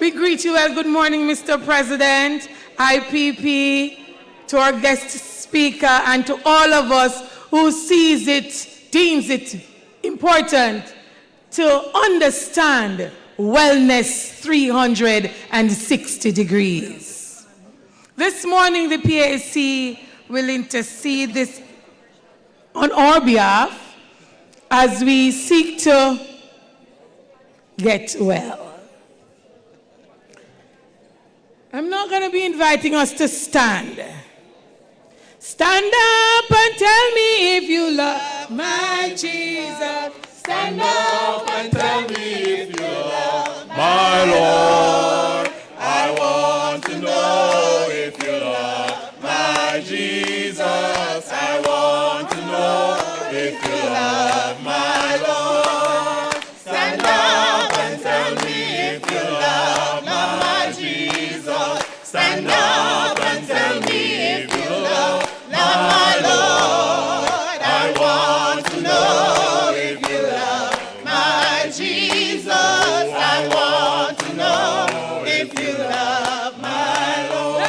We greet you well. Good morning, Mr. President, IPP, to our guest speaker, and to all of us who deems it important to understand wellness 360 degrees. This morning, the PAC will intercede this on our behalf as we seek to get well. I'm not going to be inviting us to stand. Stand up and tell me if you love my Jesus. Stand up and tell me if you love my Lord. I want to know if you love my Jesus. I want to know if you love my Lord. Stand up and tell me if you love my Jesus. Stand up and tell me if you love my Lord. I want to know if you love my Jesus. I want to know if you love my Lord.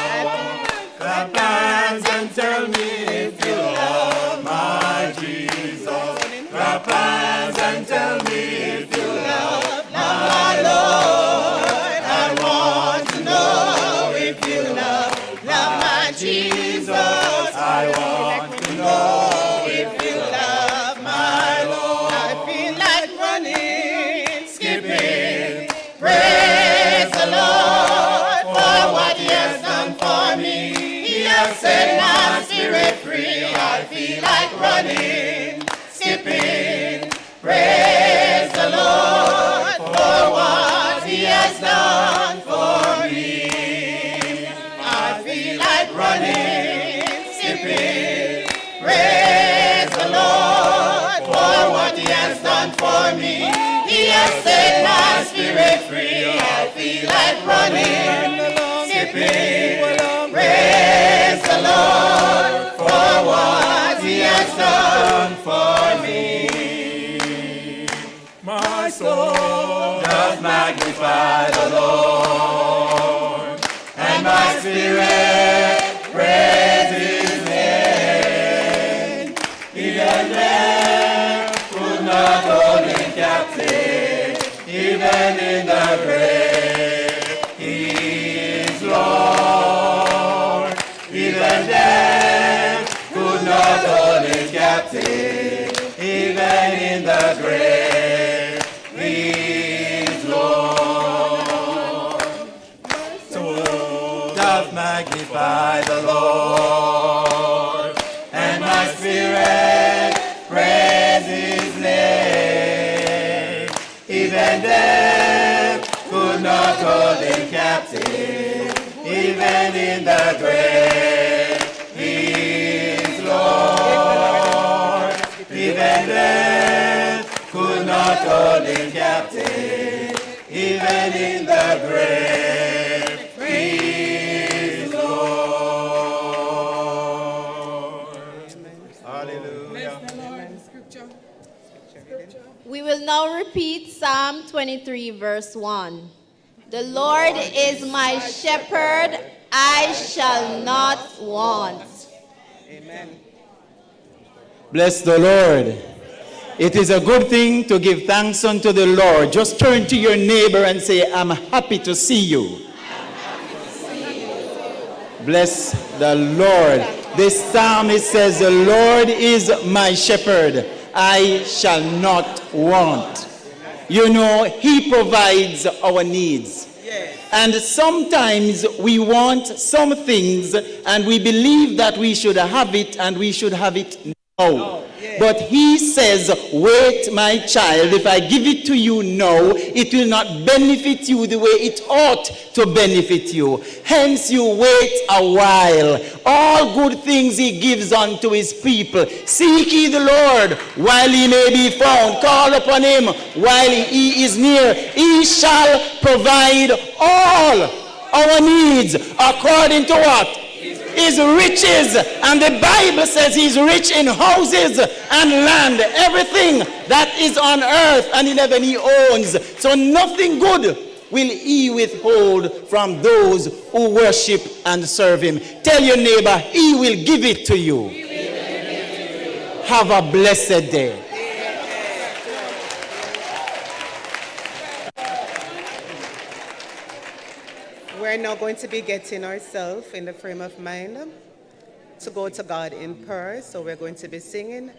Clap hands and tell me if you love my Jesus. Clap hands and tell me if you love my Lord. I want to know if you love my Jesus. I want to know if you love my Lord. I feel like running, skipping, praise the Lord for what He has done for me. He has set my spirit free. I feel like running, skipping, praise the Lord for what He has done for me. I feel like running, skipping, praise the Lord for what He has done for me. He has set my spirit free. I feel like running, skipping, praise the Lord for what He has done for me. My soul does magnify the Lord, and my spirit praises His name. Even death could not hold Him captive, even in the grave He is Lord. Even death could not hold Him captive, even in the grave He is Lord. So doth magnify the Lord, and my spirit praise His name. Even death could not hold Him captive, even in the grave He is Lord. Even death could not hold Him captive, even in the grave He is Lord. Hallelujah. We will now repeat Psalm 23, verse 1. The Lord is my shepherd, I shall not want. Amen. Bless the Lord. It is a good thing to give thanks unto the Lord. Just turn to your neighbor and say, I'm happy to see you. Bless the Lord. This psalmist says, the Lord is my shepherd, I shall not want. You know, He provides our needs. And sometimes we want some things and we believe that we should have it and we should have it now. But He says, wait, my child, if I give it to you now, it will not benefit you the way it ought to benefit you. Hence you wait a while. All good things He gives unto His people. Seek ye the Lord while He may be found. Call upon Him while He is near. He shall provide all our needs according to what? His riches. And the Bible says He's rich in houses and land, everything that is on earth and in heaven He owns. So nothing good will he withhold from those who worship and serve him. Tell your neighbor, he will give it to you. Have a blessed day. We're now going to be getting ourselves in the frame of mind to go to God in prayer. So we're going to be singing,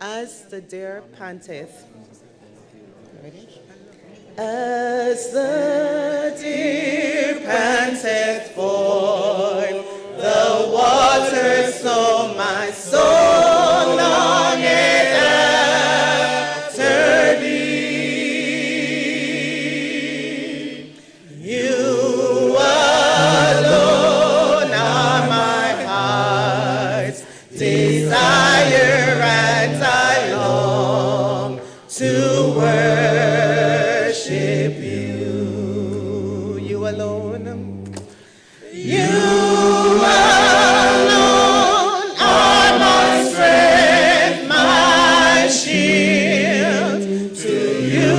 As the Deer Panteth. Ready? As the deer panteth for the water, so my soul longeth after thee. You alone are my heart's desire, and I long to worship you. You alone. You alone are my strength, my shield. To you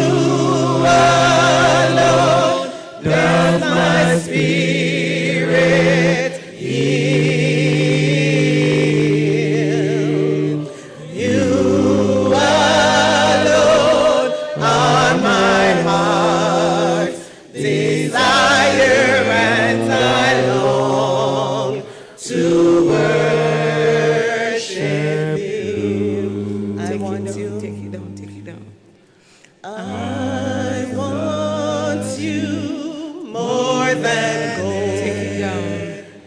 alone doth my spirit yield. You alone are my heart's desire, and I long to worship you. I want you. Take it down, take it down. I want you more than gold. Take it down.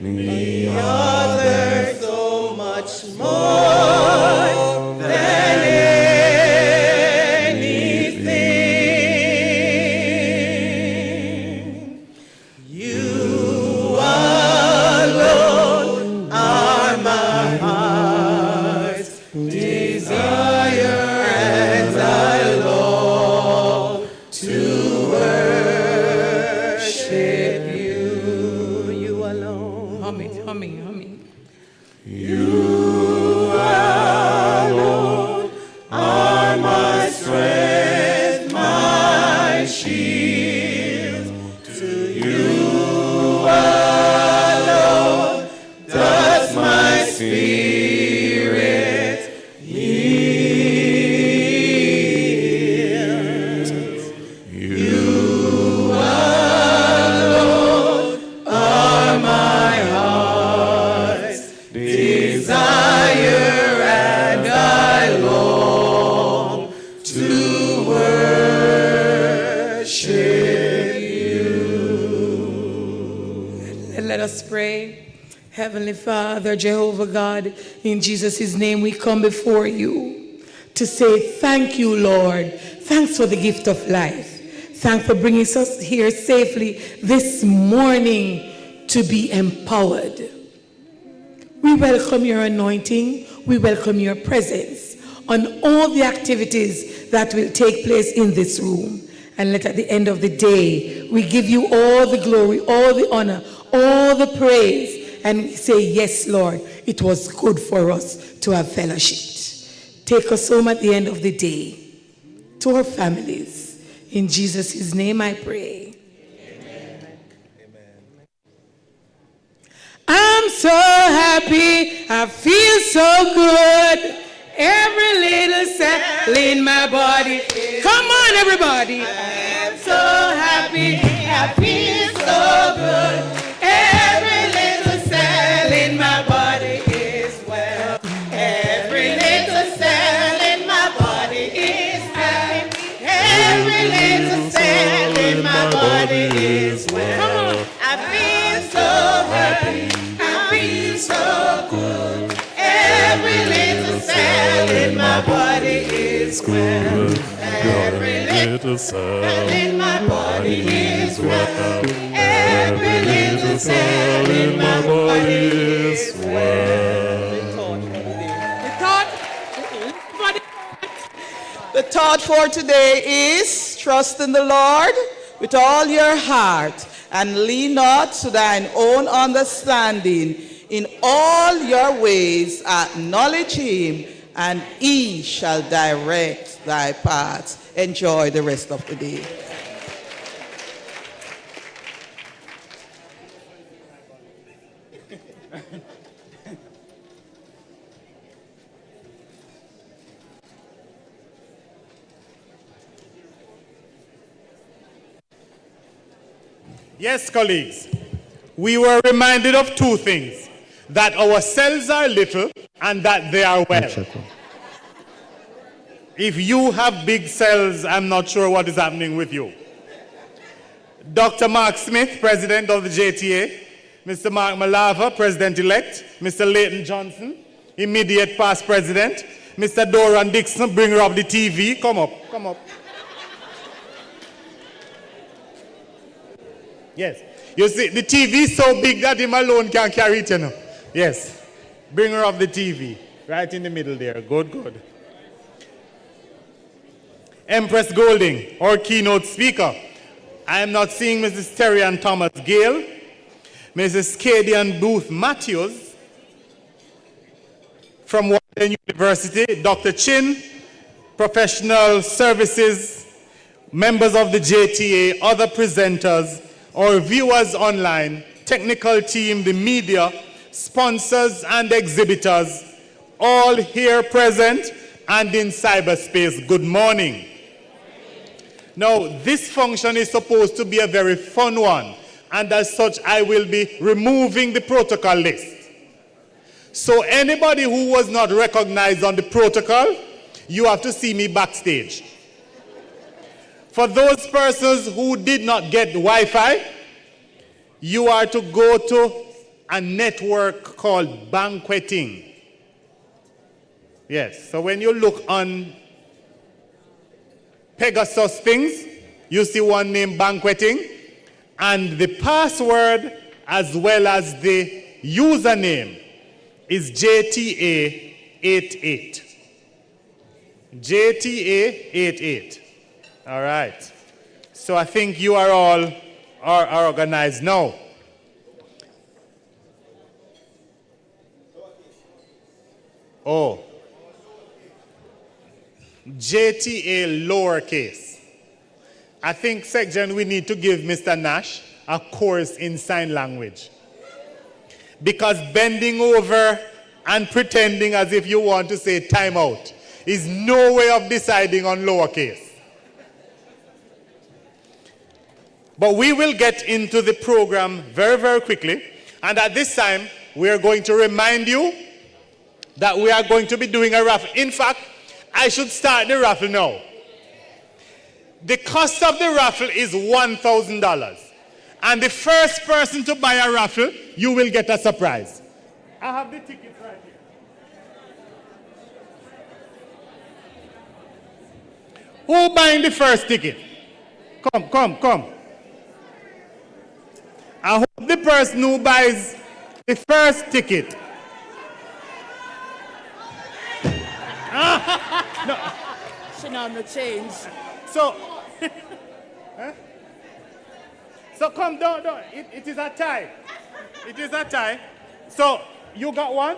The other so much more than anything. You alone are my heart's desire, and I long to worship you. You alone. Humming, humming, humming. You alone are my strength, my shield. To you alone does my spirit yield. You alone are my heart's desire, and I long to worship you. Let us pray. Heavenly Father, Jehovah God, in Jesus' name we come before you to say thank you, Lord. Thanks for the gift of life. Thanks for bringing us here safely this morning to be empowered. We welcome your anointing. We welcome your presence on all the activities that will take place in this room. And let at the end of the day, we give you all the glory, all the honor, all the praise, and we say, yes, Lord, it was good for us to have fellowship. Take us home at the end of the day to our families. In Jesus' name I pray. I'm so happy, I feel so good. Every little cell in my body. Come on, everybody. I'm so happy, I feel so good. Every little cell in my body is well. Every little cell in my body is happy. Every little cell in my body is well. Come on. I feel so happy. I feel so good. Every little cell in my body is well. Every little cell in my body is well. Every little cell in my body is well. The thought for today is trust in the Lord with all your heart and lean not to thine own understanding. In all your ways acknowledge him, and he shall direct thy paths. Enjoy the rest of the day. Yes, colleagues, we were reminded of two things, that our cells are little and that they are well. If you have big cells, I'm not sure what is happening with you. Dr. Mark Smith, President of the JTA, Mr. Mark Malava, President-elect, Mr. Leighton Johnson, immediate past President, Mr. Doran Dixon, bringer of the TV, come up, come up. Yes, you see, the TV is so big that him alone can't carry it, you know. Yes, bringer of the TV, right in the middle there, good, good. Emprezz Golding, our keynote speaker. I am not seeing Mrs. Terry and Thomas Gale, Mrs. Cadian Booth Matthews from Washington University, Dr. Chin, professional services, members of the JTA, other presenters, our viewers online, technical team, the media, sponsors and exhibitors, all here present and in cyberspace. Good morning. Now, this function is supposed to be a very fun one, and as such, I will be removing the protocol list. So anybody who was not recognized on the protocol, you have to see me backstage. For those persons who did not get Wi-Fi, you are to go to a network called Banqueting. Yes, so when you look on Pegasus things, you see one named Banqueting, and the password as well as the username is JTA88. JTA88. All right. So I think you are all are organized now. Oh. JTA lowercase. I think, Section, we need to give Mr. Nash a course in sign language. Because bending over and pretending as if you want to say time out is no way of deciding on lowercase. But we will get into the program very, very quickly. And at this time, we are going to remind you that we are going to be doing a raffle. In fact, I should start the raffle now. The cost of the raffle is $1,000. And the first person to buy a raffle, you will get a surprise. I have the ticket right here. Who buying the first ticket? Come, come, come. I hope the person who buys the first ticket. No. She not no change. So, huh? So come down. It is a tie. It is a tie. So you got one.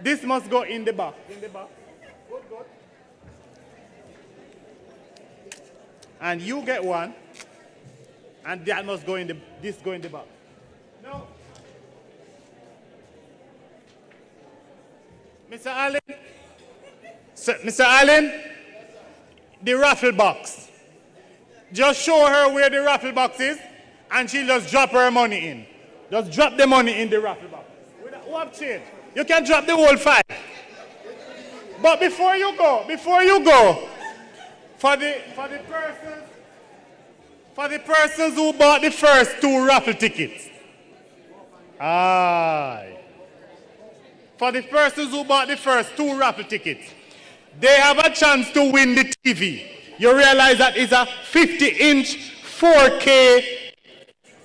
This must go in the back. In the back. Good, good. And you get one. And that must go in the. This go in the back. No. Mr. Allen. Mr. Allen, the raffle box. Just show her where the raffle box is, and she'll just drop her money in. Just drop the money in the raffle box. Who have change? You can drop the whole 5. But before you go, for the persons who bought the first 2 raffle tickets. Aye. For the persons who bought the first 2 raffle tickets, they have a chance to win the TV. You realize that it's a 50-inch 4K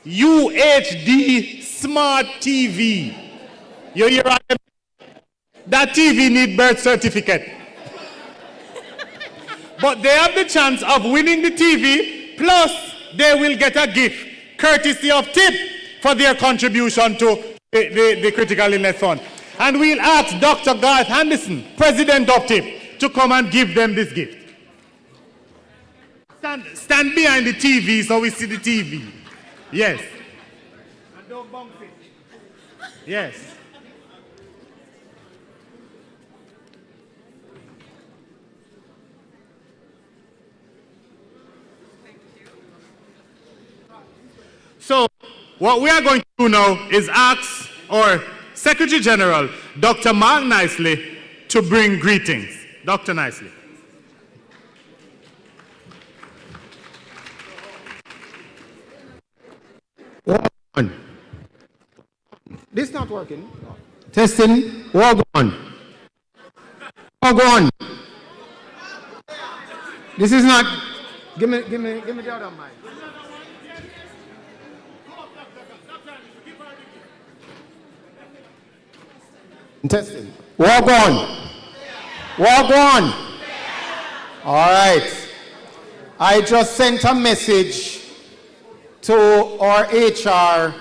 UHD smart TV. You hear that TV need birth certificate. But they have the chance of winning the TV, plus they will get a gift, courtesy of TIP, for their contribution to the Critical Illness Fund. And we'll ask Dr. Garth Henderson, President of TIP, to come and give them this gift. Stand behind the TV so we see the TV. Yes. And don't bounce it. Yes. So what we are going to do now is ask our Secretary General, Dr. Mark Nicely, to bring greetings. Dr. Nicely. On. This not working. Testing. Walk on. Walk on. This is not. Give me the other mic. Testing. Walk on. Walk on. All right. I just sent a message to our HR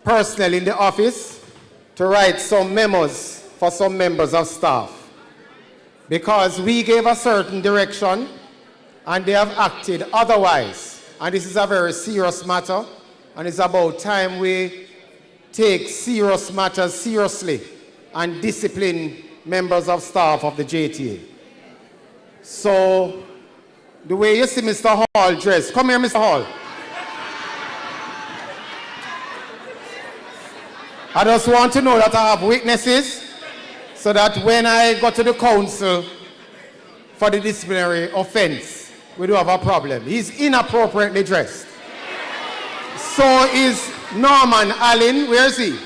personnel in the office to write some memos for some members of staff, because we gave a certain direction and they have acted otherwise. And this is a very serious matter, and it's about time we take serious matters seriously and discipline members of staff of the JTA. So, the way you see Mr. Hall dressed, come here, Mr. Hall. I just want to know that I have witnesses so that when I go to the council for the disciplinary offense, we do have a problem. He's inappropriately dressed. So is Norman Allen, where is he?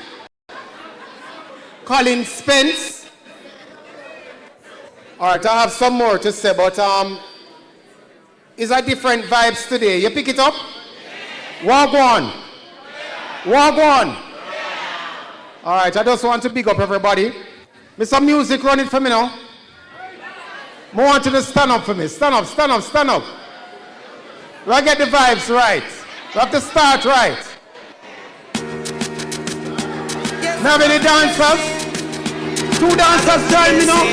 Colin Spence. All right, I have some more to say, but it's a different vibes today. You pick it up? Walk on. Walk on. All right, I just want to big up everybody. Mr. Music, run it for me now. I want you to stand up for me. Stand up, stand up, stand up. Do I get the vibes right? We have to start right. Now any dancers? 2 dancers join me now.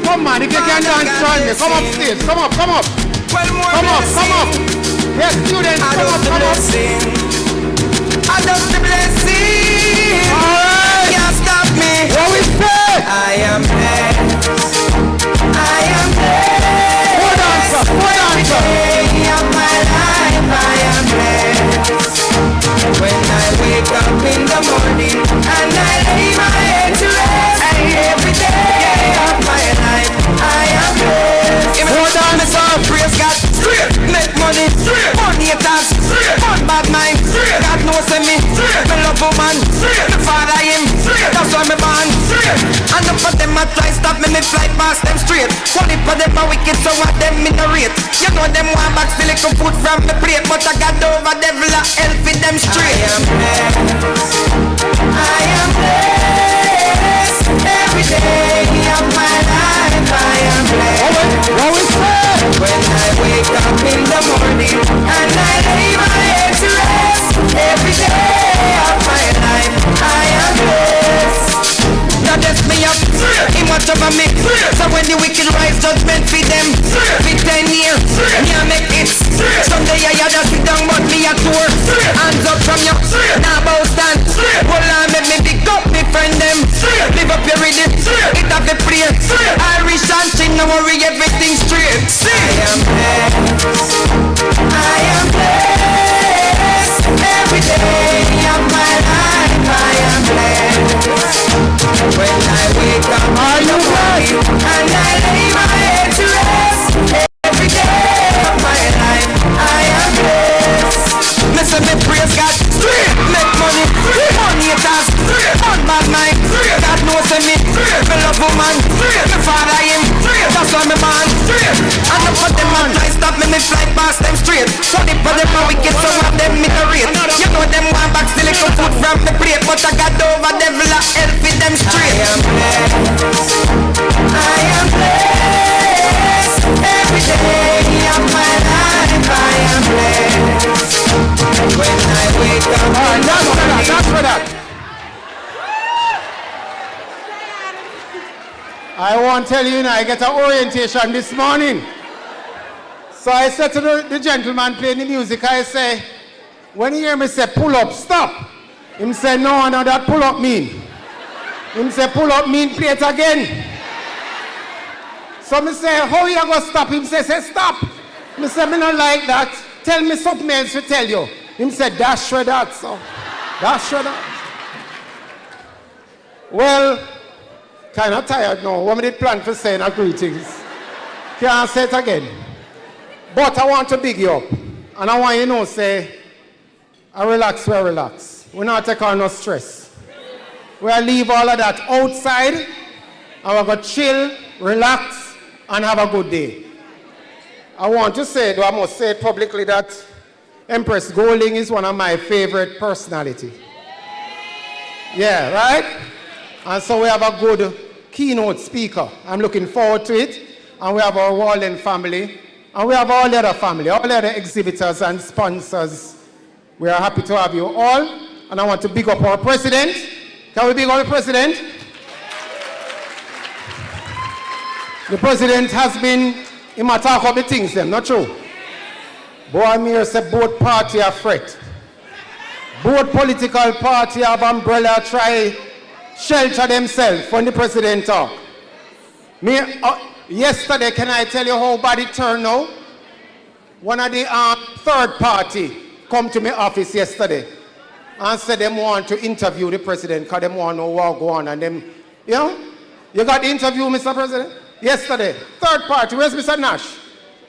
Come on, if you can dance, join me. Come up stage, come up, come up. Come up, come up. Yes, students, come up, come up. I love the blessing. All right. Can't stop me. What we say? I am blessed. I am blessed. Go dancer, go dancer. Every day of my life I am blessed. When I wake up in the morning and I lay my head to rest, every day of my life I am blessed. Go dancer, praise God. Straight, make money. Straight, money attacks. Straight, fun bad mind. Straight, God knows me. Straight, me love woman. Straight, the father him. Straight, that's why me born. Straight, and up for them a try stop me, me fly past them straight. Only for them a wicked, so what them minerate. You know them want back still little food from me plate, but I got over devil a hell for them straight. I am blessed. I am blessed. Every day of my life I am blessed. What we say? When I wake up in the morning and I lay my head to rest, every day of my life I am blessed. Now that's me up, he watch over me. So when the wicked rise, judgment feed them. For 10 years, me a make it. Someday I just sit down, but me a tour. Hands up from you, now bow stand. Hold on, let me pick up me friend them. Live up your rhythm, it have the prayer. Irish and chin, no worry, everything straight. I am blessed. I am blessed. Every day of my life I am blessed. When I wake up in the morning and I lay my head to rest, every day of my life I am blessed. Listen, me praise God, straight, make money, money it has, on bad mind, God knows me, me love woman, me father him, that's why me born, and up for them and try stop me, me fly past them straight. Only for them a wicked, so what them minerate. You know them want back still little food from me plate, but I got over devil a hell for them straight. I am blessed. I am blessed. Every day of my life I am blessed. When I wake up in the morning. That's for that. I want to tell you now, I get an orientation this morning. So I said to the gentleman playing the music, I say, when you hear me say pull up, stop. Him say, no, that pull up mean. Him say, pull up mean, play it again. So me say, how you going to stop? Him say, stop. Me say, me not like that. Tell me something else to tell you. Him said, dash with that, so. Dash with that. Well, kind of tired now. What we did plan for saying our greetings. Can't say it again. But I want to big you up. And I want you to know, say, I relax, we relax. We not take on no stress. We'll leave all of that outside, and we're going to chill, relax, and have a good day. I want to say, though I must say it publicly, that Emprezz Golding is one of my favorite personalities. Yeah, right? And so we have a good keynote speaker. I'm looking forward to it. And we have our Walden family. And we have all the other family, all the other exhibitors and sponsors. We are happy to have you all. And I want to big up our president. Can we big up the president? The president has been, he might talk about the things them, not true? Boy, I'm here say both parties are fret. Both political parties have umbrella try shelter themselves when the president talk. Yesterday, can I tell you how bad it turned out? One of the third party come to my office yesterday and said they want to interview the president because they want to know what go on. And them, you know, you got the interview, Mr. President? Yesterday, third party, where's Mr. Nash?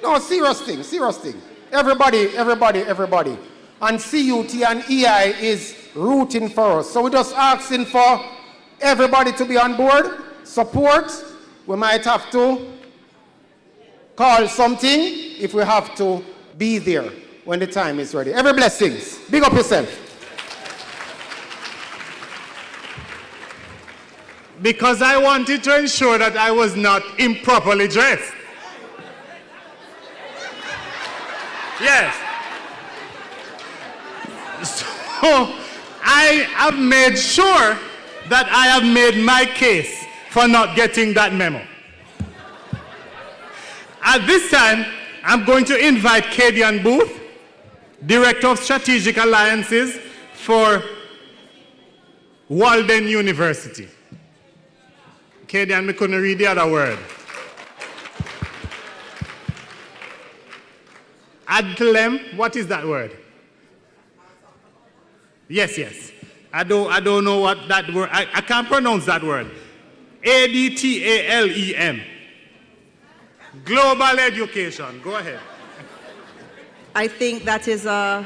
No, serious thing, serious thing. Everybody. And CUT and EI is rooting for us. So we're just asking for everybody to be on board, support. We might have to call something if we have to be there when the time is ready. Every blessings. Big up yourself. Because I wanted to ensure that I was not improperly dressed. Yes. So I have made sure that I have made my case for not getting that memo. At this time, I'm going to invite Kadian Booth, Director of Strategic Alliances for Walden University. Kadian, we couldn't read the other word. Adlem, what is that word? Yes. I don't know what that word, I can't pronounce that word. ADTALEM. Global education. Go ahead. I think that is a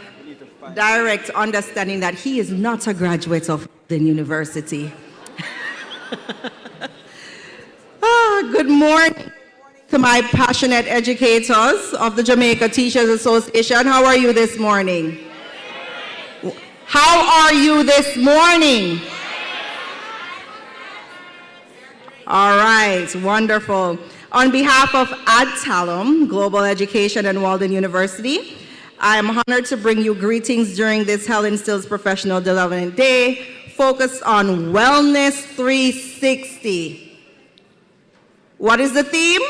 direct understanding that he is not a graduate of the university. Good morning to my passionate educators of the Jamaica Teachers Association. How are you this morning? How are you this morning? All right, wonderful. On behalf of Adtalem, Global Education and Walden University, I am honored to bring you greetings during this Helen Stills Professional Development Day, focused on Wellness 360. What is the theme?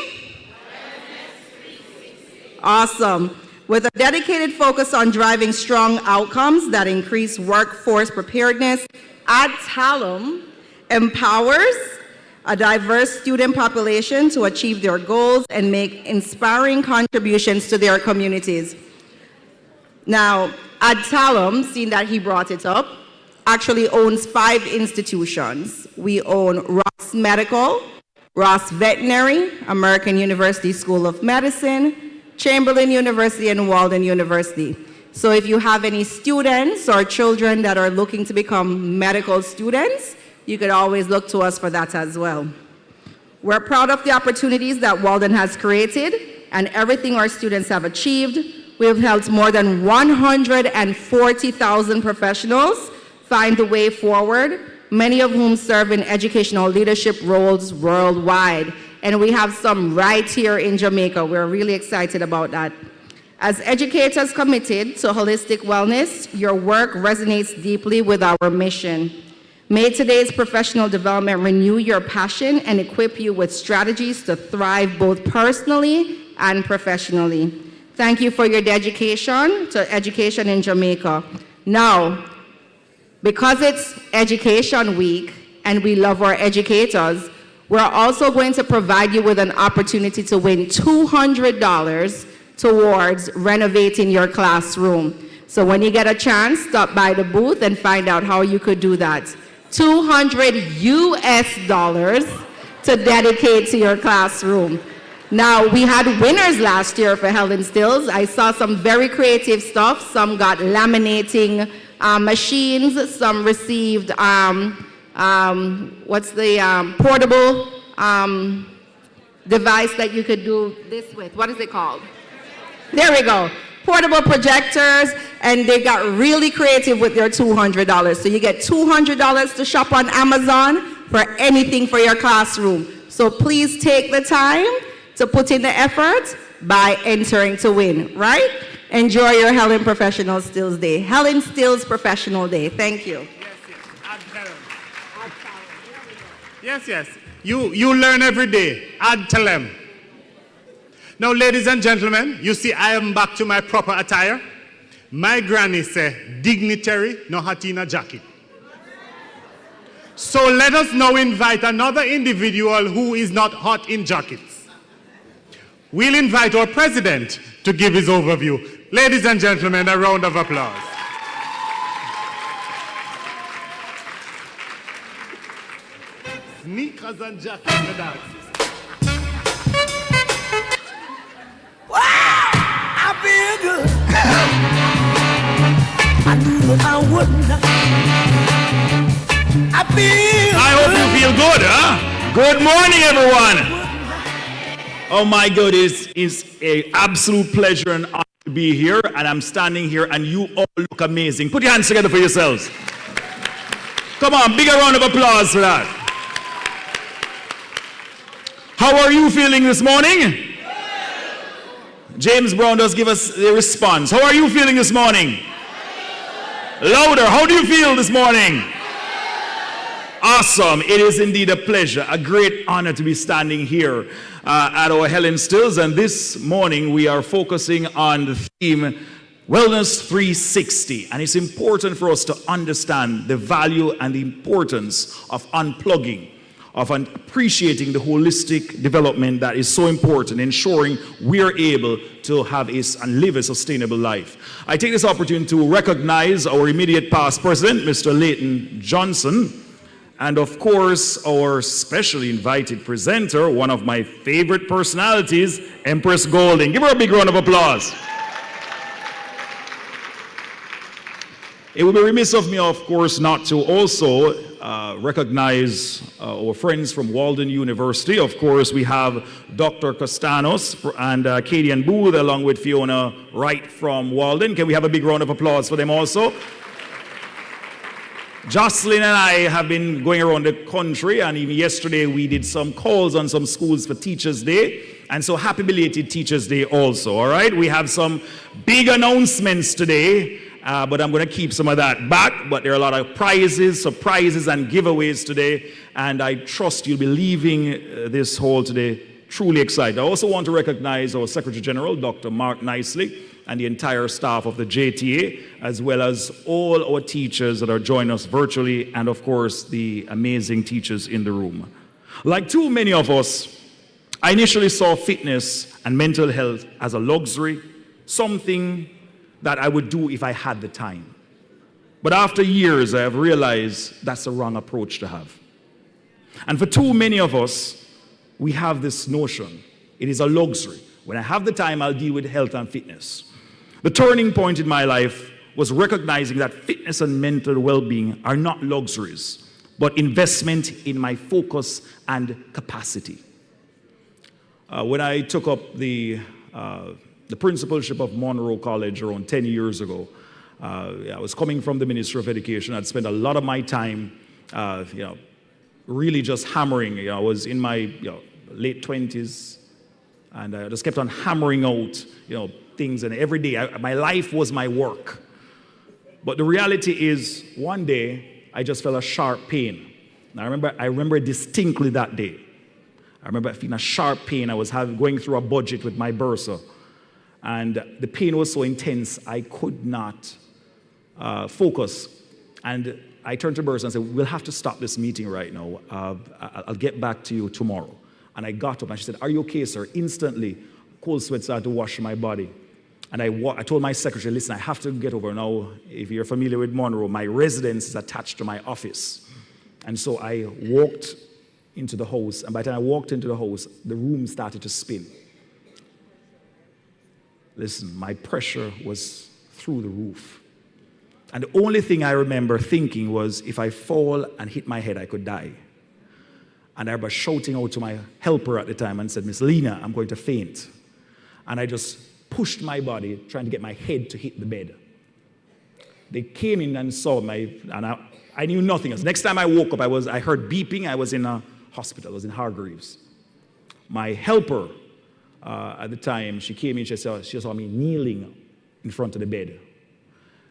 Awesome. With a dedicated focus on driving strong outcomes that increase workforce preparedness, Adtalem empowers a diverse student population to achieve their goals and make inspiring contributions to their communities. Now, Adtalem, seeing that he brought it up, actually owns 5 institutions. We own Ross Medical, Ross Veterinary, American University School of Medicine, Chamberlain University, and Walden University. So if you have any students or children that are looking to become medical students, you could always look to us for that as well. We're proud of the opportunities that Walden has created and everything our students have achieved. We have helped more than 140,000 professionals find the way forward, many of whom serve in educational leadership roles worldwide. And we have some right here in Jamaica. We're really excited about that. As educators committed to holistic wellness, your work resonates deeply with our mission. May today's professional development renew your passion and equip you with strategies to thrive both personally and professionally. Thank you for your dedication to education in Jamaica. Now, because it's Education Week and we love our educators, we're also going to provide you with an opportunity to win $200 towards renovating your classroom. So when you get a chance, stop by the booth and find out how you could do that. $200 to dedicate to your classroom. Now, we had winners last year for Helen Stills. I saw some very creative stuff. Some got laminating machines. Some received, portable device that you could do this with. What is it called? There we go. Portable projectors, and they got really creative with their $200. So you get $200 to shop on Amazon for anything for your classroom. So please take the time to put in the effort by entering to win, right? Enjoy your Helen Professional Stills Day. Helen Stills Professional Day. Thank you. Yes. You learn every day. Add Helen. Now, ladies and gentlemen, you see I am back to my proper attire. My granny said, dignitary, no hat in a jacket. So let us now invite another individual who is not hot in jackets. We'll invite our president to give his overview. Ladies and gentlemen, a round of applause. Sneakers and jackets in the dance. I feel good. I knew that I wouldn't. I hope you feel good, huh? Good morning, everyone. Oh my God, it's an absolute pleasure and honor to be here, and I'm standing here, and you all look amazing. Put your hands together for yourselves. Come on, bigger round of applause for that. How are you feeling this morning? James Brown does give us the response. How are you feeling this morning? Louder. How do you feel this morning? Awesome. It is indeed a pleasure, a great honor to be standing here at our Helen Stills. And this morning we are focusing on the theme Wellness 360. And it's important for us to understand the value and the importance of unplugging, of appreciating the holistic development that is so important, ensuring we are able to have and live a sustainable life. I take this opportunity to recognize our immediate past president, Mr. Leighton Johnson, and of course, our specially invited presenter, one of my favorite personalities, Emprezz Golding. Give her a big round of applause. It would be remiss of me, of course, not to also recognize our friends from Walden University. Of course, we have Dr. Costanos and Katie and Booth, along with Fiona Wright from Walden. Can we have a big round of applause for them also? Jocelyn and I have been going around the country, and even yesterday we did some calls on some schools for Teachers Day. And so happy belated Teachers Day also, all right? We have some big announcements today. But I'm going to keep some of that back. But there are a lot of prizes, surprises, and giveaways today. And I trust you'll be leaving this hall today truly excited. I also want to recognize our Secretary General, Dr. Mark Nicely, and the entire staff of the JTA, as well as all our teachers that are joining us virtually, and of course, the amazing teachers in the room. Like too many of us, I initially saw fitness and mental health as a luxury, something that I would do if I had the time. But after years, I have realized that's the wrong approach to have. And for too many of us, we have this notion. It is a luxury. When I have the time, I'll deal with health and fitness. The turning point in my life was recognizing that fitness and mental well-being are not luxuries, but investment in my focus and capacity. When I took up the principalship of Monroe College around 10 years ago. I was coming from the Ministry of Education. I'd spent a lot of my time, really just hammering. I was in my late 20s, and I just kept on hammering out, things. And every day, my life was my work. But the reality is, one day, I just felt a sharp pain. And I remember distinctly that day. I remember feeling a sharp pain. I was going through a budget with my bursar. And the pain was so intense, I could not focus. And I turned to Bursa and said, we'll have to stop this meeting right now. I'll get back to you tomorrow. And I got up and she said, are you okay, sir? Instantly, cold sweat started to wash my body. And I told my secretary, listen, I have to get over now. If you're familiar with Monroe, my residence is attached to my office. And so I walked into the house, and by the time I walked into the house, the room started to spin. Listen, my pressure was through the roof. And the only thing I remember thinking was, if I fall and hit my head, I could die. And I was shouting out to my helper at the time and said, Miss Lena, I'm going to faint. And I just pushed my body, trying to get my head to hit the bed. They came in and saw and I knew nothing else. Next time I woke up, I heard beeping. I was in a hospital. I was in Hargreaves. My helper at the time, she came in, she saw me kneeling in front of the bed.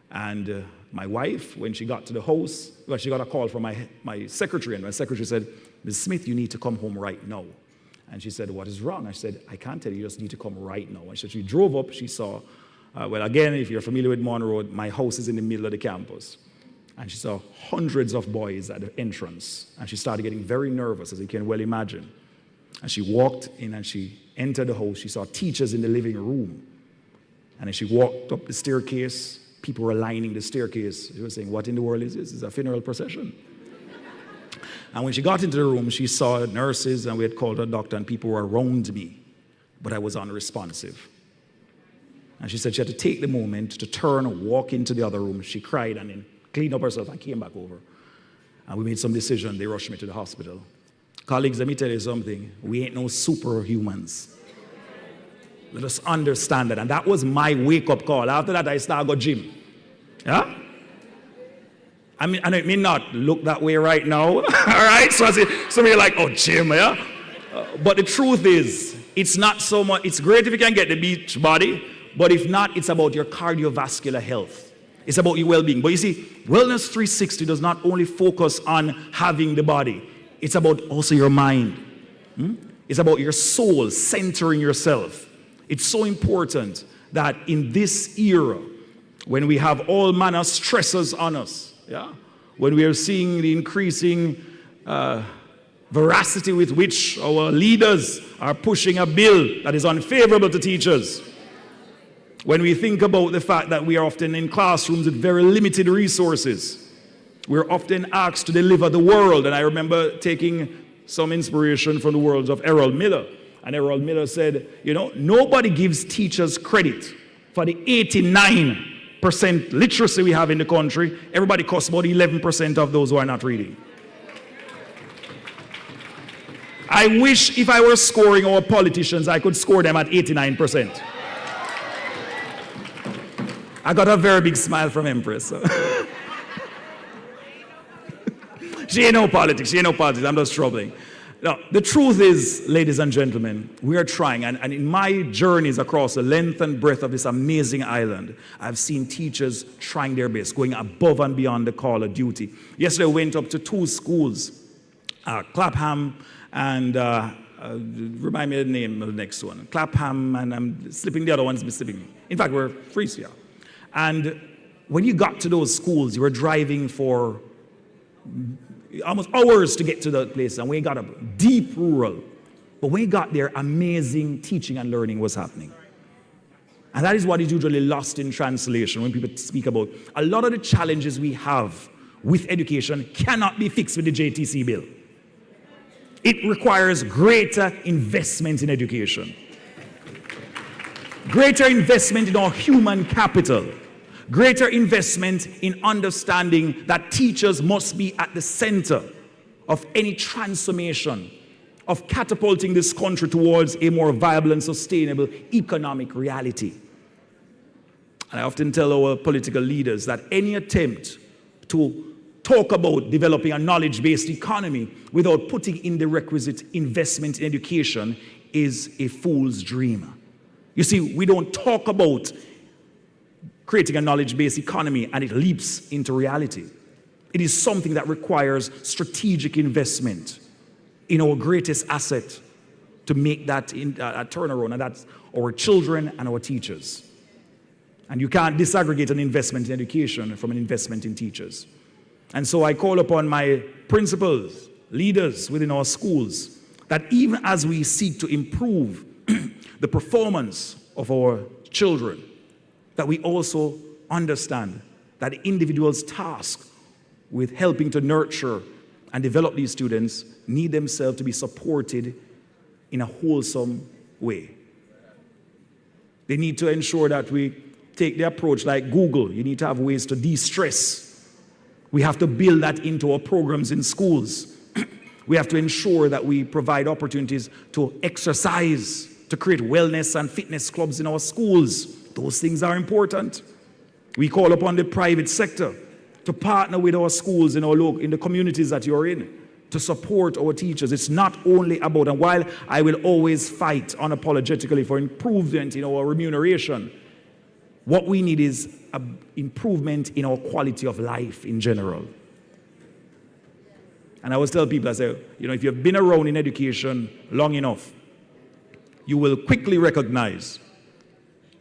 And my wife, when she got to the house, well, she got a call from my secretary, and my secretary said, Ms. Smith, you need to come home right now. And she said, what is wrong? I said, I can't tell you, you just need to come right now. And so she drove up, she saw, well, again, if you're familiar with Monroe, my house is in the middle of the campus. And she saw hundreds of boys at the entrance. And she started getting very nervous, as you can well imagine. And she walked in and she entered the house. She saw teachers in the living room. And as she walked up the staircase, people were lining the staircase. She was saying, what in the world is this? It's a funeral procession. And when she got into the room, she saw nurses, and we had called a doctor, and people were around me. But I was unresponsive. And she said she had to take the moment to turn and walk into the other room. She cried and then cleaned up herself and came back over. And we made some decision. They rushed me to the hospital. Colleagues, let me tell you something. We ain't no superhumans. Let us understand that. And that was my wake-up call. After that, I started go gym. Yeah? I mean, and it may not look that way right now. All right? So I say, some of you are like, oh, gym, yeah? But the truth is, it's not so much, it's great if you can get the beach body, but if not, it's about your cardiovascular health. It's about your well-being. But you see, Wellness 360 does not only focus on having the body. It's about also your mind. It's about your soul, centering yourself. It's so important that in this era, when we have all manner of stressors on us, yeah, when we are seeing the increasing veracity with which our leaders are pushing a bill that is unfavorable to teachers, when we think about the fact that we are often in classrooms with very limited resources, we're often asked to deliver the world. And I remember taking some inspiration from the words of Errol Miller. And Errol Miller said, you know, nobody gives teachers credit for the 89% literacy we have in the country. Everybody costs about 11% of those who are not reading. I wish if I were scoring our politicians, I could score them at 89%. I got a very big smile from Emprezz. So. She ain't no politics. I'm just troubling. Now, the truth is, ladies and gentlemen, we are trying, and in my journeys across the length and breadth of this amazing island, I've seen teachers trying their best, going above and beyond the call of duty. Yesterday, I went up to 2 schools, Clapham and, remind me of the name of the next one, Clapham, and I'm slipping, the other one's slipping. In fact, we're Frisia. And when you got to those schools, you were driving for almost hours to get to the place, and we got up deep rural. But when we got there, amazing teaching and learning was happening. And that is what is usually lost in translation when people speak about a lot of the challenges we have with education cannot be fixed with the JTC bill. It requires greater investment in education, greater investment in our human capital, greater investment in understanding that teachers must be at the center of any transformation of catapulting this country towards a more viable and sustainable economic reality. And I often tell our political leaders that any attempt to talk about developing a knowledge-based economy without putting in the requisite investment in education is a fool's dream. You see, we don't talk about creating a knowledge-based economy and it leaps into reality. It is something that requires strategic investment in our greatest asset to make that a turnaround, and that's our children and our teachers. And you can't disaggregate an investment in education from an investment in teachers. And so I call upon my principals, leaders within our schools, that even as we seek to improve the performance of our children, that we also understand that the individual's task with helping to nurture and develop these students need themselves to be supported in a wholesome way. They need to ensure that we take the approach like Google. You need to have ways to de-stress. We have to build that into our programs in schools. We have to ensure that we provide opportunities to exercise, to create wellness and fitness clubs in our schools. Those things are important. We call upon the private sector to partner with our schools in the communities that you're in, to support our teachers. It's not only about, and while I will always fight unapologetically for improvement in our remuneration, what we need is an improvement in our quality of life in general. And I always tell people, I say, if you've been around in education long enough, you will quickly recognize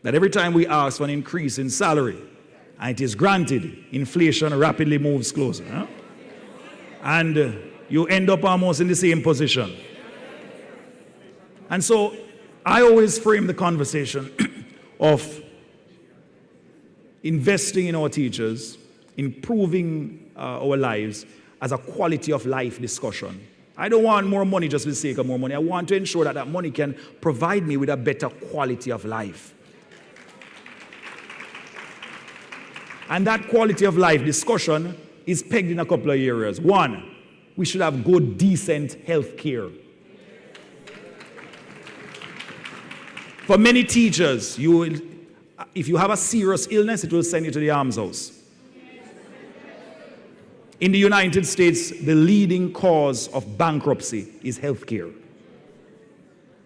that every time we ask for an increase in salary, and it is granted, inflation rapidly moves closer. Huh? And you end up almost in the same position. And so I always frame the conversation of investing in our teachers, improving our lives as a quality of life discussion. I don't want more money just for the sake of more money. I want to ensure that that money can provide me with a better quality of life. And that quality of life discussion is pegged in a couple of areas. One, we should have good, decent health care. For many teachers, if you have a serious illness, it will send you to the alms house. In the United States, the leading cause of bankruptcy is healthcare.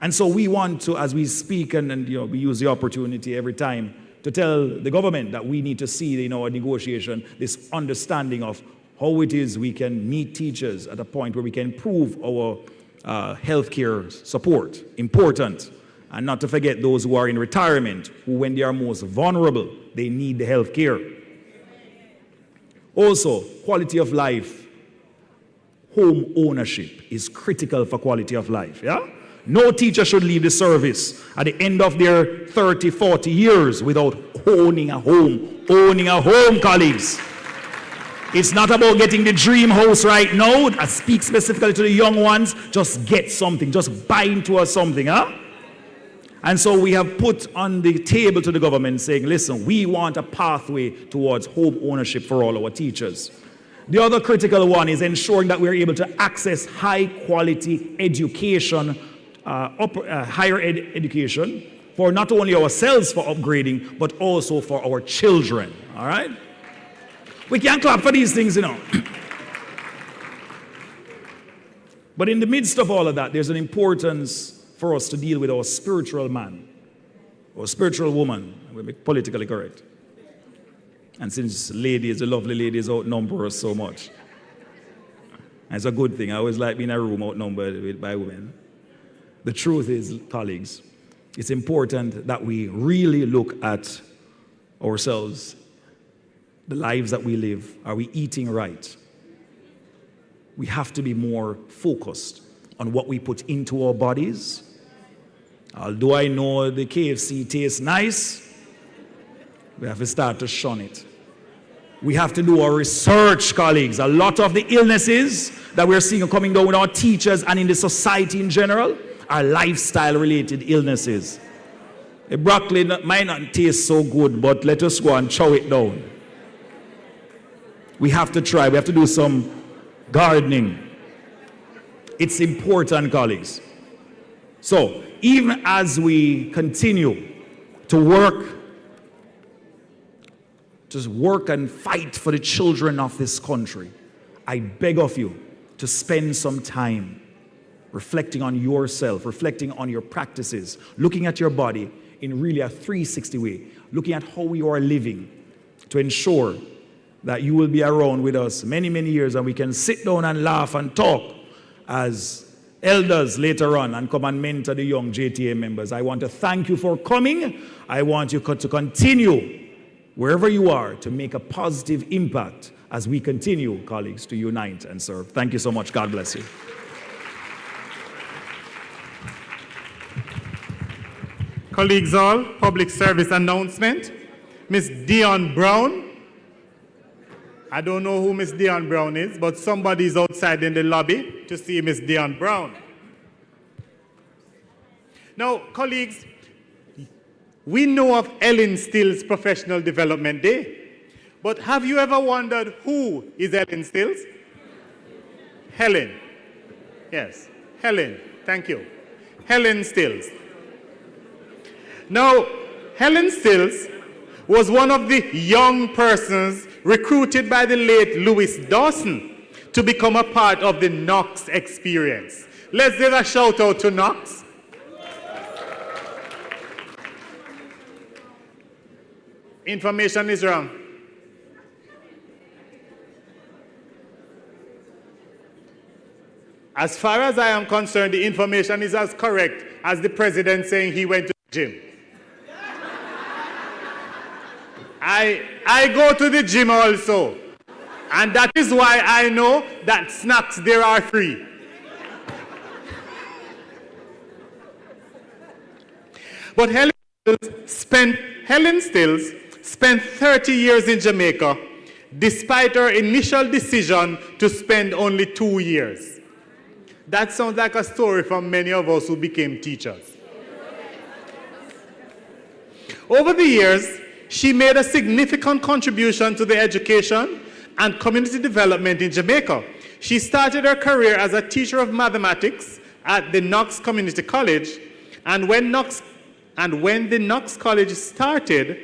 And so we want to, as we speak, and we use the opportunity every time to tell the government that we need to see in our negotiation this understanding of how it is we can meet teachers at a point where we can improve our healthcare support. Important. And not to forget those who are in retirement, who when they are most vulnerable, they need the health care. Also, quality of life, home ownership is critical for quality of life. Yeah? No teacher should leave the service at the end of their 30, 40 years without owning a home. Owning a home, colleagues. It's not about getting the dream house right now. I speak specifically to the young ones. Just get something. Just buy into something. Huh? And so we have put on the table to the government saying, listen, we want a pathway towards home ownership for all our teachers. The other critical one is ensuring that we're able to access high quality education, higher education, for not only ourselves for upgrading, but also for our children. All right? We can't clap for these things, But in the midst of all of that, there's an importance for us to deal with our spiritual man, or spiritual woman. We'll be politically correct. And since ladies, the lovely ladies outnumber us so much, it's a good thing. I always like being in a room outnumbered by women. The truth is, colleagues, it's important that we really look at ourselves, the lives that we live. Are we eating right? We have to be more focused on what we put into our bodies. Although I know the KFC tastes nice, we have to start to shun it. We have to do our research, colleagues. A lot of the illnesses that we're seeing coming down with our teachers and in the society in general are lifestyle-related illnesses. The broccoli might not taste so good, but let us go and chow it down. We have to try. We have to do some gardening. It's important, colleagues. So, even as we continue to work and fight for the children of this country, I beg of you to spend some time reflecting on yourself, reflecting on your practices, looking at your body in really a 360 way, looking at how you are living to ensure that you will be around with us many, many years and we can sit down and laugh and talk as elders later on and come and mentor the young JTA members. I want to thank you for coming. I want you to continue wherever you are to make a positive impact as we continue, colleagues, to unite and serve. Thank you so much. God bless you. Colleagues all, public service announcement. Miss Dion Brown. I don't know who Miss Dion Brown is, but somebody's outside in the lobby to see Miss Dion Brown. Now, colleagues, we know of Helen Stills Professional Development Day, but have you ever wondered who is Helen Stills? Helen. Yes, Helen. Thank you. Helen Stills. Now, Helen Stills was one of the young persons recruited by the late Louis Dawson to become a part of the Knox experience. Let's give a shout out to Knox. Information is wrong. As far as I am concerned, the information is as correct as the president saying he went to the gym. I go to the gym also, and that is why I know that snacks there are free. But Helen Stills spent 30 years in Jamaica, despite her initial decision to spend only 2 years. That sounds like a story from many of us who became teachers. Over the years, she made a significant contribution to the education and community development in Jamaica. She started her career as a teacher of mathematics at the Knox Community College, and when the Knox College started,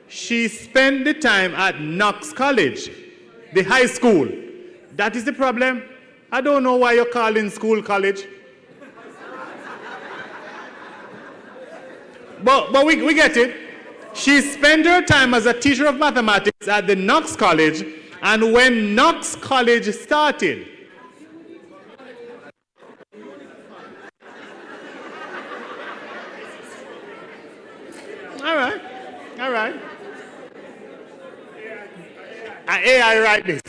she spent the time at Knox College, the high school. That is the problem. I don't know why you're calling school college. But we get it. She spent her time as a teacher of mathematics at the Knox College, and when Knox College started, all right. AI write this.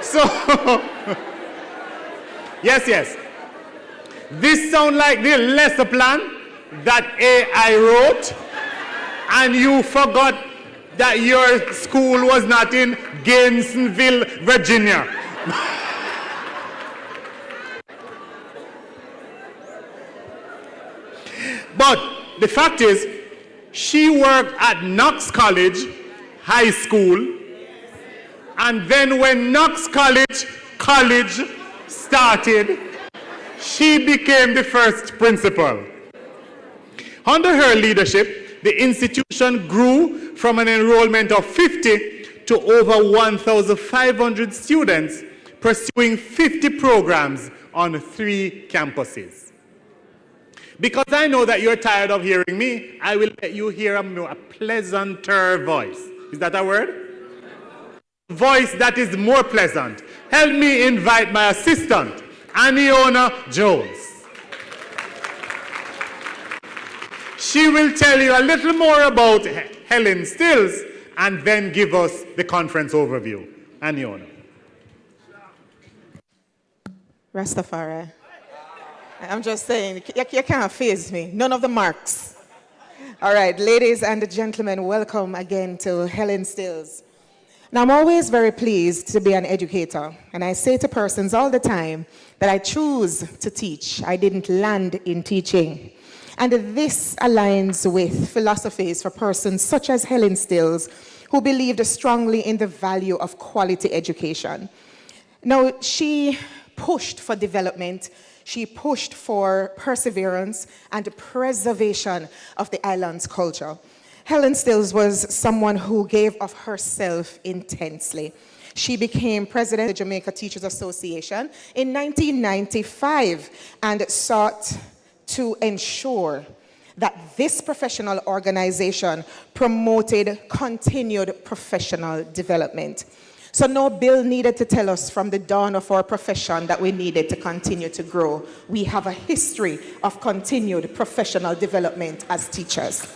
So, yes. This sounds like the lesson plan that AI wrote, and you forgot that your school was not in Gainesville, Virginia. But the fact is, she worked at Knox College High School, and then when Knox College started, she became the first principal. Under her leadership, the institution grew from an enrollment of 50 to over 1,500 students, pursuing 50 programs on 3 campuses. Because I know that you're tired of hearing me, I will let you hear a pleasanter voice. Is that a word? Voice that is more pleasant. Help me invite my assistant, Aniona Jones. She will tell you a little more about Helen Stills and then give us the conference overview. Aniona. Rastafari. I'm just saying, you can't faze me. None of the marks. All right, ladies and gentlemen, welcome again to Helen Stills. Now, I'm always very pleased to be an educator, and I say to persons all the time that I choose to teach. I didn't land in teaching. And this aligns with philosophies for persons such as Helen Stills, who believed strongly in the value of quality education. Now, she pushed for development. She pushed for perseverance and preservation of the island's culture. Helen Stills was someone who gave of herself intensely. She became president of the Jamaica Teachers Association in 1995 and sought to ensure that this professional organization promoted continued professional development. So no bill needed to tell us from the dawn of our profession that we needed to continue to grow. We have a history of continued professional development as teachers.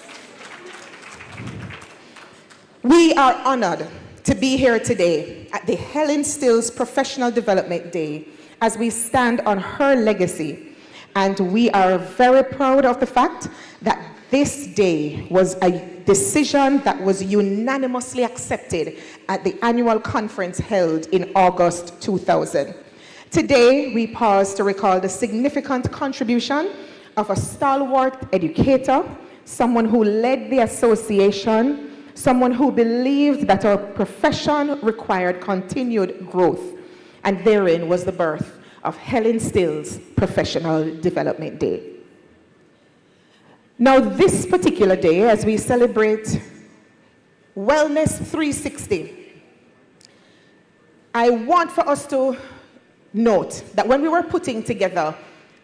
We are honored to be here today at the Helen Stills Professional Development Day as we stand on her legacy. And we are very proud of the fact that this day was a decision that was unanimously accepted at the annual conference held in August 2000. Today, we pause to recall the significant contribution of a stalwart educator, someone who led the association, someone who believed that our profession required continued growth, and therein was the birth of Helen Stills Professional Development Day. Now, this particular day, as we celebrate Wellness 360, I want for us to note that when we were putting together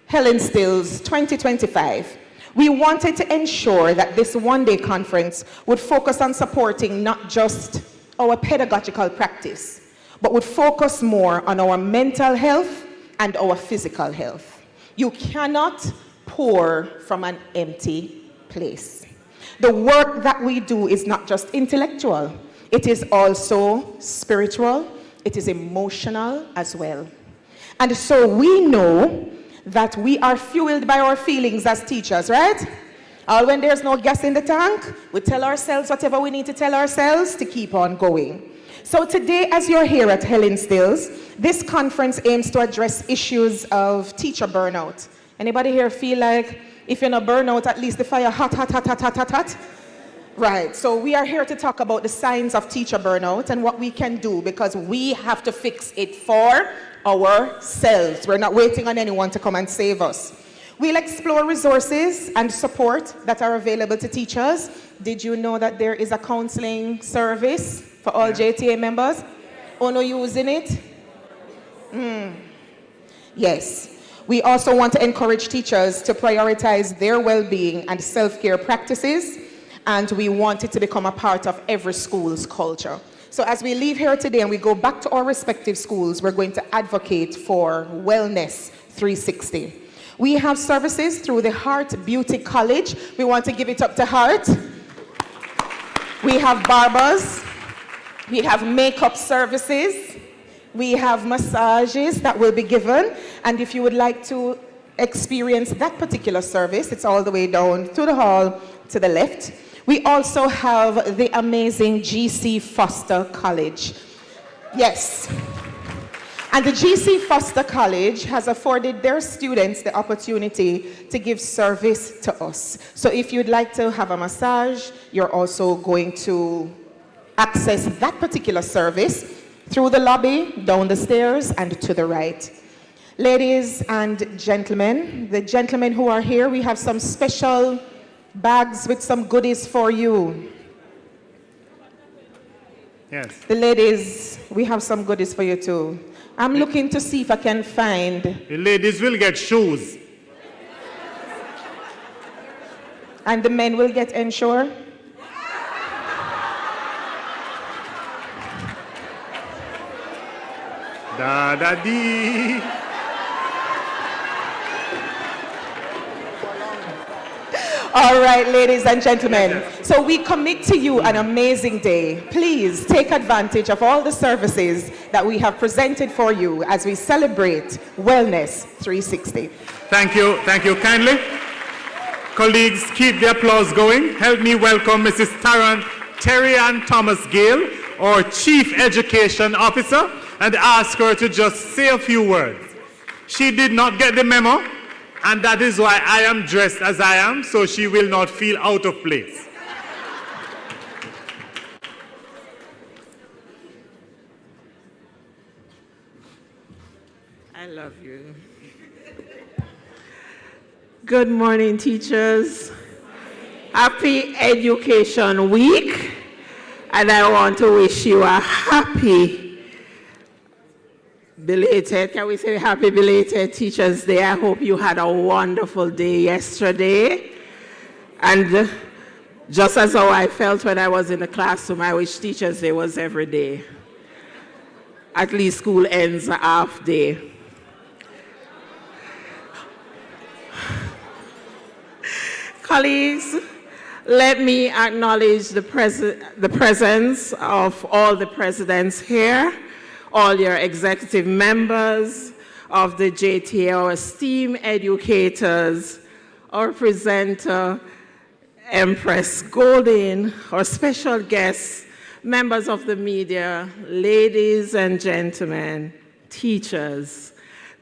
Helen Stills 2025, we wanted to ensure that this one-day conference would focus on supporting not just our pedagogical practice, but would focus more on our mental health and our physical health. You cannot pour from an empty place. The work that we do is not just intellectual, it is also spiritual, it is emotional as well. And so we know that we are fueled by our feelings as teachers, right? Or when there's no gas in the tank, we tell ourselves whatever we need to tell ourselves to keep on going. So today, as you're here at Helen Stills, this conference aims to address issues of teacher burnout. Anybody here feel like if you're not burnout, at least the fire hot, hot, hot, hot, hot, hot, hot? Right, so we are here to talk about the signs of teacher burnout and what we can do, because we have to fix it for ourselves. We're not waiting on anyone to come and save us. We'll explore resources and support that are available to teachers. Did you know that there is a counseling service for all JTA members? Oh, no, using it? Yes. We also want to encourage teachers to prioritize their well-being and self-care practices, and we want it to become a part of every school's culture. So as we leave here today and we go back to our respective schools, we're going to advocate for Wellness 360. We have services through the Heart Beauty College. We want to give it up to Heart. We have barbers. We have makeup services. We have massages that will be given. And if you would like to experience that particular service, it's all the way down to the hall to the left. We also have the amazing GC Foster College. Yes. And the GC Foster College has afforded their students the opportunity to give service to us. So if you'd like to have a massage, you're also going to access that particular service through the lobby, down the stairs, and to the right. Ladies and gentlemen, the gentlemen who are here, we have some special bags with some goodies for you. Yes. The ladies, we have some goodies for you too. I'm looking to see if I can find. The ladies will get shoes. And the men will get Ensure. Da da dee. All right, ladies and gentlemen. So we commit to you an amazing day. Please take advantage of all the services that we have presented for you as we celebrate Wellness 360. Thank you kindly. Colleagues, keep the applause going. Help me welcome Mrs. Terry Ann Thomas Gale, our Chief Education Officer, and ask her to just say a few words. She did not get the memo, and that is why I am dressed as I am, so she will not feel out of place. I love you. Good morning, teachers. Happy Education Week, and I want to wish you a happy belated, can we say happy belated Teachers Day? I hope you had a wonderful day yesterday. And just as how I felt when I was in the classroom, I wish Teachers Day was every day. At least school ends a half day. Colleagues, Let me acknowledge the presence of all the presidents here, all your executive members of the JTA, our esteemed educators, our presenter, Emprezz Golding, our special guests, members of the media, ladies and gentlemen, teachers,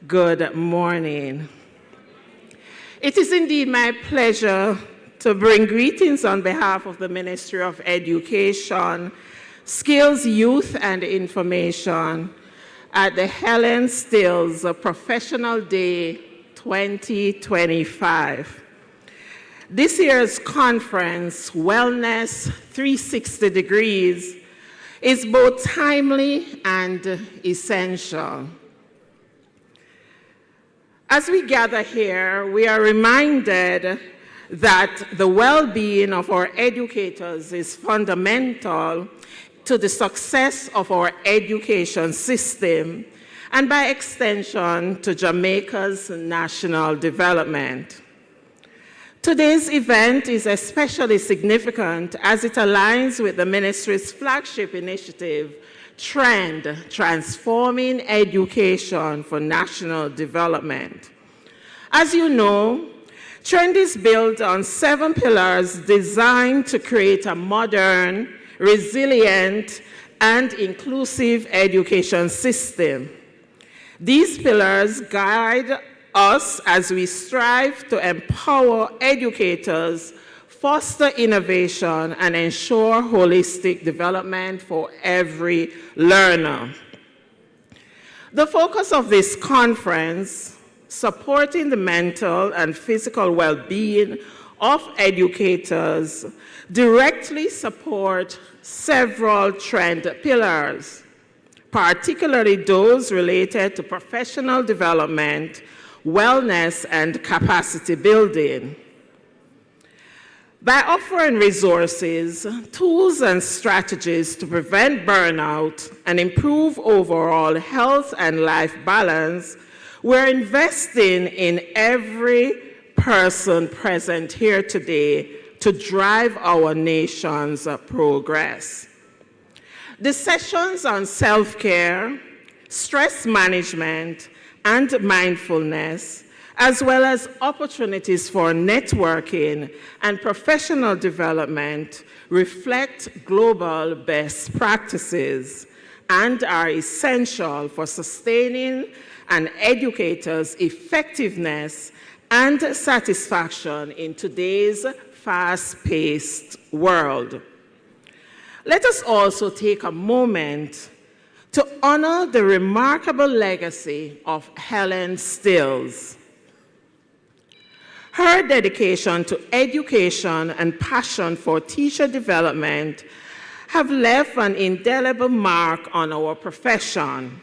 good morning. It is indeed my pleasure to bring greetings on behalf of the Ministry of Education, Skills, Youth and Information at the Helen Stills Professional Day 2025. This year's conference, Wellness 360 Degrees, is both timely and essential. As we gather here, we are reminded that the well-being of our educators is fundamental to the success of our education system and by extension to Jamaica's national development. Today's event is especially significant as it aligns with the ministry's flagship initiative, Trend, Transforming Education for National Development. As you know, Trend is built on 7 pillars designed to create a modern, resilient, and inclusive education system. These pillars guide us as we strive to empower educators, foster innovation, and ensure holistic development for every learner. The focus of this conference, supporting the mental and physical well-being of educators, directly support several Trend pillars, particularly those related to professional development, wellness, and capacity building. By offering resources, tools, and strategies to prevent burnout and improve overall health and life balance, we're investing in every person present here today to drive our nation's progress. The sessions on self-care, stress management, and mindfulness, as well as opportunities for networking and professional development, reflect global best practices and are essential for sustaining an educator's effectiveness and satisfaction in today's fast-paced world. Let us also take a moment to honor the remarkable legacy of Helen Stills. Her dedication to education and passion for teacher development have left an indelible mark on our profession.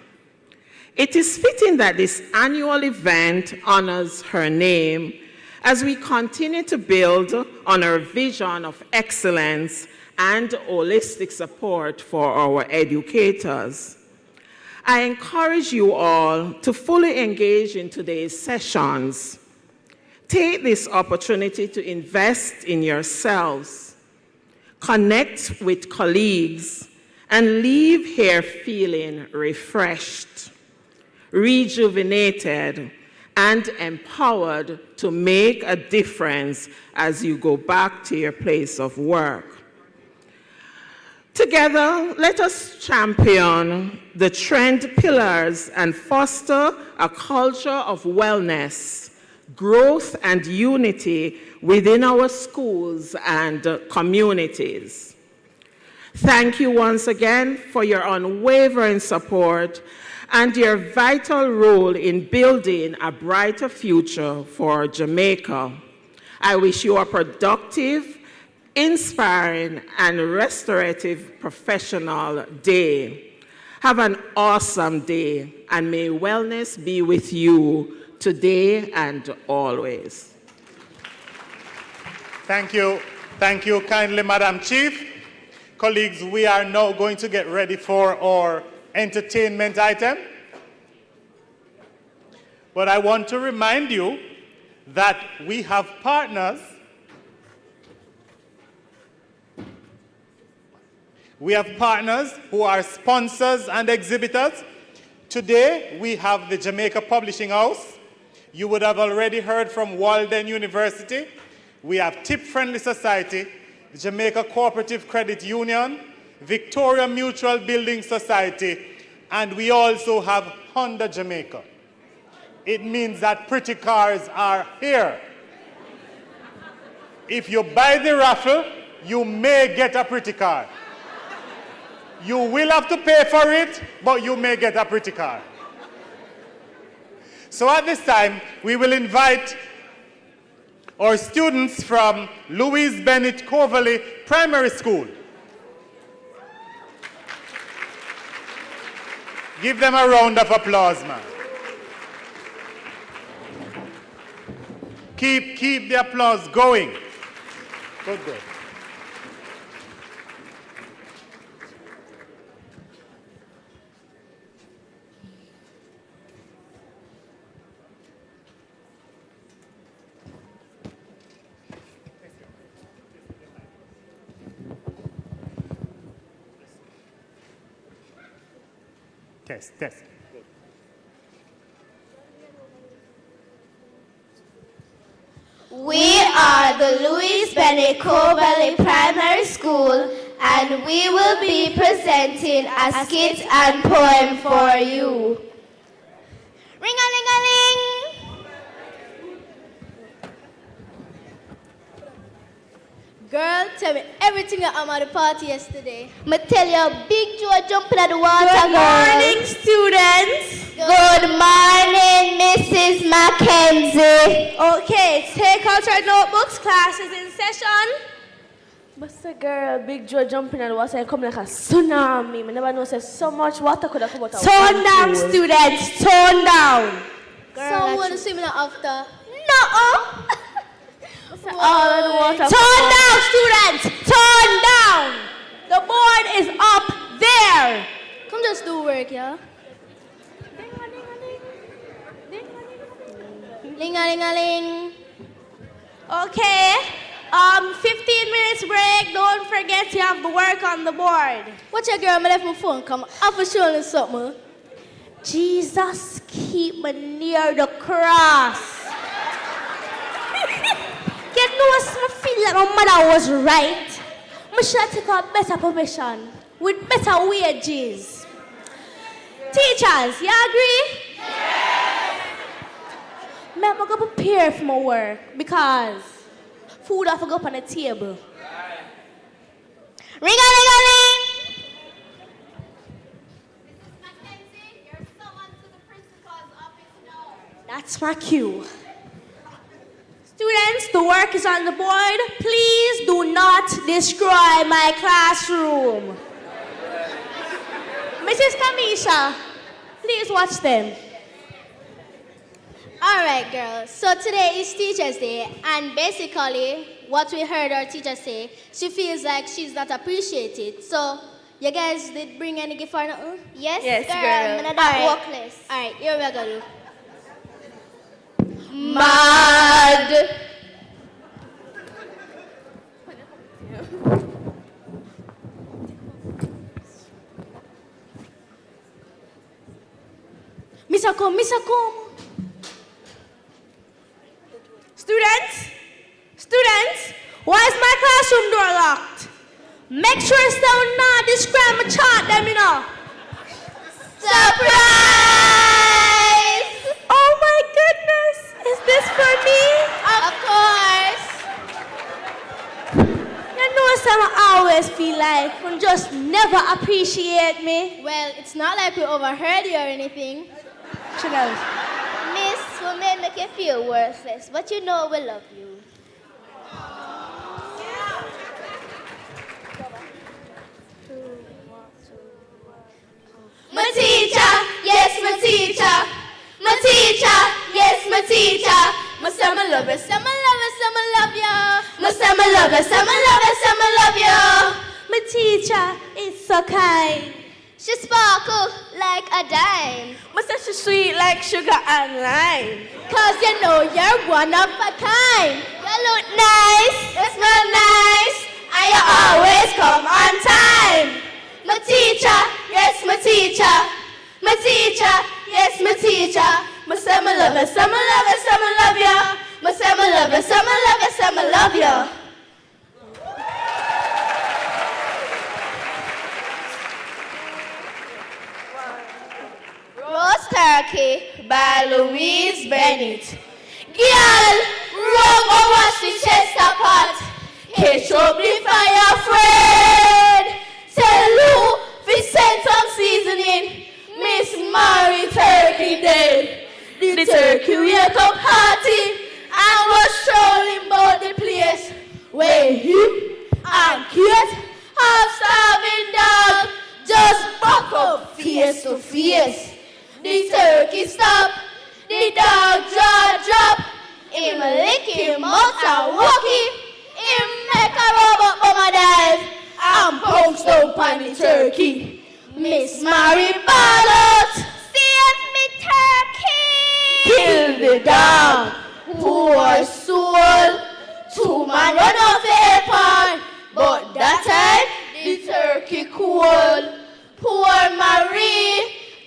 It is fitting that this annual event honors her name as we continue to build on our vision of excellence and holistic support for our educators. I encourage you all to fully engage in today's sessions. Take this opportunity to invest in yourselves, connect with colleagues, and leave here feeling refreshed, rejuvenated, and empowered to make a difference as you go back to your place of work. Together, let us champion the Trend pillars and foster a culture of wellness, growth, and unity within our schools and communities. Thank you once again for your unwavering support and your vital role in building a brighter future for Jamaica. I wish you a productive, inspiring, and restorative professional day. Have an awesome day, and may wellness be with you today and always. Thank you. Thank you kindly, Madam Chief. Colleagues, we are now going to get ready for our entertainment item. But I want to remind you that we have partners We have partners who are sponsors and exhibitors. Today, we have the Jamaica Publishing House. You would have already heard from Walden University. We have Tip Friendly Society, the Jamaica Cooperative Credit Union, Victoria Mutual Building Society, and we also have Honda Jamaica. It means that pretty cars are here. If you buy the raffle, you may get a pretty car. You will have to pay for it, but you may get a pretty car. So at this time, we will invite our students from Louise Bennett Coverley Primary School. Give them a round of applause, man. Keep the applause going. Good. Test. We are the Louise Bennett Coverley Primary School, and we will be presenting a skit and poem for you. Ring-a-ling-a-ling! Girl, tell me everything that happened at the party yesterday. I tell you, Big Joe jumping at the water. Good morning, students. Good morning, Mrs. Mackenzie. Okay, take out your notebooks. Class is in session. But the girl, Big Joe jumping at the water and come like a tsunami. I never know so much water could have come out of Tone down, students. Tone down. Someone is swimming after. No. All in the water. Tone down, students. Tone down. The board is up there. Come just do work, yeah? Ling-a-ling-a-ling. Okay. 15 minutes break. Don't forget you have the work on the board. Watch your girl, I left my phone. Come up for showing something. Jesus, keep me near the cross. You know, I feel like my mother was right. I should take a better profession with better wages. Teachers, you agree? Yes. I'm going to prepare for my work because food have to go up on the table. Ring-a-ling-a-ling! Mrs. Mackenzie, you're summoned to the principal's office now. That's my cue. Students, the work is on the board. Please do not destroy my classroom. Mrs. Kamisha, please watch them. All right, girls. So today is Teacher's Day, and basically, what we heard our teacher say, she feels like she's not appreciated. So, you guys did bring any gift or nothing? Yes, girl. I'm not workless. All right, here we go. Mad. Mr. Come. Students, why is my classroom door locked? Make sure it's down now. Describe my chart, them, you know. Surprise! Oh my goodness, is this for me? Of course. You know, I always feel like you just never appreciate me. Well, it's not like we overheard you or anything. Chanel. Miss, we may make you feel worthless, but you know we love you. My teacher, yes, my teacher. My teacher, yes, my teacher. My summer lover, summer love you. My summer lover, summer love you. My teacher is so kind. She sparkle like a dime. My sister sweet like sugar and lime. 'Cause you know you're one of a kind. You look nice, you smell nice, and you always come on time. love you, some love you, some love you. My some love you, some love you, some love you. Roast Turkey by Louise Bennett. Girl, rub or wash the chester pot. Catch up the fire, friend. Tell Lou fi send some seasoning. Miss Mary Turkey dead. The turkey wake up hearty and was strolling about the place where him and Kate have starving dog just buck up face to face. The turkey stop, the dog jaw drop. Him lick him out and walk him. Him make a robot bomber dive and bounce down on the turkey. Miss Mary ball out. Save me, turkey! Kill the dog. Poor soul. 2 man run off the airport, but that time the turkey cool. Poor Marie,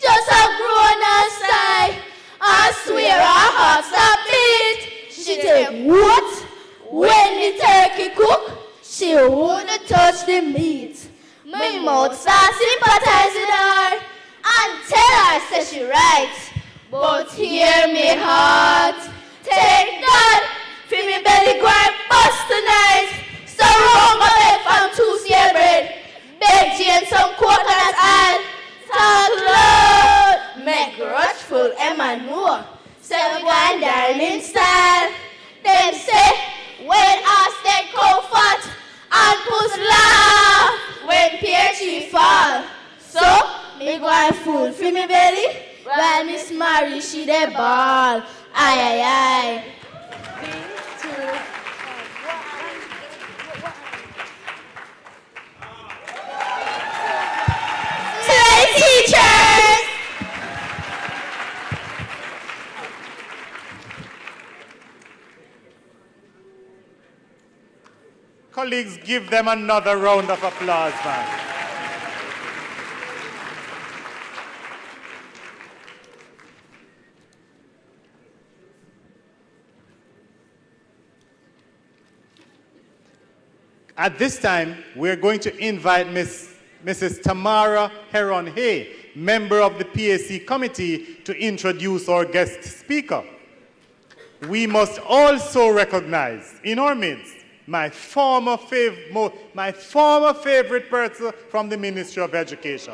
just a grown and sigh. I swear her heart's a beat. She take what? When the turkey cook, she wouldn't touch the meat. My mouth starts sympathizing her and tell her say she right. But hear me heart, take God, feel me belly go and bust tonight. So roll my bed from Tuesday bread, beg Jane some coconut and talk loud. Make grudgeful Emma know, say we go and darling style. Them say when us take comfort and push laugh when pear tree fall. So me go and fool for me belly while Miss Mary she dey ball. Aye aye aye. Teachers. Colleagues, give them another round of applause, man. At this time, we're going to invite Mrs. Tamara Heron-Hay, member of the PAC committee, to introduce our guest speaker. We must also recognize in our midst my former favorite person from the Ministry of Education.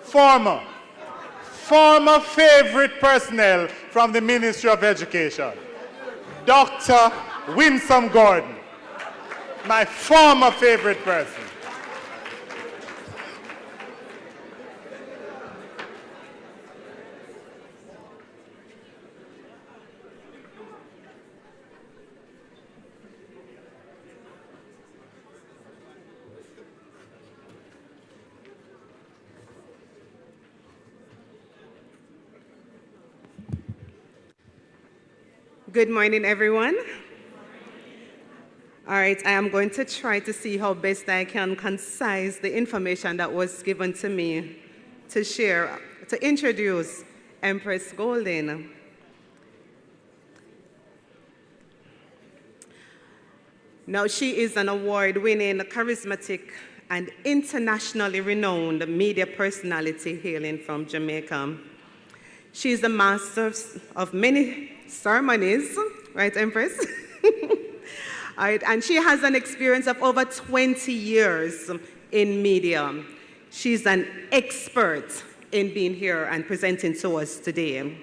Former favorite personnel from the Ministry of Education. Dr. Winsome Gordon. My former favorite person. Good morning, everyone. All right, I am going to try to see how best I can concise the information that was given to me to share, to introduce Emprezz Golding. Now, she is an award-winning, charismatic, and internationally renowned media personality hailing from Jamaica. She is the master of many ceremonies, right, Empress? All right, and she has an experience of over 20 years in media. She's an expert in being here and presenting to us today.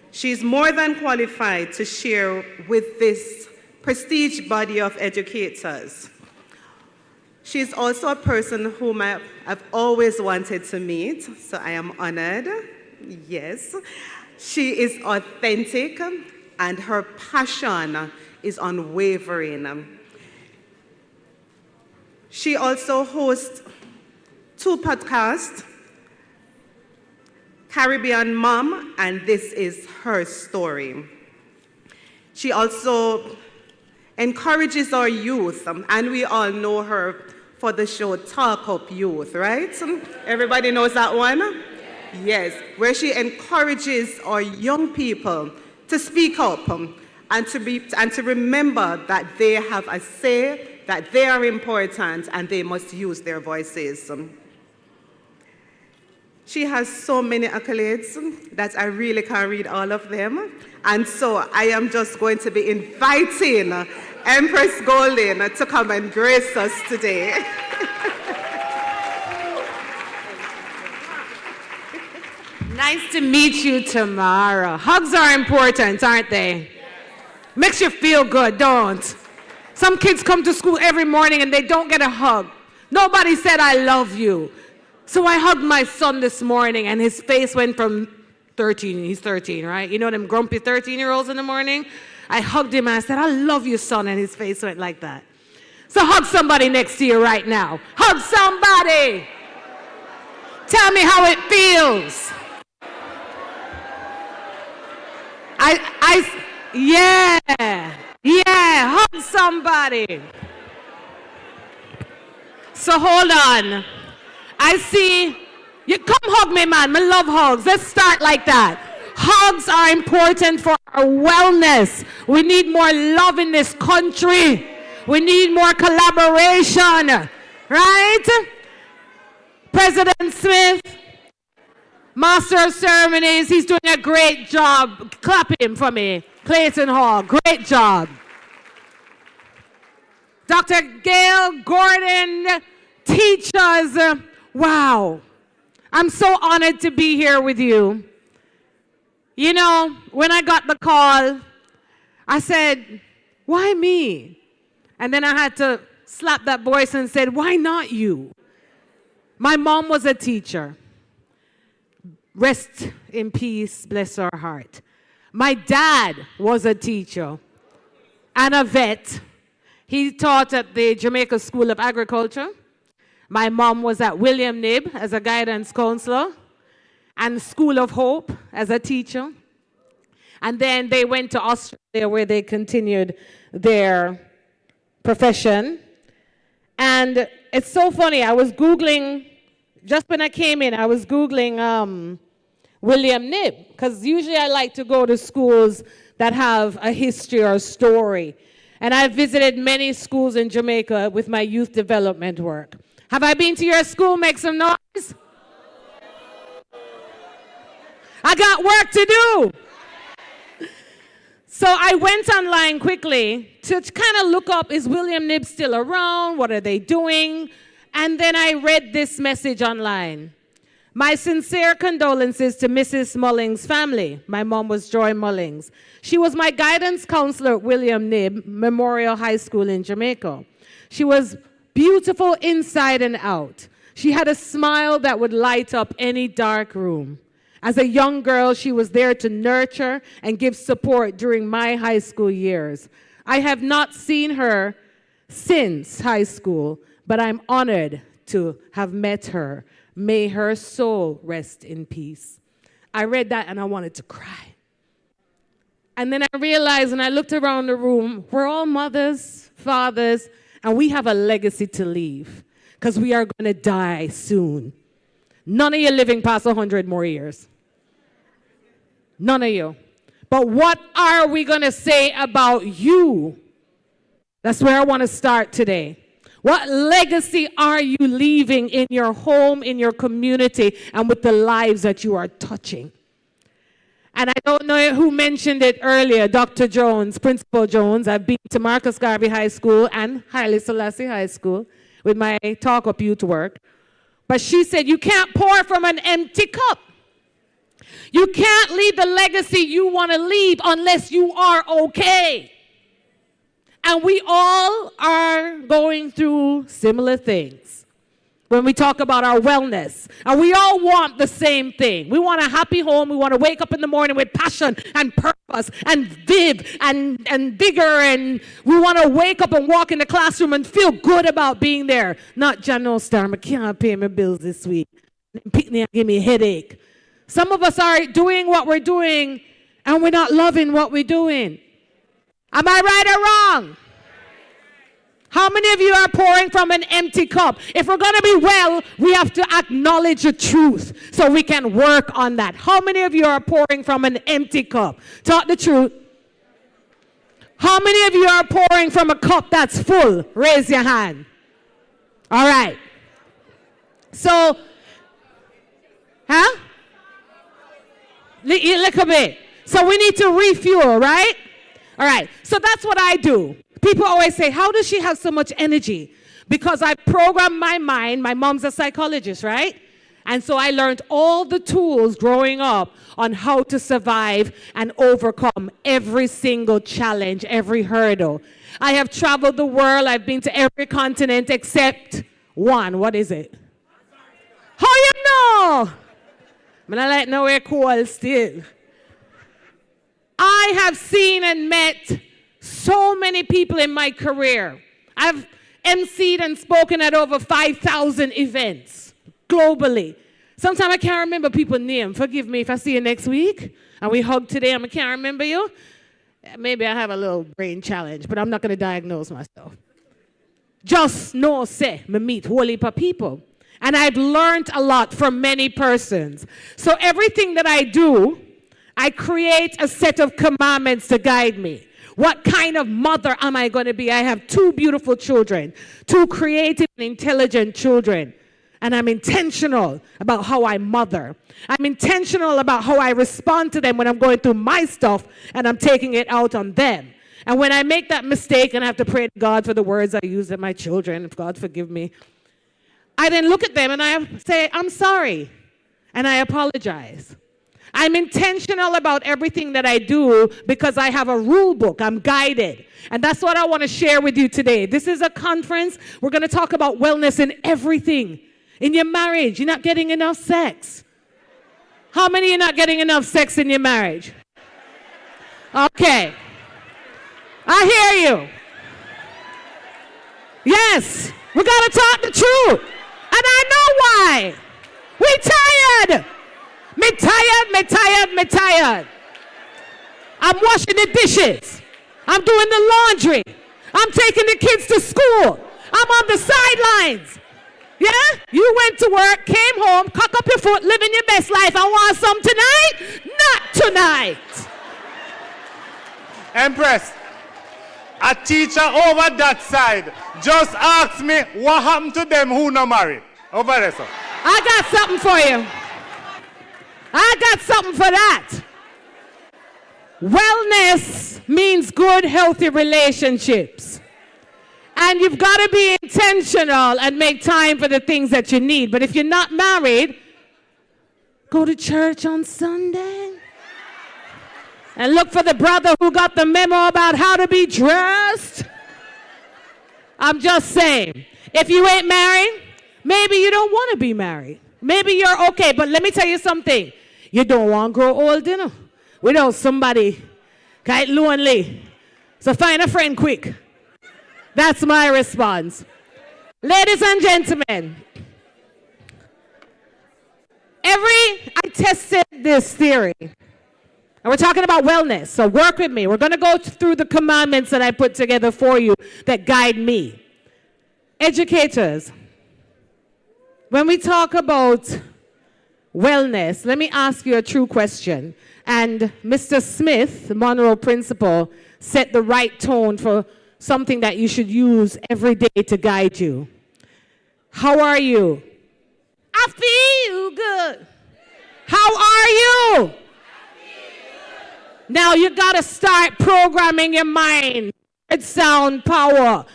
She's more than qualified to share with this prestige body of educators. She's also a person whom I've always wanted to meet, so I am honored. Yes. She is authentic and her passion is unwavering. She also hosts 2 podcasts, Caribbean Mom, and This Is Her Story. She also encourages our youth, and we all know her for the show Talk Up Youth, right? Everybody knows that one? Yes, where she encourages our young people to speak up and to remember that they have a say, that they are important, and they must use their voices. She has so many accolades that I really can't read all of them. And so I am just going to be inviting Emprezz Golding to come and grace us today. Nice to meet you, Tamara. Hugs are important, aren't they? Makes you feel good, don't? Some kids come to school every morning and they don't get a hug. Nobody said, I love you. So I hugged my son this morning and his face went from 13, he's 13, right? You know them grumpy 13-year-olds in the morning? I hugged him and I said, I love you, son, and his face went like that. So hug somebody next to you right now. Hug somebody. Tell me how it feels. Yeah, hug somebody. So hold on. I see, you come hug me, man. I love hugs. Let's start like that. Hugs are important for our wellness. We need more love in this country. We need more collaboration, right? President Smith, Master of Ceremonies, he's doing a great job. Clap him for me. Clayton Hall, great job. Dr. Gail Gordon, teachers, wow. I'm so honored to be here with you. You know, when I got the call, I said, why me? And then I had to slap that voice and said, why not you? My mom was a teacher. Rest in peace, bless her heart. My dad was a teacher and a vet. He taught at the Jamaica School of Agriculture. My mom was at William Knibb as a guidance counselor and School of Hope as a teacher. And then they went to Australia where they continued their profession. And it's so funny, I was Googling, just when I came in, I was Googling William Knibb, because usually I like to go to schools that have a history or a story. And I've visited many schools in Jamaica with my youth development work. Have I been to your school? Make some noise. I got work to do. So I went online quickly to kind of look up, is William Knibb still around? What are they doing? And then I read this message online. My sincere condolences to Mrs. Mullings' family. My mom was Joy Mullings. She was my guidance counselor at William Knibb Memorial High School in Jamaica. She was beautiful inside and out. She had a smile that would light up any dark room. As a young girl, she was there to nurture and give support during my high school years. I have not seen her since high school, but I'm honored to have met her. May her soul rest in peace. I read that and I wanted to cry. And then I realized, and I looked around the room, we're all mothers, fathers, and we have a legacy to leave because we are going to die soon. None of you living past 100 more years. None of you. But what are we going to say about you? That's where I want to start today. What legacy are you leaving in your home, in your community, and with the lives that you are touching? And I don't know who mentioned it earlier, Dr. Jones, Principal Jones. I've been to Marcus Garvey High School and Haile Selassie High School with my Talk Up Youth work. But she said, you can't pour from an empty cup. You can't leave the legacy you want to leave unless you are okay. And we all are going through similar things when we talk about our wellness. And we all want the same thing. We want a happy home. We want to wake up in the morning with passion and purpose and viv and vigor. And we want to wake up and walk in the classroom and feel good about being there. Not, John Star, I can't pay my bills this week. Pick me and give me a headache. Some of us are doing what we're doing and we're not loving what we're doing. Am I right or wrong? How many of you are pouring from an empty cup? If we're going to be well, we have to acknowledge the truth so we can work on that. How many of you are pouring from an empty cup? Talk the truth. How many of you are pouring from a cup that's full? Raise your hand. All right. So, huh? A little bit. So we need to refuel, right? All right. So that's what I do. People always say, how does she have so much energy? Because I program my mind. My mom's a psychologist, right? And so I learned all the tools growing up on how to survive and overcome every single challenge, every hurdle. I have traveled the world. I've been to every continent except one. What is it? How you know? I'm not like nowhere cool still. I have seen and met so many people in my career. I've emceed and spoken at over 5,000 events globally. Sometimes I can't remember people's names. Forgive me if I see you next week and we hug today and I can't remember you. Maybe I have a little brain challenge, but I'm not going to diagnose myself. Just know, say, me meet whole heap of people. And I've learned a lot from many persons. So everything that I do, I create a set of commandments to guide me. What kind of mother am I going to be? I have 2 beautiful children, 2 creative and intelligent children. And I'm intentional about how I mother. I'm intentional about how I respond to them when I'm going through my stuff and I'm taking it out on them. And when I make that mistake and I have to pray to God for the words I use at my children, if God forgive me, I then look at them and I say, I'm sorry. And I apologize. I'm intentional about everything that I do because I have a rule book. I'm guided. And that's what I want to share with you today. This is a conference. We're going to talk about wellness in everything. In your marriage, you're not getting enough sex. How many are not getting enough sex in your marriage? Okay. I hear you. Yes, we got to talk the truth. And I know why. We tired. Me tired. I'm washing the dishes. I'm doing the laundry. I'm taking the kids to school. I'm on the sidelines. Yeah? You went to work, came home, cock up your foot, living your best life. I want some tonight? Not tonight. Empress, a teacher over that side just asked me what happened to them who not married. Over there, sir. I got something for you. I got something for that. Wellness means good, healthy relationships. And you've got to be intentional and make time for the things that you need. But if you're not married, go to church on Sunday. And look for the brother who got the memo about how to be dressed. I'm just saying, if you ain't married, maybe you don't want to be married. Maybe you're okay, but let me tell you something. You don't want to grow old, you know, without somebody quite lonely. So find a friend quick. That's my response. Ladies and gentlemen, I tested this theory. And we're talking about wellness, so work with me. We're going to go through the commandments that I put together for you that guide me. Educators, when we talk about wellness, let me ask you a true question. And Mr. Smith, the Monroe principal, set the right tone for something that you should use every day to guide you. How are you? I feel good. How are you? Now you got to start programming your mind. It's sound power.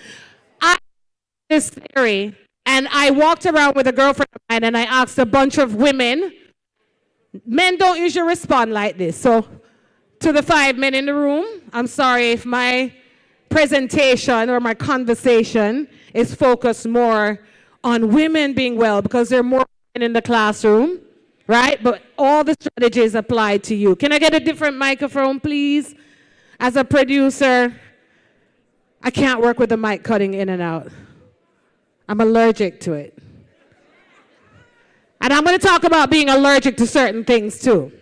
I this theory, and I walked around with a girlfriend of mine, and I asked a bunch of women. Men don't usually respond like this. So to the 5 men in the room, I'm sorry if my presentation or my conversation is focused more on women being well because there are more women in the classroom, right? But all the strategies apply to you. Can I get a different microphone, please? As a producer, I can't work with the mic cutting in and out. I'm allergic to it. And I'm going to talk about being allergic to certain things too.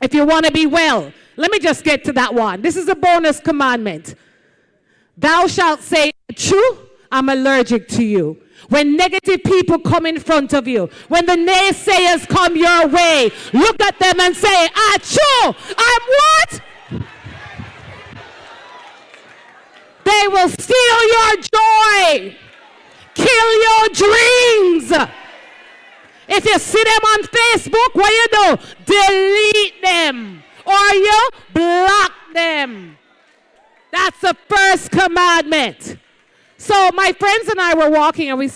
If you want to be well, let me just get to that one. This is a bonus commandment. Thou shalt say a true I'm allergic to you. When negative people come in front of you, when the naysayers come your way, look at them and say, achoo, I'm what? They will steal your joy, kill your dreams. If you see them on Facebook, what you do? Delete them or you block them. That's the first commandment. So my friends and I were walking and we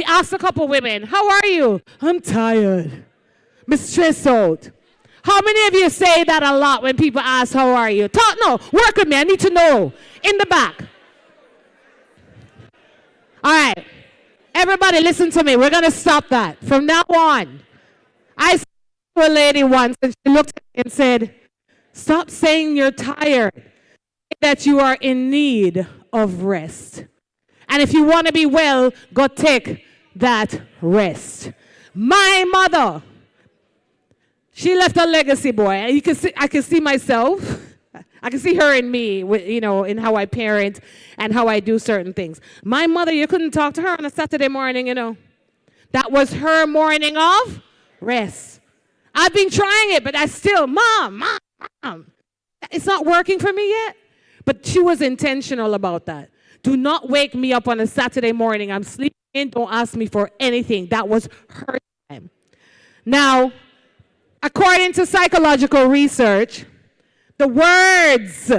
asked a couple women, how are you? I'm tired. I'm stressed out. How many of you say that a lot when people ask, how are you? Work with me. I need to know. In the back. All right. Everybody listen to me. We're going to stop that. From now on, I saw a lady once and she looked at me and said, stop saying you're tired, that you are in need of rest. And if you want to be well, go take that rest. My mother, she left a legacy, boy. And I can see myself. I can see her in me, in how I parent and how I do certain things. My mother, you couldn't talk to her on a Saturday morning, That was her morning of rest. I've been trying it, but I still, Mom, it's not working for me yet. But she was intentional about that. Do not wake me up on a Saturday morning. I'm sleeping. Don't ask me for anything. That was her time. Now, according to psychological research, the words,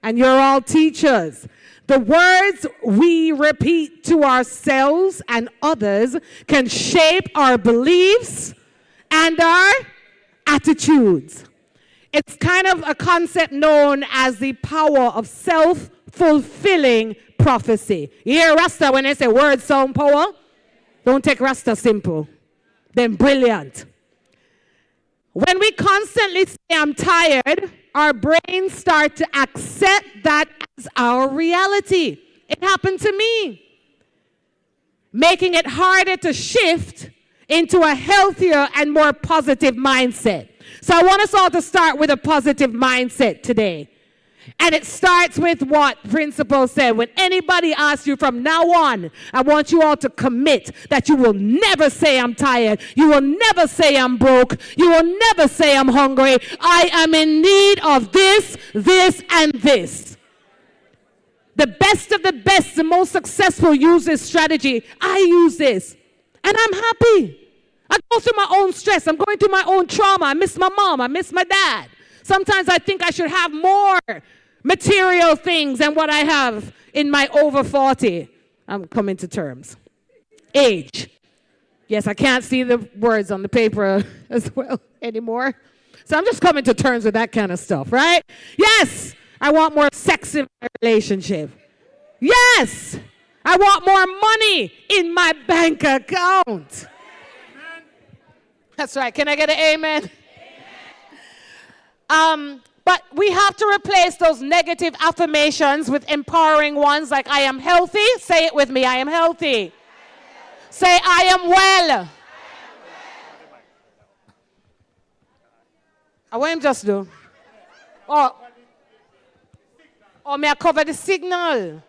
and you're all teachers, the words we repeat to ourselves and others can shape our beliefs and our attitudes. It's kind of a concept known as the power of self-fulfilling prophecy. You hear Rasta when they say words sound power? Don't take Rasta simple. Then brilliant. When we constantly say I'm tired, our brains start to accept that as our reality. It happened to me. Making it harder to shift into a healthier and more positive mindset. So I want us all to start with a positive mindset today. And it starts with what Principal said. When anybody asks you from now on, I want you all to commit that you will never say I'm tired. You will never say I'm broke. You will never say I'm hungry. I am in need of this, this, and this. The best of the best, the most successful use this strategy. I use this. And I'm happy. I go through my own stress. I'm going through my own trauma. I miss my mom. I miss my dad. Sometimes I think I should have more material things than what I have in my over 40. I'm coming to terms. Age. Yes, I can't see the words on the paper as well anymore. So I'm just coming to terms with that kind of stuff, right? Yes, I want more sex in my relationship. Yes, I want more money in my bank account. That's right. Can I get an amen? But we have to replace those negative affirmations with empowering ones like I am healthy. Say it with me. I am healthy. Say I am well. What am just do? Oh, may I cover the signal?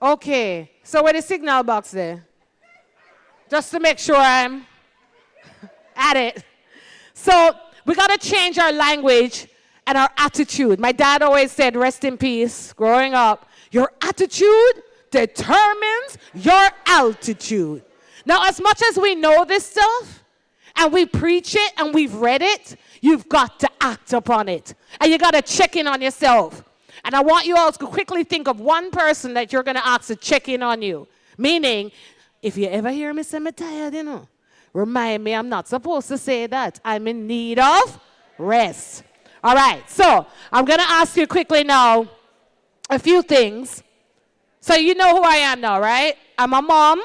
Okay. So where the signal box there? Just to make sure I'm at it. So we got to change our language and our attitude. My dad always said, rest in peace, growing up, your attitude determines your altitude. Now, as much as we know this stuff, and we preach it, and we've read it, you've got to act upon it. And you got to check in on yourself. And I want you all to quickly think of one person that you're going to ask to check in on you. Meaning, if you ever hear me say, I'm tired, remind me I'm not supposed to say that. I'm in need of rest. All right, so I'm going to ask you quickly now a few things. So you know who I am now, right? I'm a mom.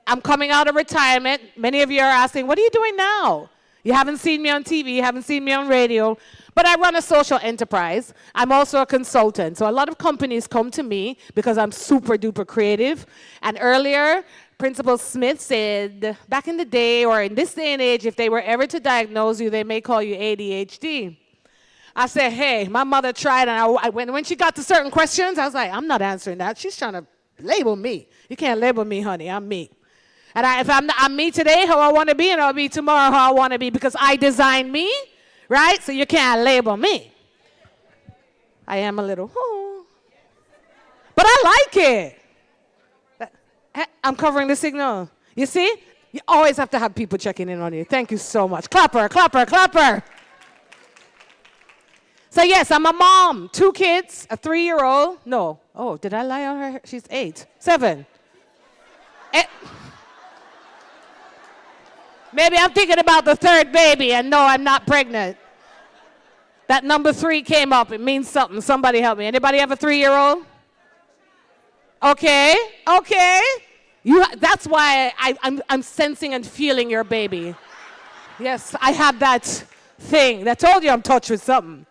I'm coming out of retirement. Many of you are asking, what are you doing now? You haven't seen me on TV, you haven't seen me on radio, but I run a social enterprise. I'm also a consultant. So a lot of companies come to me because I'm super duper creative. And earlier, Principal Smith said, back in the day or in this day and age, if they were ever to diagnose you, they may call you ADHD. I said, hey, my mother tried, and when she got to certain questions, I was like, I'm not answering that. She's trying to label me. You can't label me, honey. I'm me. And if I'm me today, how I want to be, and I'll be tomorrow how I want to be, because I designed me, right? So you can't label me. I am a little, but I like it. I'm covering the signal. You see? You always have to have people checking in on you. Thank you so much. Clapper, clapper, clapper. So yes, I'm a mom. 2 kids, a 3-year-old. No. Oh, did I lie on her? She's 8. 7. Maybe I'm thinking about the 3rd baby, and no, I'm not pregnant. That number 3 came up. It means something. Somebody help me. Anybody have a 3-year-old? Okay. That's why I'm sensing and feeling your baby. Yes, I have that thing. I told you I'm touched with something.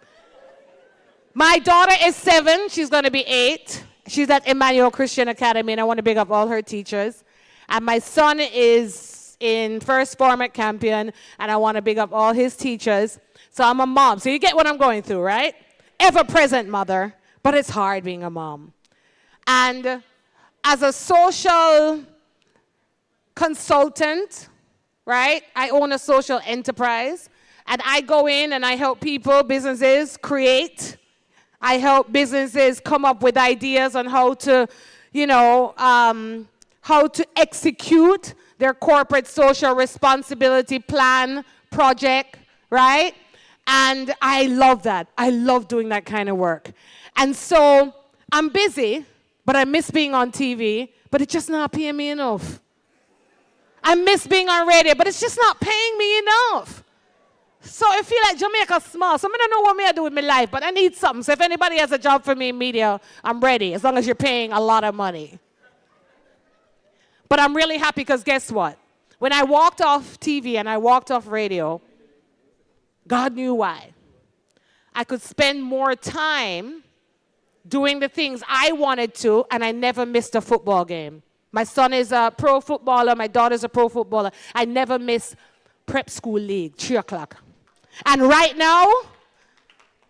My daughter is 7. She's going to be 8. She's at Emmanuel Christian Academy, and I want to big up all her teachers. And my son is in first form at Campion, and I want to big up all his teachers. So I'm a mom. So you get what I'm going through, right? Ever-present mother, but it's hard being a mom. And as a social consultant, right? I own a social enterprise, and I go in and I help people, businesses create. I help businesses come up with ideas on how to, how to execute their corporate social responsibility plan, project, right? And I love that. I love doing that kind of work. And so I'm busy, but I miss being on TV, but it's just not paying me enough. I miss being on radio, but it's just not paying me enough. So I feel like Jamaica small. So I don't know what I do with my life, but I need something. So if anybody has a job for me in media, I'm ready, as long as you're paying a lot of money. But I'm really happy because guess what? When I walked off TV and I walked off radio, God knew why. I could spend more time doing the things I wanted to, and I never missed a football game. My son is a pro footballer. My daughter's a pro footballer. I never miss prep school league, 3 o'clock. And right now,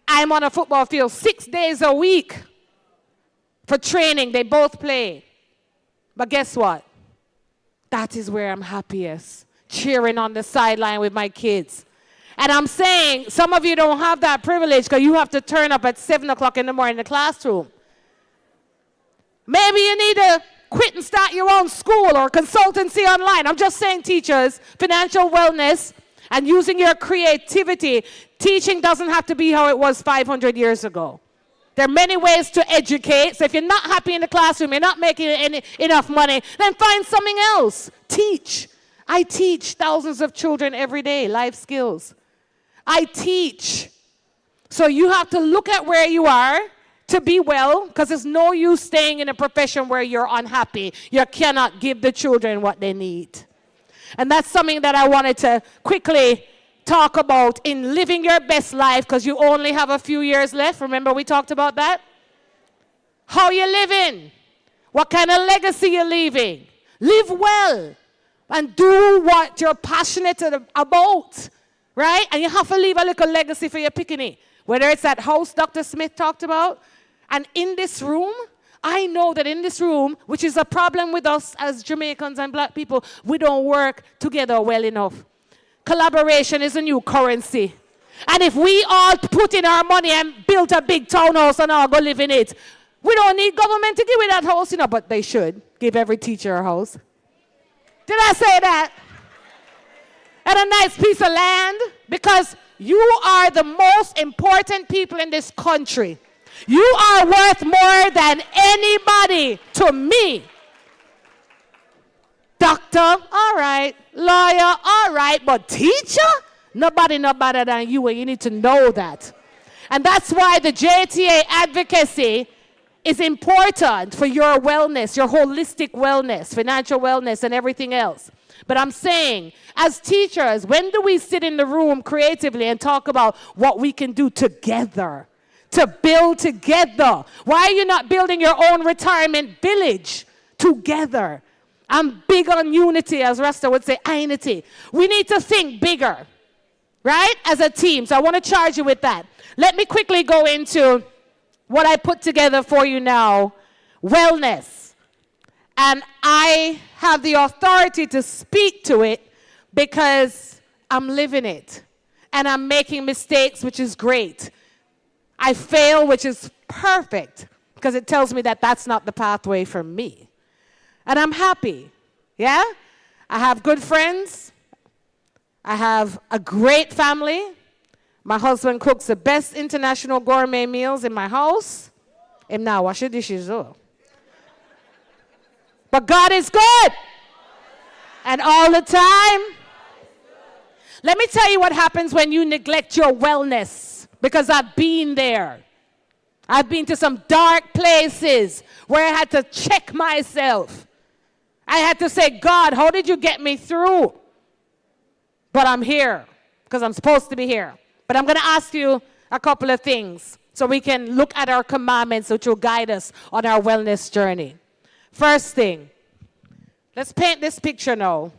I'm on a football field 6 days a week for training. They both play. But guess what? That is where I'm happiest, cheering on the sideline with my kids. And I'm saying, some of you don't have that privilege because you have to turn up at 7 o'clock in the morning in the classroom. Maybe you need to quit and start your own school or consultancy online. I'm just saying, teachers, financial wellness and using your creativity. Teaching doesn't have to be how it was 500 years ago. There are many ways to educate. So if you're not happy in the classroom, you're not making enough money, then find something else. Teach. I teach thousands of children every day, life skills. I teach. So you have to look at where you are to be well, because there's no use staying in a profession where you're unhappy. You cannot give the children what they need. And that's something that I wanted to quickly talk about in living your best life, because you only have a few years left. Remember we talked about that? How you living? What kind of legacy you're leaving? Live well and do what you're passionate about, right? And you have to leave a little legacy for your picnic. Whether it's that house Dr. Smith talked about, and in this room, I know that in this room, which is a problem with us as Jamaicans and black people, we don't work together well enough. Collaboration is a new currency. And if we all put in our money and build a big townhouse and all go live in it, we don't need government to give it that house, but they should give every teacher a house. Did I say that? And a nice piece of land, because you are the most important people in this country. You are worth more than anybody to me. Doctor, all right. Lawyer, all right. But teacher? Nobody no better than you, and you need to know that. And that's why the JTA advocacy is important for your wellness, your holistic wellness, financial wellness, and everything else. But I'm saying, as teachers, when do we sit in the room creatively and talk about what we can do together, to build together? Why are you not building your own retirement village together? I'm big on unity, as Rasta would say, unity. We need to think bigger, right? As a team. So I want to charge you with that. Let me quickly go into what I put together for you now. Wellness. And I have the authority to speak to it because I'm living it. And I'm making mistakes, which is great. I fail, which is perfect, because it tells me that that's not the pathway for me. And I'm happy, yeah? I have good friends. I have a great family. My husband cooks the best international gourmet meals in my house. Him now wash the dishes, though. But God is good. And all the time. Let me tell you what happens when you neglect your wellness, because I've been there. I've been to some dark places where I had to check myself. I had to say, God, how did you get me through? But I'm here because I'm supposed to be here. But I'm going to ask you a couple of things so we can look at our commandments which will guide us on our wellness journey. First thing, let's paint this picture now.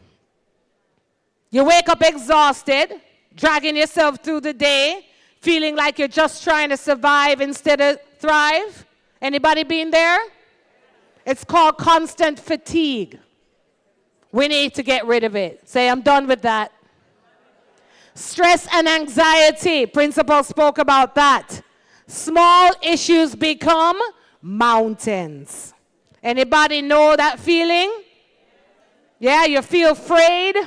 You wake up exhausted, dragging yourself through the day, feeling like you're just trying to survive instead of thrive. Anybody been there? It's called constant fatigue. We need to get rid of it. Say, I'm done with that. Stress and anxiety. Principal spoke about that. Small issues become mountains. Anybody know that feeling? Yeah, you feel afraid.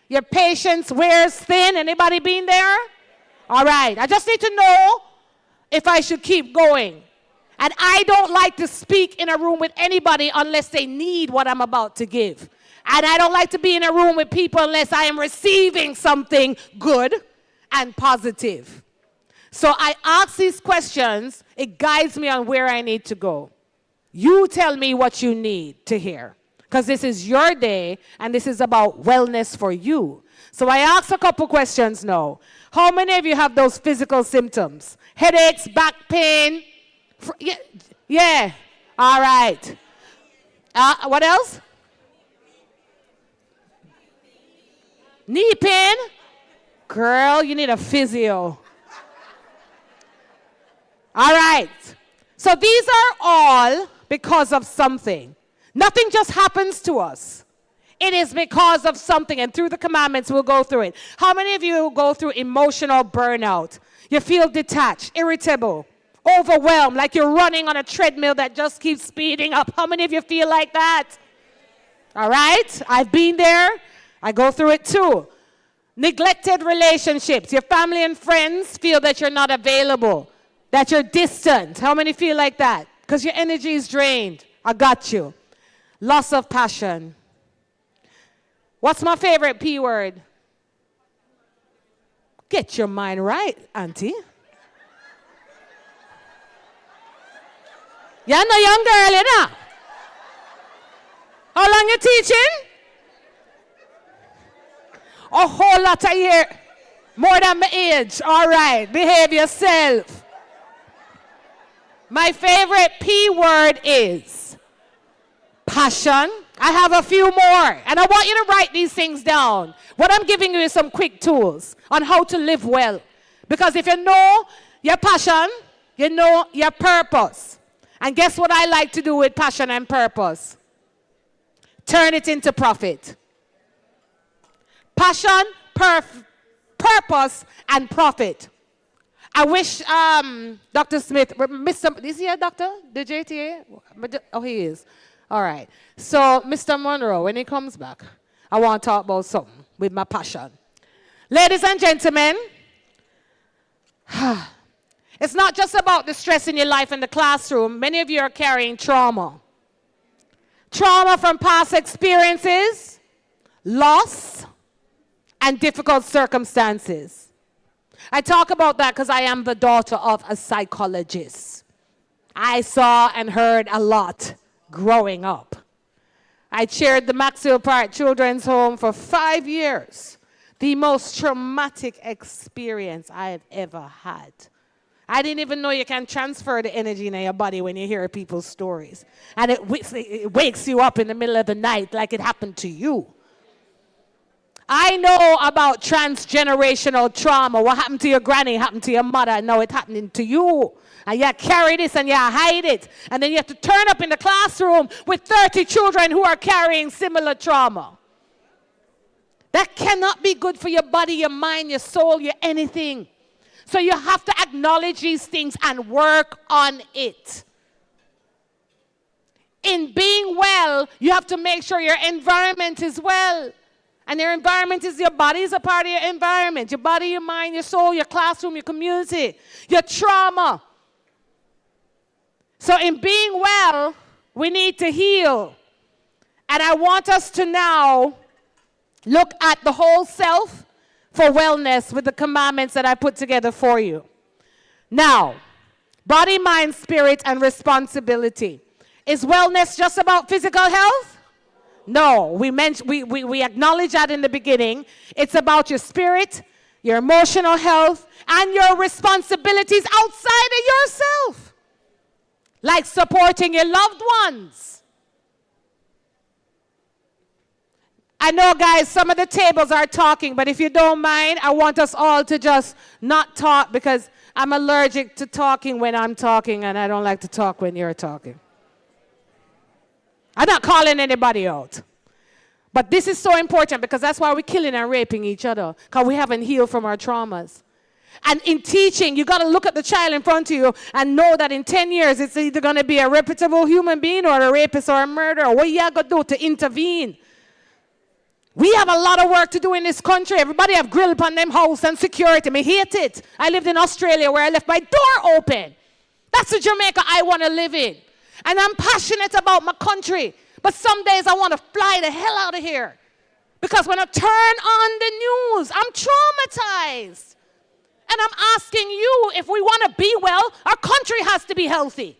Your patience wears thin. Anybody been there? All right. I just need to know if I should keep going. And I don't like to speak in a room with anybody unless they need what I'm about to give. And I don't like to be in a room with people unless I am receiving something good and positive. So I ask these questions. It guides me on where I need to go. You tell me what you need to hear, because this is your day and this is about wellness for you. So I ask a couple questions now. How many of you have those physical symptoms? Headaches, back pain? Yeah. All right. What else? Knee pain? Girl, you need a physio. All right. So these are all because of something. Nothing just happens to us. It is because of something. And through the commandments, we'll go through it. How many of you go through emotional burnout? You feel detached, irritable, overwhelmed, like you're running on a treadmill that just keeps speeding up. How many of you feel like that? All right. I've been there. I go through it too. Neglected relationships. Your family and friends feel that you're not available, that you're distant. How many feel like that? Because your energy is drained. I got you. Loss of passion. What's my favorite P word? Get your mind right, auntie. You're no young girl, you know. How long you teaching? A whole lot of years. More than my age. All right, behave yourself. My favorite P word is passion. I have a few more, and I want you to write these things down. What I'm giving you is some quick tools on how to live well. Because if you know your passion, you know your purpose. And guess what I like to do with passion and purpose? Turn it into profit. Passion, purpose, and profit. I wish Dr. Smith, is he a doctor? The JTA? Oh, he is. All right. So, Mr. Monroe, when he comes back, I want to talk about something with my passion. Ladies and gentlemen, it's not just about the stress in your life in the classroom. Many of you are carrying trauma. Trauma from past experiences, loss, and difficult circumstances. I talk about that because I am the daughter of a psychologist. I saw and heard a lot growing up. I chaired the Maxwell Park Children's Home for 5 years. The most traumatic experience I have ever had. I didn't even know you can transfer the energy in your body when you hear people's stories. And it wakes you up in the middle of the night like it happened to you. I know about transgenerational trauma. What happened to your granny happened to your mother, and now it's happening to you. And you carry this and you hide it. And then you have to turn up in the classroom with 30 children who are carrying similar trauma. That cannot be good for your body, your mind, your soul, your anything. So you have to acknowledge these things and work on it. In being well, you have to make sure your environment is well. And your environment is your body is a part of your environment. Your body, your mind, your soul, your classroom, your community, your trauma. So in being well, we need to heal. And I want us to now look at the whole self for wellness with the commandments that I put together for you. Now, body, mind, spirit, and responsibility. Is wellness just about physical health? No, we acknowledge that in the beginning. It's about your spirit, your emotional health, and your responsibilities outside of yourself. Like supporting your loved ones. I know, guys, some of the tables are talking, but if you don't mind, I want us all to just not talk because I'm allergic to talking when I'm talking, and I don't like to talk when you're talking. I'm not calling anybody out. But this is so important because that's why we're killing and raping each other, because we haven't healed from our traumas. And in teaching, you got to look at the child in front of you and know that in 10 years, it's either going to be a reputable human being or a rapist or a murderer. What you got to do to intervene? We have a lot of work to do in this country. Everybody have grill upon them house and security. I hate it. I lived in Australia where I left my door open. That's the Jamaica I want to live in. And I'm passionate about my country. But some days I want to fly the hell out of here. Because when I turn on the news, I'm traumatized. And I'm asking you, if we want to be well, our country has to be healthy.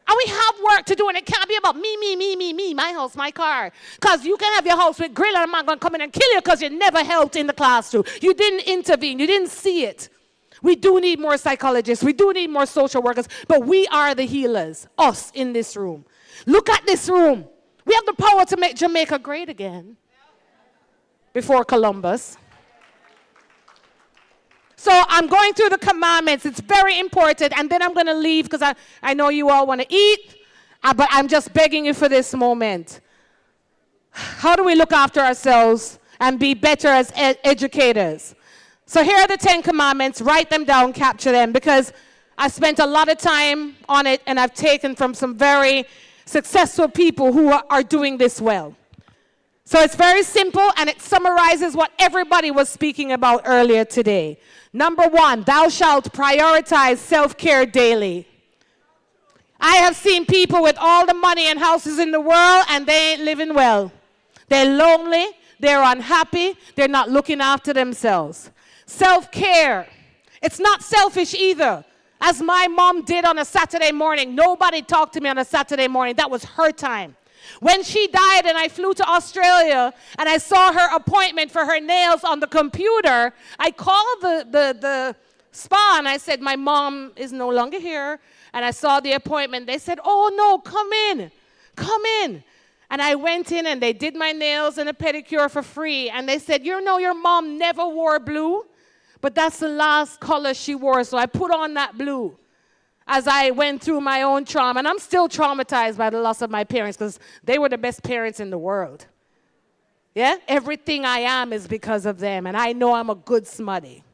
And we have work to do, and it can't be about me, my house, my car. Because you can have your house with grill, and I'm not going to come in and kill you because you never helped in the classroom. You didn't intervene. You didn't see it. We do need more psychologists. We do need more social workers. But we are the healers, us in this room. Look at this room. We have the power to make Jamaica great again. Before Columbus. So I'm going through the commandments. It's very important. And then I'm going to leave because I know you all want to eat. But I'm just begging you for this moment. How do we look after ourselves and be better as educators? So here are the 10 commandments. Write them down, capture them, because I spent a lot of time on it and I've taken from some very successful people who are doing this well. So it's very simple and it summarizes what everybody was speaking about earlier today. Number 1, thou shalt prioritize self-care daily. I have seen people with all the money and houses in the world and they ain't living well. They're lonely, they're unhappy, they're not looking after themselves. Self-care. It's not selfish either. As my mom did on a Saturday morning. Nobody talked to me on a Saturday morning. That was her time. When she died and I flew to Australia and I saw her appointment for her nails on the computer, I called the spa and I said, my mom is no longer here. And I saw the appointment. They said, oh no, come in. And I went in and they did my nails and a pedicure for free. And they said, you know, your mom never wore blue. But that's the last color she wore, so I put on that blue as I went through my own trauma. And I'm still traumatized by the loss of my parents because they were the best parents in the world. Yeah? Everything I am is because of them, and I know I'm a good smutty.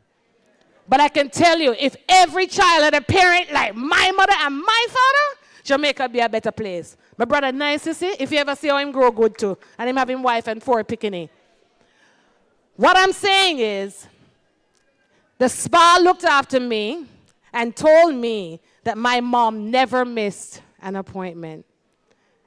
But I can tell you, if every child had a parent like my mother and my father, Jamaica would be a better place. My brother, nice to see, if you ever see how him grow good too, and him having wife and 4 picking. What I'm saying is, the spa looked after me and told me that my mom never missed an appointment.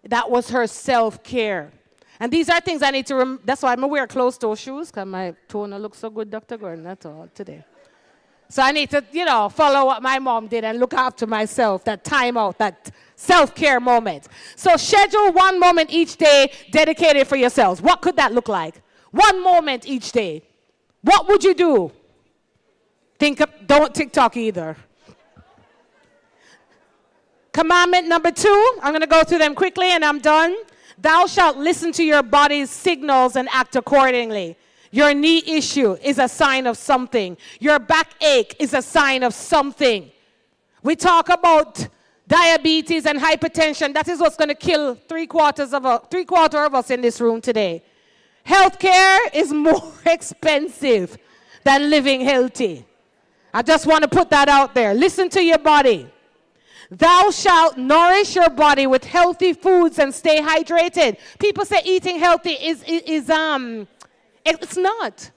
That was her self-care. And these are things I need to that's why I'm going to wear closed-toe shoes, because my toe no looks so good, Dr. Gordon, that's all today. So I need to, follow what my mom did and look after myself, that time out, that self-care moment. So schedule 1 moment each day dedicated for yourselves. What could that look like? 1 moment each day. What would you do? Don't TikTok either. Commandment number 2, I'm going to go through them quickly and I'm done. Thou shalt listen to your body's signals and act accordingly. Your knee issue is a sign of something. Your backache is a sign of something. We talk about diabetes and hypertension. That is what's going to kill three-quarters of us in this room today. Healthcare is more expensive than living healthy. I just want to put that out there. Listen to your body. Thou shalt nourish your body with healthy foods and stay hydrated. People say eating healthy it's not.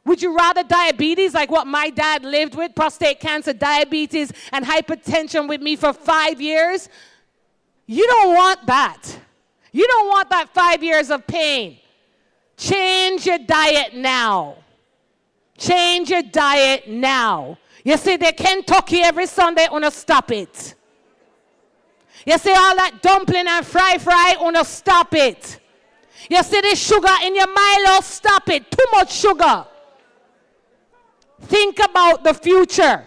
Would you rather diabetes, like what my dad lived with, prostate cancer, diabetes, and hypertension with me for 5 years? You don't want that. You don't want that 5 years of pain. Change your diet now. Change your diet now. You see, the Kentucky every Sunday, wanna stop it. You see all that dumpling and fry, wanna stop it. You see the sugar in your Milo, stop it. Too much sugar. Think about the future.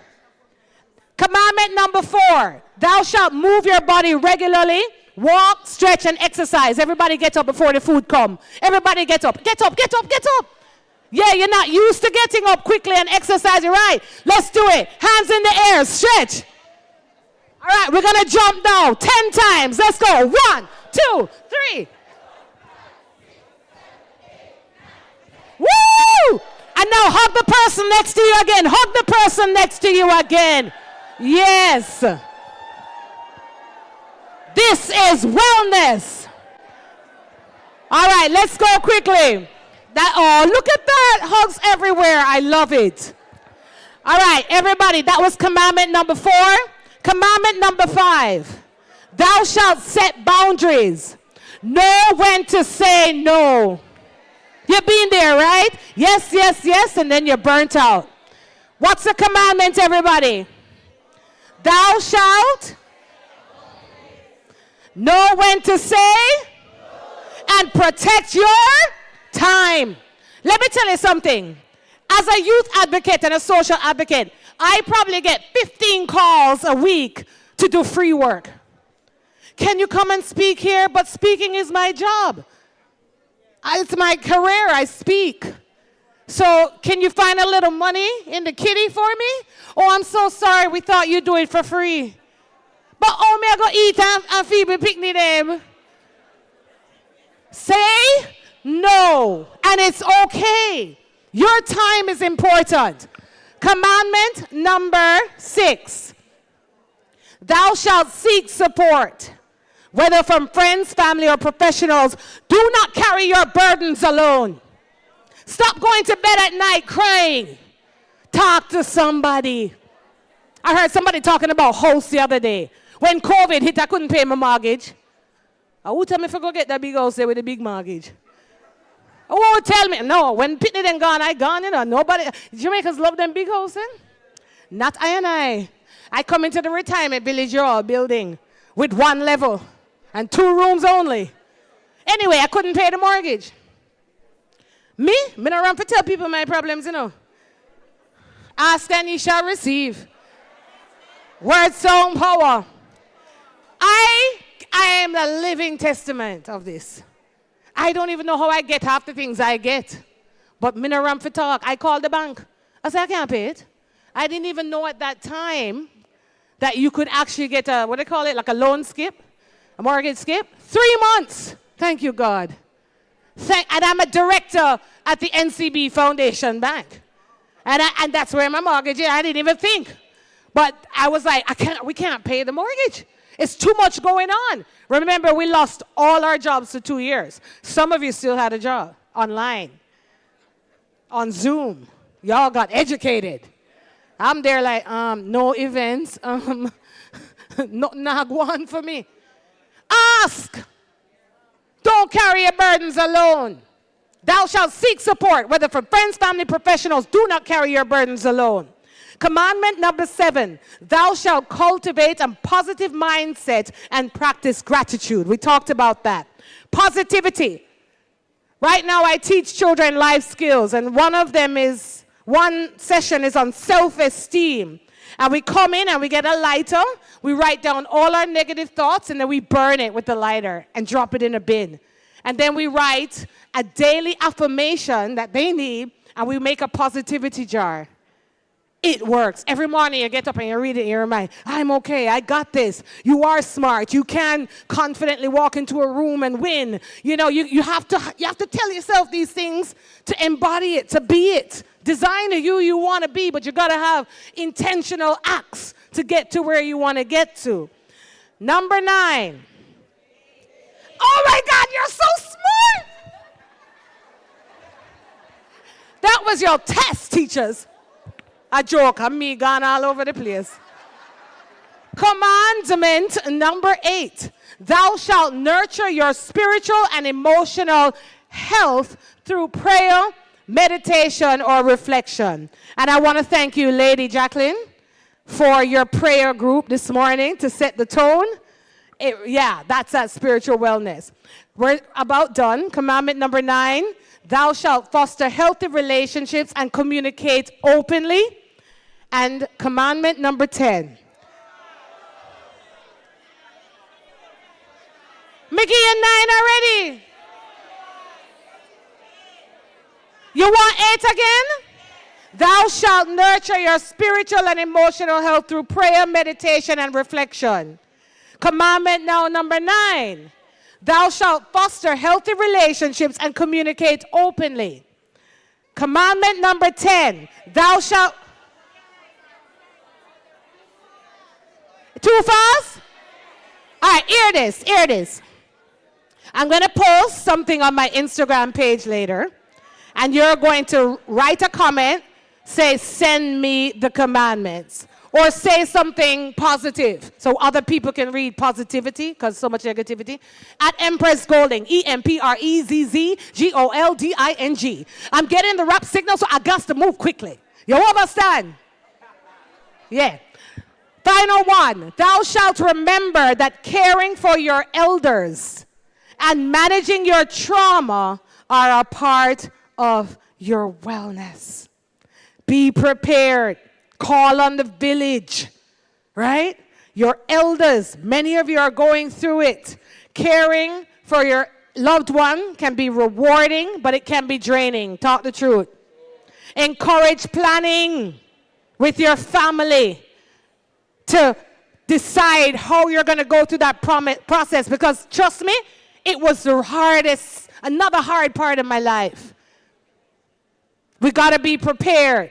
Commandment number 4, thou shalt move your body regularly, walk, stretch, and exercise. Everybody get up before the food come. Everybody get up. Get up, get up, get up. Yeah, you're not used to getting up quickly and exercising, right? Let's do it. Hands in the air, stretch. All right, we're going to jump now 10 times. Let's go. 1, 2, 3. Woo! And now hug the person next to you again. Hug the person next to you again. Yes. This is wellness. All right, let's go quickly. Look at that. Hugs everywhere. I love it. All right, everybody, that was commandment number 4. Commandment number 5. Thou shalt set boundaries. Know when to say no. You've been there, right? Yes, yes, yes, and then you're burnt out. What's the commandment, everybody? Thou shalt know when to say and protect your time. Let me tell you something. As a youth advocate and a social advocate, I probably get 15 calls a week to do free work. Can you come and speak here? But speaking is my job. It's my career, I speak. So can you find a little money in the kitty for me? Oh, I'm so sorry, we thought you'd do it for free. But oh, me I go eat and feed me picnic them. Say no, and it's okay. Your time is important. Commandment number 6. Thou shalt seek support, whether from friends, family, or professionals. Do not carry your burdens alone. Stop going to bed at night crying. Talk to somebody. I heard somebody talking about house the other day. When COVID hit, I couldn't pay my mortgage. Who tell me if I go get that big house there with a big mortgage? Who tell me? No, when Pitney then gone, I gone, you know. Nobody, Jamaicans love them big houses. Not I and I. I come into the retirement village building with 1 level and 2 rooms only. Anyway, I couldn't pay the mortgage. Me don't run for tell people my problems, you know. Ask and ye shall receive. Word, sound, power. I am the living testament of this. I don't even know how I get half the things I get. But me no run for talk. I called the bank. I said, I can't pay it. I didn't even know at that time that you could actually get a, what do they call it, like a loan skip? A mortgage skip? 3 months. Thank you, God. And I'm a director at the NCB Foundation Bank. And that's where my mortgage is. I didn't even think. But I was like, we can't pay the mortgage. It's too much going on. Remember, we lost all our jobs for 2 years. Some of you still had a job online, on Zoom. Y'all got educated. I'm there like, no events, nothing going for me. Ask. Don't carry your burdens alone. Thou shalt seek support, whether from friends, family, professionals. Do not carry your burdens alone. Commandment number 7, thou shalt cultivate a positive mindset and practice gratitude. We talked about that. Positivity. Right now I teach children life skills, and one session is on self-esteem. And we come in and we get a lighter, we write down all our negative thoughts, and then we burn it with the lighter and drop it in a bin. And then we write, a daily affirmation that they need, and we make a positivity jar. It works. Every morning you get up and you read it in your mind. I'm okay. I got this. You are smart. You can confidently walk into a room and win. You know, you have to tell yourself these things to embody it, to be it. Design the you want to be, but you got to have intentional acts to get to where you want to get to. Number 9. Oh my God, you're so smart. That was your test, teachers. A joke, I'm me gone all over the place. Commandment number 8. Thou shalt nurture your spiritual and emotional health through prayer, meditation, or reflection. And I want to thank you, Lady Jacqueline, for your prayer group this morning to set the tone. That's that spiritual wellness. We're about done. Commandment number 9. Thou shalt foster healthy relationships and communicate openly. And commandment number 10. Mickey, you're 9 already. You want 8 again? Thou shalt nurture your spiritual and emotional health through prayer, meditation, and reflection. Commandment now number 9. Thou shalt foster healthy relationships and communicate openly. Commandment number 10. Thou shalt... Too fast? All right, hear this. I'm going to post something on my Instagram page later, and you're going to write a comment, say, send me the commandments, or say something positive so other people can read positivity, because so much negativity, at Emprezz Golding, Emprezz Golding. I'm getting the rap signal, so I got to move quickly. You understand? Yeah. Final one, thou shalt remember that caring for your elders and managing your trauma are a part of your wellness. Be prepared. Call on the village, right? Your elders, many of you are going through it. Caring for your loved one can be rewarding, but it can be draining. Talk the truth. Encourage planning with your family to decide how you're going to go through that process, because trust me, it was the hardest, another hard part of my life. We got to be prepared.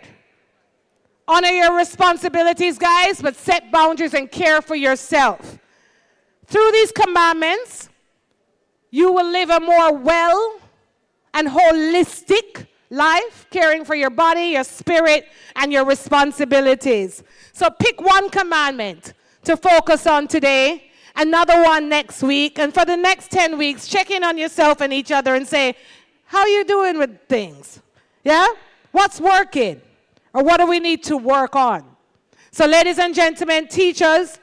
Honor your responsibilities, guys, but set boundaries and care for yourself. Through these commandments, you will live a more well and holistic life, caring for your body, your spirit, and your responsibilities. So pick one commandment to focus on today, another one next week, and for the next 10 weeks, check in on yourself and each other and say, how are you doing with things? Yeah? What's working? Or what do we need to work on? So ladies and gentlemen, teachers,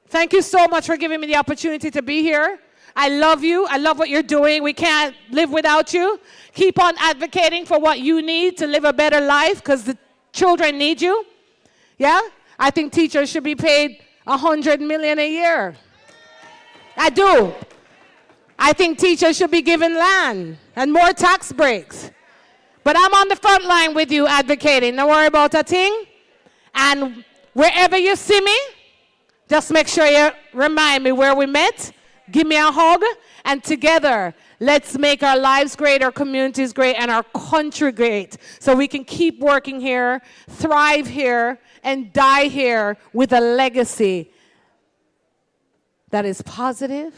thank you so much for giving me the opportunity to be here. I love you. I love what you're doing. We can't live without you. Keep on advocating for what you need to live a better life, because the children need you. Yeah? I think teachers should be paid $100 million a year. I do. I think teachers should be given land and more tax breaks. But I'm on the front line with you advocating. Don't worry about a thing. And wherever you see me, just make sure you remind me where we met. Give me a hug. And together, let's make our lives great, our communities great, and our country great, so we can keep working here, thrive here, and die here with a legacy that is positive,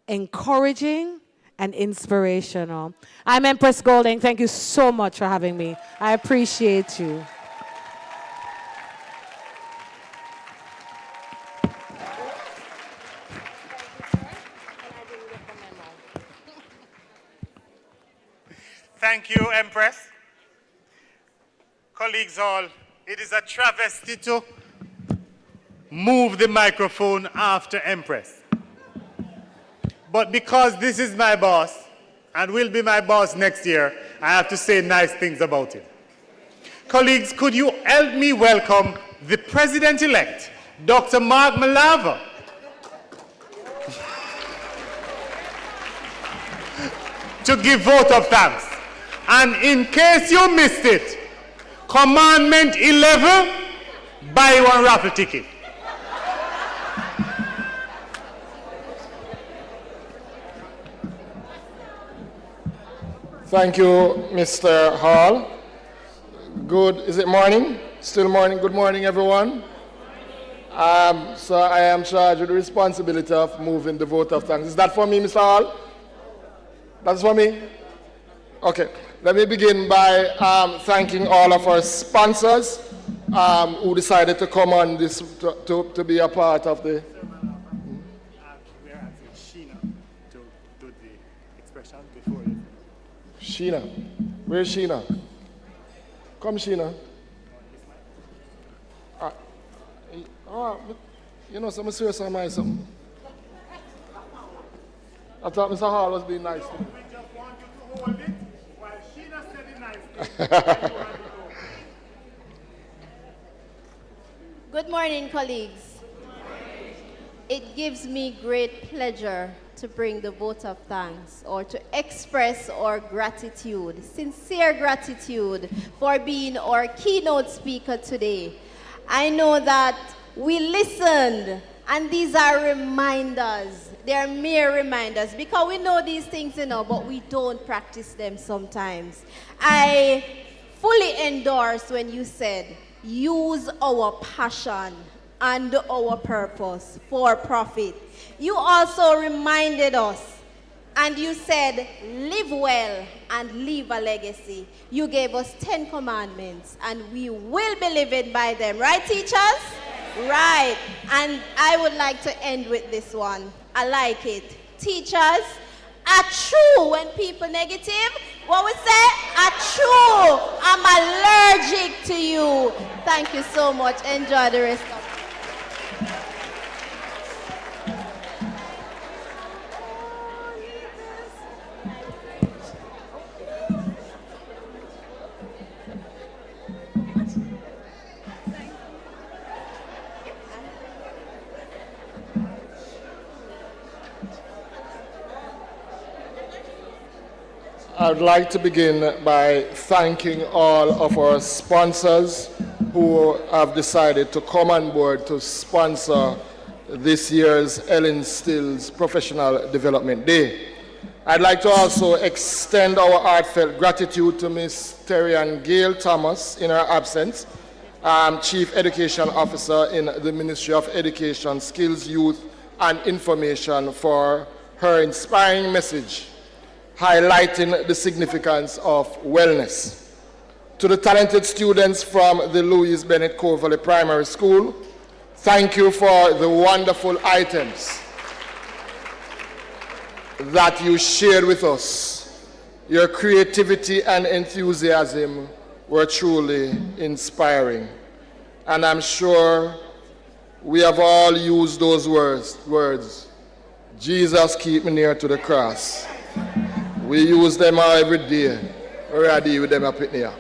encouraging, and inspirational. I'm Emprezz Golding. Thank you so much for having me. I appreciate you. Thank you, Empress. Colleagues all, it is a travesty to move the microphone after Empress. But because this is my boss, and will be my boss next year, I have to say nice things about him. Colleagues, could you help me welcome the President-elect, Dr. Mark Malava. to give vote of thanks. And in case you missed it, Commandment 11, buy one raffle ticket. Thank you, Mr. Hall. Good, is it morning? Still morning. Good morning, everyone. So I am charged with the responsibility of moving the vote of thanks. Is that for me, Mr. Hall? That's for me? Okay. Let me begin by thanking all of our sponsors who decided to come on this to be a part of the. We're asking Sheena to do the expression before you. Sheena. Where's Sheena? Come, Sheena. You know, some serious on my something. I thought Mr. Hall was being nice to me. We just want you to hold it while Sheena said it nicely. Good morning, colleagues. It gives me great pleasure to bring the vote of thanks or to express our gratitude, sincere gratitude for being our keynote speaker today. I know that we listened, and these are reminders. They are mere reminders because we know these things, but we don't practice them sometimes. I fully endorse when you said, use our passion and our purpose for profit. You also reminded us, and you said, live well and leave a legacy. You gave us 10 commandments, and we will be living by them. Right, teachers? Yes. Right. And I would like to end with this one. I like it. Teachers are true when people negative. What we say? Are true. I'm allergic to you. Thank you so much. Enjoy the rest of it. I'd like to begin by thanking all of our sponsors who have decided to come on board to sponsor this year's Helen Stills Professional Development Day. I'd like to also extend our heartfelt gratitude to Ms. Terry-Ann Gail Thomas in her absence, Chief Education Officer in the Ministry of Education, Skills, Youth and Information, for her inspiring message highlighting the significance of wellness. To the talented students from the Louise Bennett Cove Valley Primary School, thank you for the wonderful items that you shared with us. Your creativity and enthusiasm were truly inspiring. And I'm sure we have all used those words. Jesus, keep me near to the cross. We use them every day. We're ready with them up in here.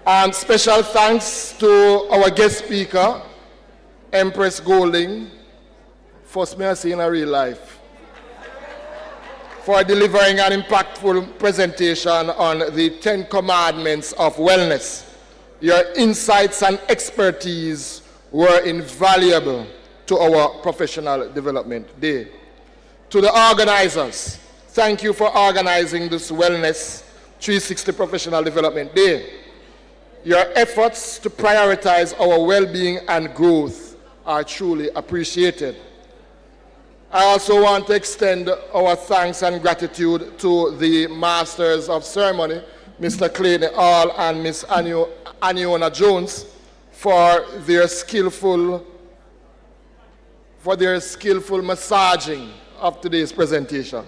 And special thanks to our guest speaker, Emprezz Golding, first me I see in a real life, for delivering an impactful presentation on the 10 Commandments of Wellness. Your insights and expertise were invaluable to our Professional Development Day. To the organizers, thank you for organizing this Wellness 360 Professional Development Day. Your efforts to prioritize our well-being and growth are truly appreciated. I also want to extend our thanks and gratitude to the Masters of Ceremony, Mr. Clayton Hall and Miss Aniona Jones, for their skillful massaging of today's presentation.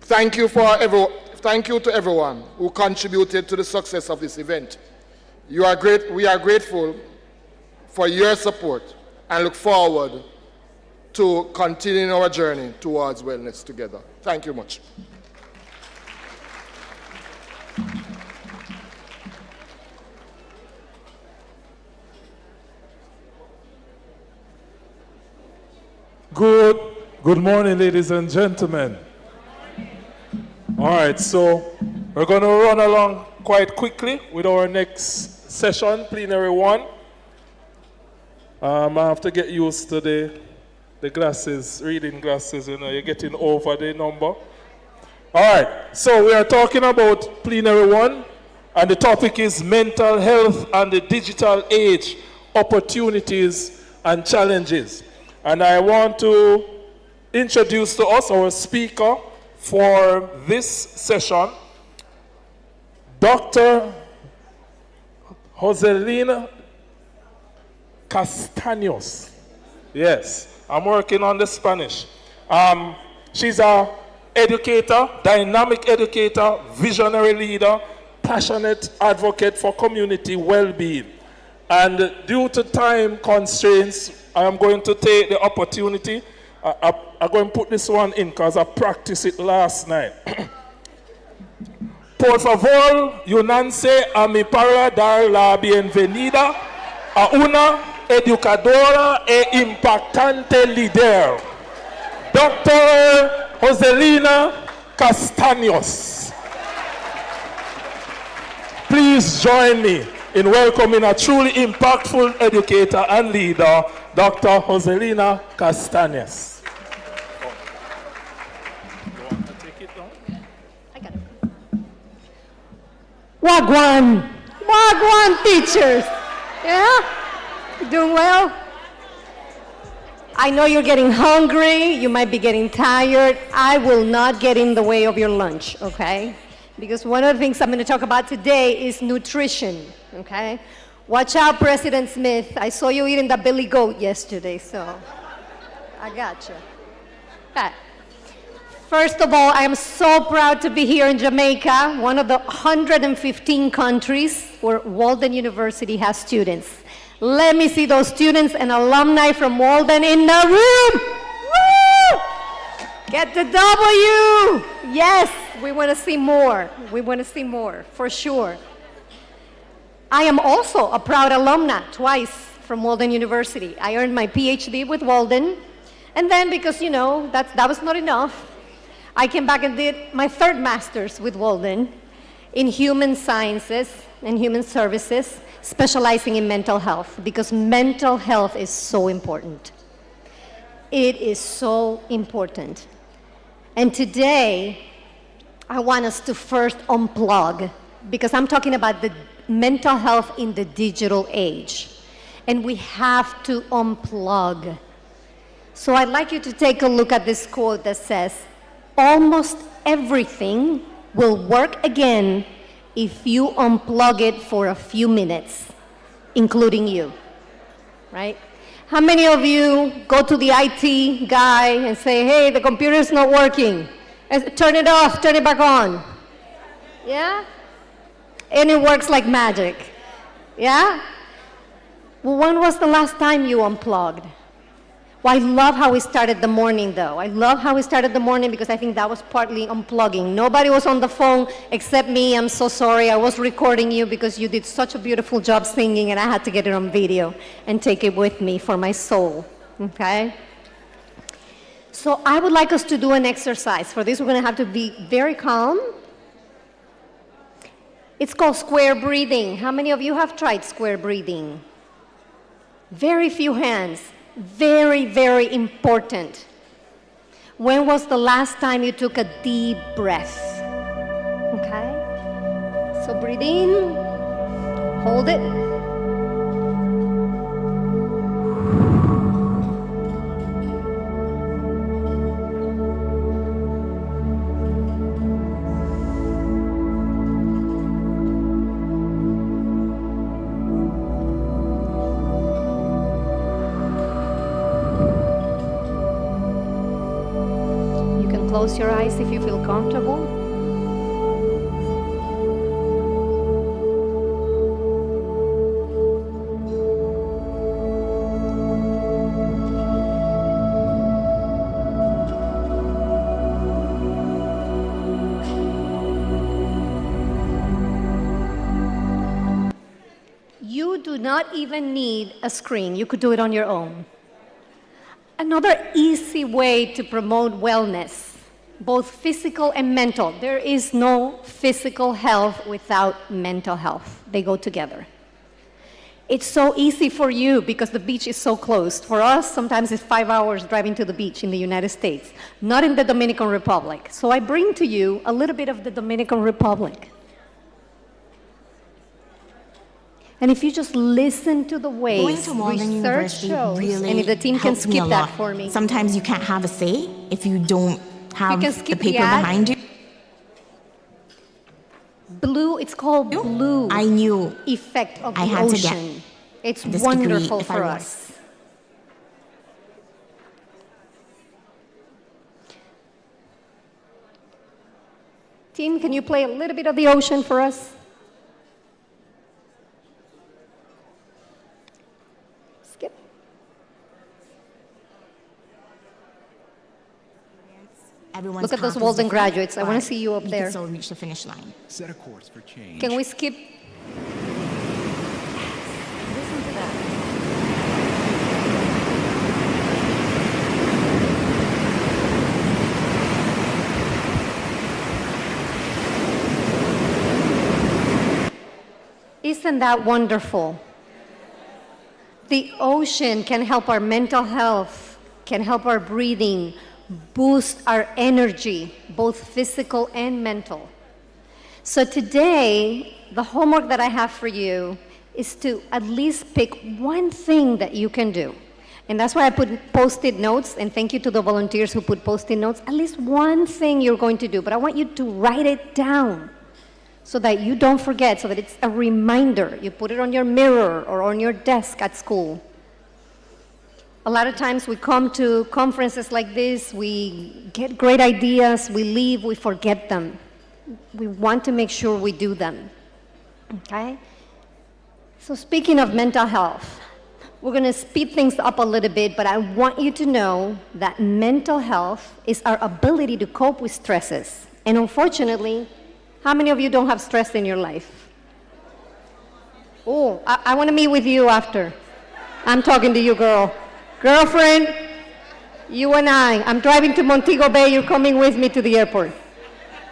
Thank you to everyone who contributed to the success of this event. We are grateful for your support and look forward to continuing our journey towards wellness together. Thank you much. Good morning, ladies and gentlemen. All right, so we're going to run along quite quickly with our next session, Plenary 1. I have to get used to the glasses, reading glasses, you know, you're getting over the number. All right, so we are talking about Plenary 1, and the topic is mental health and the digital age, opportunities and challenges. And I want to introduce to us our speaker for this session, Dr. Joselina Castaños. Yes, I'm working on the Spanish. She's an educator, dynamic educator, visionary leader, passionate advocate for community well-being. And due to time constraints, I am going to take the opportunity. I'm going to put this one in because I practiced it last night. Por favor, unanse a mi para dar la bienvenida a una educadora e impactante líder, Dr. Joselina Castaños. Please join me in welcoming a truly impactful educator and leader, Dr. Joselina Castaños. Wagwan! Wagwan, teachers! Yeah? Doing well? I know you're getting hungry, you might be getting tired. I will not get in the way of your lunch, okay? Because one of the things I'm going to talk about today is nutrition, okay? Watch out, President Smith. I saw you eating the billy goat yesterday, so I got you. Okay. First of all, I am so proud to be here in Jamaica, one of the 115 countries where Walden University has students. Let me see those students and alumni from Walden in the room. Woo! Get the W. Yes, we want to see more. We want to see more, for sure. I am also a proud alumna, twice from Walden University. I earned my PhD with Walden, and then because, you know, that was not enough, I came back and did my third master's with Walden in human sciences and human services, specializing in mental health, because mental health is so important. It is so important. And today, I want us to first unplug, because I'm talking about the mental health in the digital age. And we have to unplug. So I'd like you to take a look at this quote that says, almost everything will work again if you unplug it for a few minutes, including you, right? How many of you go to the IT guy and say, hey, the computer's not working. Turn it off, turn it back on. Yeah? And it works like magic. Yeah? Well, when was the last time you unplugged? Well, I love how we started the morning, though. I love how we started the morning because I think that was partly unplugging. Nobody was on the phone except me. I'm so sorry. I was recording you because you did such a beautiful job singing, and I had to get it on video and take it with me for my soul, okay? So I would like us to do an exercise. For this, we're going to have to be very calm. It's called square breathing. How many of you have tried square breathing? Very few hands. Very, very important. When was the last time you took a deep breath? Okay? So breathe in, hold it. Close your eyes if you feel comfortable. You do not even need a screen. You could do it on your own. Another easy way to promote wellness both physical and mental. There is no physical health without mental health. They go together. It's so easy for you because the beach is so close. For us, sometimes it's 5 hours driving to the beach in the United States, not in the Dominican Republic. So I bring to you a little bit of the Dominican Republic. And if you just listen to the ways Going to Walden University really and if the team can helped me skip a that lot. for me. Sometimes you can't have a say if you don't have can the skip paper the ad. behind you. Blue, it's called blue. I knew effect of I the had to get ocean. It's this wonderful degree if I for was. us. Team, can you play a little bit of the ocean for us? Skip. Everyone's Look at those path is Walden different, graduates. I want but to see you up we there. can still reach the finish line. Set a course for change. Can we skip? Listen to that. Isn't that wonderful? The ocean can help our mental health, can help our breathing, boost our energy, both physical and mental. So today, the homework that I have for you is to at least pick one thing that you can do. And that's why I put post-it notes, and thank you to the volunteers who put post-it notes. At least one thing you're going to do, but I want you to write it down so that you don't forget, so that it's a reminder. You put it on your mirror or on your desk at school. A lot of times we come to conferences like this, we get great ideas, we leave, we forget them. We want to make sure we do them, okay? So speaking of mental health, we're gonna speed things up a little bit, but I want you to know that mental health is our ability to cope with stresses. And unfortunately, how many of you don't have stress in your life? Oh, I wanna meet with you after. I'm talking to you, girl. Girlfriend, you and I'm driving to Montego Bay, you're coming with me to the airport.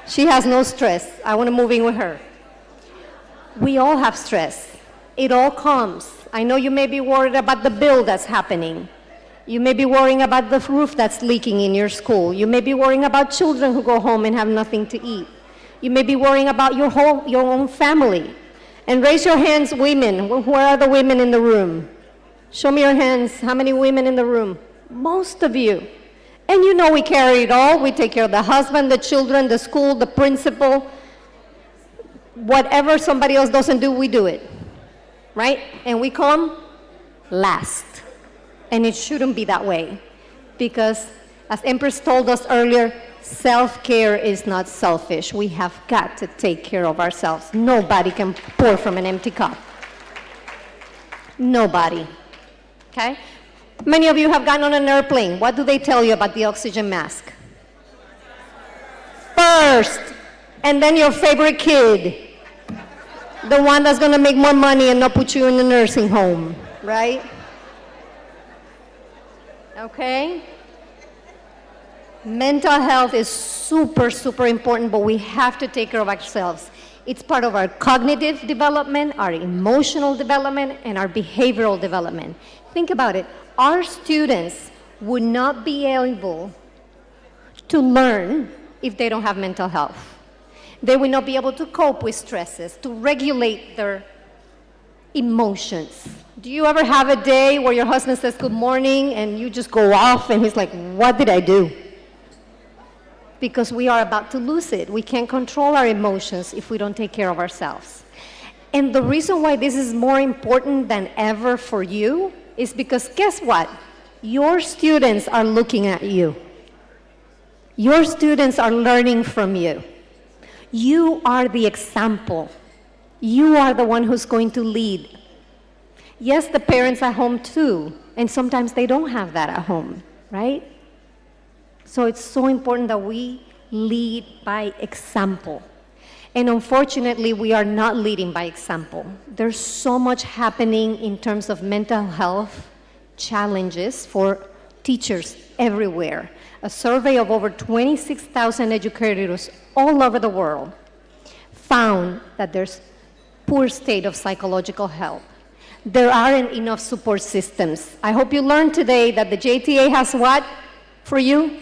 She has no stress. I want to move in with her. We all have stress. It all comes. I know you may be worried about the bill that's happening. You may be worrying about the roof that's leaking in your school. You may be worrying about children who go home and have nothing to eat. You may be worrying about your own family. And raise your hands, women. Where are the women in the room? Show me your hands. How many women in the room? Most of you. And you know we carry it all. We take care of the husband, the children, the school, the principal. Whatever somebody else doesn't do, we do it, right? And we come last. And it shouldn't be that way. Because as Emprezz told us earlier, self-care is not selfish. We have got to take care of ourselves. Nobody can pour from an empty cup. Nobody, okay? Many of you have gotten on an airplane. What do they tell you about the oxygen mask? First, and then your favorite kid, the one that's gonna make more money and not put you in a nursing home, right? Okay? Mental health is super, super important, but we have to take care of ourselves. It's part of our cognitive development, our emotional development, and our behavioral development. Think about it. Our students would not be able to learn if they don't have mental health. They will not be able to cope with stresses, to regulate their emotions. Do you ever have a day where your husband says good morning and you just go off and he's like, what did I do? Because we are about to lose it. We can't control our emotions if we don't take care of ourselves. And the reason why this is more important than ever for you is because guess what? Your students are looking at you. Your students are learning from you. You are the example. You are the one who's going to lead. Yes, the parents at home too, and sometimes they don't have that at home, right? So it's so important that we lead by example. And unfortunately, we are not leading by example. There's so much happening in terms of mental health challenges for teachers everywhere. a survey of over 26,000 educators all over the world found that there's poor state of psychological health. There aren't enough support systems. I hope you learned today that the JTA has what for you?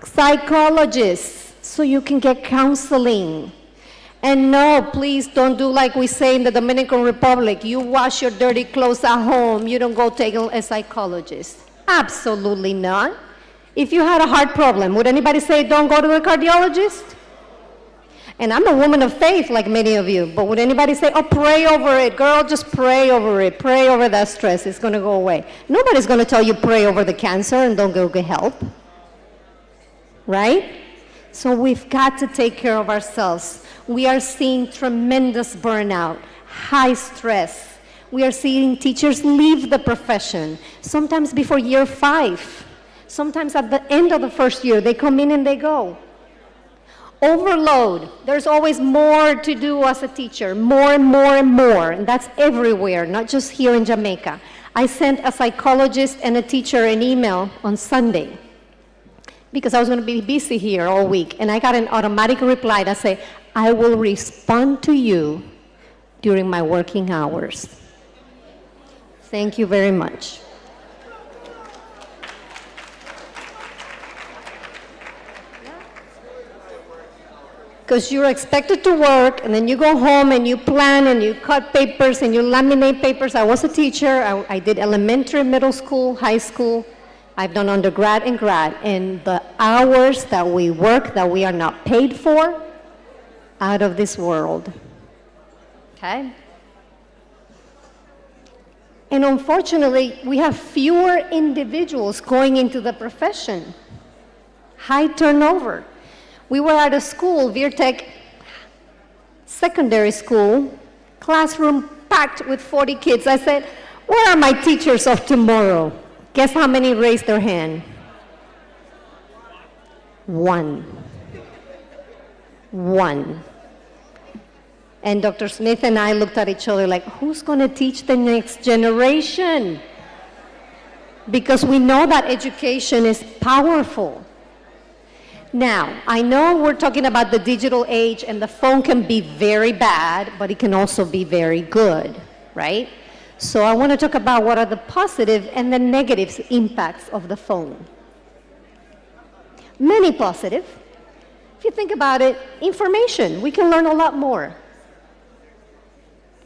Psychologists, so you can get counseling. And no, please don't do like we say in the Dominican Republic. You wash your dirty clothes at home. You don't go take a psychologist. Absolutely not. If you had a heart problem, would anybody say don't go to the cardiologist? And I'm a woman of faith like many of you, but would anybody say, oh, pray over it, girl, just pray over it, pray over that stress, it's gonna go away. Nobody's gonna tell you pray over the cancer and don't go get help, right? So we've got to take care of ourselves. We are seeing tremendous burnout, high stress. We are seeing teachers leave the profession, sometimes before year 5, sometimes at the end of the first year, they come in and they go. Overload. There's always more to do as a teacher, more and more and more, and that's everywhere, not just here in Jamaica. I sent a psychologist and a teacher an email on Sunday because I was going to be busy here all week, and I got an automatic reply that said, I will respond to you during my working hours. Thank you very much. Because you're expected to work, and then you go home and you plan and you cut papers and you laminate papers. I was a teacher. I did elementary, middle school, high school. I've done undergrad and grad. And the hours that we work that we are not paid for, out of this world. Okay? And unfortunately, we have fewer individuals going into the profession. High turnover. We were at a school, Virtech Secondary School, classroom packed with 40 kids. I said, where are my teachers of tomorrow? Guess how many raised their hand? 1. 1. And Dr. Smith and I looked at each other like, who's going to teach the next generation? Because we know that education is powerful. Now, I know we're talking about the digital age, and the phone can be very bad, but it can also be very good, right? So I want to talk about what are the positive and the negative impacts of the phone. Many positive. If you think about it, information, we can learn a lot more.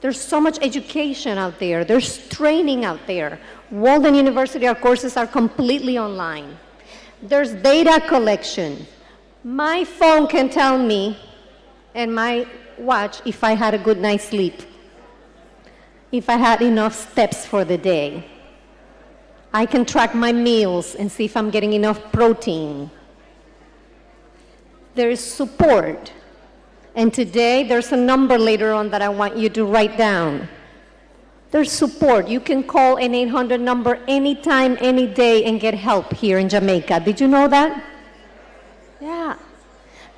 There's so much education out there. There's training out there. Walden University, our courses are completely online. There's data collection. My phone can tell me, and my watch, if I had a good night's sleep, if I had enough steps for the day. I can track my meals and see if I'm getting enough protein. There is support. And today, there's a number later on that I want you to write down. There's support. You can call an 800 number anytime, any day, and get help here in Jamaica. Did you know that? Yeah.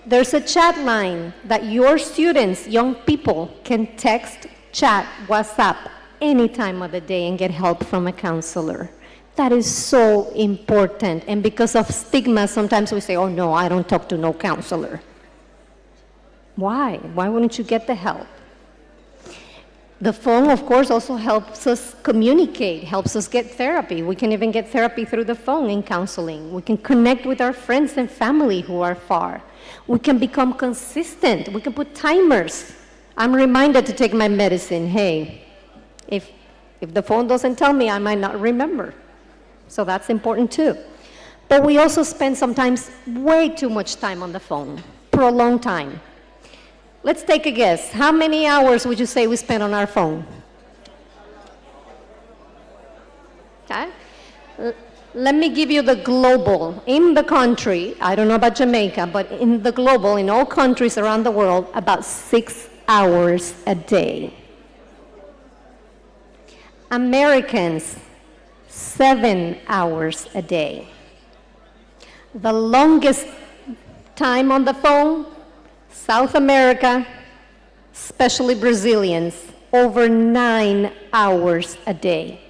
There's a chat line that your students, young people, can text, chat, WhatsApp any time of the day and get help from a counselor. That is so important. And because of stigma, sometimes we say, oh no, I don't talk to no counselor. Why? Why wouldn't you get the help? The phone, of course, also helps us communicate, helps us get therapy. We can even get therapy through the phone in counseling. We can connect with our friends and family who are far. We can become consistent. We can put timers. I'm reminded to take my medicine. Hey, if the phone doesn't tell me, I might not remember. So that's important too. But we also spend sometimes way too much time on the phone, prolonged time. Let's take a guess. How many hours would you say we spend on our phone? Okay. Let me give you the global. In the country, I don't know about Jamaica, but in the global, in all countries around the world, about 6 hours a day. Americans, 7 hours a day. The longest time on the phone, South America, especially Brazilians, over 9 hours a day.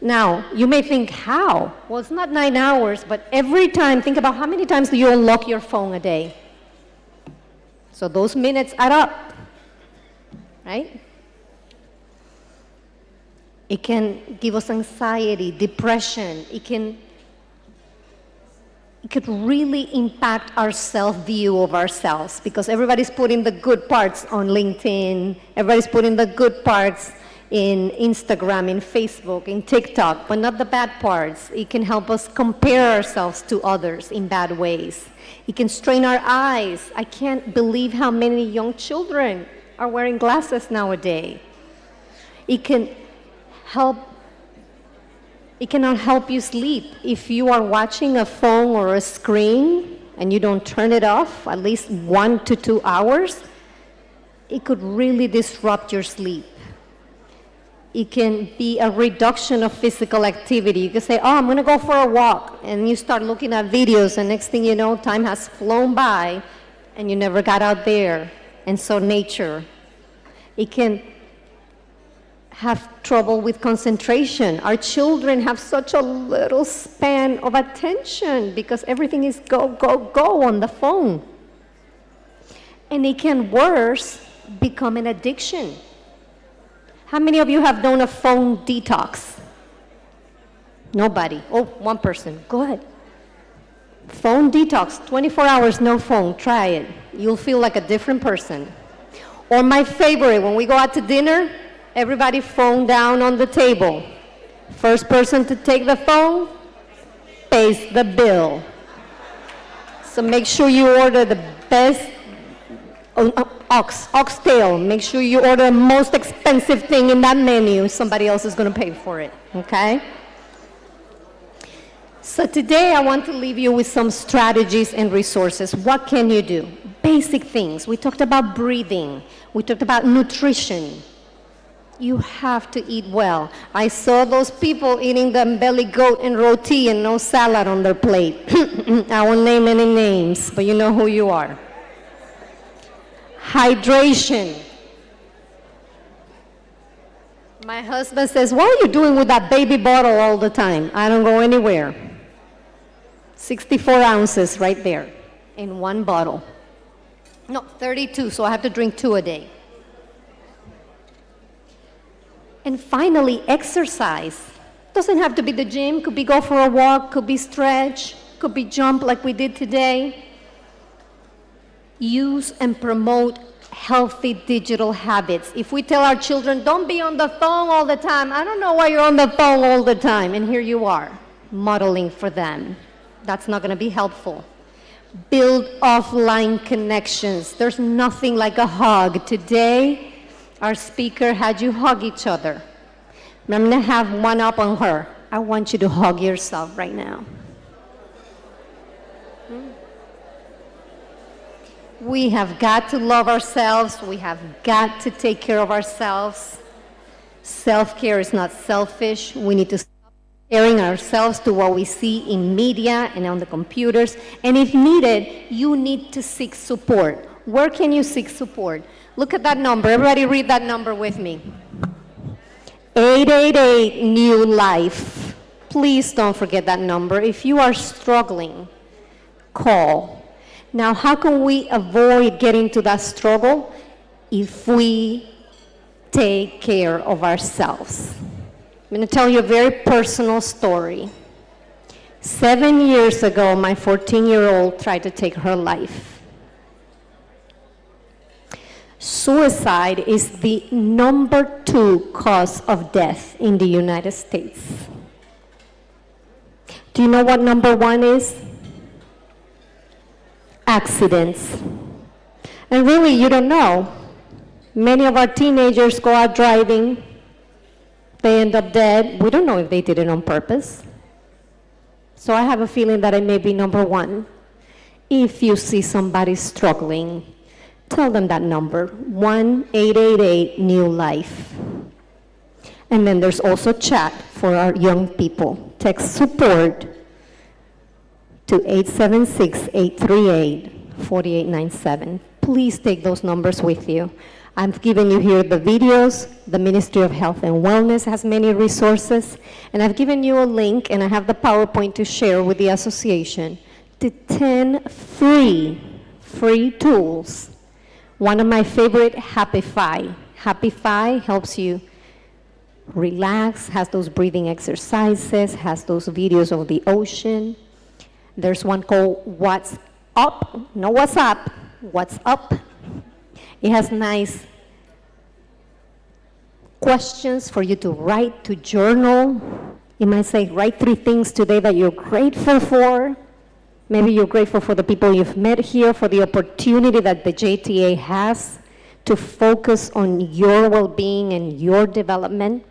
Now, you may think, how? Well, it's not 9 hours, but every time, think about how many times do you unlock your phone a day? So those minutes add up, right? It can give us anxiety, depression. It could really impact our self-view of ourselves because everybody's putting the good parts on LinkedIn. Everybody's putting the good parts in Instagram, in Facebook, in TikTok, but not the bad parts. It can help us compare ourselves to others in bad ways. It can strain our eyes. I can't believe how many young children are wearing glasses nowadays. It cannot help you sleep. If you are watching a phone or a screen and you don't turn it off at least 1 to 2 hours, it could really disrupt your sleep. It can be a reduction of physical activity. You can say, oh, I'm going to go for a walk. And you start looking at videos, and next thing you know, time has flown by, and you never got out there. And so nature. It can have trouble with concentration. Our children have such a little span of attention because everything is go, go, go on the phone. And it can worse become an addiction. How many of you have done a phone detox? Nobody. Oh, one person. Go ahead. Phone detox, 24 hours, no phone. Try it. You'll feel like a different person. Or my favorite, when we go out to dinner, everybody phone down on the table. First person to take the phone pays the bill. So make sure you order the best oxtail. Make sure you order the most expensive thing in that menu. Somebody else is going to pay for it, okay? So today I want to leave you with some strategies and resources. What can you do? Basic things. We talked about breathing. We talked about nutrition. You have to eat well. I saw those people eating the belly goat and roti and no salad on their plate. I won't name any names, but you know who you are. Hydration. My husband says, what are you doing with that baby bottle all the time? I don't go anywhere. 64 ounces right there in one bottle. No, 32, so I have to drink 2 a day. And finally, exercise. Doesn't have to be the gym, could be go for a walk, could be stretch, could be jump like we did today. Use and promote healthy digital habits. If we tell our children, don't be on the phone all the time, I don't know why you're on the phone all the time, and here you are, modeling for them. That's not gonna be helpful. Build offline connections. There's nothing like a hug. Today, our speaker had you hug each other. I'm gonna have one up on her. I want you to hug yourself right now. We have got to love ourselves. We have got to take care of ourselves. Self-care is not selfish. We need to stop comparing ourselves to what we see in media and on the computers. And if needed, you need to seek support. Where can you seek support? Look at that number. Everybody read that number with me. 888-NEW-LIFE. Please don't forget that number. If you are struggling, call. Now, how can we avoid getting to that struggle? If we take care of ourselves. I'm going to tell you a very personal story. 7 years ago, my 14-year-old tried to take her life. Suicide is the #2 cause of death in the United States. Do you know what #1 is? Accidents. And really, you don't know. Many of our teenagers go out driving. They end up dead. We don't know if they did it on purpose. So I have a feeling that it may be #1. If you see somebody struggling, tell them that number, 1-888-NEW-LIFE. And then there's also chat for our young people. Text support to 876-838-4897. Please take those numbers with you. I've given you here the videos. The Ministry of Health and Wellness has many resources. And I've given you a link, and I have the PowerPoint to share with the association, to 10 free tools. One of my favorite, Happify. Happify helps you relax, has those breathing exercises, has those videos of the ocean. There's one called What's Up? No, What's Up? What's Up? It has nice questions for you to write, to journal. You might say, write 3 things today that you're grateful for. Maybe you're grateful for the people you've met here, for the opportunity that the JTA has to focus on your well-being and your development.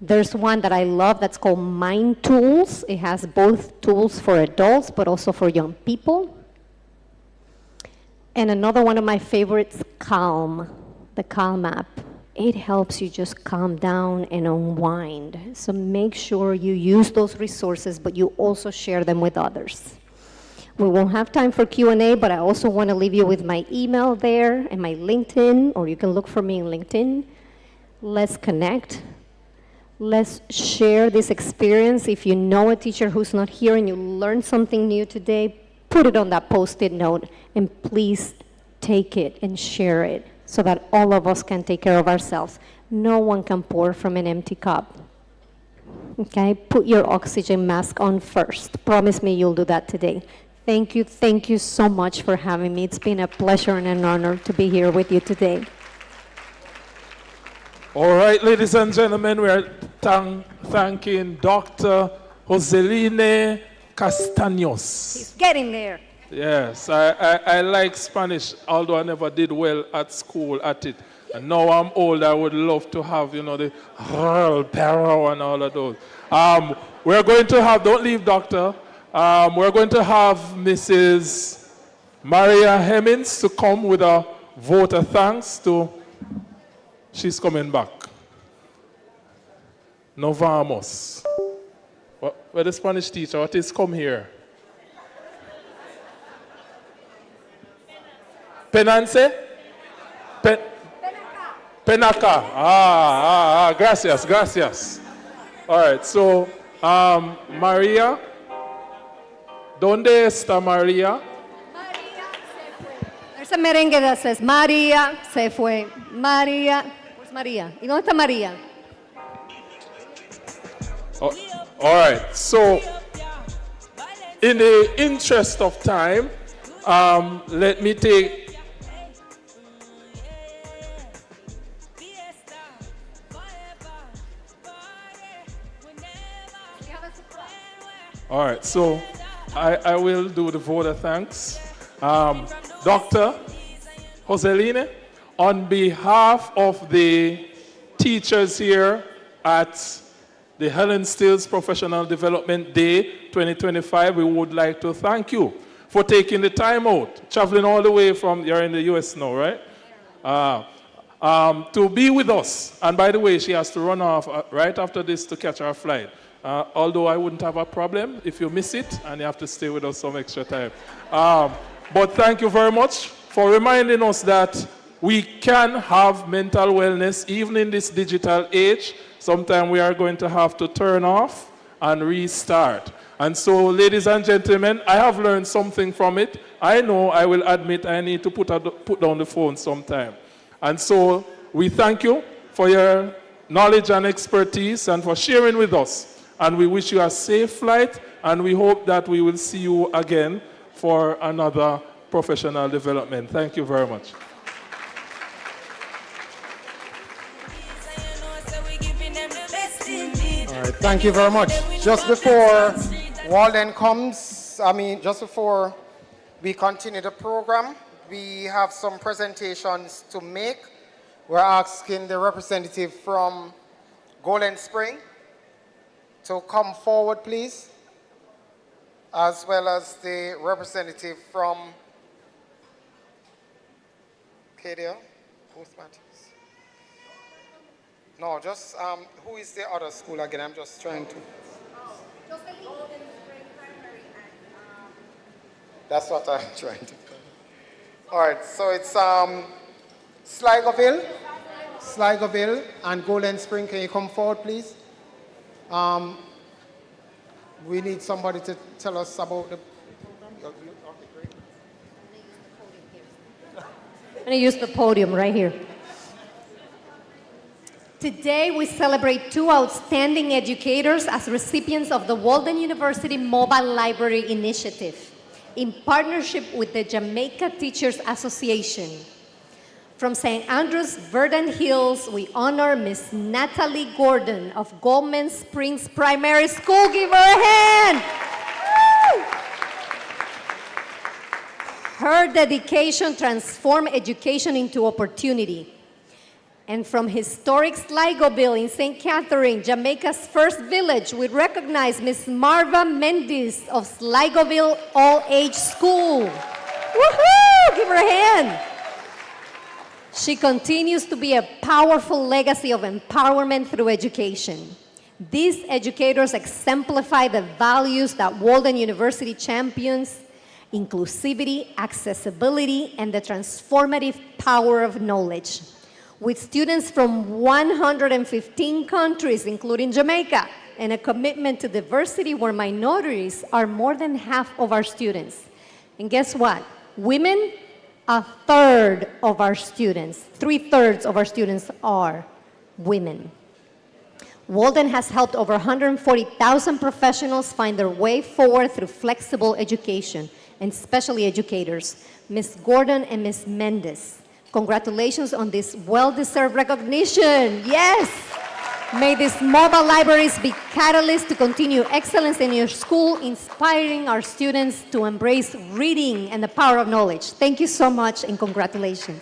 There's one that I love that's called Mind Tools. It has both tools for adults, but also for young people. And another one of my favorites, Calm, the Calm app. It helps you just calm down and unwind. So make sure you use those resources, but you also share them with others. We won't have time for Q&A, but I also want to leave you with my email there and my LinkedIn, or you can look for me in LinkedIn. Let's connect. Let's share this experience. If you know a teacher who's not here and you learned something new today, put it on that Post-it note, and please take it and share it so that all of us can take care of ourselves. No one can pour from an empty cup. Okay? Put your oxygen mask on first. Promise me you'll do that today. Thank you so much for having me. It's been a pleasure and an honor to be here with you today. All right, ladies and gentlemen, we are thanking Dr. Joseline Castaños. He's getting there. Yes, I like Spanish, although I never did well at school at it. And now I'm old, I would love to have, the pero and all of those. We're going to have, don't leave, doctor. We're going to have Mrs. Maria Hemmings to come with a vote of thanks to, she's coming back. No vamos. Where the Spanish teacher, what is come here? Penance? Penaca. Gracias. All right, so, Maria, ¿dónde está María? There's a merengue that says, María se fue. María, where's María? ¿Y dónde está María? Oh, all right, so, in the interest of time, let me take all right, so I will do the vote of thanks. Dr. Joseline, on behalf of the teachers here at the Helen Stills Professional Development Day 2025, we would like to thank you for taking the time out, traveling all the way from, you're in the US now, right? To be with us. And by the way, she has to run off right after this to catch our flight. Although I wouldn't have a problem if you miss it and you have to stay with us some extra time. But thank you very much for reminding us that we can have mental wellness even in this digital age. Sometimes we are going to have to turn off and restart. And so, ladies and gentlemen, I have learned something from it. I know I will admit I need to put down the phone sometime. And so, we thank you for your knowledge and expertise and for sharing with us. And we wish you a safe flight, and we hope that we will see you again for another professional development. Thank you very much. All right, thank you very much. Just before Walden comes, just before we continue the program, we have some presentations to make. We're asking the representative from Golden Spring to come forward, please, as well as the representative from Cadia. No, just, who is the other school again? I'm just trying to. That's what I'm trying to. All right, so it's Sligoville and Golden Spring, can you come forward, please? We need somebody to tell us about the program. I'm going to use the podium right here. Today, we celebrate two outstanding educators as recipients of the Walden University Mobile Library Initiative in partnership with the Jamaica Teachers Association. From St. Andrews, Verdant Hills, we honor Miss Natalie Gordon of Goldman Springs Primary School. Give her a hand. Woo! Her dedication transformed education into opportunity. And from historic Sligoville in St. Catherine, Jamaica's first village, we recognize Miss Marva Mendes of Sligoville All-Age School. Woohoo! Give her a hand. She continues to be a powerful legacy of empowerment through education. These educators exemplify the values that Walden University champions: inclusivity, accessibility, and the transformative power of knowledge. With students from 115 countries, including Jamaica, and a commitment to diversity where minorities are more than half of our students. And guess what? Women, 1/3 of our students, 3/3 of our students are women. Walden has helped over 140,000 professionals find their way forward through flexible education, and especially educators, Ms. Gordon and Ms. Mendes. Congratulations on this well-deserved recognition. Yes! May these mobile libraries be catalysts to continue excellence in your school, inspiring our students to embrace reading and the power of knowledge. Thank you so much, and congratulations.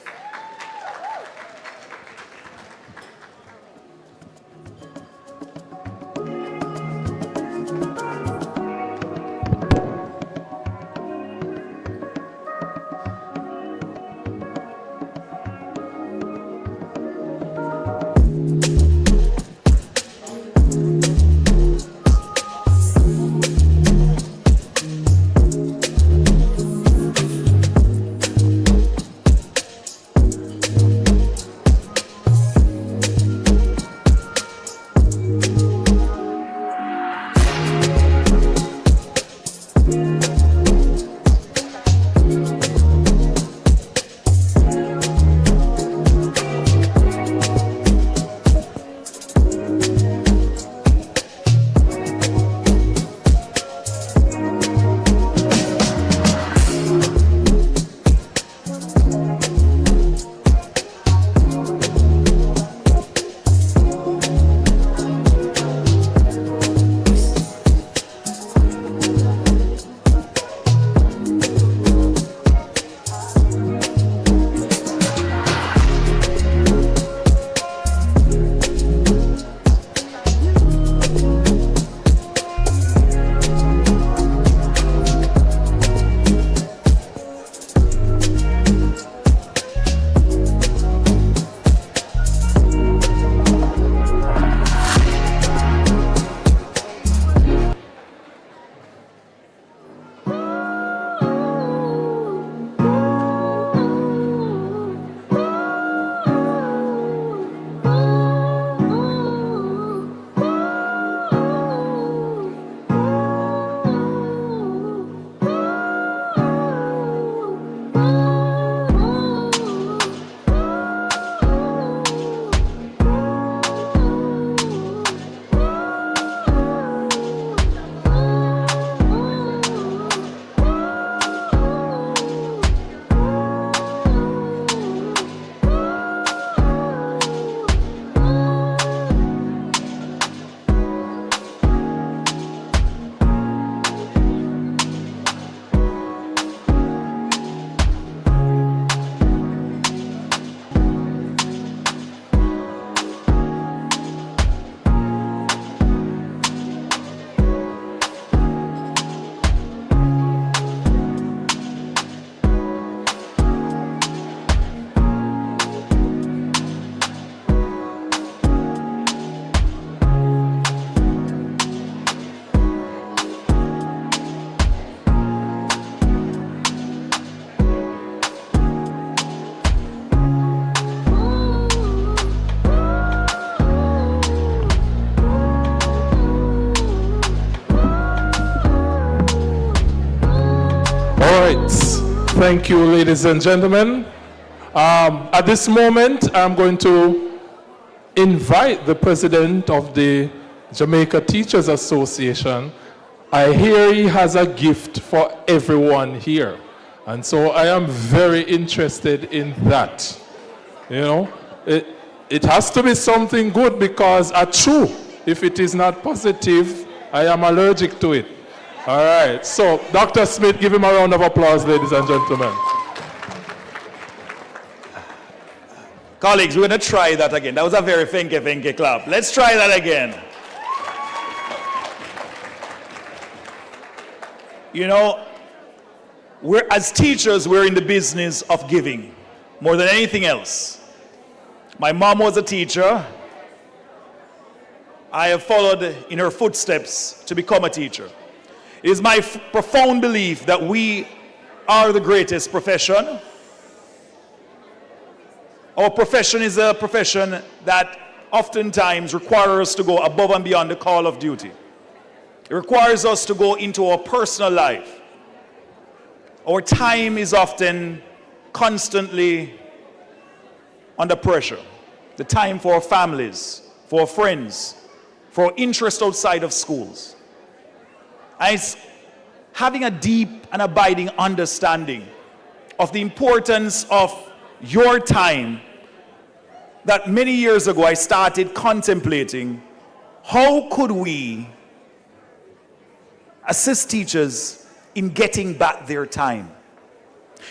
All right. Thank you, ladies and gentlemen. At this moment, I'm going to invite the president of the Jamaica Teachers Association. I hear he has a gift for everyone here. And so I am very interested in that. You know, it has to be something good because true, if it is not positive, I am allergic to it. All right, so Dr. Smith, give him a round of applause, ladies and gentlemen. Colleagues, we're going to try that again. That was a very finky clap. Let's try that again. You know, as teachers, we're in the business of giving more than anything else. My mom was a teacher. I have followed in her footsteps to become a teacher. It is my profound belief that we are the greatest profession. Our profession is a profession that oftentimes requires us to go above and beyond the call of duty. It requires us to go into our personal life. Our time is often constantly under pressure. The time for our families, for our friends, for our interest outside of schools. As having a deep and abiding understanding of the importance of your time, that many years ago I started contemplating how could we assist teachers in getting back their time.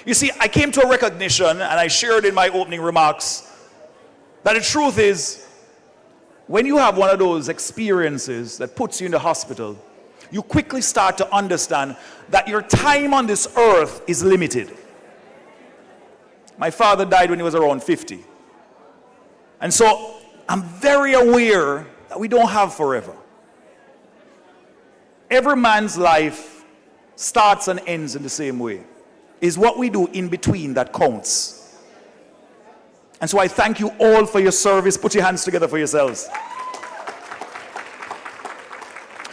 You see, I came to a recognition, and I shared in my opening remarks, that the truth is, when you have one of those experiences that puts you in the hospital, you quickly start to understand that your time on this earth is limited. My father died when he was around 50. And so I'm very aware that we don't have forever. Every man's life starts and ends in the same way. It's what we do in between that counts. And so I thank you all for your service. Put your hands together for yourselves.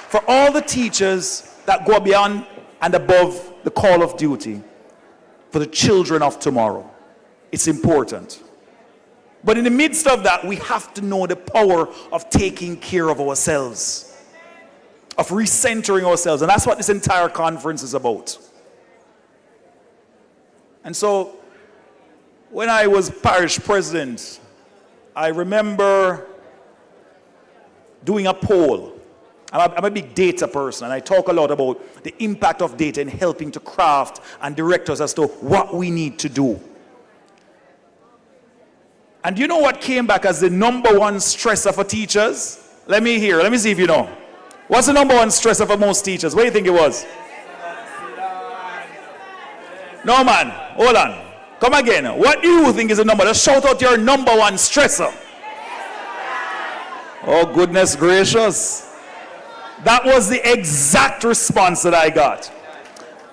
For all the teachers that go beyond and above the call of duty for the children of tomorrow. It's important. But in the midst of that, we have to know the power of taking care of ourselves, of recentering ourselves. And that's what this entire conference is about. And so, when I was parish president, I remember doing a poll. I'm a big data person, and I talk a lot about the impact of data in helping to craft and direct us as to what we need to do. And you know what came back as the number one stressor for teachers? Let me see if you know. What's the number one stressor for most teachers? What do you think it was? No, man. Hold on. Come again. What do you think is the number? Just shout out your number one stressor. Oh, goodness gracious. That was the exact response that I got.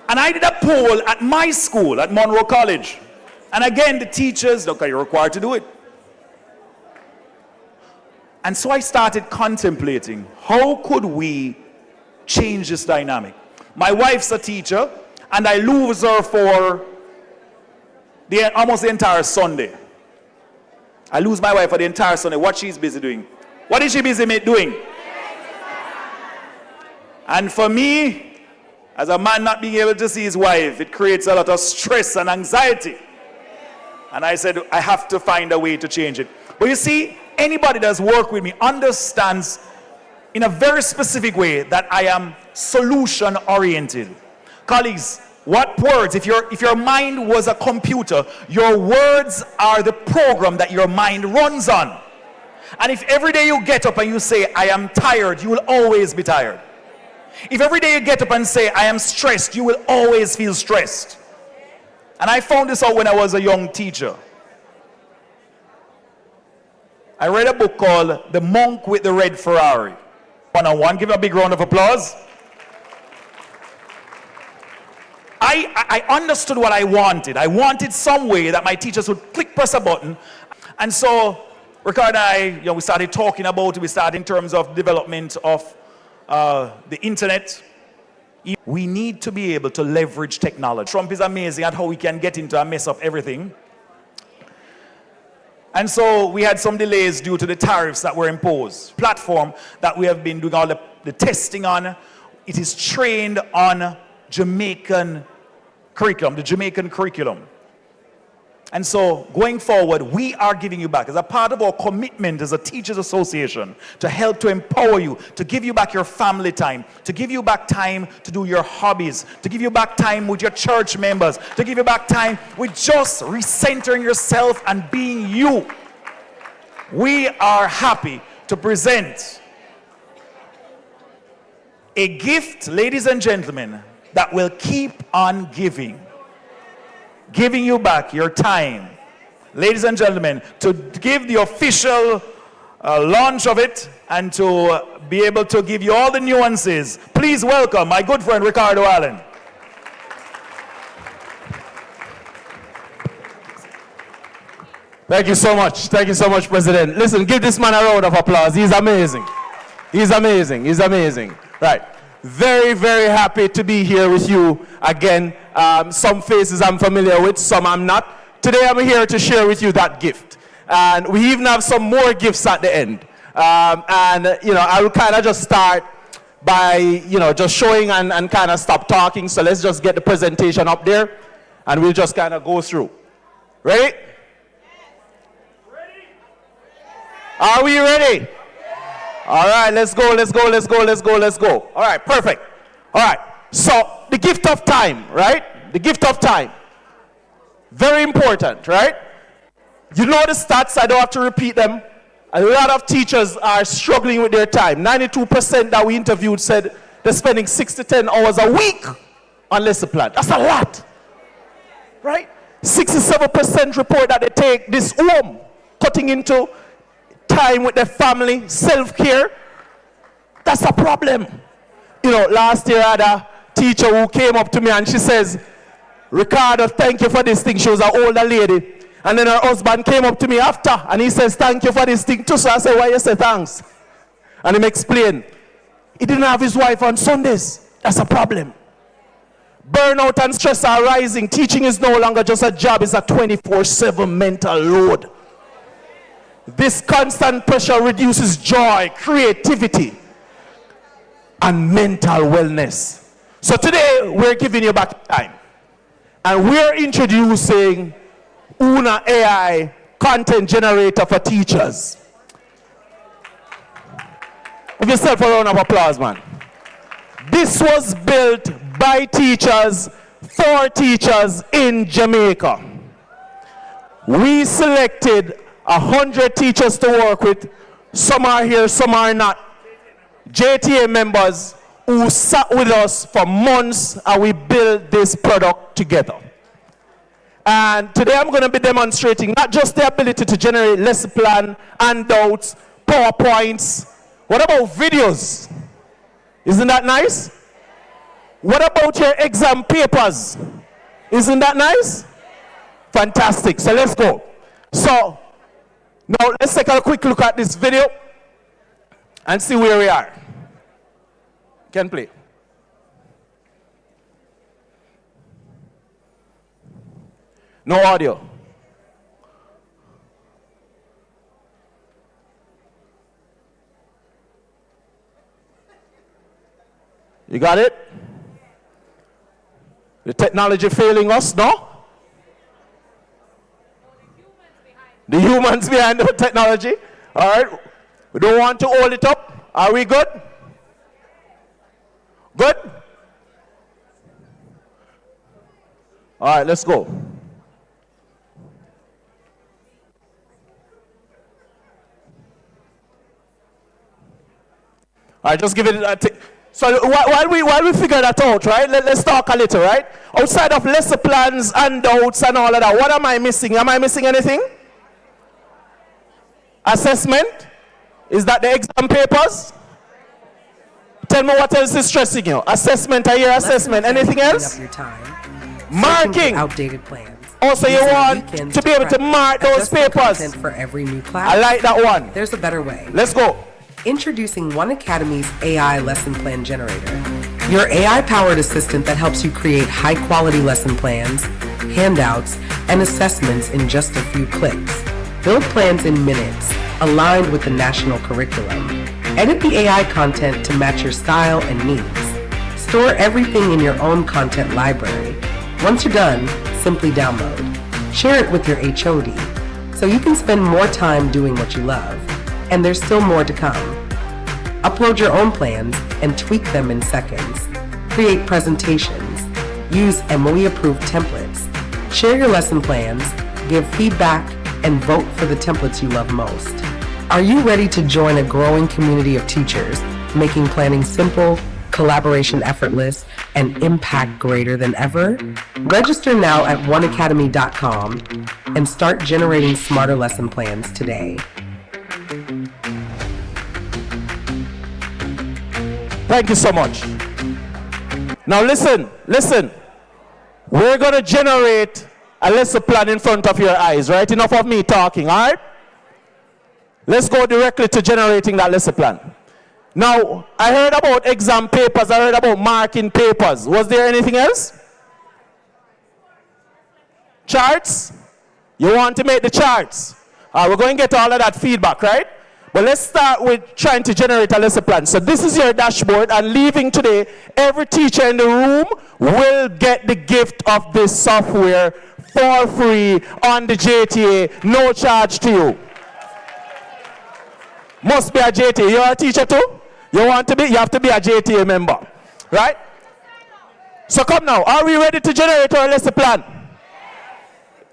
And I did a poll at my school, at Monroe College. And again, the teachers, look, you're required to do it. And so I started contemplating, how could we change this dynamic? My wife's a teacher, and I lose her for almost the entire Sunday. I lose my wife for the entire Sunday. What she's busy doing? What is she busy doing? And for me, as a man not being able to see his wife, it creates a lot of stress and anxiety. And I said, I have to find a way to change it. But you see, anybody that's worked with me understands in a very specific way that I am solution-oriented. Colleagues, what words, if your mind was a computer, your words are the program that your mind runs on. And if every day you get up and you say, I am tired, you will always be tired. If every day you get up and say, I am stressed, you will always feel stressed. And I found this out when I was a young teacher. I read a book called The Monk with the Red Ferrari. One-on-one, give him a big round of applause. I understood what I wanted. I wanted some way that my teachers would press a button. And so, Ricardo and I, we started talking about it. We started in terms of development of the internet. We need to be able to leverage technology. Trump is amazing at how he can get into and mess up everything. And so we had some delays due to the tariffs that were imposed. Platform that we have been doing all the testing on, it is trained on Jamaican curriculum, the Jamaican curriculum. And so going forward, we are giving you back as a part of our commitment as a teachers association to help to empower you, to give you back your family time, to give you back time to do your hobbies, to give you back time with your church members, to give you back time with just recentering yourself and being you. We are happy to present a gift, ladies and gentlemen, that will keep on giving. Giving you back your time. Ladies and gentlemen, to give the official launch of it and to be able to give you all the nuances, please welcome my good friend Ricardo Allen. Thank you so much. Thank you so much, President. Listen, give this man a round of applause. He's amazing. He's amazing. He's amazing. Right. Very, very happy to be here with you again. Some faces I'm familiar with, some I'm not. Today I'm here to share with you that gift. And we even have some more gifts at the end. I will kind of just start by, just showing and kind of stop talking. So let's just get the presentation up there and we'll just kind of go through. Ready? Are we ready? All right, let's go. All right, perfect. All right, so the gift of time, right? The gift of time. Very important, right? You know the stats, I don't have to repeat them. A lot of teachers are struggling with their time. 92% that we interviewed said they're spending 6 to 10 hours a week on lesson plan. That's a lot, right? 67% report that they take this home, cutting into time with their family, self-care. That's a problem. Last year I had a teacher who came up to me and she says, Ricardo, thank you for this thing. She was an older lady. And then her husband came up to me after and he says, thank you for this thing too. So I said, why you say thanks? And he explained, he didn't have his wife on Sundays. That's a problem. Burnout and stress are rising. Teaching is no longer just a job, it's a 24/7 mental load. This constant pressure reduces joy, creativity, and mental wellness. So today, we're giving you back time. And we're introducing Una AI content generator for teachers. Give yourself a round of applause, man. This was built by teachers, for teachers in Jamaica. We selected 100 teachers to work with. Some are here, some are not. JTA members who sat with us for months and we built this product together. And today I'm going to be demonstrating not just the ability to generate lesson plan, handouts, PowerPoints. What about videos? Isn't that nice? What about your exam papers? Isn't that nice? Fantastic. So let's go. So now let's take a quick look at this video and see where we are. Can play. No audio. You got it? The technology failing us, no? The humans behind the technology. All right. We don't want to hold it up. Are we good? Good? All right, let's go. All right, just give it a so while we figure that out, right, let's talk a little, right? Outside of lesson plans, handouts, and all of that, what am I missing? Am I missing anything? Assessment? Is that the exam papers? Tell me what else is stressing you. Assessment, I hear assessment. Anything else? Marking. Outdated plans. Also, you want to be able to mark those papers. For every new class. I like that one. There's a better way. Let's go. Introducing One Academy's AI lesson plan generator. Your AI-powered assistant that helps you create high-quality lesson plans, handouts, and assessments in just a few clicks. Build plans in minutes, aligned with the national curriculum. Edit the AI content to match your style and needs. Store everything in your own content library. Once you're done, simply download. Share it with your HOD, so you can spend more time doing what you love. And there's still more to come. Upload your own plans and tweak them in seconds. Create presentations. Use MOE-approved templates. Share your lesson plans, give feedback, and vote for the templates you love most. Are you ready to join a growing community of teachers, making planning simple, collaboration effortless, and impact greater than ever? Register now at oneacademy.com and start generating smarter lesson plans today. Thank you so much. Now listen. We're going to generate a lesson plan in front of your eyes, right? Enough of me talking, all right? Let's go directly to generating that lesson plan. Now, I heard about exam papers. I heard about marking papers. Was there anything else? Charts? You want to make the charts? We're going to get all of that feedback, right? But let's start with trying to generate a lesson plan. So this is your dashboard, and leaving today, every teacher in the room will get the gift of this software for free on the JTA, no charge to you. Must be a JTA. You're a teacher too? You want to be? You have to be a JTA member, right? So come now, are we ready to generate our lesson plan?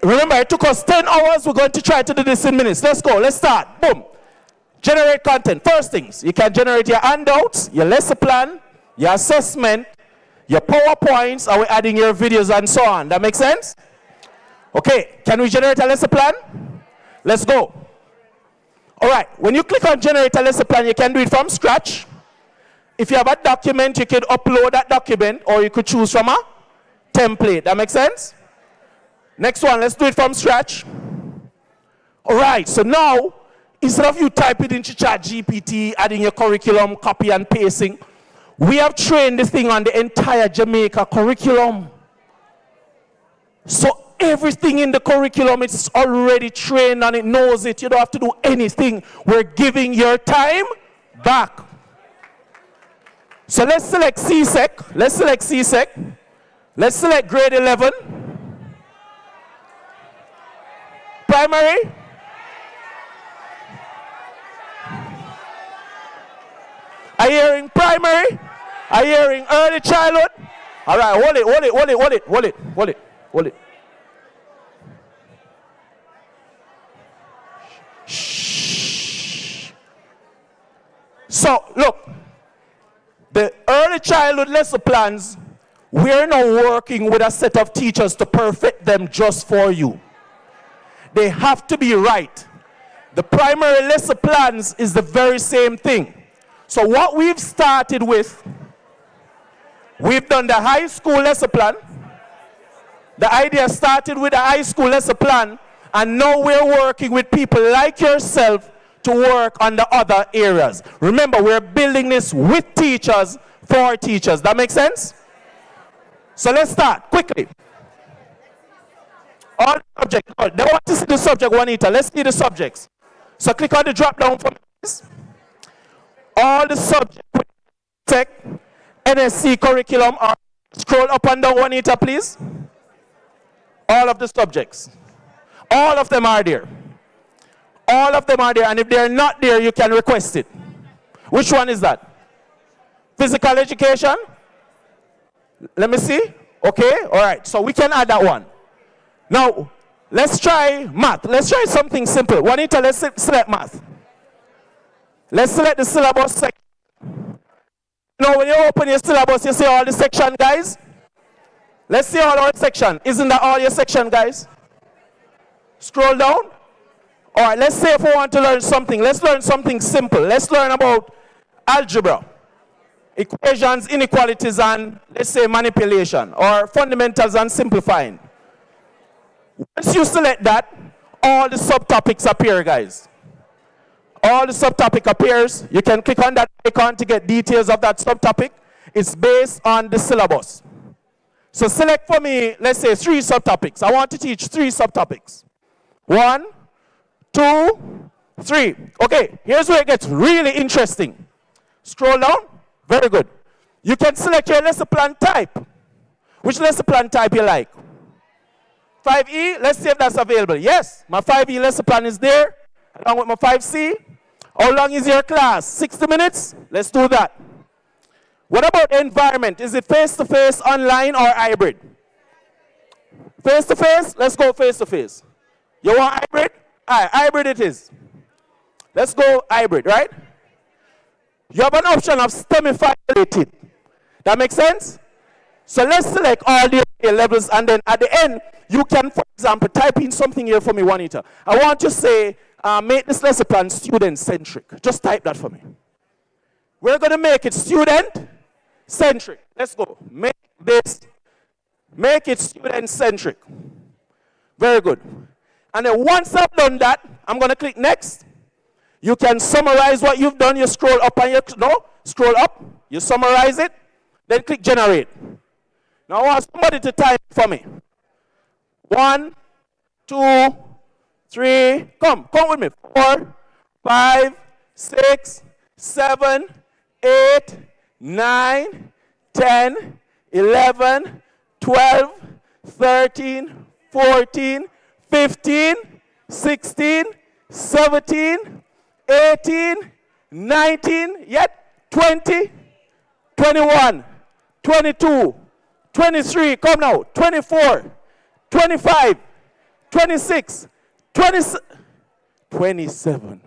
Remember, it took us 10 hours. We're going to try to do this in minutes. Let's go. Let's start. Boom. Generate content. First things, you can generate your handouts, your lesson plan, your assessment, your PowerPoints, and we're adding your videos and so on. That makes sense? Okay, can we generate a lesson plan? Let's go. All right, when you click on generate a lesson plan, you can do it from scratch. If you have a document, you can upload that document, or you could choose from a template. That makes sense? Next one, let's do it from scratch. All right, so now, instead of you typing into ChatGPT, adding your curriculum, copy and pasting, we have trained this thing on the entire Jamaica curriculum. So everything in the curriculum, it's already trained and it knows it. You don't have to do anything. We're giving your time back. So let's select CSEC. Let's select CSEC. Let's select grade 11. Primary. Are you hearing primary? Are you hearing early childhood? All right, hold it. Shh. So, look, the early childhood lesson plans, we're now working with a set of teachers to perfect them just for you. They have to be right. The primary lesson plans is the very same thing. So what we've started with, we've done the high school lesson plan. The idea started with the high school lesson plan, and now we're working with people like yourself to work on the other areas. Remember, we're building this with teachers, for teachers. That makes sense? So let's start quickly. All subjects. They want to see the subject, Juanita. Let's see the subjects. So click on the drop down for me, please. All the subjects, tech, NSC curriculum, are scroll up and down, Juanita, please. All of the subjects. All of them are there. All of them are there, and if they're not there, you can request it. Which one is that? Physical education? Let me see. Okay, all right, so we can add that one. Now, let's try math. Let's try something simple. Juanita, let's select math. Let's select the syllabus section. Now, when you open your syllabus, you see all the section, guys. Let's see all our section. Isn't that all your section, guys? Scroll down. All right, let's say if we want to learn something, let's learn something simple. Let's learn about algebra, equations, inequalities, and let's say manipulation, or fundamentals and simplifying. Once you select that, all the subtopics appear, guys. All the subtopic appears. You can click on that icon to get details of that subtopic. It's based on the syllabus. So select for me, let's say 3 subtopics. I want to teach 3 subtopics. 1, 2, 3. Okay, here's where it gets really interesting. Scroll down. Very good. You can select your lesson plan type. Which lesson plan type you like? 5E, let's see if that's available. Yes, my 5E lesson plan is there, along with my 5C. How long is your class? 60 minutes? Let's do that. What about environment? Is it face-to-face, online, or hybrid? Face-to-face? Let's go face-to-face. You want hybrid? All right, hybrid it is. Let's go hybrid, right? You have an option of STEMify related. That makes sense? So let's select all the levels, and then at the end, you can, for example, type in something here for me, Juanita. I want to say, make this lesson plan student-centric. Just type that for me. We're going to make it student-centric. Let's go. Make it student-centric. Very good. And then once I've done that, I'm going to click next. You can summarize what you've done. You scroll up and scroll up. You summarize it. Then click generate. Now I want somebody to type for me. 1, 2, 3. Come with me. 4, 5, 6, 7, 8, 9, 10, 11, 12, 13, 14, 15, 16, 17, 18, 19, yet 20, 21, 22, 23, come now, 24, 25, 26, 27.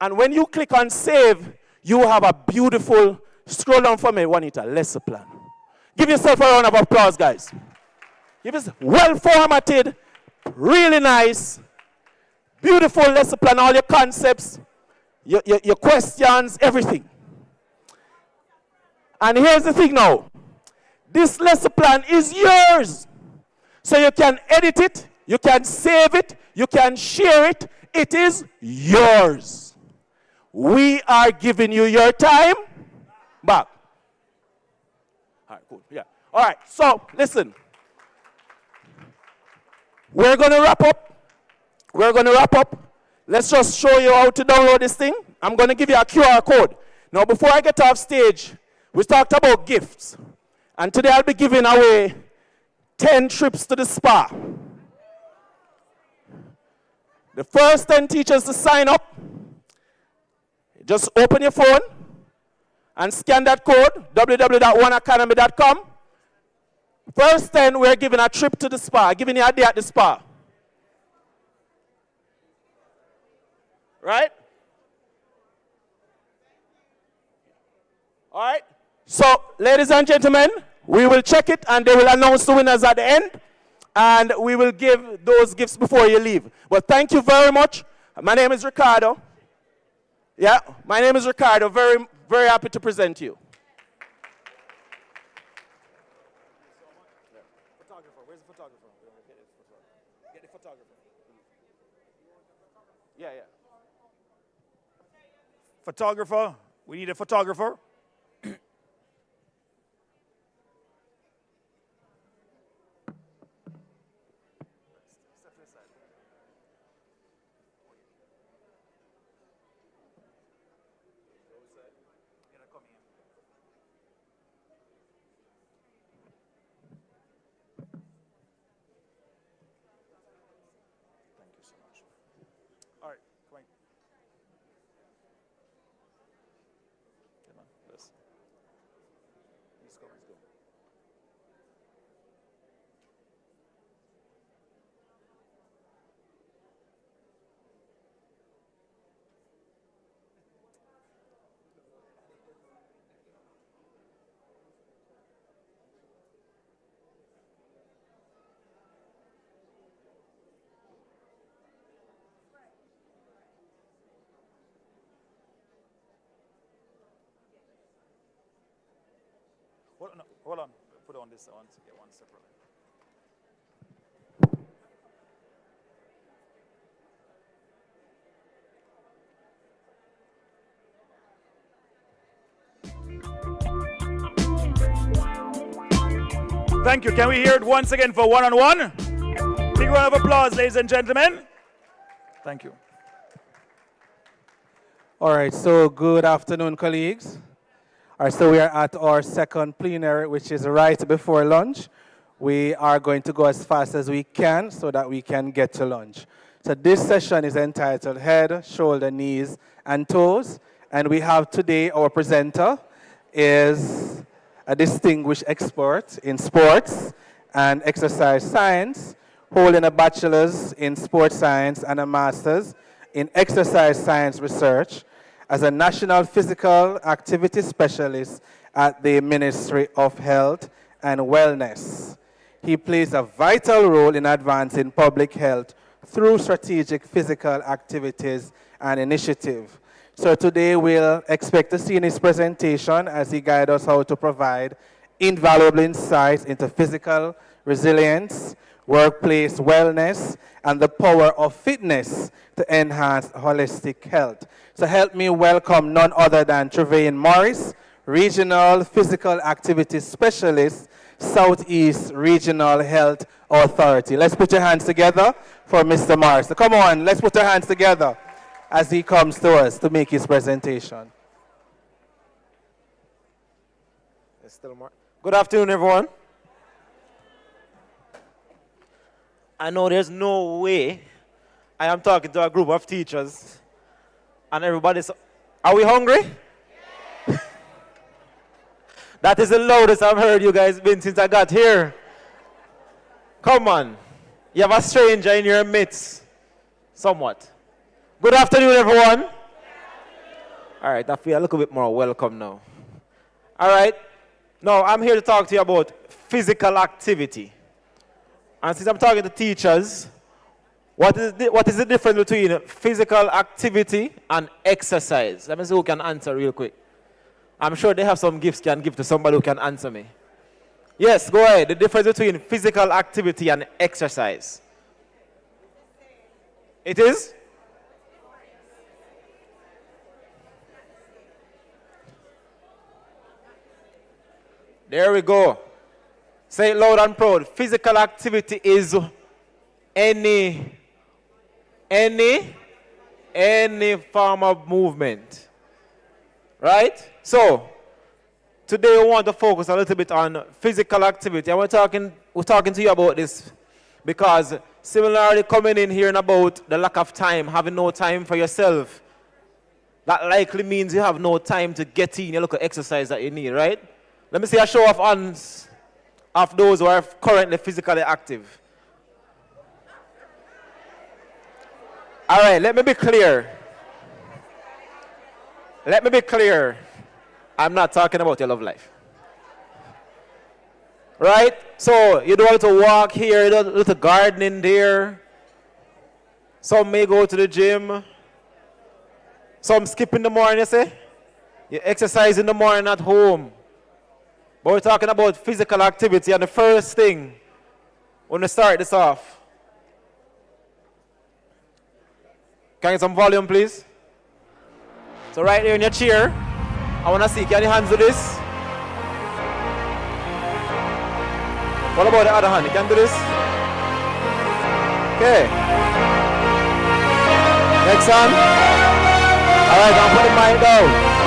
And when you click on save, you have a beautiful, scroll down for me, Juanita, lesson plan. Give yourself a round of applause, guys. Give us well-formatted, really nice, beautiful lesson plan, all your concepts, your questions, everything. And here's the thing now. This lesson plan is yours. So you can edit it, you can save it, you can share it. It is yours. We are giving you your time back. All right, cool. Yeah. All right, so listen. We're going to wrap up. Let's just show you how to download this thing. I'm going to give you a QR code. Now, before I get off stage, we talked about gifts. And today I'll be giving away 10 trips to the spa. The first 10 teachers to sign up, just open your phone and scan that code, www.oneacademy.com. First 10, we're giving a trip to the spa, giving you a day at the spa. Right? All right. So, ladies and gentlemen, we will check it and they will announce the winners at the end. And we will give those gifts before you leave. But thank you very much. My name is Ricardo. Yeah, my name is Ricardo. Very, very happy to present you. Photographer, where's the photographer? Get the photographer. Yeah. Photographer, we need a photographer. Hold on. Put on this one to get one separate. Thank you. Can we hear it once again for one-on-one? Big round of applause, ladies and gentlemen. Thank you. All right, so good afternoon, colleagues. All right, so we are at our second plenary, which is right before lunch. We are going to go as fast as we can so that we can get to lunch. So this session is entitled Head, Shoulder, Knees, and Toes. And we have today our presenter is a distinguished expert in sports and exercise science, holding a bachelor's in sports science and a master's in exercise science research as a national physical activity specialist at the Ministry of Health and Wellness. He plays a vital role in advancing public health through strategic physical activities and initiative. So today we'll expect to see in his presentation as he guides us how to provide invaluable insights into physical resilience, workplace wellness, and the power of fitness to enhance holistic health. So help me welcome none other than Trevain Morris, Regional Physical Activity Specialist, Southeast Regional Health Authority. Let's put your hands together for Mr. Morris. So come on, let's put our hands together as he comes to us to make his presentation. Good afternoon, everyone. I know there's no way I am talking to a group of teachers and everybody's... Are we hungry? That is the loudest I've heard you guys been since I got here. Come on. You have a stranger in your midst. Somewhat. Good afternoon, everyone. All right, I feel a little bit more welcome now. All right. Now, I'm here to talk to you about physical activity. And since I'm talking to teachers, what is the difference between physical activity and exercise? Let me see who can answer real quick. I'm sure they have some gifts can give to somebody who can answer me. Yes, go ahead. The difference between physical activity and exercise. It is? There we go. Say it loud and proud. Physical activity is any form of movement. Right? So, today we want to focus a little bit on physical activity. And we're talking to you about this because similarly coming in here and about the lack of time, having no time for yourself, that likely means you have no time to get in your local exercise that you need, right? Let me see a show of hands of those who are currently physically active. All right, let me be clear. Let me be clear. I'm not talking about your love life. Right? So, you do a little walk here, you do a little gardening there. Some may go to the gym. Some skip in the morning, you say? You exercise in the morning at home. But we're talking about physical activity, and the first thing, when we start this off, can I get some volume, please? So right there in your chair, I want to see, can your hands do this? What about the other hand? You can do this? Okay. Next hand. All right, I'm putting mine down.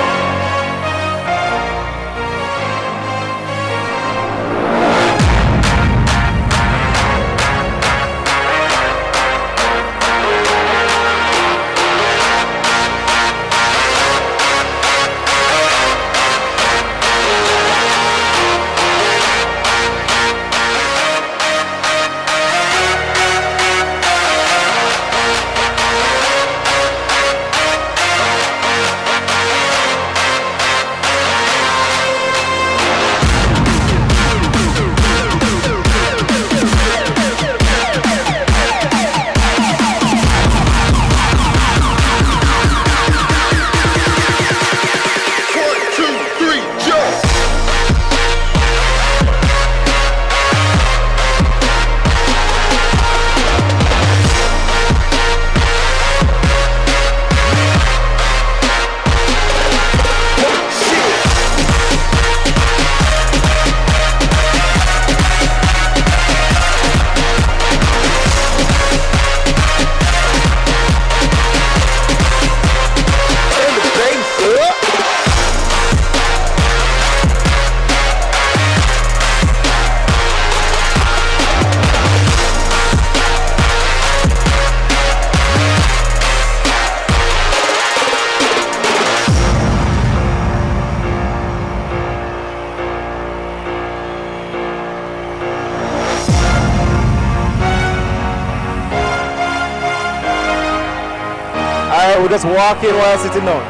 we just walk in while sitting down.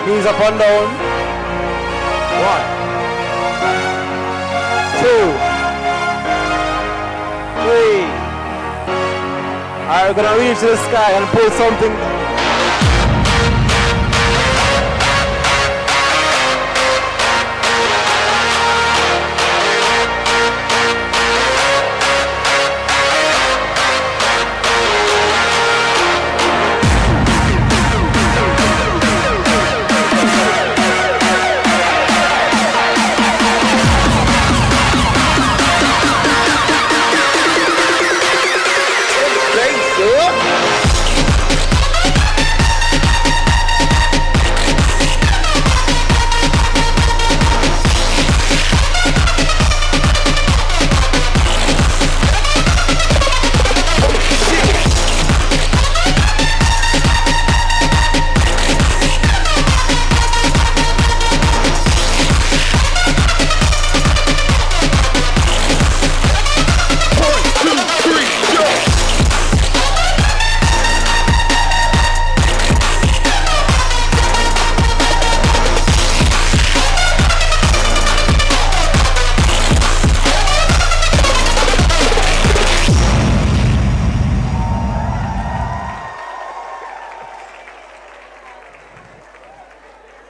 Knees up and down. 1, 2, 3. Alright, we're gonna reach to the sky and pull something.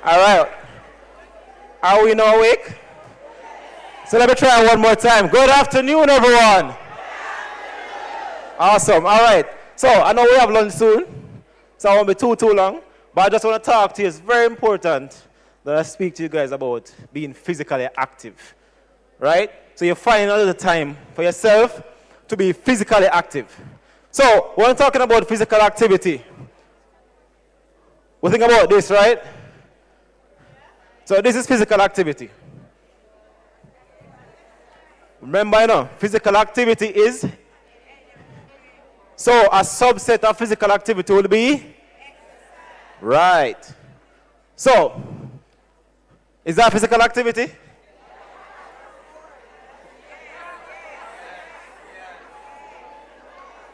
All right. Are we now awake? So let me try one more time. Good afternoon, everyone. Awesome. All right. So I know we have lunch soon, so I won't be too long, but I just want to talk to you. It's very important that I speak to you guys about being physically active, right? So you find a little time for yourself to be physically active. So when I'm talking about physical activity, we think about this, right? So this is physical activity. Remember, you know, physical activity is, so a subset of physical activity will be, right. So, is that physical activity?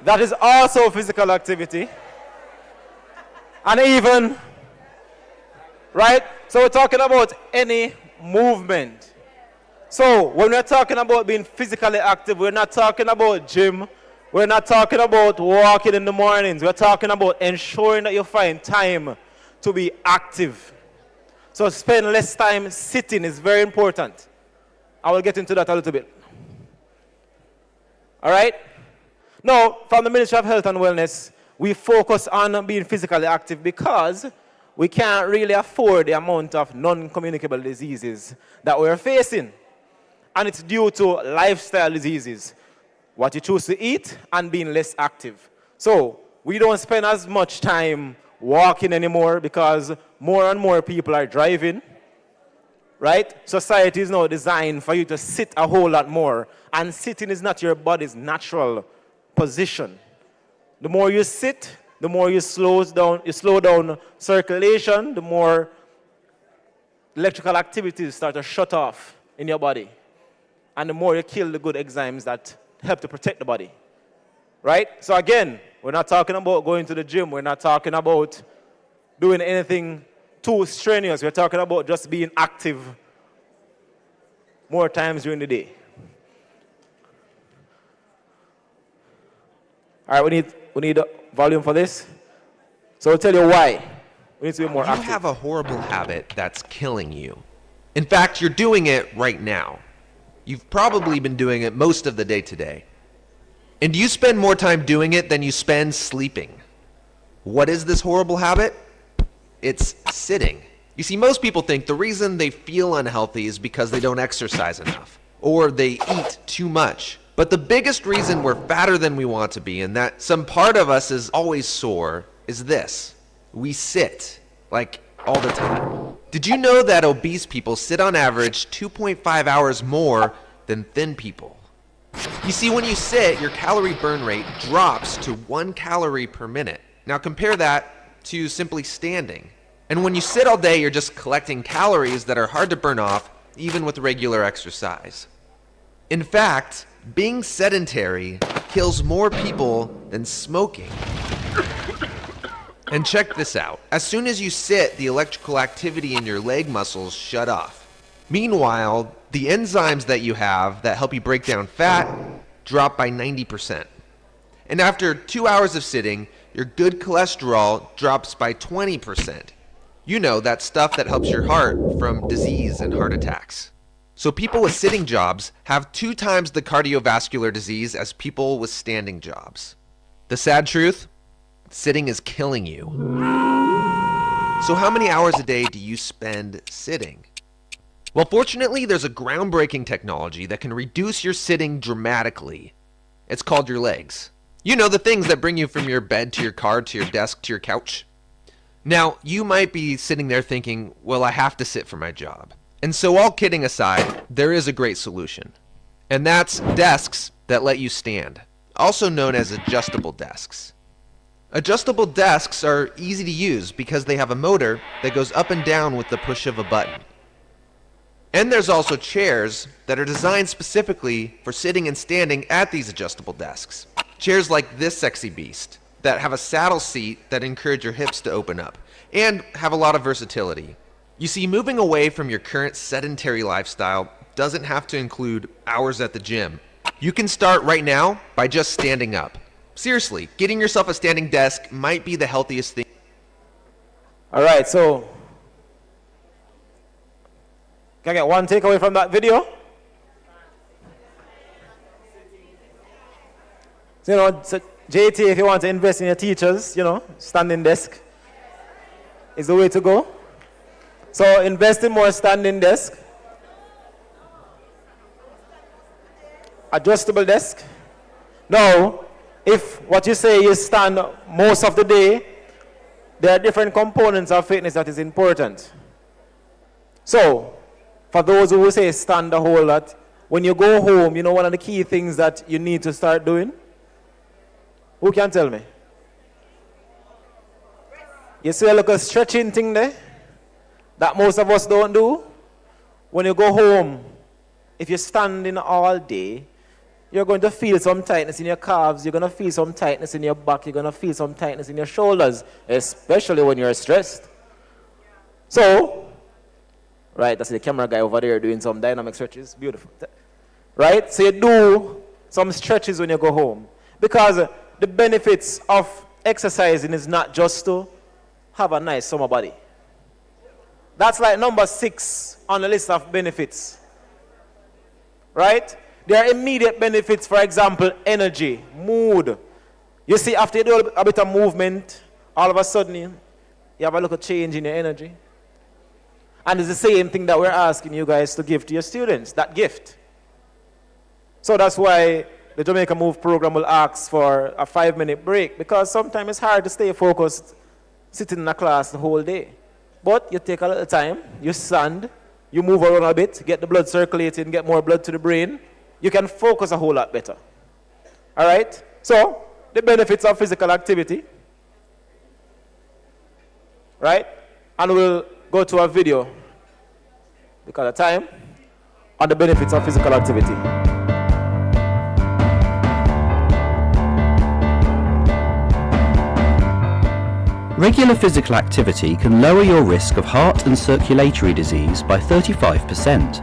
That is also physical activity. And even, right? So we're talking about any movement. So when we're talking about being physically active, we're not talking about gym. We're not talking about walking in the mornings. We're talking about ensuring that you find time to be active. So spend less time sitting is very important. I will get into that a little bit. All right? Now, from the Ministry of Health and Wellness, we focus on being physically active because we can't really afford the amount of non-communicable diseases that we're facing. And it's due to lifestyle diseases, what you choose to eat and being less active. So we don't spend as much time walking anymore because more and more people are driving, right? Society is now designed for you to sit a whole lot more, and sitting is not your body's natural position. The more you sit, the more you slow down circulation, the more electrical activities start to shut off in your body. And the more you kill the good enzymes that help to protect the body. Right? So again, we're not talking about going to the gym. We're not talking about doing anything too strenuous. We're talking about just being active more times during the day. All right, we need volume for this. So I'll tell you why. We need to be more active. You have a horrible habit that's killing you. In fact, you're doing it right now. You've probably been doing it most of the day today. And you spend more time doing it than you spend sleeping. What is this horrible habit? It's sitting. You see, most people think the reason they feel unhealthy is because they don't exercise enough, or they eat too much. But the biggest reason we're fatter than we want to be and that some part of us is always sore is this. We sit, like all the time. Did you know that obese people sit on average 2.5 hours more than thin people? You see, when you sit, your calorie burn rate drops to 1 calorie per minute. Now compare that to simply standing. And when you sit all day, you're just collecting calories that are hard to burn off, even with regular exercise. In fact, being sedentary kills more people than smoking. And check this out. As soon as you sit, the electrical activity in your leg muscles shut off. Meanwhile, the enzymes that you have that help you break down fat drop by 90%. And after 2 hours of sitting, your good cholesterol drops by 20%. You know, that stuff that helps your heart from disease and heart attacks. So people with sitting jobs have 2 times the cardiovascular disease as people with standing jobs. The sad truth? Sitting is killing you. So how many hours a day do you spend sitting? Well, fortunately, there's a groundbreaking technology that can reduce your sitting dramatically. It's called your legs. You know, the things that bring you from your bed to your car to your desk to your couch. Now, you might be sitting there thinking, well, I have to sit for my job. And so all kidding aside, there is a great solution. And that's desks that let you stand, also known as adjustable desks. Adjustable desks are easy to use because they have a motor that goes up and down with the push of a button. And there's also chairs that are designed specifically for sitting and standing at these adjustable desks. Chairs like this sexy beast that have a saddle seat that encourage your hips to open up and have a lot of versatility. You see, moving away from your current sedentary lifestyle doesn't have to include hours at the gym. You can start right now by just standing up. Seriously, getting yourself a standing desk might be the healthiest thing. All right, so can I get one takeaway from that video? So, you know, so JT, if you want to invest in your teachers, you know, standing desk is the way to go. So invest in more standing desk. Adjustable desk. Now, if what you say is stand most of the day, there are different components of fitness that is important. So, for those who say stand a whole lot, when you go home, you know one of the key things that you need to start doing? Who can tell me? You see a little stretching thing there that most of us don't do? When you go home, if you're standing all day, you're going to feel some tightness in your calves, you're going to feel some tightness in your back, you're going to feel some tightness in your shoulders, especially when you're stressed. So, right, that's the camera guy over there doing some dynamic stretches, beautiful. Right, so you do some stretches when you go home. Because the benefits of exercising is not just to have a nice summer body. That's like number 6 on the list of benefits. Right? There are immediate benefits, for example, energy, mood. You see, after you do a bit of movement, all of a sudden you have a little change in your energy. And it's the same thing that we're asking you guys to give to your students, that gift. So that's why the Jamaica Move program will ask for a 5-minute break, because sometimes it's hard to stay focused sitting in a class the whole day. But you take a little time, you stand, you move around a bit, get the blood circulating, get more blood to the brain, you can focus a whole lot better. All right? So, the benefits of physical activity. Right? And we'll go to a video, because of time, on the benefits of physical activity. Regular physical activity can lower your risk of heart and circulatory disease by 35%.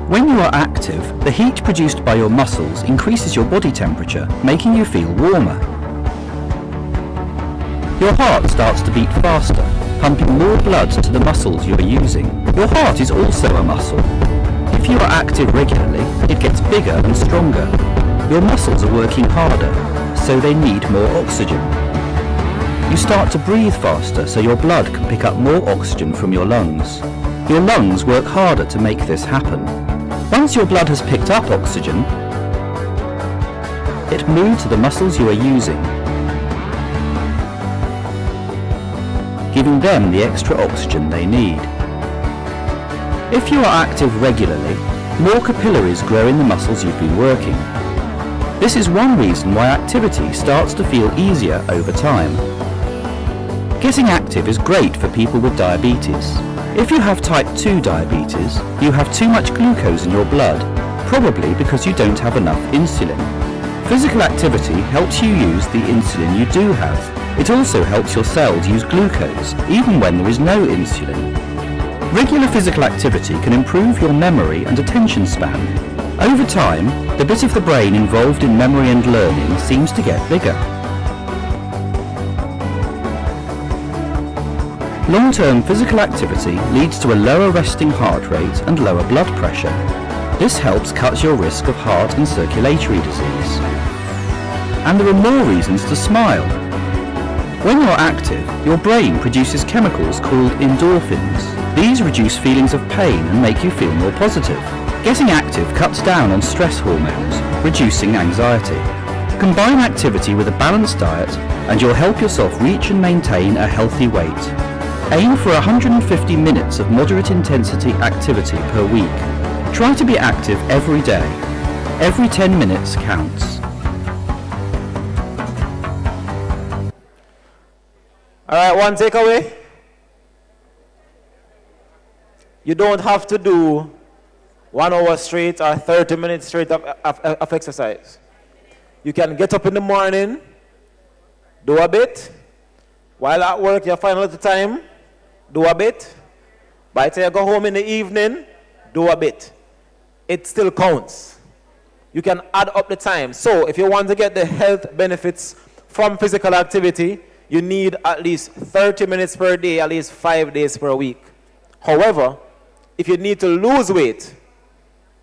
When you are active, the heat produced by your muscles increases your body temperature, making you feel warmer. Your heart starts to beat faster, pumping more blood to the muscles you are using. Your heart is also a muscle. If you are active regularly, it gets bigger and stronger. Your muscles are working harder, so they need more oxygen. You start to breathe faster, so your blood can pick up more oxygen from your lungs. Your lungs work harder to make this happen. Once your blood has picked up oxygen, it moves to the muscles you are using, giving them the extra oxygen they need. If you are active regularly, more capillaries grow in the muscles you've been working. This is one reason why activity starts to feel easier over time. Getting active is great for people with diabetes. If you have type 2 diabetes, you have too much glucose in your blood, probably because you don't have enough insulin. Physical activity helps you use the insulin you do have. It also helps your cells use glucose, even when there is no insulin. Regular physical activity can improve your memory and attention span. Over time, the bit of the brain involved in memory and learning seems to get bigger. Long-term physical activity leads to a lower resting heart rate and lower blood pressure. This helps cut your risk of heart and circulatory disease. And there are more reasons to smile. When you're active, your brain produces chemicals called endorphins. These reduce feelings of pain and make you feel more positive. Getting active cuts down on stress hormones, reducing anxiety. Combine activity with a balanced diet and you'll help yourself reach and maintain a healthy weight. Aim for 150 minutes of moderate intensity activity per week. Try to be active every day. Every 10 minutes counts. All right, one takeaway. You don't have to do 1 hour straight or 30 minutes straight of exercise. You can get up in the morning, do a bit. While at work, you find a little time, do a bit. By the time you go home in the evening, do a bit. It still counts. You can add up the time. So if you want to get the health benefits from physical activity, you need at least 30 minutes per day, at least 5 days per week. However, if you need to lose weight,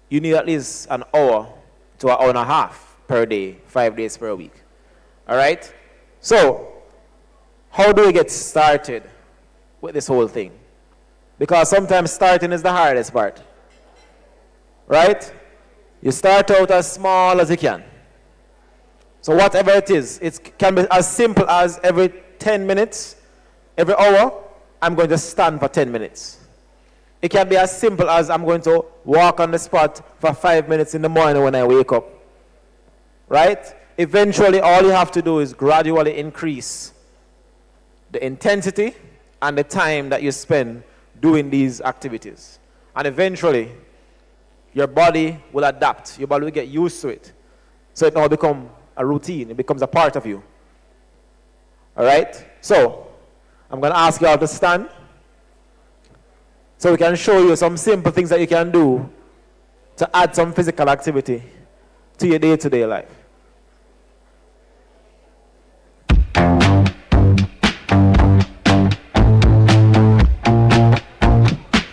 you need at least an hour to an hour and a half per day, 5 days per week. All right? So, how do we get started with this whole thing? Because sometimes starting is the hardest part. Right? You start out as small as you can. So whatever it is, it can be as simple as every 10 minutes, every hour, I'm going to stand for 10 minutes. It can be as simple as I'm going to walk on the spot for 5 minutes in the morning when I wake up. Right? Eventually, all you have to do is gradually increase the intensity and the time that you spend doing these activities. And eventually, your body will adapt. Your body will get used to it. So it now becomes a routine. It becomes a part of you. All right? So, I'm going to ask you all to stand so we can show you some simple things that you can do to add some physical activity to your day-to-day life.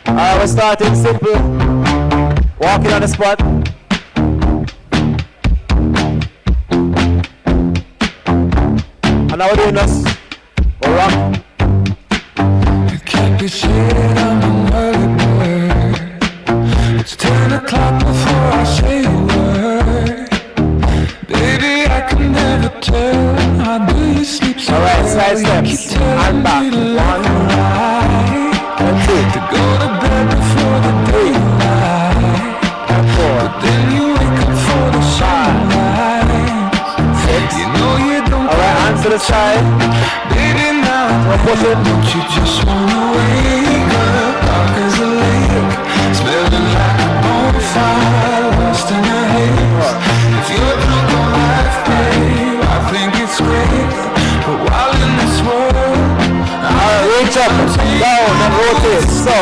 All right, we're starting simple. Walking on the spot. And now we're doing this. We'll rock. You can't be shit, I'm an early bird. It's 10 o'clock before I say a word. Baby, I can never tell. How do you sleep so well? All right, side steps. And back. 1, 2. To go to bed before the daylight. But then you wake up for the sunlight. 6. You know you don't. All right, hands to the side. Baby, now we're pushing. Don't you just wanna wake up? Dark as a lake, smelling like a bonfire, lost in a haze. If you're drunk on life, babe, I think it's great. But while in this world, all right, reach up, down, and rotate. So.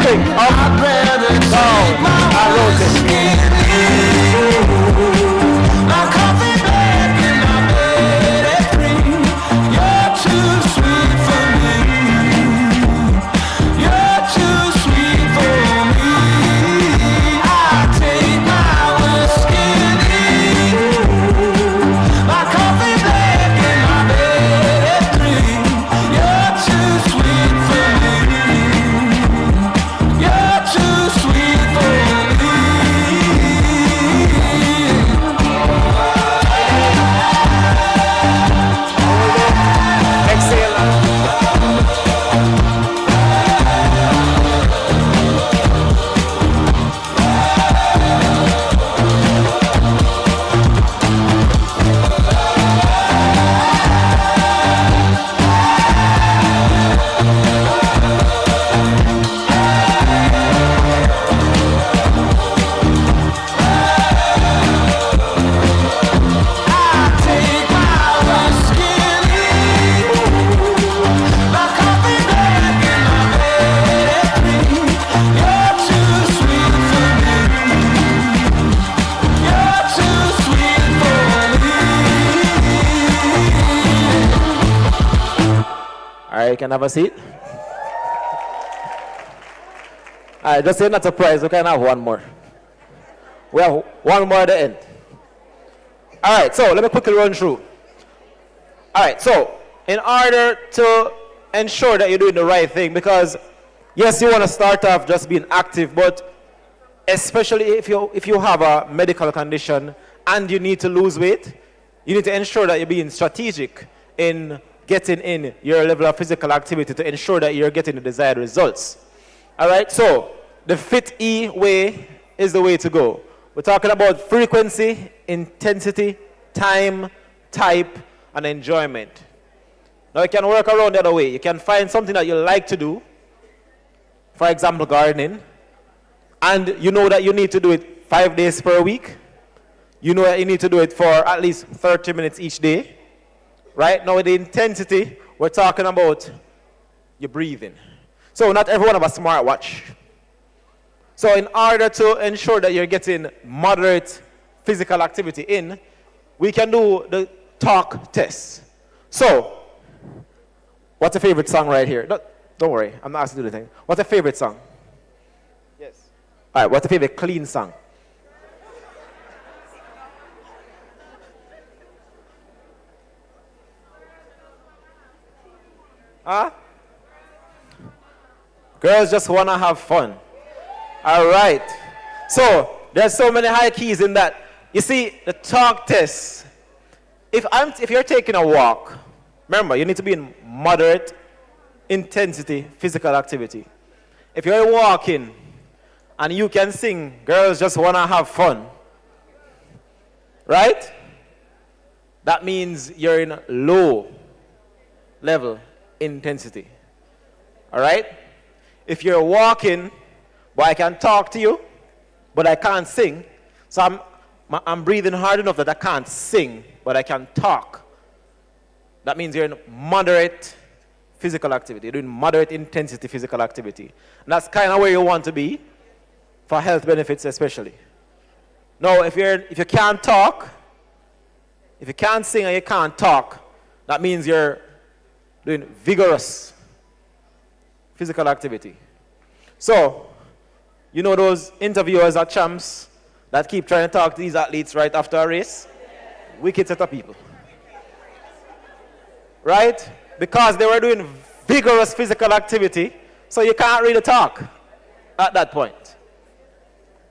Jumping up, down, and rotating. My coffee black and my bed is green. You're too sweet for me. You're too sweet for me. I take my whiskey. My coffee black and my bed is green. You're too sweet for me. You're too sweet for me. All right, you can have a seat. All right, just say not surprised. We can have one more. We have one more at the end. All right, so let me quickly run through. All right, so in order to ensure that you're doing the right thing, because yes, you want to start off just being active, but especially if you have a medical condition and you need to lose weight, you need to ensure that you're being strategic in getting in your level of physical activity to ensure that you're getting the desired results. All right, so the Fit E way is the way to go. We're talking about frequency, intensity, time, type, and enjoyment. Now you can work around the other way. You can find something that you like to do, for example, gardening, and you know that you need to do it 5 days per week. You know that you need to do it for at least 30 minutes each day. Right? Now with the intensity, we're talking about your breathing. So not everyone have a smartwatch. So in order to ensure that you're getting moderate physical activity in, we can do the talk test. So, what's your favorite song right here? Don't worry, I'm not asking you to do anything. What's your favorite song? Yes. All right, what's your favorite clean song? Huh? Girls just want to have fun. All right. So, there's so many high keys in that. You see, the talk test, if you're taking a walk, remember, you need to be in moderate intensity physical activity. If you're walking and you can sing, girls just want to have fun, right? That means you're in low level intensity. All right? If you're walking, but I can talk to you, but I can't sing, so I'm breathing hard enough that I can't sing, but I can talk. That means you're in moderate physical activity. You're doing moderate intensity physical activity. And that's kind of where you want to be for health benefits especially. Now, if you can't talk, if you can't sing and you can't talk, that means you're doing vigorous physical activity. So, you know those interviewers at Champs that keep trying to talk to these athletes right after a race? Wicked set of people. Right? Because they were doing vigorous physical activity, so you can't really talk at that point.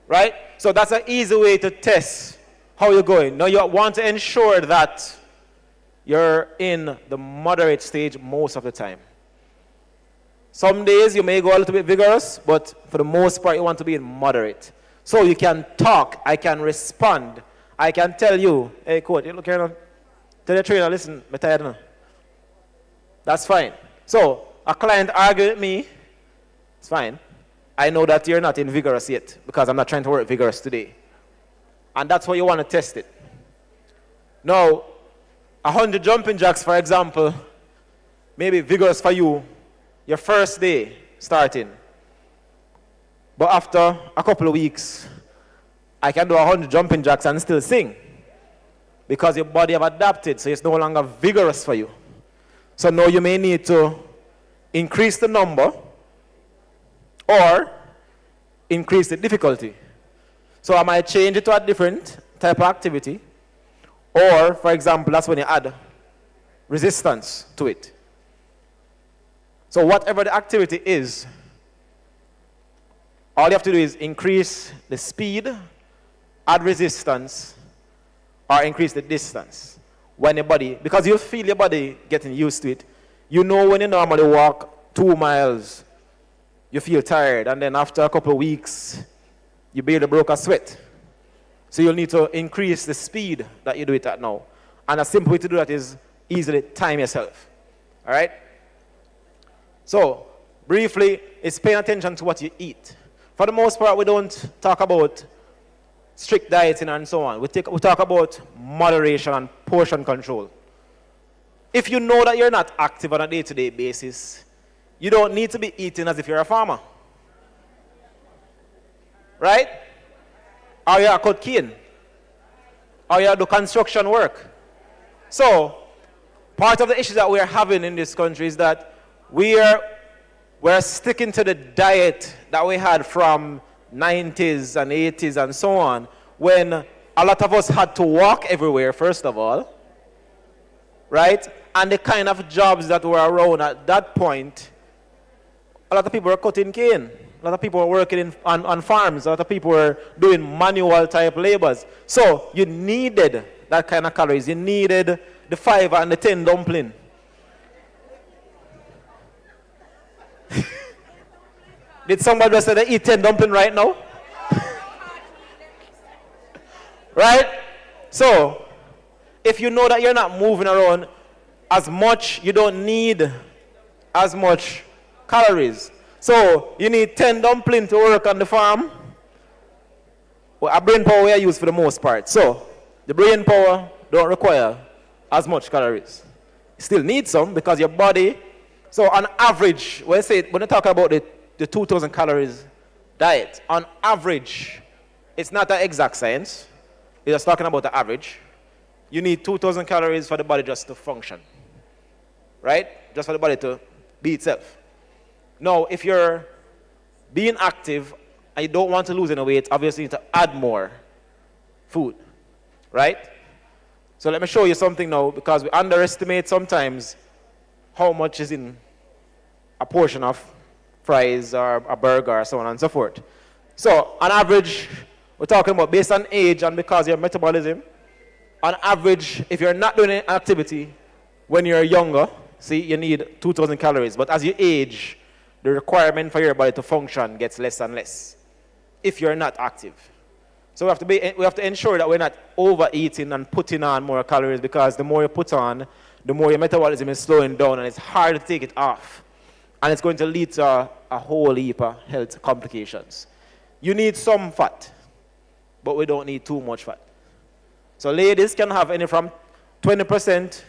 Right? So that's an easy way to test how you're going. Now you want to ensure that you're in the moderate stage most of the time. Some days you may go a little bit vigorous, but for the most part you want to be in moderate. So you can talk, I can respond, I can tell you, hey coach, you look here now. Tell the trainer, listen, I'm tired now. That's fine. So a client argued with me, it's fine. I know that you're not in vigorous yet because I'm not trying to work vigorous today. And that's why you want to test it. Now, 100 jumping jacks, for example, may be vigorous for you your first day starting. But after a couple of weeks, I can do 100 jumping jacks and still sing. Because your body have adapted, so it's no longer vigorous for you. So now you may need to increase the number or increase the difficulty. So I might change it to a different type of activity. Or, for example, that's when you add resistance to it. So whatever the activity is, all you have to do is increase the speed, add resistance, or increase the distance. When your body, because you'll feel your body getting used to it. You know when you normally walk 2 miles, you feel tired, and then after a couple of weeks, you barely broke a sweat. So you'll need to increase the speed that you do it at now. And a simple way to do that is easily time yourself. All right? So, briefly, it's paying attention to what you eat. For the most part, we don't talk about strict dieting and so on. We talk about moderation and portion control. If you know that you're not active on a day-to-day basis, you don't need to be eating as if you're a farmer. Right? Or you cut cane. Or you do construction work. So, part of the issues that we're having in this country is that we're sticking to the diet that we had from 90s and 80s and so on, when a lot of us had to walk everywhere, first of all, right? And the kind of jobs that were around at that point, a lot of people were cutting cane. A lot of people were working on farms. A lot of people were doing manual type labors. So you needed that kind of calories. You needed the 5 and the 10 dumpling. Did somebody just say they eat 10 dumpling right now? Right? So, if you know that you're not moving around as much, you don't need as much calories. So, you need 10 dumplings to work on the farm. Well, a brain power we are used for the most part. So, the brain power don't require as much calories. You still need some because your body, so on average, when you talk about the 2,000 calories diet, on average, it's not an exact science. We're just talking about the average. You need 2,000 calories for the body just to function. Right? Just for the body to be itself. Now, if you're being active and you don't want to lose any weight, obviously you need to add more food. Right? So let me show you something now, because we underestimate sometimes how much is in a portion of fries or a burger or so on and so forth. So, on average, we're talking about based on age and because of your metabolism, on average, if you're not doing any activity when you're younger, see, you need 2,000 calories. But as you age, the requirement for your body to function gets less and less if you're not active. So we have to ensure that we're not overeating and putting on more calories, because the more you put on, the more your metabolism is slowing down and it's hard to take it off. And it's going to lead to a whole heap of health complications. You need some fat, but we don't need too much fat. So ladies can have any from 20%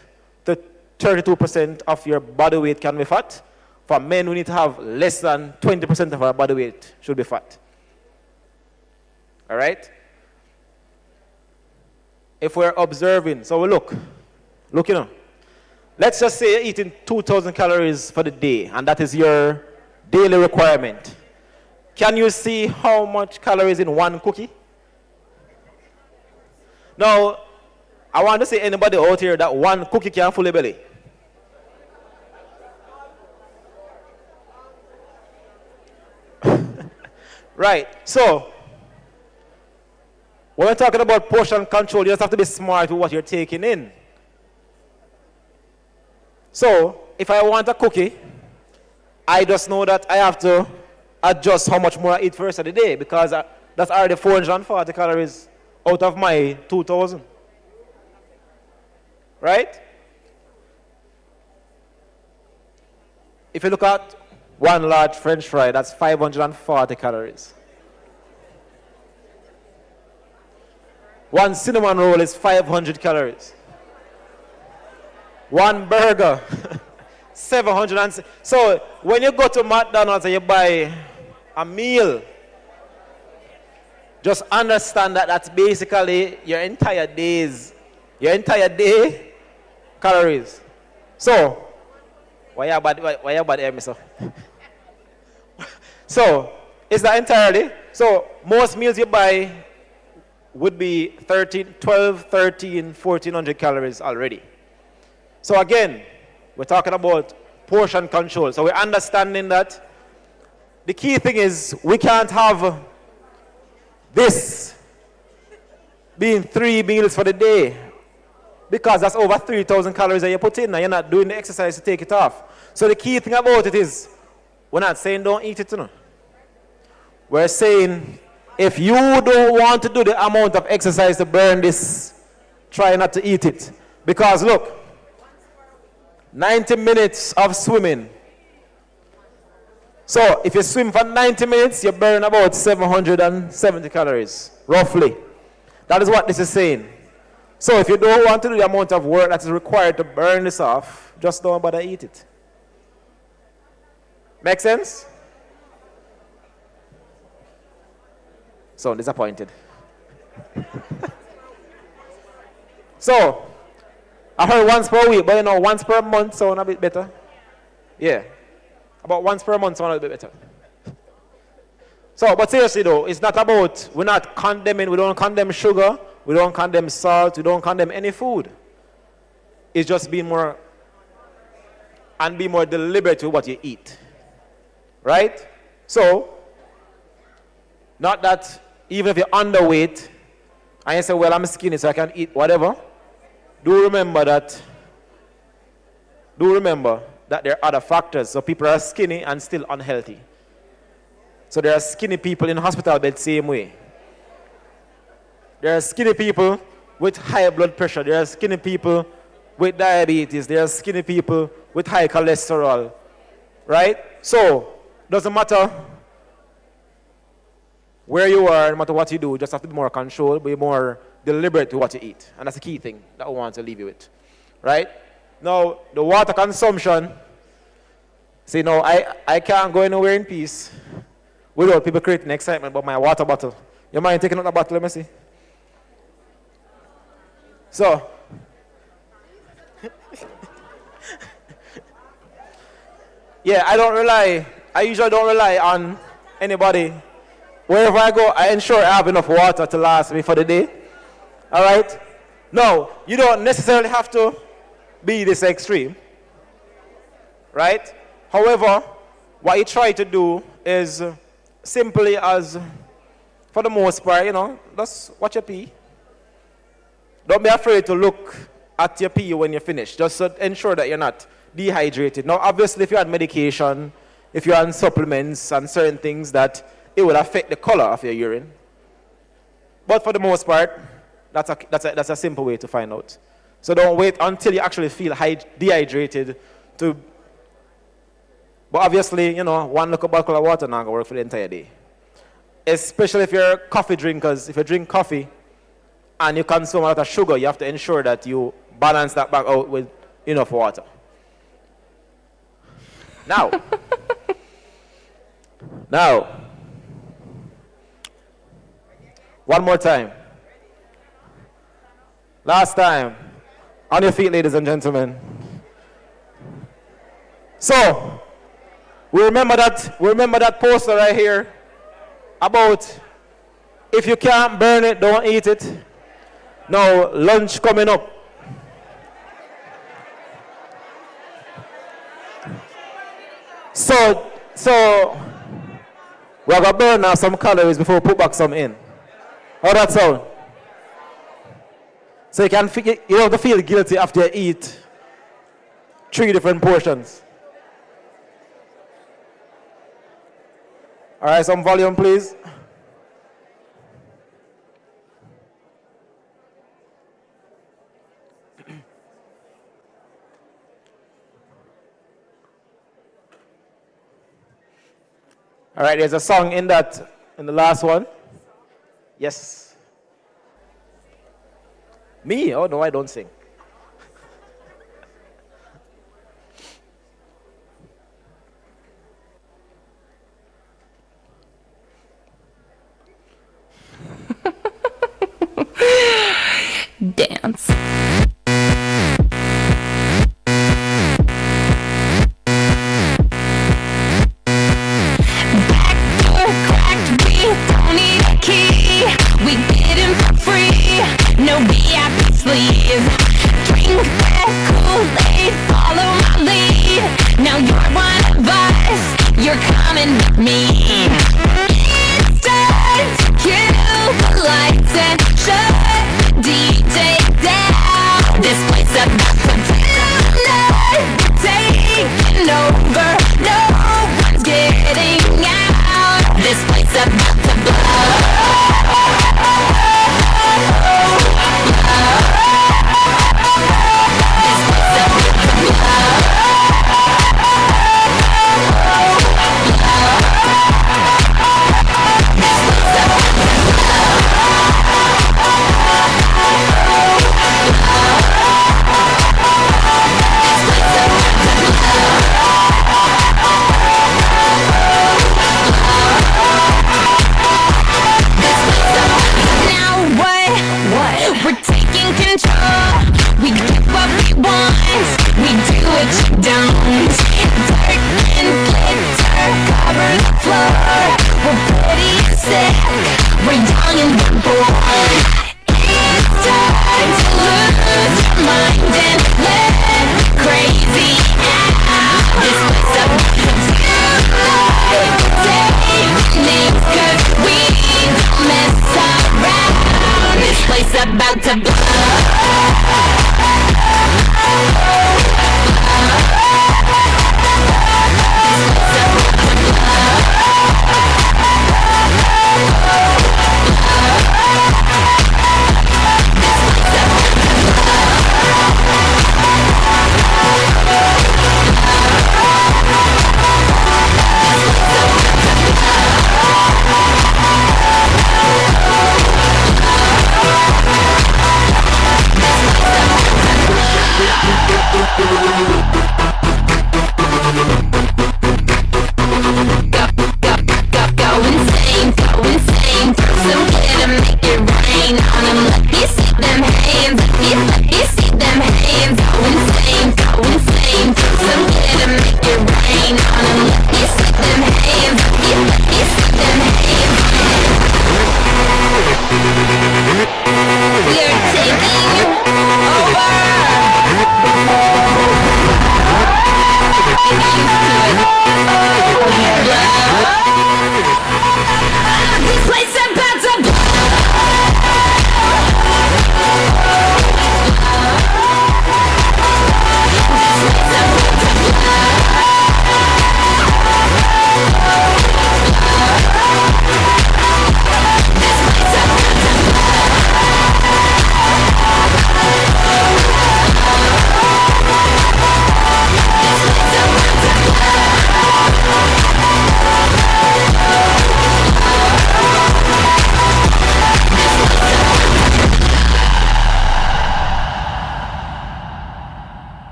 to 32% of your body weight can be fat. For men, we need to have less than 20% of our body weight should be fat. All right? If we're observing, so we look, you know. Let's just say you're eating 2,000 calories for the day, and that is your daily requirement. Can you see how much calories in one cookie? Now, I want to say anybody out here that one cookie can fill a belly. Right, so when we're talking about portion control, you just have to be smart with what you're taking in. So, if I want a cookie, I just know that I have to adjust how much more I eat for the rest of the day, because that's already 440 calories out of my 2,000. Right? If you look at one large French fry, that's 540 calories. One cinnamon roll is 500 calories. One burger, 700. So when you go to McDonald's and you buy a meal, just understand that that's basically your entire day calories. So, why you bad here, mister? So, it's that entirely. So, most meals you buy would be 12, 13, 1400 calories already. So again, we're talking about portion control. So we're understanding that the key thing is we can't have this being 3 meals for the day, because that's over 3,000 calories that you put in and you're not doing the exercise to take it off. So the key thing about it is, we're not saying don't eat it, you know. We're saying if you don't want to do the amount of exercise to burn this, try not to eat it. Because look, 90 minutes of swimming. So if you swim for 90 minutes, you burn about 770 calories, roughly. That is what this is saying. So if you don't want to do the amount of work that is required to burn this off, just don't bother eat it. Make sense? So disappointed. So, I heard once per week, but you know, once per month sound a bit better. Yeah. About once per month sound a bit better. So, but seriously though, it's not about, we're not condemning, we don't condemn sugar, we don't condemn salt, we don't condemn any food. It's just be more deliberate with what you eat. Right? So, not that even if you're underweight, and you say, well, I'm skinny so I can eat whatever, do remember that there are other factors. So people are skinny and still unhealthy. So there are skinny people in hospital bed same way. There are skinny people with high blood pressure. There are skinny people with diabetes. There are skinny people with high cholesterol. Right? So, doesn't matter where you are, no matter what you do, you just have to be more controlled, be more deliberate with what you eat. And that's the key thing that I want to leave you with. Right? Now, the water consumption, see, no, I can't go anywhere in peace without people creating excitement about my water bottle. You mind taking out the bottle? Let me see. So, yeah, I usually don't rely on anybody. Wherever I go, I ensure I have enough water to last me for the day. All right? No, you don't necessarily have to be this extreme. Right? However, what you try to do is simply as, for the most part, you know, just watch your pee. Don't be afraid to look at your pee when you're finished. Just ensure that you're not dehydrated. Now, obviously, if you're on medication, if you're on supplements and certain things, that it will affect the color of your urine. But for the most part, that's a simple way to find out. So don't wait until you actually feel dehydrated to. But obviously, you know, one look bottle of water not gonna work for the entire day. Especially if you're coffee drinkers. If you drink coffee and you consume a lot of sugar, you have to ensure that you balance that back out with enough water. Now, one more time. Last time. On your feet, ladies and gentlemen. So, we remember that poster right here about if you can't burn it, don't eat it. Now, lunch coming up. So we're going to burn now some calories before we put back some in. How that sound? So you don't have to feel guilty after you eat 3 different portions. All right, some volume, please. All right, there's a song in the last one. Yes. Me? Oh, no, I don't sing. sleeve. Drink that Kool-Aid, follow my lead. Now you're one of us, you're coming with me. It's time to kill the lights and shut DJ down. This place about to tonight, taking over, no one's getting out. This place about to blow. About to blow.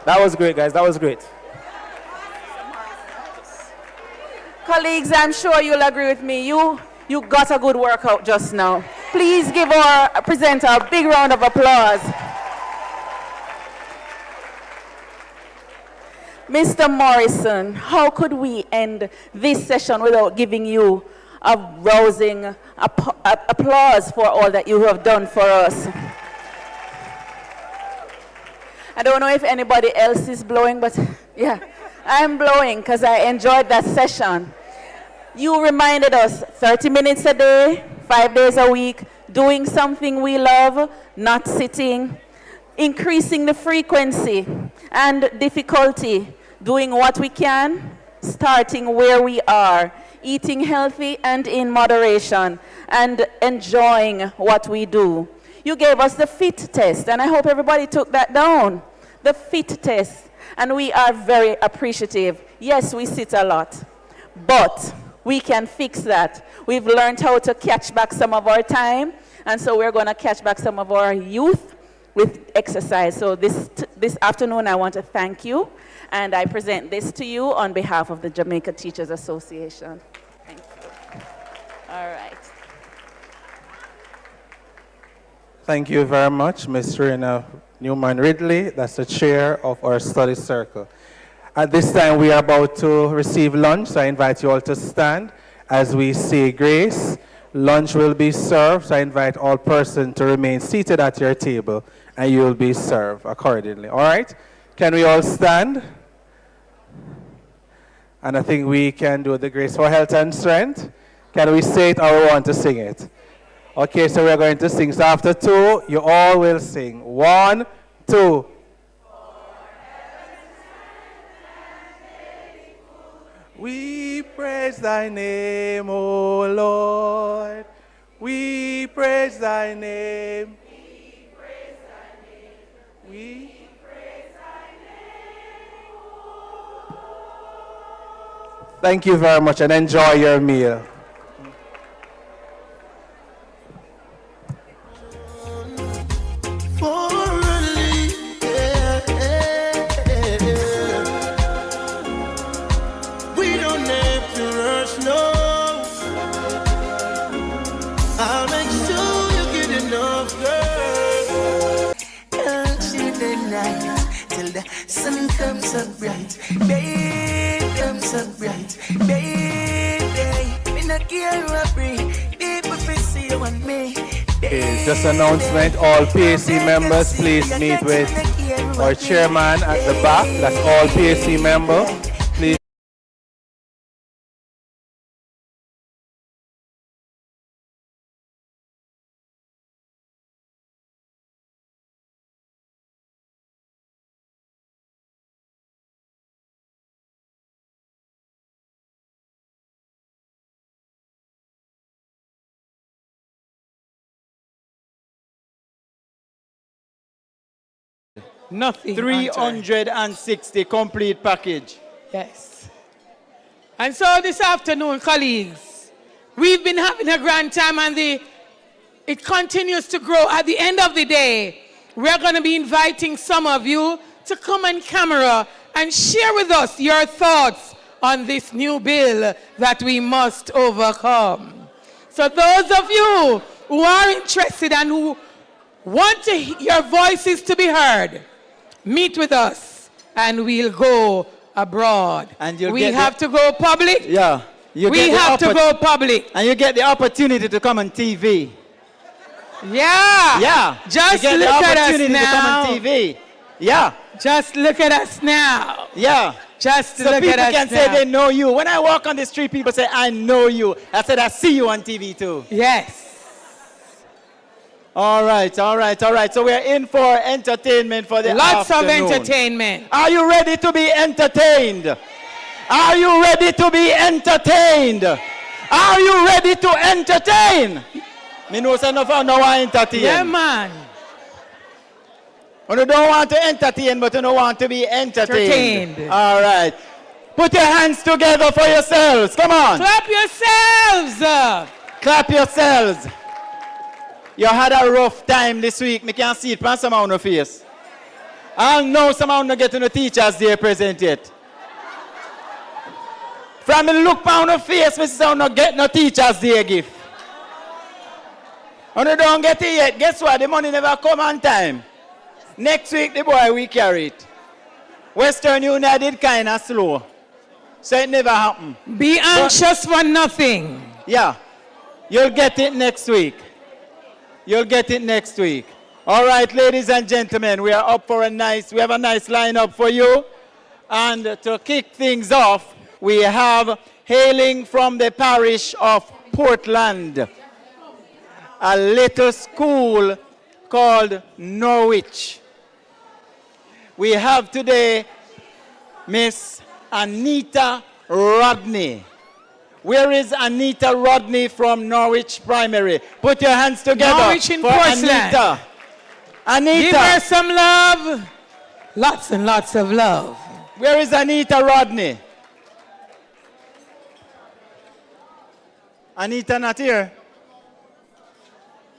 That was great, guys. That was great. Colleagues, I'm sure you'll agree with me. You got a good workout just now. Please give our presenter a big round of applause. Mr. Morrison, how could we end this session without giving you a rousing applause for all that you have done for us? I don't know if anybody else is blowing, but yeah, I'm blowing because I enjoyed that session. You reminded us 30 minutes a day, 5 days a week, doing something we love, not sitting, increasing the frequency and difficulty, doing what we can, starting where we are, eating healthy and in moderation, and enjoying what we do. You gave us the fit test, and I hope everybody took that down. The fit test, and we are very appreciative. Yes, we sit a lot, but we can fix that. We've learned how to catch back some of our time, and so we're going to catch back some of our youth with exercise. So this afternoon, I want to thank you, and I present this to you on behalf of the Jamaica Teachers Association. Thank you. All right. Thank you very much, Ms. Rena Newman-Ridley. That's the chair of our study circle. At this time, we are about to receive lunch, so I invite you all to stand as we say grace. Lunch will be served, so I invite all persons to remain seated at your table, and you will be served accordingly. All right? Can we all stand? And I think we can do the grace for health and strength. Can we say it or we want to sing it? Okay, so we're going to sing. So after 2, you all will sing. 1, 2. We praise thy name, O Lord. We praise thy name. We praise thy name. We praise thy name, O Lord. Thank you very much and enjoy your meal. Till the sun comes up bright, babe comes up bright, baby. Me not care what I bring, people fi see you and me. Okay, just announcement, all PAC members, please meet with our chairman at the back. That's all PAC members. Please. Nothing. 360 complete package. Yes. And so this afternoon, colleagues, we've been having a grand time and it continues to grow. At the end of the day, we're going to be inviting some of you to come on camera and share with us your thoughts on this new bill that we must overcome. So those of you who are interested and who want your voices to be heard, meet with us and we'll go abroad. And we have to go public. Yeah. We have to go public. And you get the opportunity to come on TV. Yeah. Yeah. Just you get look the at us opportunity to come now. on TV. Yeah. Just look at us now. Yeah. Just so look at us people can now. say they know you. When I walk on the street, people say, I know you. I said, I see you on TV too. Yes. All right. So we're in for entertainment for the Lots afternoon. of entertainment. Are you ready to be entertained? Are you ready to be entertained? Are you ready to entertain? Me know say no entertain. Yeah, man. You don't want to entertain, but you don't want to be entertained. All right. Put your hands together for yourselves. Come on. Clap yourselves. Clap yourselves. You had a rough time this week. Me can't see it from some on your face. I know some of you not getting the teachers there present yet. From me look on your face, me say not get no teachers there gift. And you don't get it yet. Guess what? The money never come on time. Next week, the boy we carry it. Western United kind of slow. So it never happen. Be anxious for nothing. Yeah. You'll get it next week. You'll get it next week. All right, ladies and gentlemen, we are up for we have a nice lineup for you. And to kick things off, we have hailing from the parish of Portland, a little school called Norwich. We have today Miss Anita Rodney. Where is Anita Rodney from Norwich Primary? Put your hands together Norwich in for Portland. Anita. Anita. Give her some love. Lots and lots of love. Where is Anita Rodney? Anita not here.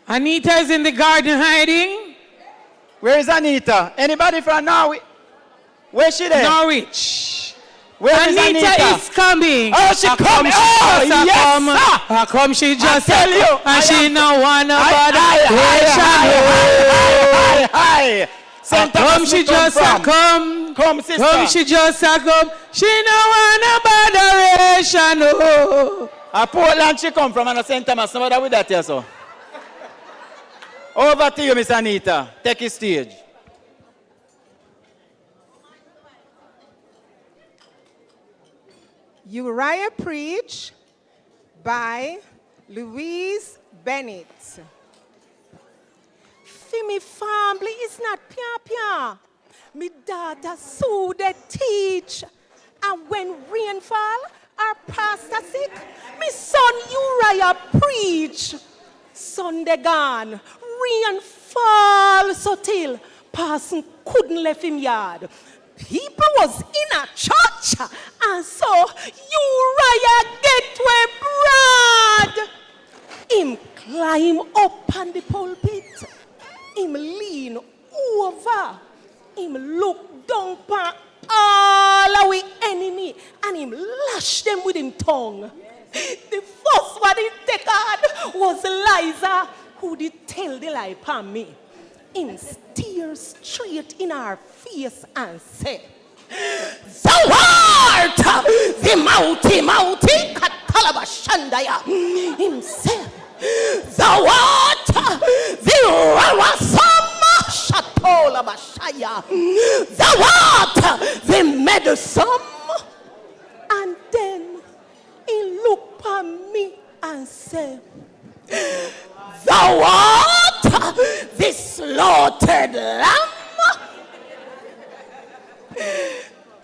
Anita is in the garden hiding. Where is Anita? Anybody from Norwich? Where's she there? Norwich. Where is Anita? Is coming. Oh, she coming. Oh, yes, sir. How come she just I tell you, and she no wanna bother. Hi. How come she just come? Come, sister. Come she just come. She no wanna botheration. Oh. Portland she come from, and St. Thomas. No matter with that here, so. Over to you, Miss Anita. Take your stage. Uriah Preach by Louise Bennett. For me family is not pia. Me daughter so they teach. And when rain fall, our pastor sick, me son Uriah preach. Sunday gone, rain fall so till person couldn't left him yard. People was in a church, and so Uriah get way broad. Him climb up on the pulpit. Him lean over. Him look down upon all our enemy, and him lash them with him tongue. The first one he take on was Eliza, who did tell the lie upon me. Him steer straight in our face and say, "Thou art the mighty Katalabashandaya." Him say, "Thou art the Rawasama Shatolabashaya. Thou art the medicine." And then he look at me and say, "Thou art the slaughtered lamb."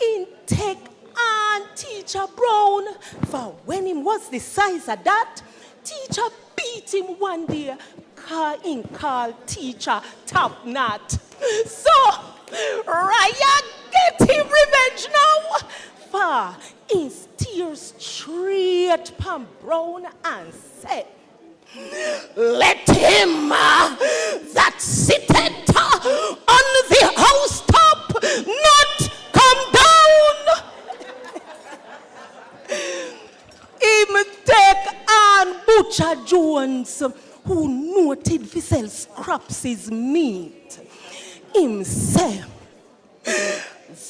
In take on Teacher Brown, for when him was the size of that, teacher beat him one day, call teacher top knot. So Raya get him revenge now, for he steers straight from Brown and said, "Let him that sitteth on the housetop not come down." Him take on Butcher Jones, who noted for sell scraps meat. Him say,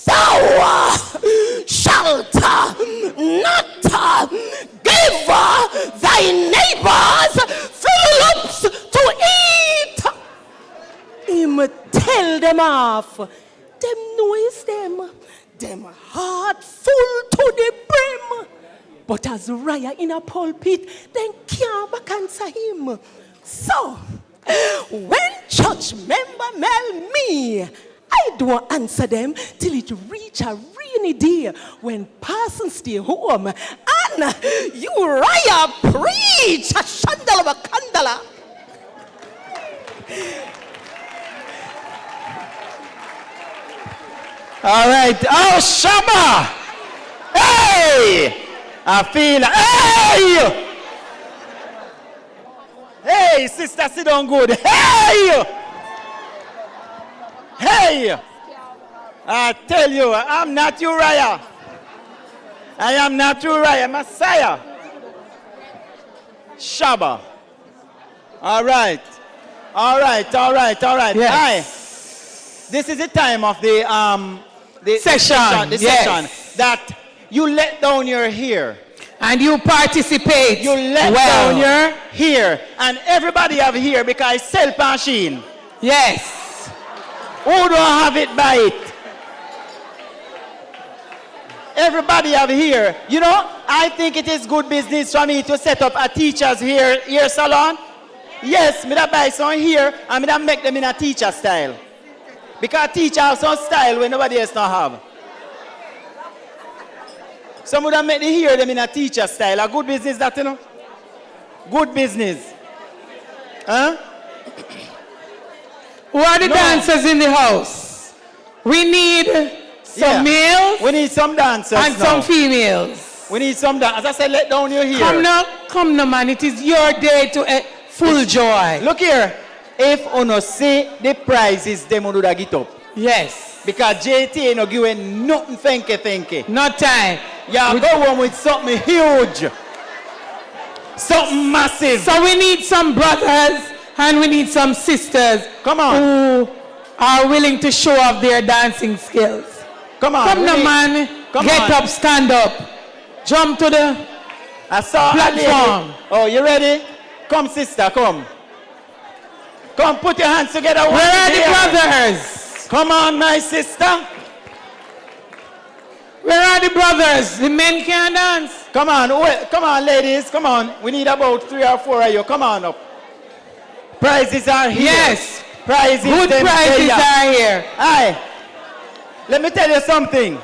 "Thou shalt not give thy neighbors fill-ups to eat." Him tell them off. Them noise them heart full to the brim. But as Raya in a pulpit, then can't back answer him. So, when church member mail me, I don't answer them till it reach a rainy day when person stay home. And Uriah preach a shandala bakandala. All right. Oh, Shabba. Hey! I feel, hey, sister, sit down good. Hey! I tell you, I'm not Uriah. I am not Uriah, Messiah. Shabba. All right. Yes. Hi. This is the time of the session. Session that you let down your hair. And you participate. You let down your hair. And everybody have hair because it's self-machine. Yes. Who don't have it by it? Everybody have hair. You know, I think it is good business for me to set up a teacher's hair salon. Yes, me da buy some hair and me da make them in a teacher style. Because teacher have some style when nobody else don't have. Some would have made the hair them in a teacher style. A good business that, you know? Good business. Huh? Who are the dancers in the house? We need some males. We need some dancers and some females. We need some dancers. As I said, let down your hair. Come now, man. It is your day to full joy. Look here. If uno see the prizes, them uno da get up. Yes. Because JT ain't no giving nothing thinky. Not time. Y'all go home with something huge. Something massive. So we need some brothers and we need some sisters. Come on. Who are willing to show off their dancing skills. Come on. Come now, man. Get up, stand up. Jump to the platform. Oh, you ready? Come, sister, come. Come, put your hands together. Where are the brothers? Come on, my sister. Where are the brothers? The men can dance. Come on, come on, ladies. Come on. We need about 3 or 4 of you. Come on up. Prizes are here. Yes. Prizes. Good prizes are here. Aye. Let me tell you something.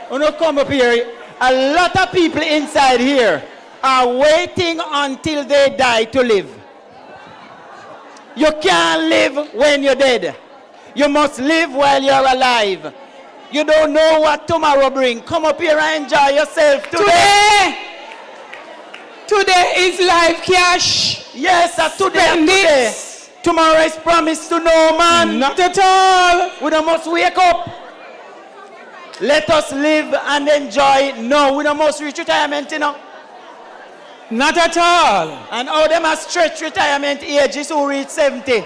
When you come up here, a lot of people inside here are waiting until they die to live. You can't live when you're dead. You must live while you're alive. You don't know what tomorrow brings. Come up here and enjoy yourself today. Today is live cash. Yes, today. Tomorrow is promised to no man. Not at all. We don't must wake up. Let us live and enjoy. No, we don't must reach retirement, you know. Not at all. And all them are stretch retirement ages who reach 70.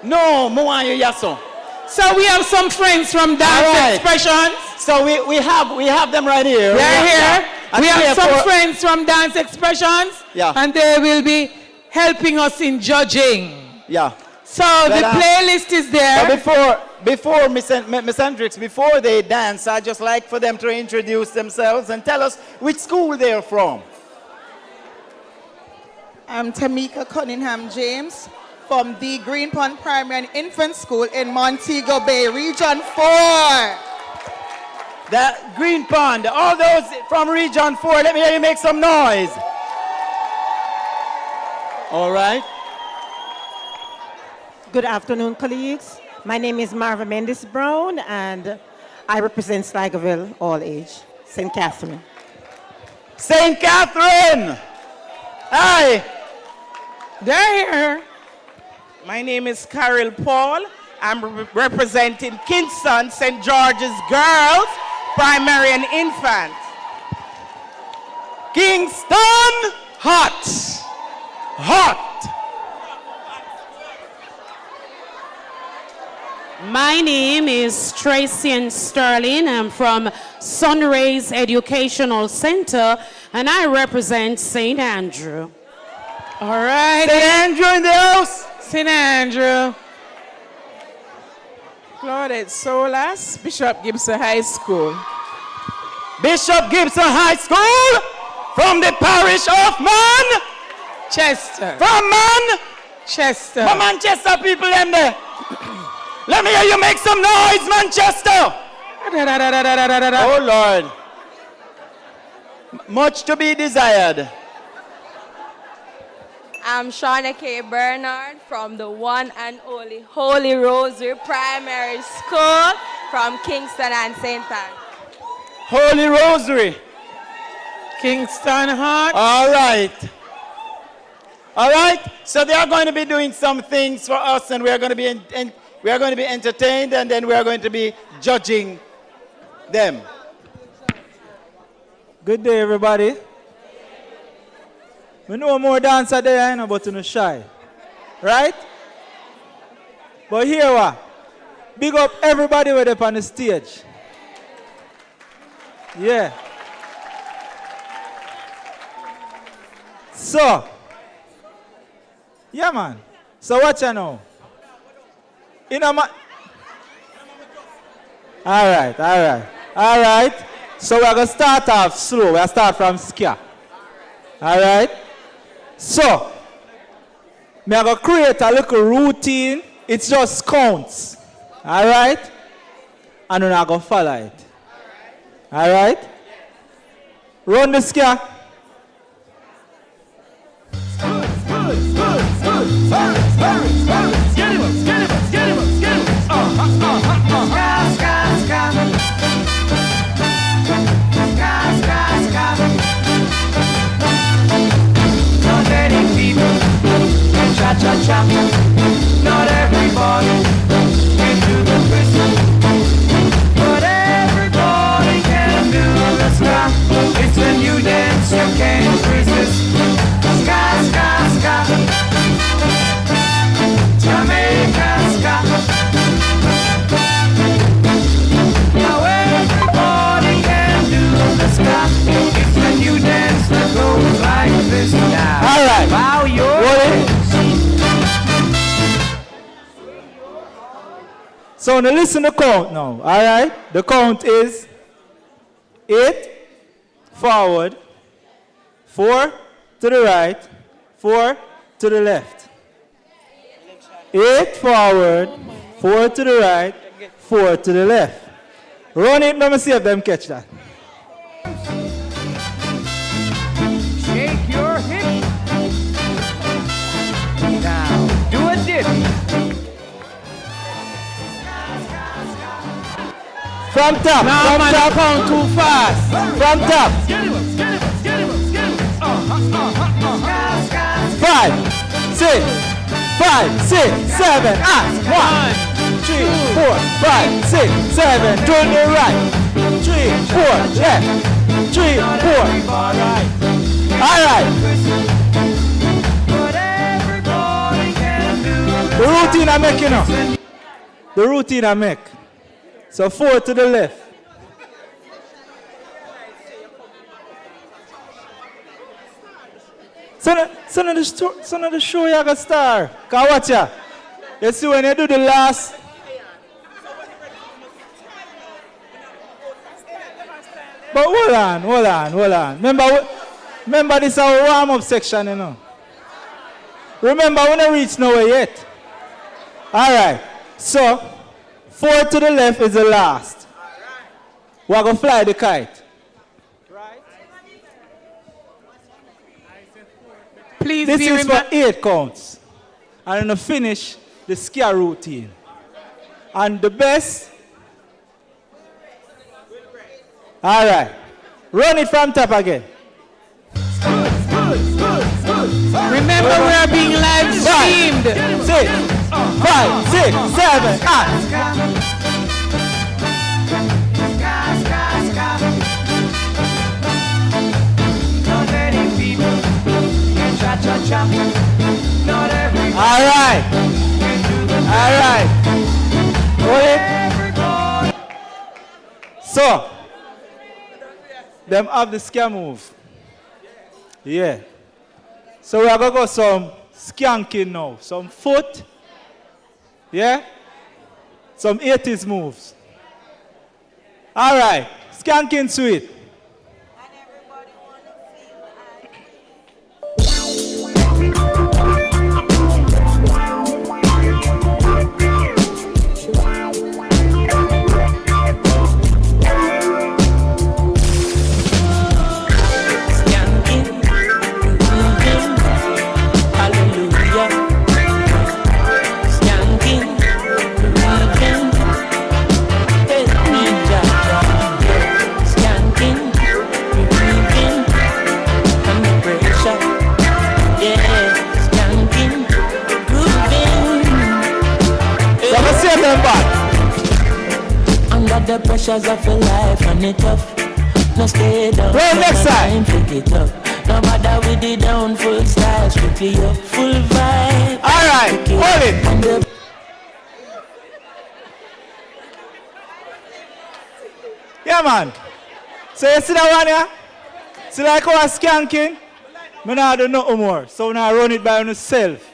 No, more you yaso. So we have some friends from Dance Expressions. So we have them right here. They're here. We have some for friends from Dance Expressions. Yeah. And they will be helping us in judging. Yeah. So the playlist is there. But before Miss Hendricks, before they dance, I'd just like for them to introduce themselves and tell us which school they're from. I'm Tamika Cunningham James from the Green Pond Primary and Infant School in Montego Bay, Region 4. That Green Pond, all those from Region 4, let me hear you make some noise. All right. Good afternoon, colleagues. My name is Marva Mendes Brown, and I represent Sligoville All Age, St. Catherine. St. Catherine! Hi! They're here. My name is Carol Paul. I'm representing Kingston St. George's Girls, Primary and Infant. Kingston! Hot! Hot! My name is Tracy Sterling. I'm from Sunrays Educational Center, and I represent St. Andrew. All right. St. Andrew in the house. St. Andrew. Claudette Solas, Bishop Gibson High School. Bishop Gibson High School from the parish of Manchester. From Manchester. From Manchester people them there. Let me hear you make some noise, Manchester. Oh, Lord. Much to be desired. I'm Shauna K. Bernard from the one and only Holy Rosary Primary School from Kingston and St. Anne. Holy Rosary. Kingston Hot. All right. All right. So they are going to be doing some things for us, and we are going to be entertained, and then we are going to be judging them. Good day, everybody. We know more dancer there, I know, but you're not shy. Right? But here what? Big up everybody with up on the stage. Yeah. So, yeah, man. So what you know? You know, all right. So we're going to start off slow. We'll start from scare. All right? So, I'm going to create a little routine. It's just counts. All right? And then I'm going to follow it. All right? Run the scare. Not everybody So now listen to the count now, all right? The count is 8 forward, 4 to the right, 4 to the left. 8 forward, 4 to the right, 4 to the left. Run it, let me see if them catch that. Shake your hips. Now, do a dip. From top, Nah, from man, top. count too fast. From top. 5, 6, 5, 6, 7, 1, 2, 4, 5, 6, 7, turn the right. 3, 4, left. 3, 4. All right. The routine I make, you know. The routine I make. So 4 to the left. Son of the show you got star. Cause watch ya. You see when you do the last. But hold on. Remember this is our warm-up section, you know. Remember we don't reach nowhere yet. Alright. So 4 to the left is the last. We're gonna fly the kite. Please this be is for 8 counts. And then finish the scare routine. And the best. All right. Run it from top again. Remember, we are being live streamed. 6, 5, 6, 7, 8. All right. Hold it. So, them have the scare move. Yeah. So we are going to go some skanking now. Some foot. Yeah. Some 80s moves. All right. Skanking sweet. Under the pressures of your life and it tough. No stay down. Well, next time. Pick it up. No matter with the down full style, strictly up full vibe. All right, hold it. Yeah, man. So you see that one here? See like how I skanking? I don't do nothing more. So now run it by yourself.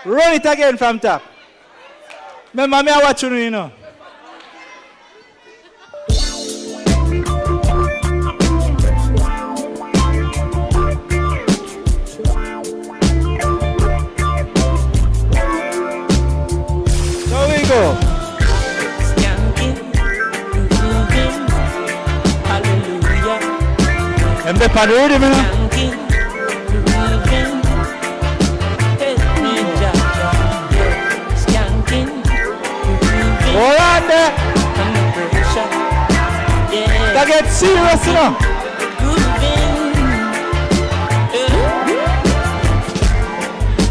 Run it again from top. Remember me I watch you know. There we go. Hallelujah. And the party ready, man. Hold on there. That gets serious, you know.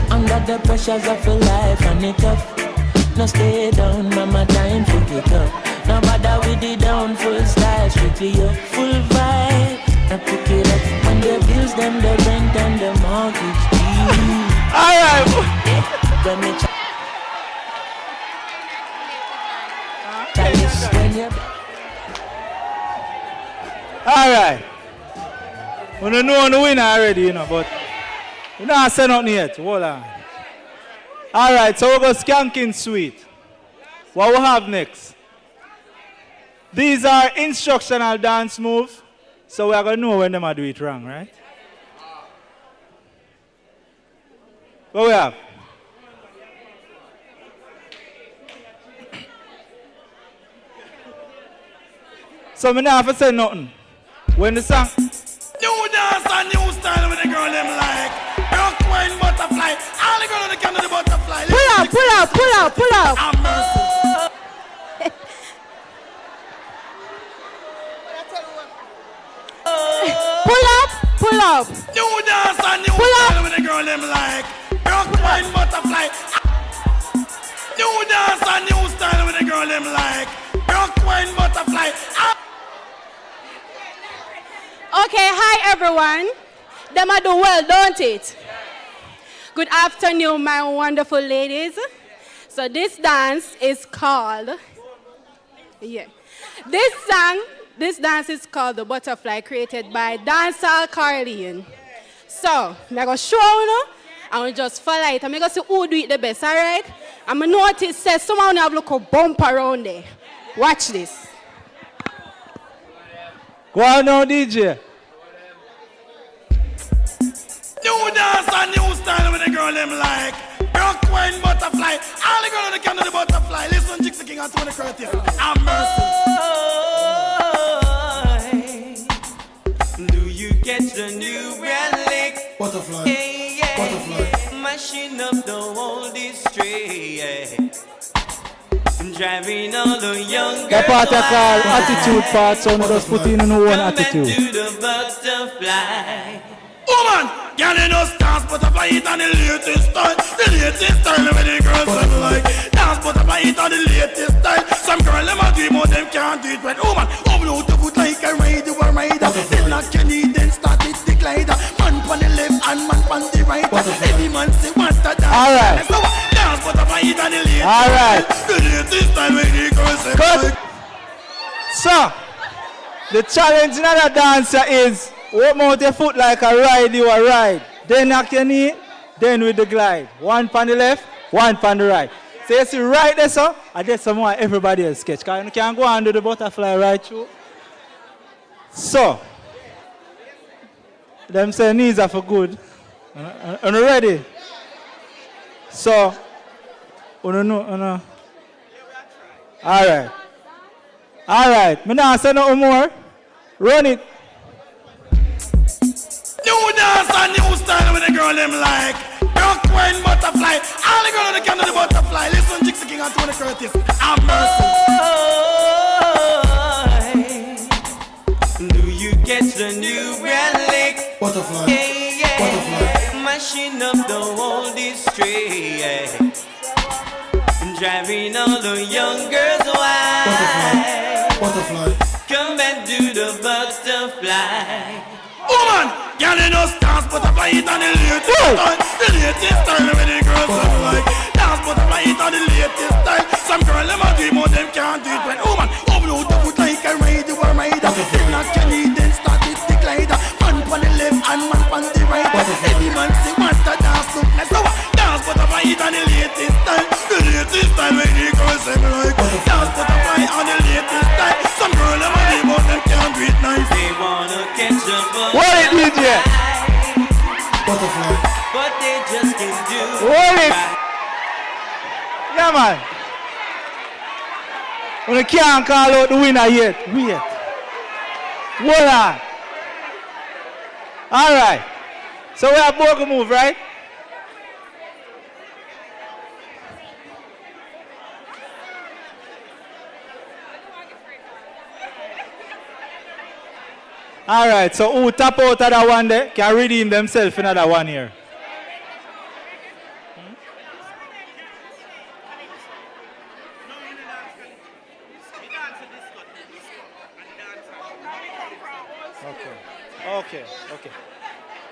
Under the pressures of your life and it tough. No stay down, mama time to pick up. No bother with the down full style, strictly up full vibe. Now pick it up when the bills, them the rent and the mortgage due. All right. When me All right. We don't know the winner already, you know, but we don't say nothing yet. Hold on. All right, so we're going to skanking sweet. what we have next? These are instructional dance moves, so we are going to know when them are do it wrong, right? What we have? So me not have to say nothing. When the song... New dance and new style with the girl them like. Rock, wine, butterfly. All the girl on the can do the butterfly. Pull up, pull up, pull up, pull up. I'm mercy. Pull up, pull up. New dance and new style with the girl them like. Rock, wine, butterfly. New dance and new style with the girl them like. Rock, wine, butterfly. Okay, hi everyone. Them are do well, don't it? Good afternoon, my wonderful ladies. So this dance is called, this dance is called the Butterfly, created by Dancehall Carleen. So, I'm going to show you, and we just follow it. I'm going to see who do it the best, all right? I'm going to notice, says someone have look a bump around there. Watch this. Go on now, DJ. New dance and new style with the girl them like. Rock, wine, butterfly. All the girl on the can do the butterfly. Listen, Jigsaw King and Tony Curtis. I'm mercy. Do you catch the new relic? Butterfly. Hey, yeah. Butterfly. Mashing up the whole district. Yeah. Driving all the young That girls part I call wild. attitude part, so we just put in our own attitude. Do the butterfly. Woman, girl in us dance butterfly it on the latest style. The latest style where the girls them like. Dance butterfly it on the latest style. Some girl them a dream out them can't do it right. Woman, open out the foot like a ride, you a rider. Then knock your knee, then start it the glider. Man on the left and man on the right. Every man say want to dance. All right. So dance butterfly it on the latest All right. style. The latest style where the girls them like. So, the challenge in the dancer is open out your foot like a ride, you a ride. Then knock your knee, then with the glide. One on the left, one on the right. So you see right there, so, and there's some more everybody else sketch. Because you can't go and do the butterfly right through. So, them say knees are for good. Are you ready? So, no. All right. All right. Me now say no more. Run it. New dance and new style with the girl them like. Rock, wine, butterfly. All the girl on the can do the butterfly. Listen, Jigsaw King and Tony Curtis. I'm mercy. Do you catch the new relic? Butterfly. Hey, yeah. Butterfly. Mashing up the whole district. Yeah. Driving all the young girls wild. Butterfly. Come and do the butterfly. Woman, girl in us dance butterfly it on the latest style. The latest style where the girls them like. Dance butterfly it on the latest style. Some girl them a dream out them can't do it right. Woman, open out the foot like a ride, you a rider. Then knock your knee, then start it the glider. Man on the left and man on the right. Every man say want to dance look nice. So dance butterfly it on the latest style. The latest style where the girls them like. Dance butterfly on the latest style. Some girl them a dream out them can't do it nice. They wanna catch the butterfly. What it is, yeah? Butterfly. But they just can't do What it? Yeah, man. We can't call out the winner yet. Wait. Hold on. All right. So we have Bogo move, right? All right, so who tap out of that one there can redeem themselves in another one here. Okay.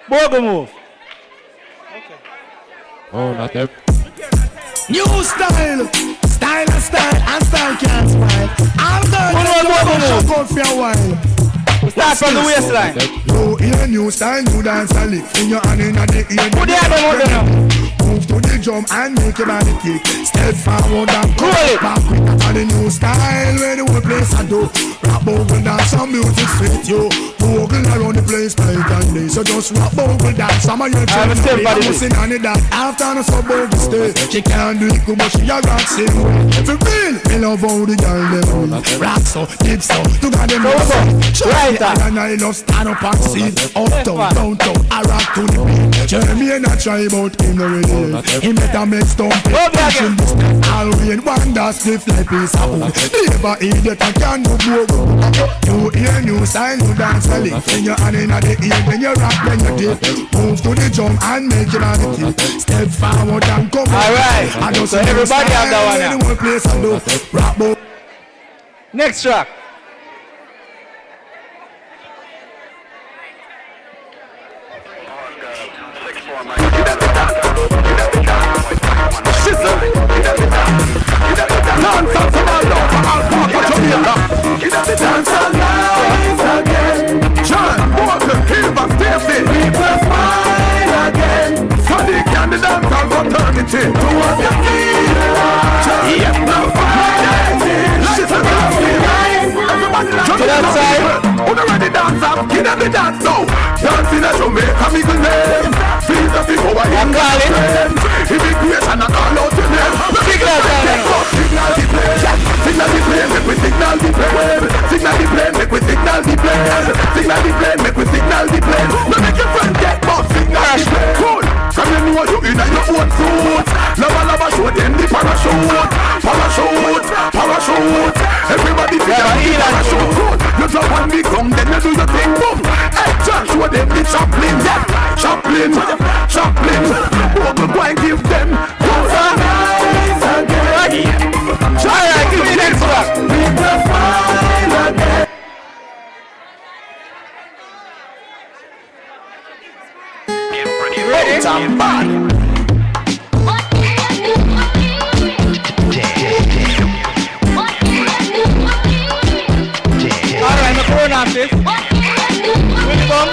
Bogo move. Okay. Oh, not that. New style, style and style, and style can't smile. I'm going to go for a while. Start from the waistline. You hear new style, new dance and lick. In your hand in the ear. Put the other one down. Move to the drum and make your body kick. Step Step forward and come back quicker for the new style where the whole place I do. Rap bogle dance and music fit you. Bogle around the place night and day. So just rap bogle dance. Some of your children sing on it that after no so bogle stay. She can't do it good but she a rock sing. For real, me love how the girl them rock so, dip so. To God them know so. Right and I love stand up and see. Uptown, downtown, I rock to the beat. Jeremy and I try about him already. He better make stomping. All we in wonder stiff like piece of wood. Never idiot I can do bogle. You hear new style, you dance a lick. When you're on in the ear, when you rock, when you dip. Move to the drum and make it on the tip. Step forward and come on. Alright, so everybody have that one now. Next track. Dance alive again. John, Walker, Hilbert, David. We will find again. Sadiq and the dance all fraternity. To what you feel like. Yep, now fighting. Listen to everybody to that side. Who already dance up? Get up the dance now. Dance in a Jamaica, me good name. Feel the people are in the trend. Immigration and all out your name. Signal the plane. Signal the plane, make we signal the plane. Signal the plane, make we signal the plane. Signal the plane, make we signal the plane. No make your friend get boss, signal the plane. Cool, from you know you in your own suit. Lava lava show them the parachute. Parachute, parachute. Everybody feel the parachute. Cool, you drop on the ground, then you do your thing, boom. Hey, John, show them the Chaplin. Chaplin, Chaplin. Go and give them. Alright, give me next one. We will find again. Ready? Alright, I'm going on this. Really bum?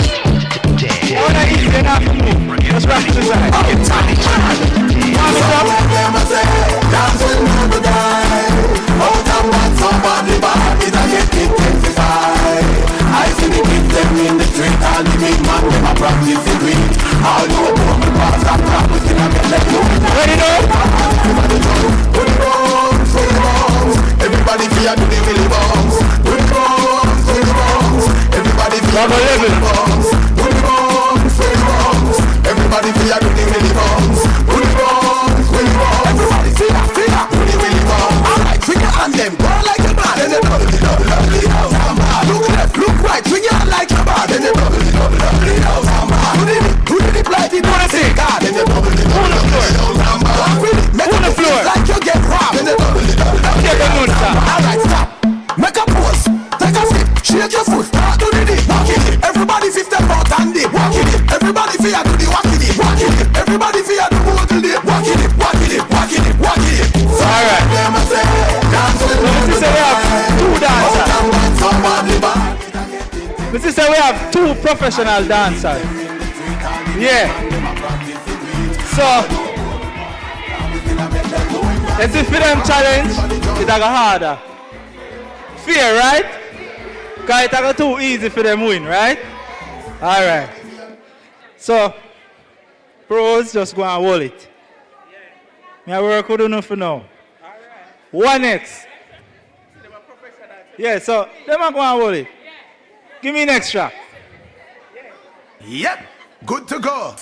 I want to eat enough to move. Let's wrap it aside. Dance will never die. Out and back somebody back. It a get intensified. I see the kids them in the street. All the big man them a practice the beat. All you woman pass and practice in a get like you. Ready now? Everybody jump. Do the bounce, do the bounce. Everybody fear do the willy bounce. Do the bounce, do the bounce. Everybody fear do the willy bounce. Do the bounce, do the bounce. Everybody fear do the willy bounce. Do the bounce, do the bounce. Everybody fear do the willy bounce. Alright, swing your hand them, go like a man. Then they lovely house. Look left, look right, swing your hand like a man. Then they lovely house. Do the dip like the dancing. Then they lovely house. Make the floor like you get robbed. Then they lovely house. Alright, stop. Make a pose, take a step, shake your foot, start to the dip, walk it. Everybody feel step out and dip, walk it. Everybody feel do the walk it, walk it. Everybody feel do the dip, walk it, walk it, walk it, walk it. So alright, let me say, dance with me. Say we have two dancers. This is we have two professional dancers. Yeah. So, let's see for them challenge, it's a harder. Fear, right? Because it's too easy for them win, right? Alright. So, pros just go and hold it. I work with enough for now. 1X. Yeah, so them are going and hold it. Give me next track. Yep, good to go.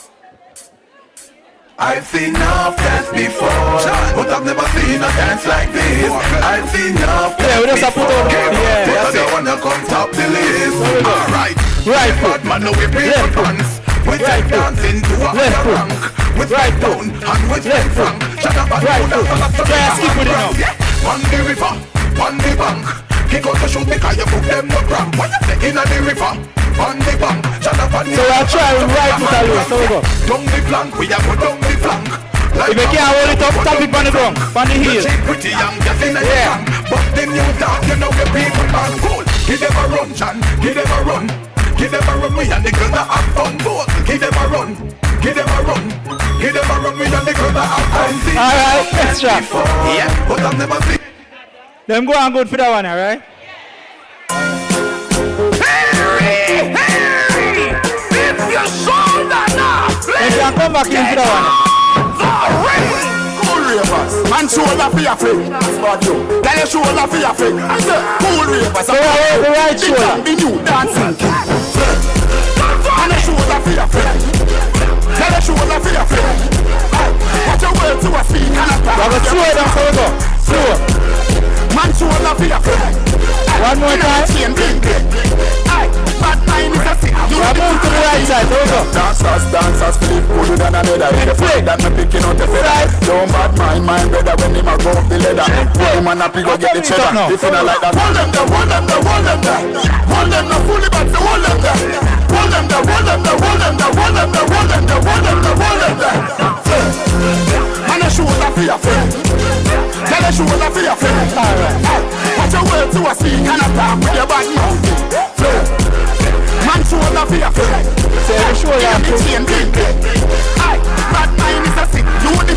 I've seen enough dance before, but I've never seen a dance like this. I've seen enough dance before, but I wanna come top the list. Alright, right foot, man, no we pay for pants. We take dancing to a higher rank. With right down and with left frank. Shut up and down and skip with it now. On the river, on the bank. Kick out the shoot because you put them no cramp. When you say in the river, on the bank. Shut up and down. So we'll try right foot alone, so we go. Down the flank, we have go down the flank. If you can't hold it up, tap it on the ground, on the heel. Pretty young, just in the young. But the new dog, you know the people are cool. Give them a run, John, give them a run. Give them a run, we and the girls that have fun. Both, give them a run. Give them a run. Give them a run with a nickel that I've seen. All right, extra. Yeah, but I've never seen. Them go on good for that one, all right? Harry, Harry, if you shoulder now, If you come back in for that one. Cool ravers, man shoulder for your friend. That's bad you. Tell your shoulder for your friend. I say, cool ravers. The right shoulder. The new dancing king. Man shoulder for your friend. Tell your shoulder for your friend. Watch your words to a speak and a talk. You have a slow down, so go. Slow. Man shoulder for your friend. One more time. Bad mind is a sin. You move to the right side, so go. Dancers, flip good than another. If you flip that, me picking out the feather. Don't bad mind better when him a go up the ladder. Put him on up, he go get the cheddar. If you not like that, hold them there, hold them there, hold them there. Hold them there, fully back, so hold them there. Hold them there, hold them there, hold them there, hold them there, hold them there, hold them there, hold them there. Man, a shoulder for your friend. Tell a shoulder for your friend. Watch your words to a speak and a talk with your bad mouth. Man, shoulder for your friend. Say the shoulder for your friend. Bad mind is a sin.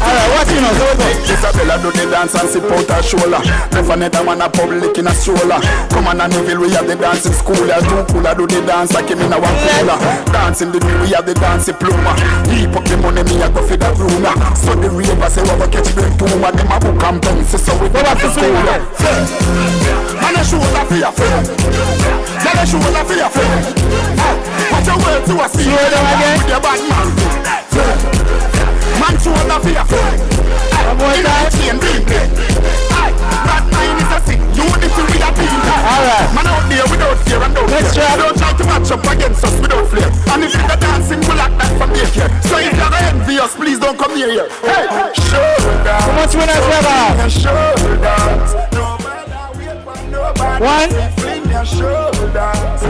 Alright, what you know, so go. Isabella do the dance and sip out her shoulder. Definitely man a public in a stroller. Come on and Neville, we have the dancing school. Too cooler do the dance like him in a one cooler. Dancing the we have the dancing pluma. Heap up the money, me a go for that room. So the river say we go catch brain tumor. Them a book and bounce, so we go back to school. Man a shoulder for your friend. Tell a shoulder for your friend. Watch your words to a see. With your bad man. Man shoulder for your friend. Bad mind is a sin. You need to read a beat. Man out there without fear and don't try to match up against us without flare. And if you're dancing, we'll act that from daycare. So if you're envious, please don't come near here. Hey, shoulder. How much winners we have? Shoulders. No matter wait, nobody. One. Fling your shoulders.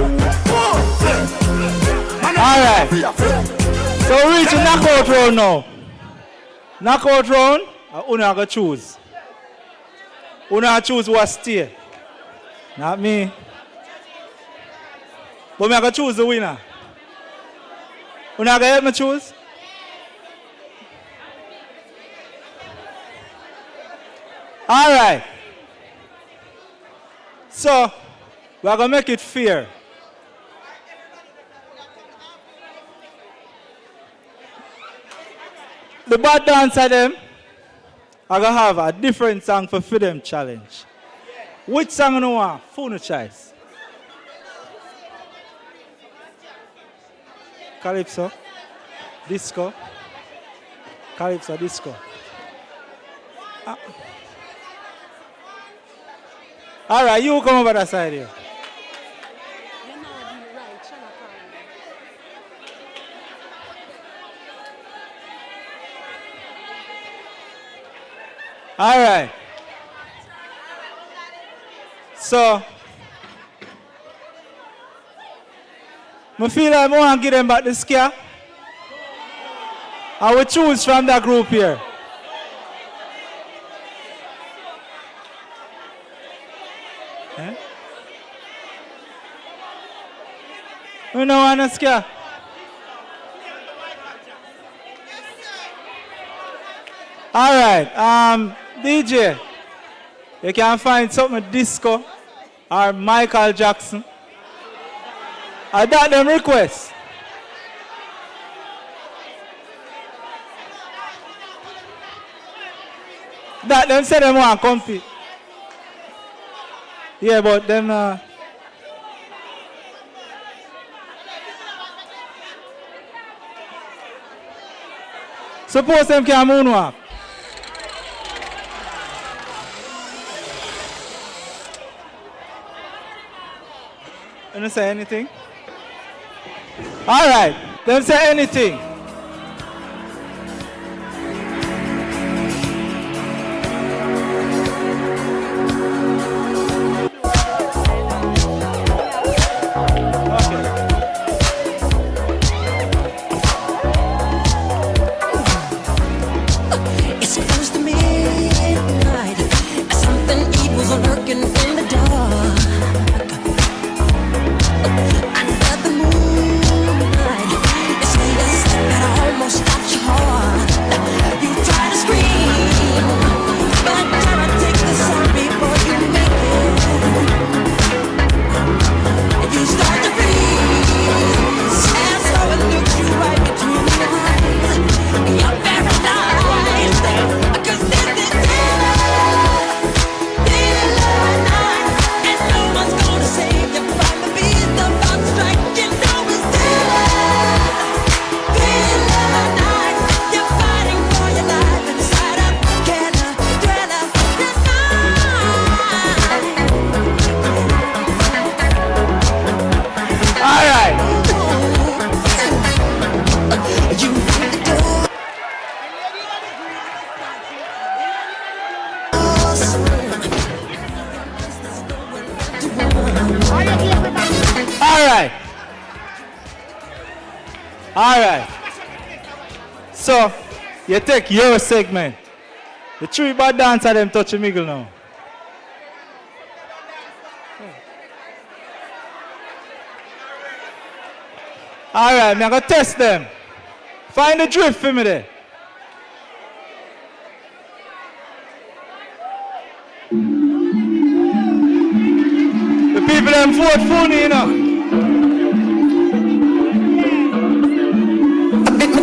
Alright. So we reach the knockout round now. Knockout round, una go choose. Una choose who stay. Not me. But me I go choose the winner. Una go help me choose? Alright. So, we are going to make it fair. The bad dancer them are going to have a different song for them challenge. Which song you want? Phone choice. Calypso. Disco. Calypso, disco. All right, you come over that side here. All right. So, I feel like I want to give them back the scare. I will choose from that group here. Eh? You know what I'm scared? All right, DJ, you can find something disco or Michael Jackson. I got them requests. That them say them want to compete. Yeah, but them suppose them can moonwalk. You don't say anything? All right, don't say anything. It's close to midnight. Something evil's lurking in the dark. Under the moonlight, it's All right. All right. So, you take your segment. The three bad dancer them touch a miggle now. All right, I'm going to test them. Find the drift for me there. The people them vote for me, you know.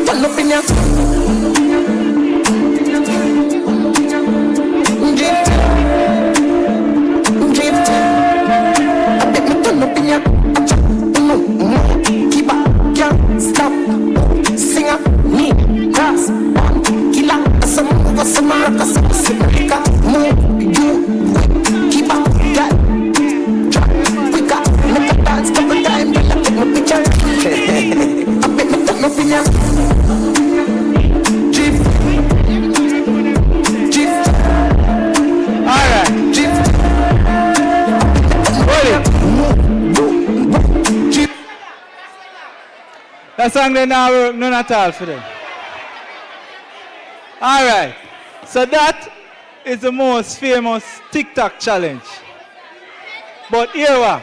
Turn up in your drift. I bet me turn up in your keep up, can't stop. Singer, me, cross, killer, some over some rock, some simple, move, you, keep up, drop, quicker, make a dance couple times, then I take my picture. I bet me turn up in your That song they now work none at all for them. All right. So that is the most famous TikTok challenge. But here we are.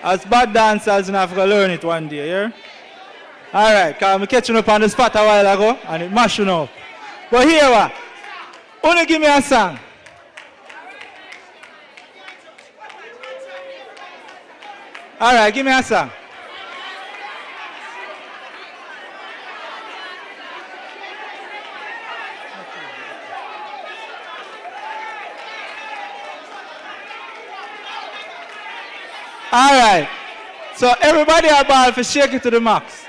As bad dancers, you have to learn it one day, yeah? All right, because I'm catching up on the spot a while ago and it mashing up. But here we are. Only give me a song. All right, give me a song. All right. So everybody are ball for shake it to the max.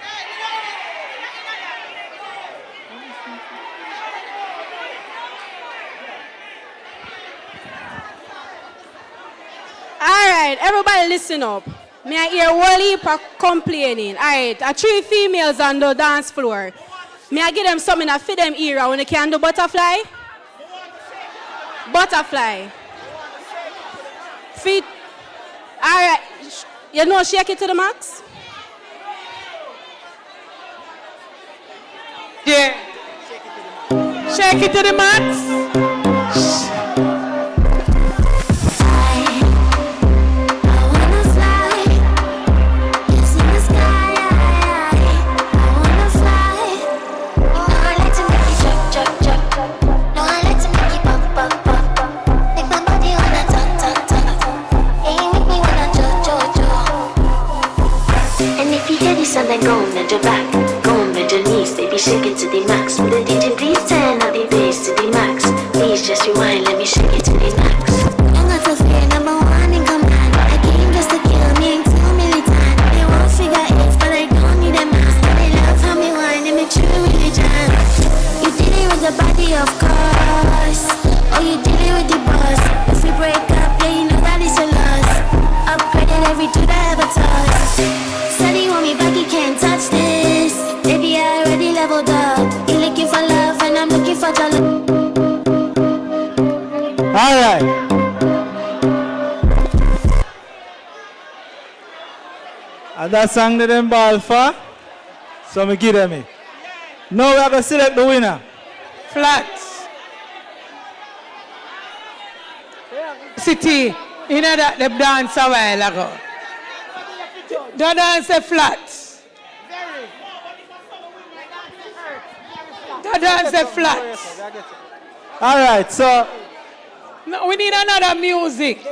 All right, everybody listen up. Me I hear one heap of complaining. All right, 3 females on the dance floor. Me I give them something that fit them ear when they can do butterfly. Butterfly. Feet. All right. You know, shake it to the max? Yeah. Shake it to the max. And then go on your back, go on your knees, baby, shake it to the max. Will the DJ please turn up the bass to the max? Please just rewind, let me shake it to the max. Don't got to fear, number one in command. I came just to kill me, ain't too militant. They won't figure it, but I don't need a mask. They love how me whine, and me true religion. You dealing with the body, of course, or you dealing with the boss. If we break up, yeah, you know that it's a loss. Upgraded every dude I ever touched. Said want me back, you can't touch this. Baby, I already leveled up. You're looking for love, and I'm looking for your love. All right. And that song that them ball for, so me give them it. Now we are going to select the winner. Flats. City, you know that they danced a while ago. The dance a flats. The dance a flats. All right, so. No, we need another music. The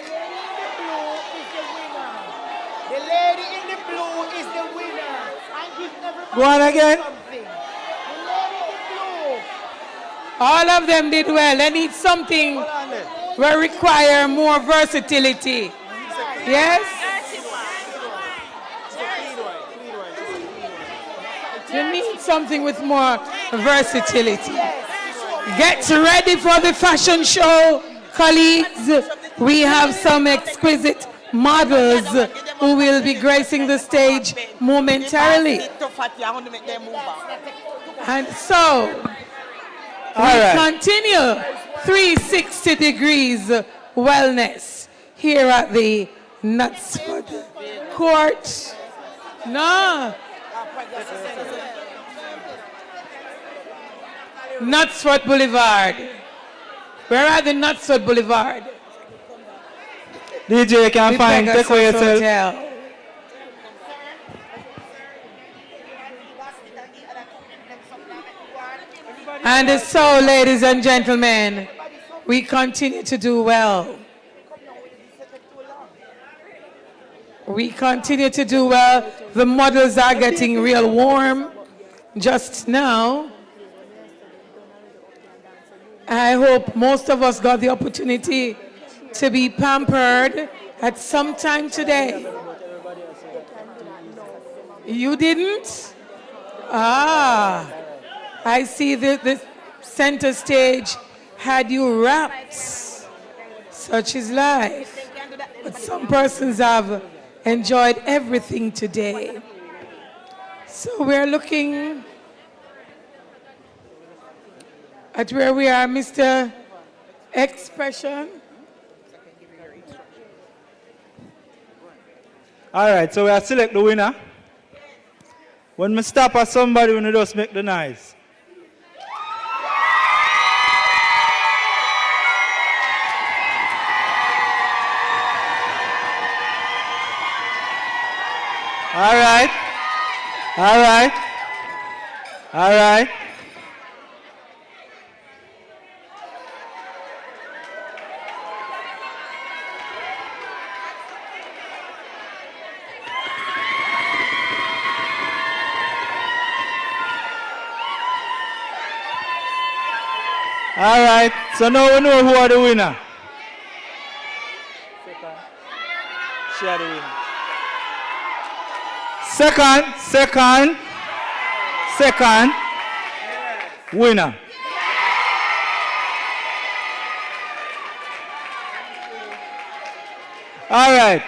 lady in the blue is the winner. And give everybody Go on again. something. The lady in the blue. All of them did well. They need something will require more versatility. Yes? You need something with more versatility. Get ready for the fashion show, colleagues. We have some exquisite models who will be gracing the stage momentarily. And so, we continue 360 degrees wellness here at the Knutsford Court. No. Knutsford Boulevard. Where are the Knutsford Boulevard? DJ, can The find, take away Pegasus yourself. Hotel. And so, ladies and gentlemen, we continue to do well. We continue to do well. The models are getting real warm just now. I hope most of us got the opportunity to be pampered at some time today. You didn't? Ah, I see the center stage had you wrapped. Such is life. But some persons have enjoyed everything today. So we're looking at where we are, Mr. Expression. All right, so we are select the winner. When we stop at somebody, we just make the noise. All right. All right. All right. All right, so now we know who are the winner. She are the winner. Second winner. All right.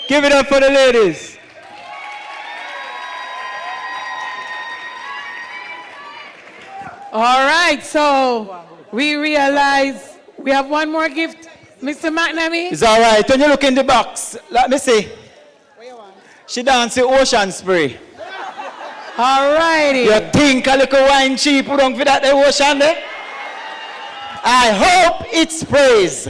Give it up for the ladies. All right, so we realize we have one more gift. Mr. McNamee? It's all right. When you look in the box, let me see. She dance the ocean spray. All righty. You think a little wine cheap put on for that the ocean there? I hope it sprays.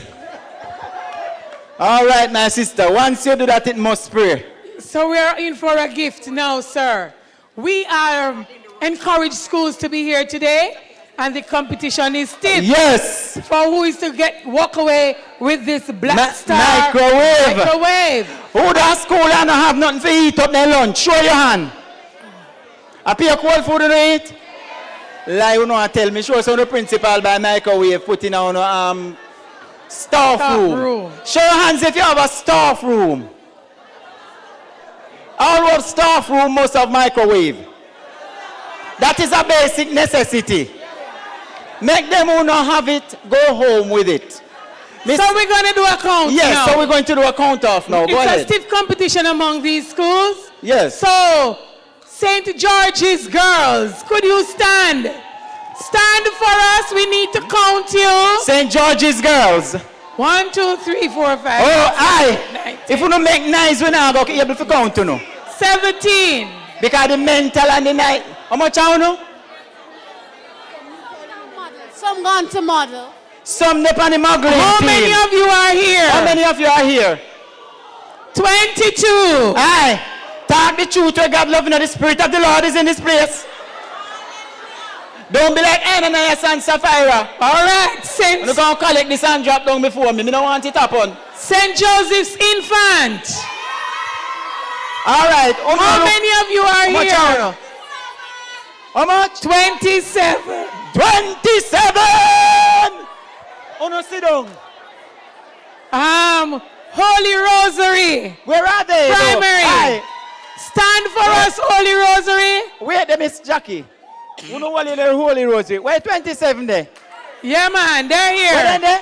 All right, my sister. Once you do that, it must spray. So we are in for a gift now, sir. We are encourage schools to be here today, and the competition is stiff. Yes. For who is to walk away with this Black Star microwave. Who that school and not have nothing to eat up their lunch? Show your hand. I pay a cold food to eat. Lie, you know, and tell me. Show some of the principal by microwave putting on staff room. Show your hands if you have a staff room. All of staff room must have microwave. That is a basic necessity. Make them who not have it, go home with it. So we're going to do a count now. Yes, so we're going to do a count off now. Go ahead. It's a stiff competition among these schools. Yes. So, St. George's girls, could you stand? Stand for us. We need to count you. St. George's girls. 1, 2, 3, 4, 5. Oh, aye. If you don't make nice, we're not going to be able to count you know. 17. Because the mental and the night. How much are you know? Some gone to model. Some nip on the muggling How team. many of you are here? How many of you are here? 22. Aye. Talk the truth where God loving the Spirit of the Lord is in this place. Don't be like Ananias and Sapphira. All right. I'm going to collect this and drop down before me. I don't want it happen. St. Joseph's Infant. All right. How many of you are here? How much? 27. 27! Oh no, sit down. Holy Rosary. Where are they? Primary. Stand for us, Holy Rosary. Wait, there, Miss Jackie. You know what in the Holy Rosary? Where 27 there? Yeah, man, they're here. Where they?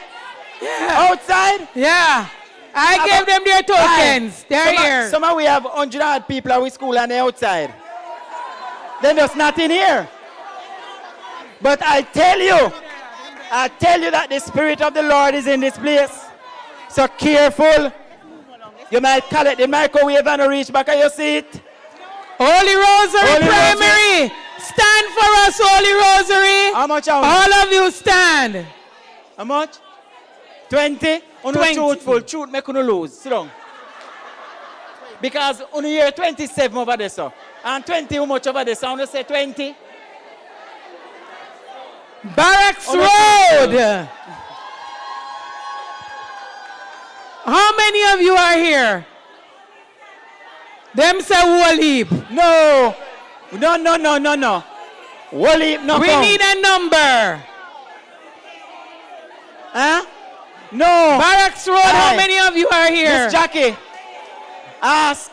Yeah. Outside? Yeah. I gave them their tokens. They're here. Some we have 100 odd people at school and they're outside. Then there's nothing here. But I tell you, I tell you that the Spirit of the Lord is in this place. So careful. You might call it the microwave and reach back at your seat. Holy Rosary Primary. Stand for us, Holy Rosary. How much? All of you stand. How much? 20? Uno 20. truthful. Truth make you lose. Sit down. Because uno hear 27 over there, so. And 20 how much over there, so I want to say 20. Barracks Road. How many of you are here? Them say Wally. No. No. Wally, no. We need a number. Huh? No. Barracks Road, how many of you are here? Miss Jackie, ask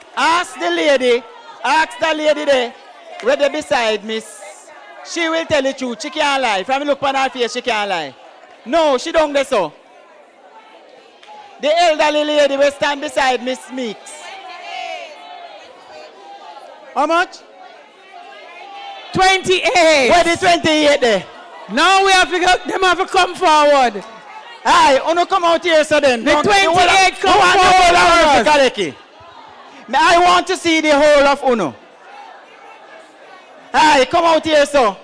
the lady, ask the lady there, right there beside Miss. She will tell the truth. She can't lie. If I look on her face, she can't lie. No, she don't get so. The elderly lady will stand beside Miss Meeks. How much? 28. Where the 28 there? Now we have to go, them have to come forward. Aye, uno come out here so then. The 28 come forward. I want to see the whole of uno. Aye, come out here so.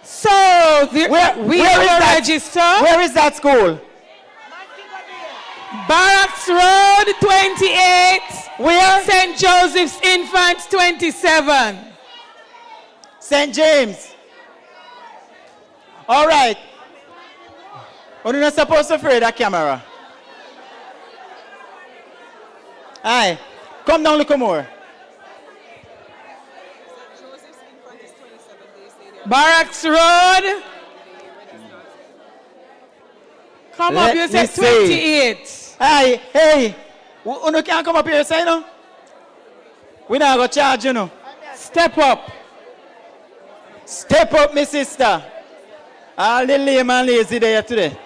So, we where have a register. Where is that school? Barracks Road 28. Where? St. Joseph's Infants 27. St. James. All right. You're not supposed to afraid that camera. Aye. Come down a little more. Barracks Road. Come up, you said 28. Aye, hey. You can't come up here, say no? We not going to charge you, no. Step up. Step up, my sister. All the lame and lazy there today.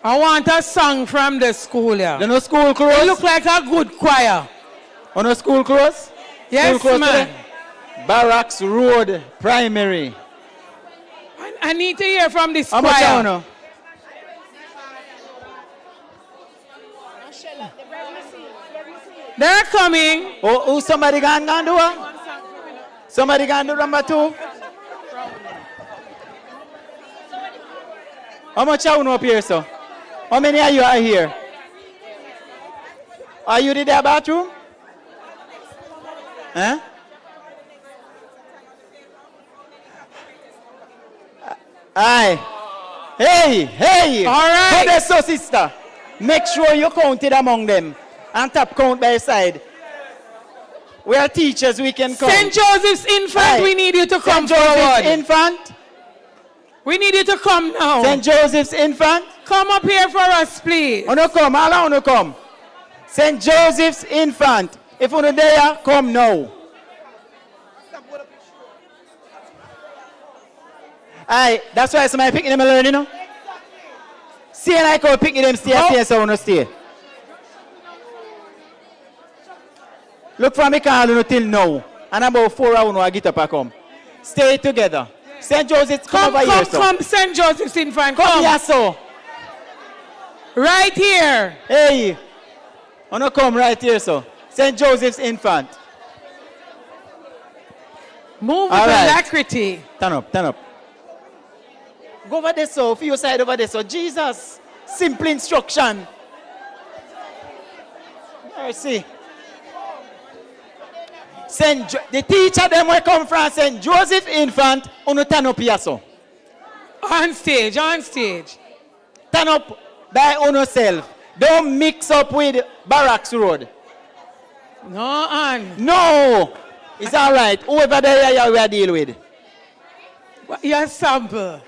I want a song from the school, yeah. You know school clothes? You look like a good choir. You know school clothes? Yes, school clothes man. Today? Barracks Road Primary. I need to hear from this How choir. much you know? They're coming. Oh, somebody gone do it? Somebody gone do number 2? How much you know up here, sir? How many of you are here? Are you in the bathroom? Huh? Aye. Hey. All right. Put this so, sister. Make sure you count it among them. And top count by side. We are teachers, we can count. St. Joseph's Infant, Aye. we need you to come St. Joseph's forward. Infant. We need you to come now. St. Joseph's Infant. Come up here for us, please. Uno come, all uno come. St. Joseph's Infant. If uno there, come now. Aye, that's why somebody picking them and learning, you know? See, and I come picking them, stay, so uno stay. Look for me, call till now. And about 4 hours, I get up and come. Stay together. St. Joseph's, come over here, so. Come, St. Joseph's Infant, come here, so. Right here. Hey. Uno come right here, so. St. Joseph's Infant. Move with alacrity. Turn up. Go over there, so. For your side over there, so. Jesus. Simple instruction. Mercy. The teacher them will come from St. Joseph Infant. Uno turn up here, so. On stage. Turn up by uno self. Don't mix up with Barracks Road. No. It's all right. Whoever there we are deal with. Your sample.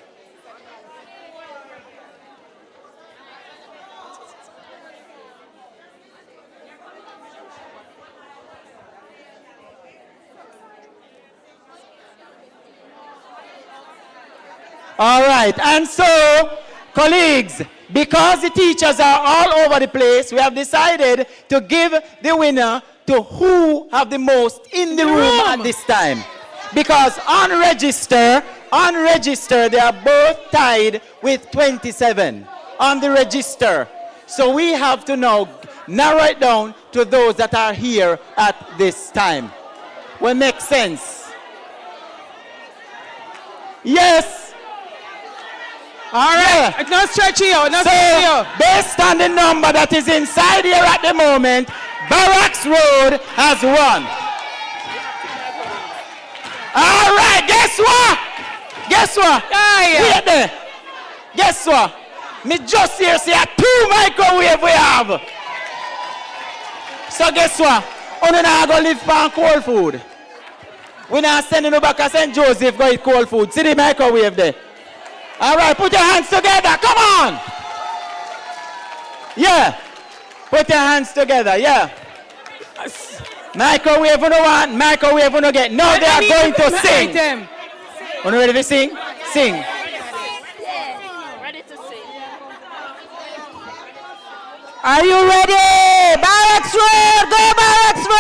All right, and so, colleagues, because the teachers are all over the place, we have decided to give the winner to who have the most in the room at this time. Because on register, Unregistered, they are both tied with 27 on the register. So we have to now narrow it down to those that are here at this time. Will make sense? Yes. All right. Yeah. No stretchy out. No So, stretchy out. based on the number that is inside here at the moment, Barracks Road has won. All right. Guess what? Guess what? Wait there. Guess what? Me just here see a 2 microwave we have. So guess what? Only now go live for cold food. We not sending you back to St. Joseph go eat cold food. See the microwave there. All right, put your hands together. Come on. Yeah. Put your hands together. Yeah. Microwave on the one, microwave on the get. Now they are going to sing. Are you ready to sing? Sing. Ready to sing. Are you ready? Barracks Road, go Barracks Road!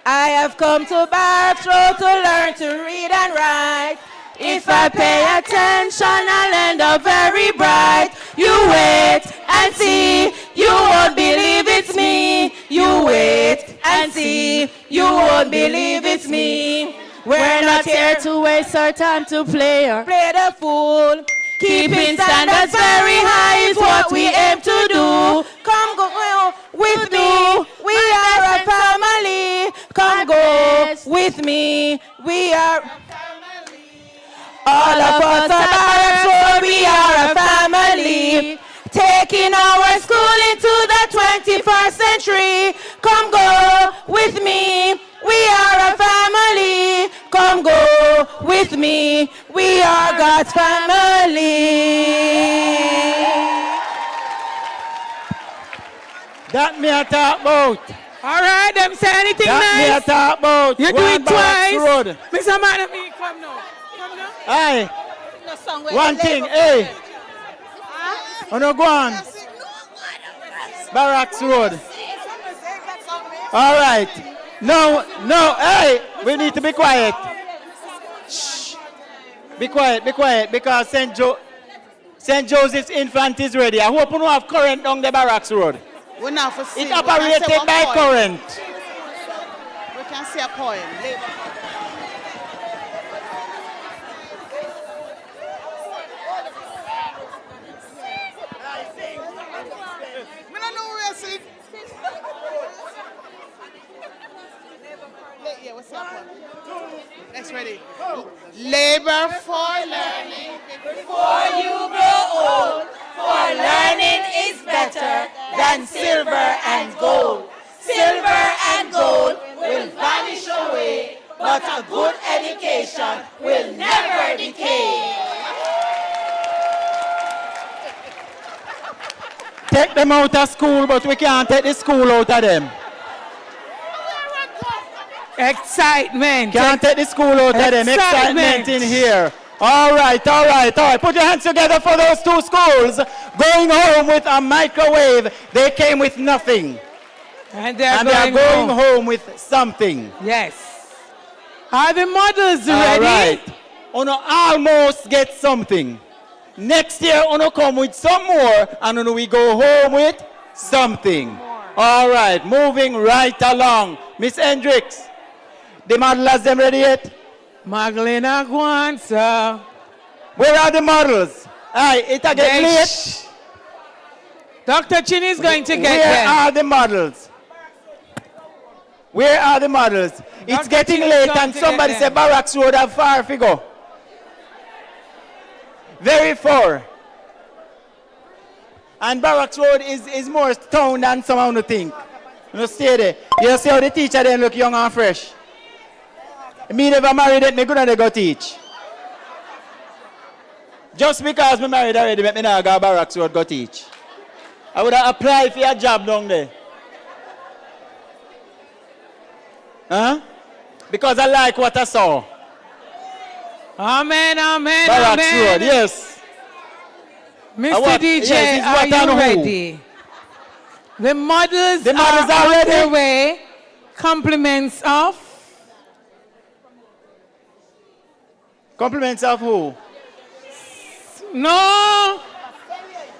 I have come to Barracks Road to learn to read and write. If I pay attention, I'll end up very bright. You wait and see, you won't believe it's me. You wait and see, you won't believe it's me. We're not here to waste our time to play or play the fool. Keeping standards very high is what we aim to do. Come go with me, we are a family. Come go with me, we are all of us at Barracks Road, we are a family. Taking our school into the 21st century. Come go with me, we are a family. Come go with me, we are God's family. That me a talk about. All right, them say anything that nice. Me a talk about. You do One it Barracks twice. Road. Mr. Madam, come now. Come now. Aye. One thing, hey. On go on. Barracks Road. All right. No, hey, we need to be quiet. Shh. Be quiet, because St. Joseph's Infant is ready. I hope you don't have current on the Barracks Road. We're not for It operated by current. We can see a poem. Yeah, what's up? Next, ready. Labor for learning Before you grow old, for learning is better than silver and gold. Silver and gold will vanish away, but a good education will never decay. Take them out of school, but we can't take the school out of them. Excitement. Can't take the school out of them. Excitement in here. All right. Put your hands together for those two schools going home with a microwave. They came with nothing. And they are going home with something. Yes. Are the models ready? All right. Uno almost get something. Next year, uno come with some more, and uno we go home with something. All right. Moving right along. Miss Hendricks, the models them ready yet? Magdalena Guanza. Where are the models? Aye, it a get late. Dr. Chin is going to get Where them. are the models? Where are the models? It's getting late and somebody said Barracks Road have far figure. Very far. And Barracks Road is more town than someone would think. You stay there. You see how the teacher then look young and fresh. Me never married it, me gonna go teach. Just because me married already, me not go Barracks Road go teach. I would have applied for a job down there. Huh? Because I like what I saw. Amen, amen, Barracks amen. Road, yes. Mr. DJ, yes, are what and you who? ready? The models are on ready. their way. Compliments of Compliments of who? No,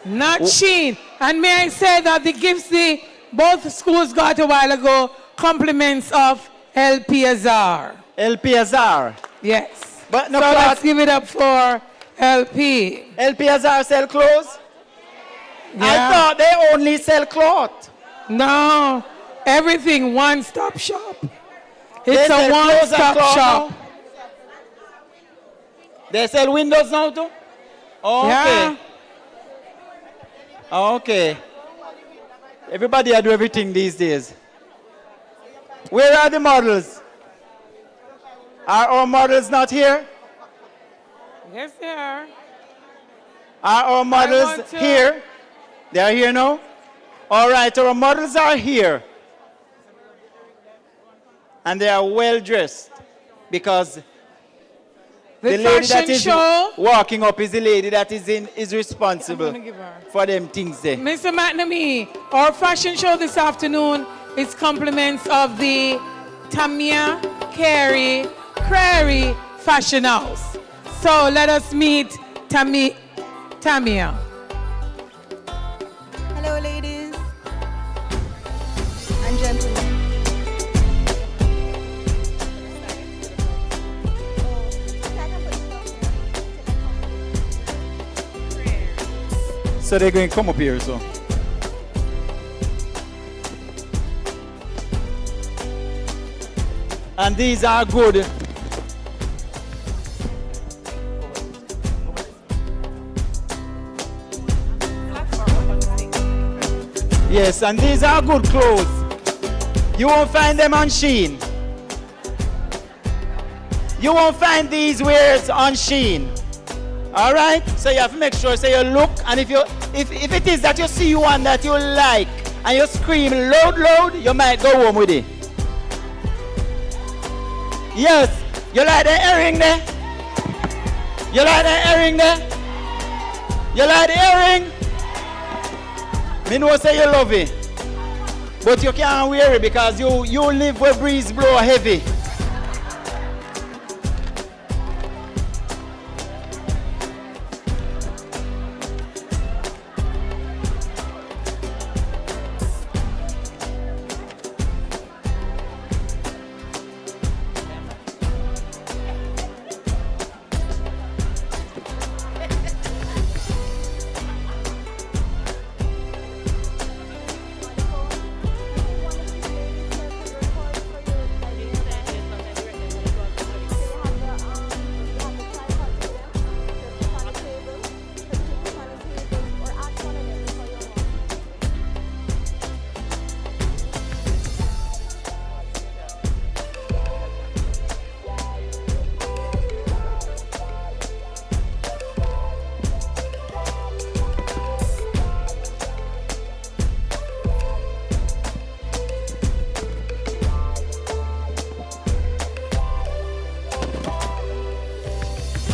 not Sheen. And may I say that the gifts both schools got a while ago, compliments of LPSR. LPSR? Yes. But no, so let's give it up for LP. LPSR sell clothes? Yeah. I thought they only sell cloth. No, everything one-stop shop. They It's sell a clothes and one-stop cloth shop. now? They sell windows now too? Okay. Yeah. Okay. Everybody do everything these days. Where are the models? Are our models not here? Yes, they are. Are our models here? They are here now? All right, our models are here. And they are well dressed because the lady that is walking up is the lady that is responsible for them things there. Mr. McNamee, our fashion show this afternoon is compliments of the Tamia Crary Fashion House. So let us meet Tamia. Hello, ladies and gentlemen. So they're going to come up here, so. And these are good. Yes, and these are good clothes. You won't find them on Shein. You won't find these wears on Shein. All right? So you have to make sure, you look, and if it is that you see one that you like, and you scream loud, you might go home with it. Yes, you like the earring there? You like the earring there? You like the earring? Me know say you love it, but you can't wear it because you live where breeze blow heavy.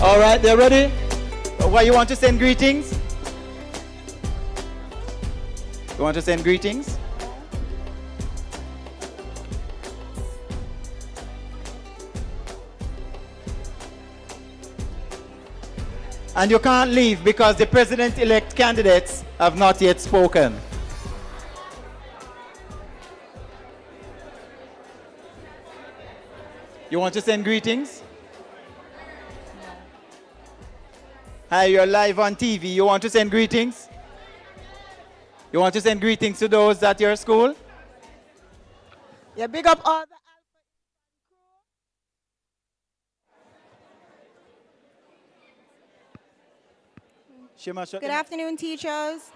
All right, they're ready? What, you want to send greetings? You want to send greetings? And you can't leave because the president-elect candidates have not yet spoken. You want to send greetings? Hi, you're live on TV. You want to send greetings? You want to send greetings to those at your school? Yeah, big up all the Good afternoon, teachers.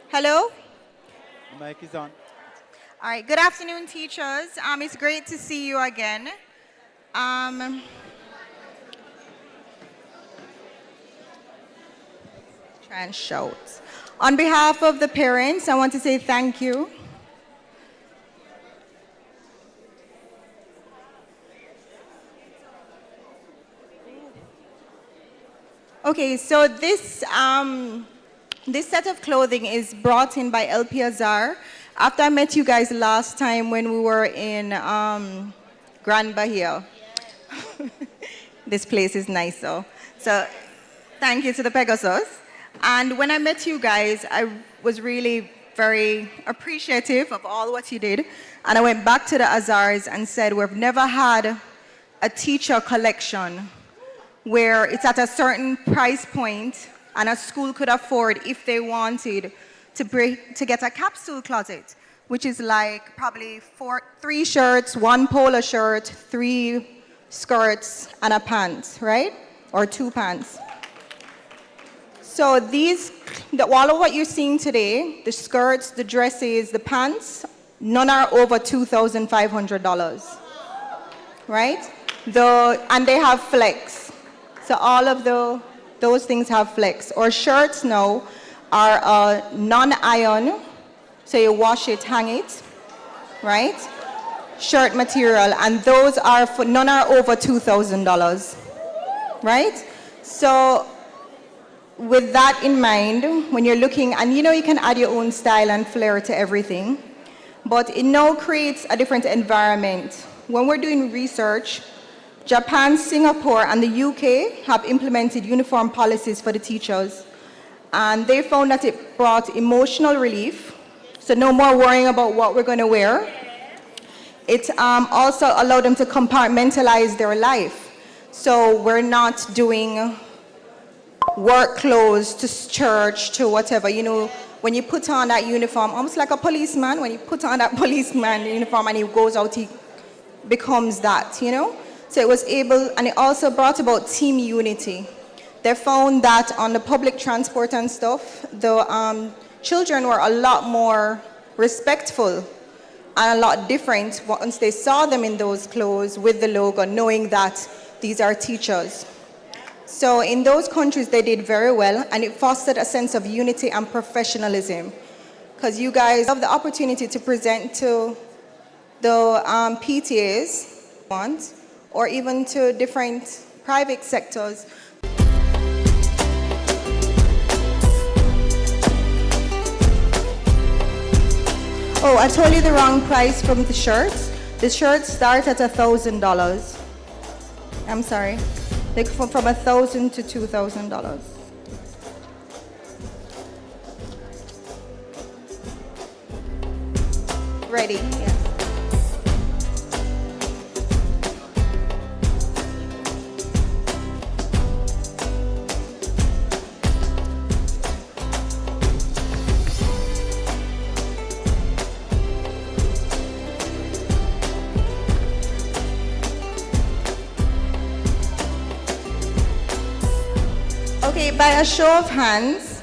Hello? The mic is on. All right, good afternoon, teachers. It's great to see you again. Try and shout. On behalf of the parents, I want to say thank you. Okay, so this set of clothing is brought in by LPSR. After I met you guys last time when we were in Grand Bahia. This place is nice, though. So thank you to the Pegasus. And when I met you guys, I was really very appreciative of all what you did. And I went back to the Azars and said, we've never had a teacher collection where it's at a certain price point and a school could afford, if they wanted, to get a capsule closet, which is like probably 3 shirts, 1 polo shirt, 3 skirts, and a pants, right? Or 2 pants. So all of what you're seeing today, the skirts, the dresses, the pants, none are over $2,500, right? And they have flex. So all of those things have flex. Or shirts now are non-iron, so you wash it, hang it, right? Shirt material, and those are none are over $2,000, right? So with that in mind, when you're looking, and you can add your own style and flair to everything, but it now creates a different environment. When we're doing research, Japan, Singapore, and the UK have implemented uniform policies for the teachers. And they found that it brought emotional relief, so no more worrying about what we're going to wear. It also allowed them to compartmentalize their life. So we're not doing work clothes to church, to whatever. When you put on that uniform, almost like a policeman, when you put on that policeman uniform and he goes out, he becomes that, So it was able, and it also brought about team unity. They found that on the public transport and stuff, the children were a lot more respectful and a lot different once they saw them in those clothes with the logo, knowing that these are teachers. So in those countries, they did very well, and it fostered a sense of unity and professionalism. Because you guys have the opportunity to present to the PTAs, or even to different private sectors. Oh, I told you the wrong price from the shirts. The shirts start at $1,000. I'm sorry. They go from $1,000 to $2,000. Ready? Yes. Okay, by a show of hands,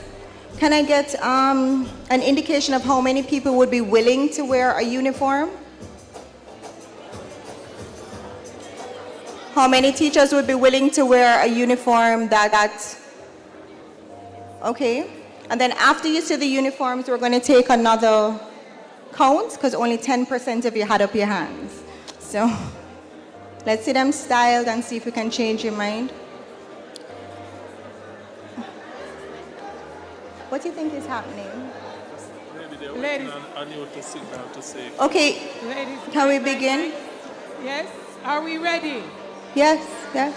can I get an indication of how many people would be willing to wear a uniform? How many teachers would be willing to wear a uniform okay. And then after you see the uniforms, we're going to take another count, because only 10% of you had up your hands. So let's see them styled and see if we can change your mind. What do you think is happening? Maybe they're waiting on you to sit down to say. Okay, Ladies, can we begin? Yes, are we ready? Yes, yes.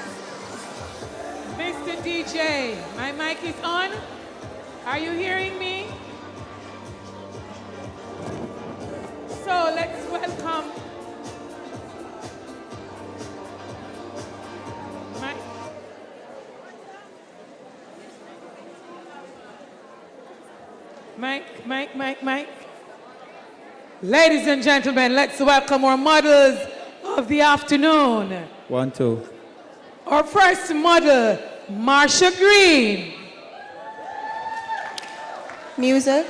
Mr. DJ, my mic is on. Are you hearing me? So let's welcome Mike. Ladies and gentlemen, let's welcome our models of the afternoon. 1, 2. Our first model, Marsha Green. Music.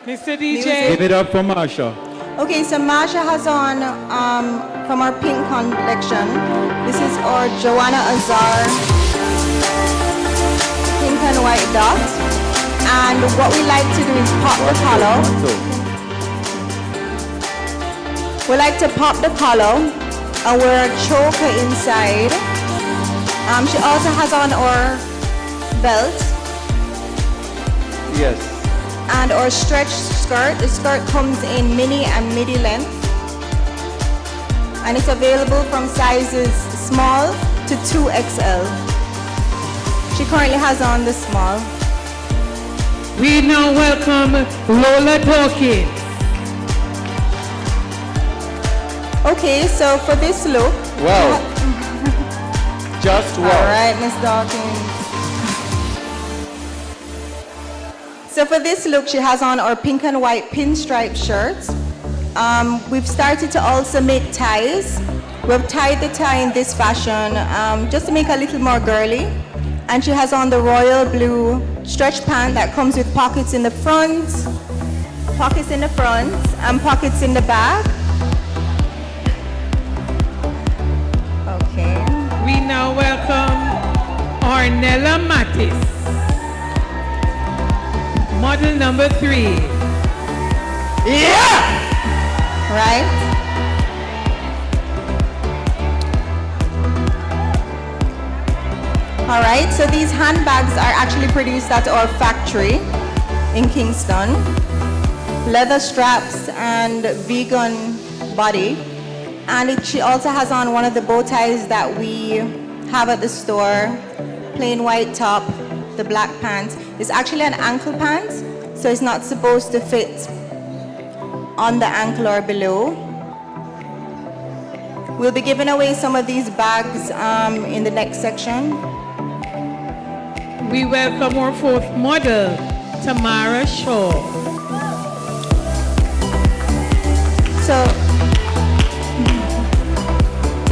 Mr. DJ. Give it up for Marsha. Okay, so Marsha has on, from our pink collection, this is our Joanna Azar pink and white dot. And what we like to do is pop the collar. We like to pop the collar and wear a choker inside. She also has on our belt. Yes. And our stretch skirt. The skirt comes in mini and midi length. and it's available from sizes small to 2XL. She currently has on the small. We now welcome Lola Dawkins. Okay, so for this look. Wow. Just wow. All right, Miss Dawkins. So for this look, she has on our pink and white pinstripe shirts. We've started to also make ties. We've tied the tie in this fashion just to make it a little more girly. And she has on the royal blue stretch pant that comes with pockets in the front, and pockets in the back. Okay. We now welcome Ornella Mattis, model number 3. Yeah! Right? All right, so these handbags are actually produced at our factory in Kingston. Leather straps and vegan body. And she also has on one of the bow ties that we have at the store. Plain white top, the black pants. It's actually an ankle pants, so it's not supposed to fit on the ankle or below. We'll be giving away some of these bags in the next section. We welcome our 4th model, Tamara Shaw. So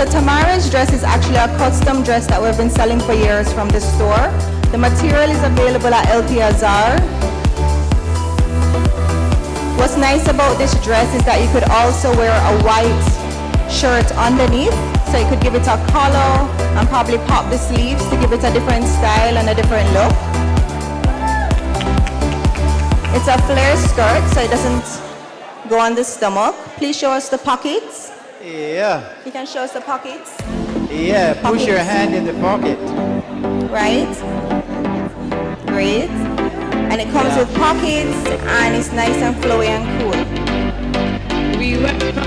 Tamara's dress is actually a custom dress that we've been selling for years from the store. The material is available at LP Azar. What's nice about this dress is that you could also wear a white shirt underneath, so you could give it a collar and probably pop the sleeves to give it a different style and a different look. It's a flare skirt, so it doesn't go on the stomach. Please show us the pockets. Yeah. You can show us the pockets. Yeah, push your hand in the pocket. Right? Great. And it comes with pockets and it's nice and flowy and cool. We welcome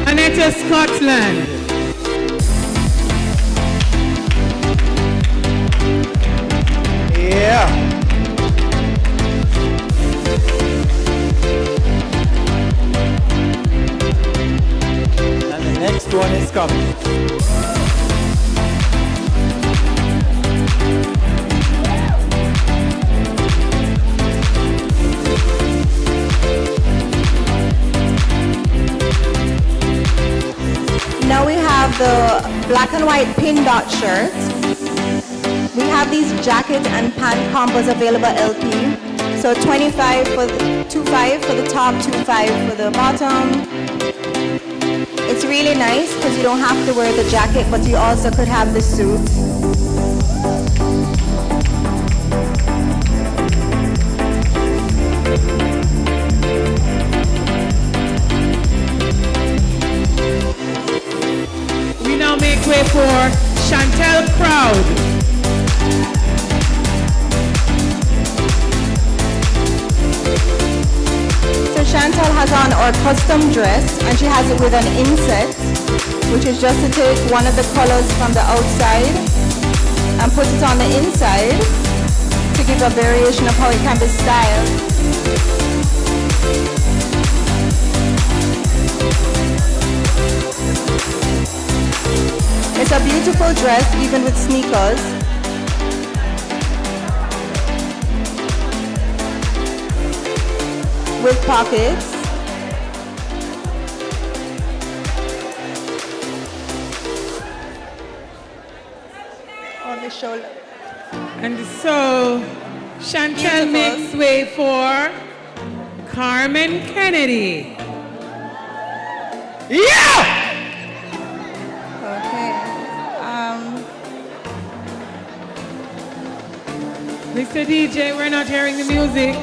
Annetta Scotland. Yeah. Next one is coming. Now we have the black and white pin dot shirt. We have these jacket and pant combos available LP. So 25 for the 25 for the top, 25 for the bottom. It's really nice because you don't have to wear the jacket, but you also could have the suit. We now make way for Chantel Crowd. So Chantal has on our custom dress and she has it with an inset, which is just to take one of the colors from the outside and put it on the inside to give a variation of how it can be styled. It's a beautiful dress even with sneakers. With pockets. On the shoulder. And so Chantel makes way for Carmen Kennedy. Yeah! Okay. Mr. DJ, we're not hearing the music.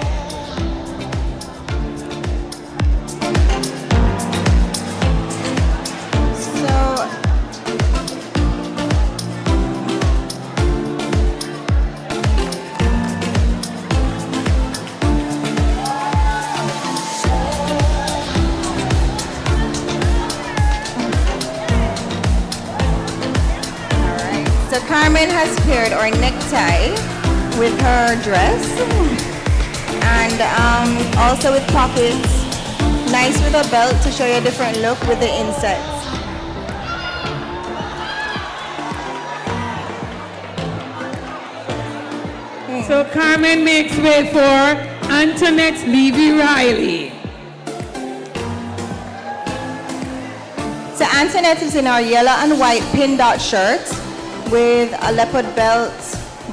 So Carmen has paired our necktie with her dress and also with pockets. Nice with a belt to show you a different look with the insets. So Carmen makes way for Antoinette Levy-Riley. So Antoinette is in our yellow and white pin dot shirt with a leopard belt,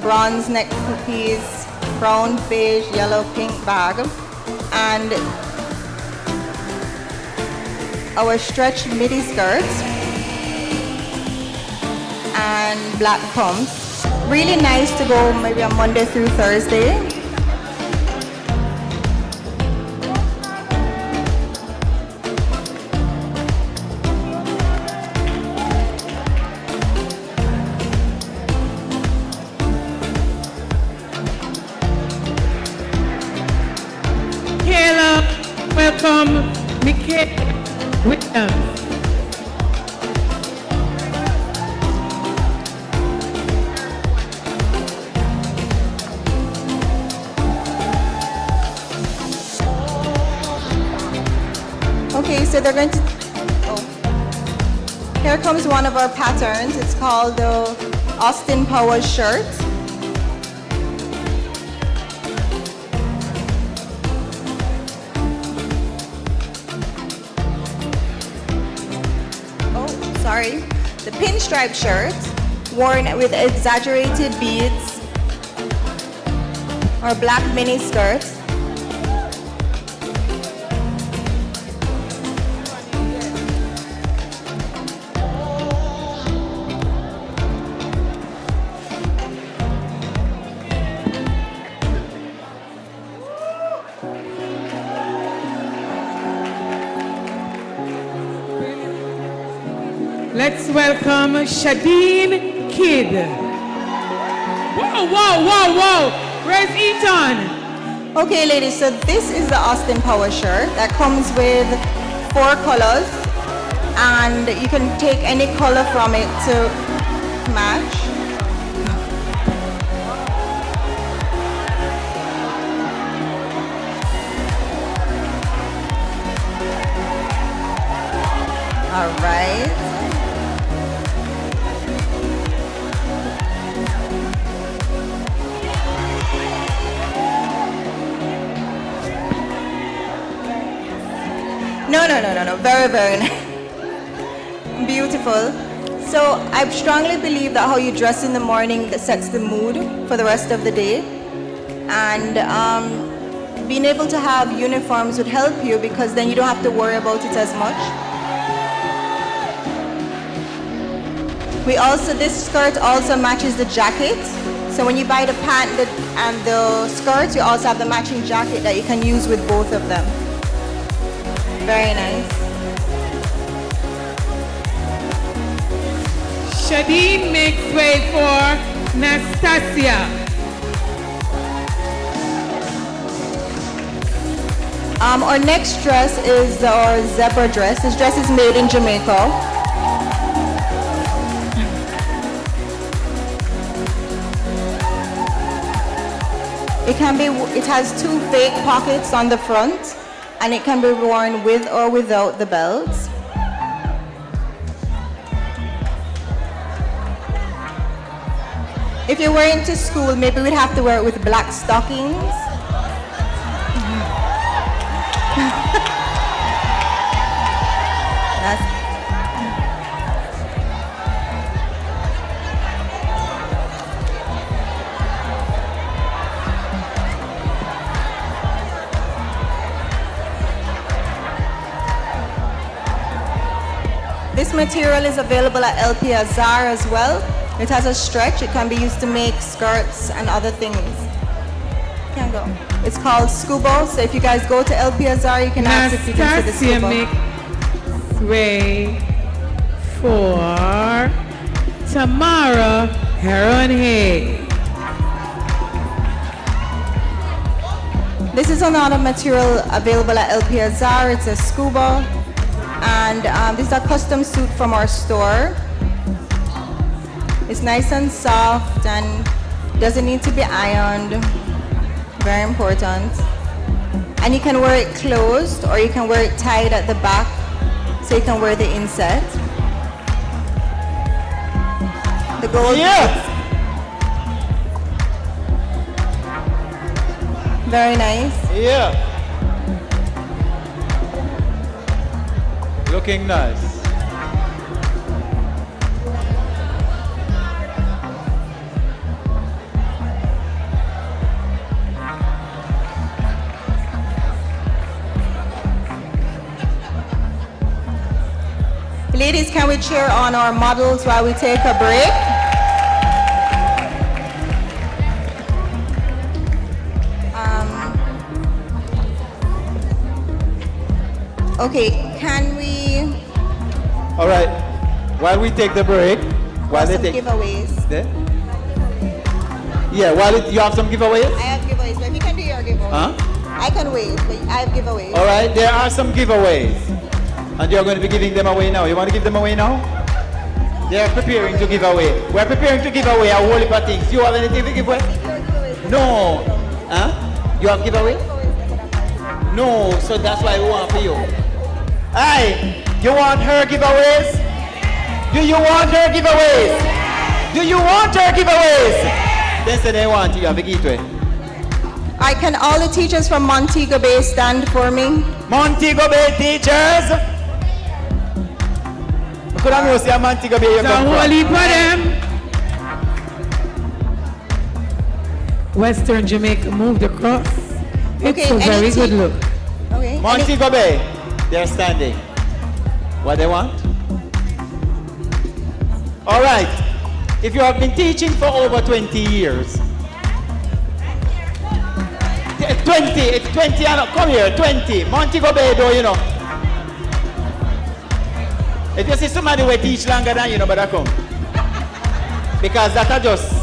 bronze neck piece, brown, beige, yellow, pink bag, and our stretch midi skirts and black pumps. Really nice to go maybe on Monday through Thursday. Kayla, welcome. Michaela Williams. Okay, so they're going to, here comes one of our patterns. It's called the Austin Powers shirt. Sorry, the pinstripe shirt worn with exaggerated beads or black mini skirt. Let's welcome Shadeen Kidd. Whoa, whoa, whoa, whoa. Where's Eton? Okay, ladies, so this is the Austin Power shirt that comes with 4 colors, and you can take any color from it to match. All right. No. Very, very nice. Beautiful. So I strongly believe that how you dress in the morning that sets the mood for the rest of the day. And being able to have uniforms would help you because then you don't have to worry about it as much. This skirt also matches the jacket. So when you buy the pant and the skirt, you also have the matching jacket that you can use with both of them. Very nice. Shadeen makes way for Nastasia. Our next dress is our zebra dress. This dress is made in Jamaica. It has 2 fake pockets on the front, and it can be worn with or without the belts. If you're wearing to school, maybe we'd have to wear it with black stockings. This material is available at LP Azar as well. It has a stretch. It can be used to make skirts and other things. Can go. It's called Scuba. So if you guys go to LP Azar, you can ask if you can see the Scuba. Make way for Tamara Heron-Hay. This is another material available at LP Azar. It's a Scuba. And this is a custom suit from our store. It's nice and soft and doesn't need to be ironed. Very important. And you can wear it closed or you can wear it tied at the back so you can wear the inset. The gold. Yeah. Very nice. Yeah. Looking nice. Ladies, can we cheer on our models while we take a break? Okay, can we? All right. While we take the break, while they some take giveaways. There? Yeah. You have some giveaways. I have giveaways, but if you can do your giveaway. Huh? I can wait, but I have giveaways. All right. There are some giveaways, and you're going to be giving them away now. You want to give them away now? They are preparing to give away. We're preparing to give away a whole heap of things. You have anything to give away? No. Huh? You have giveaway? No. So that's why we want for you. Hey, you want her giveaways? Do you want her giveaways? Do you want her giveaways? Then say they want you have a gateway. Alright, can all the teachers from Montego Bay stand for me? Montego Bay teachers! I could have known say Montego Bay you come from. Holy for them. Western Jamaica moved across. It's a very good look. Okay. Montego Bay, they're standing. What they want? All right. If you have been teaching for over 20 years, 20, come here, 20. Montego Bay, though, you know. If you see somebody who teach longer than you, better come. Because that are just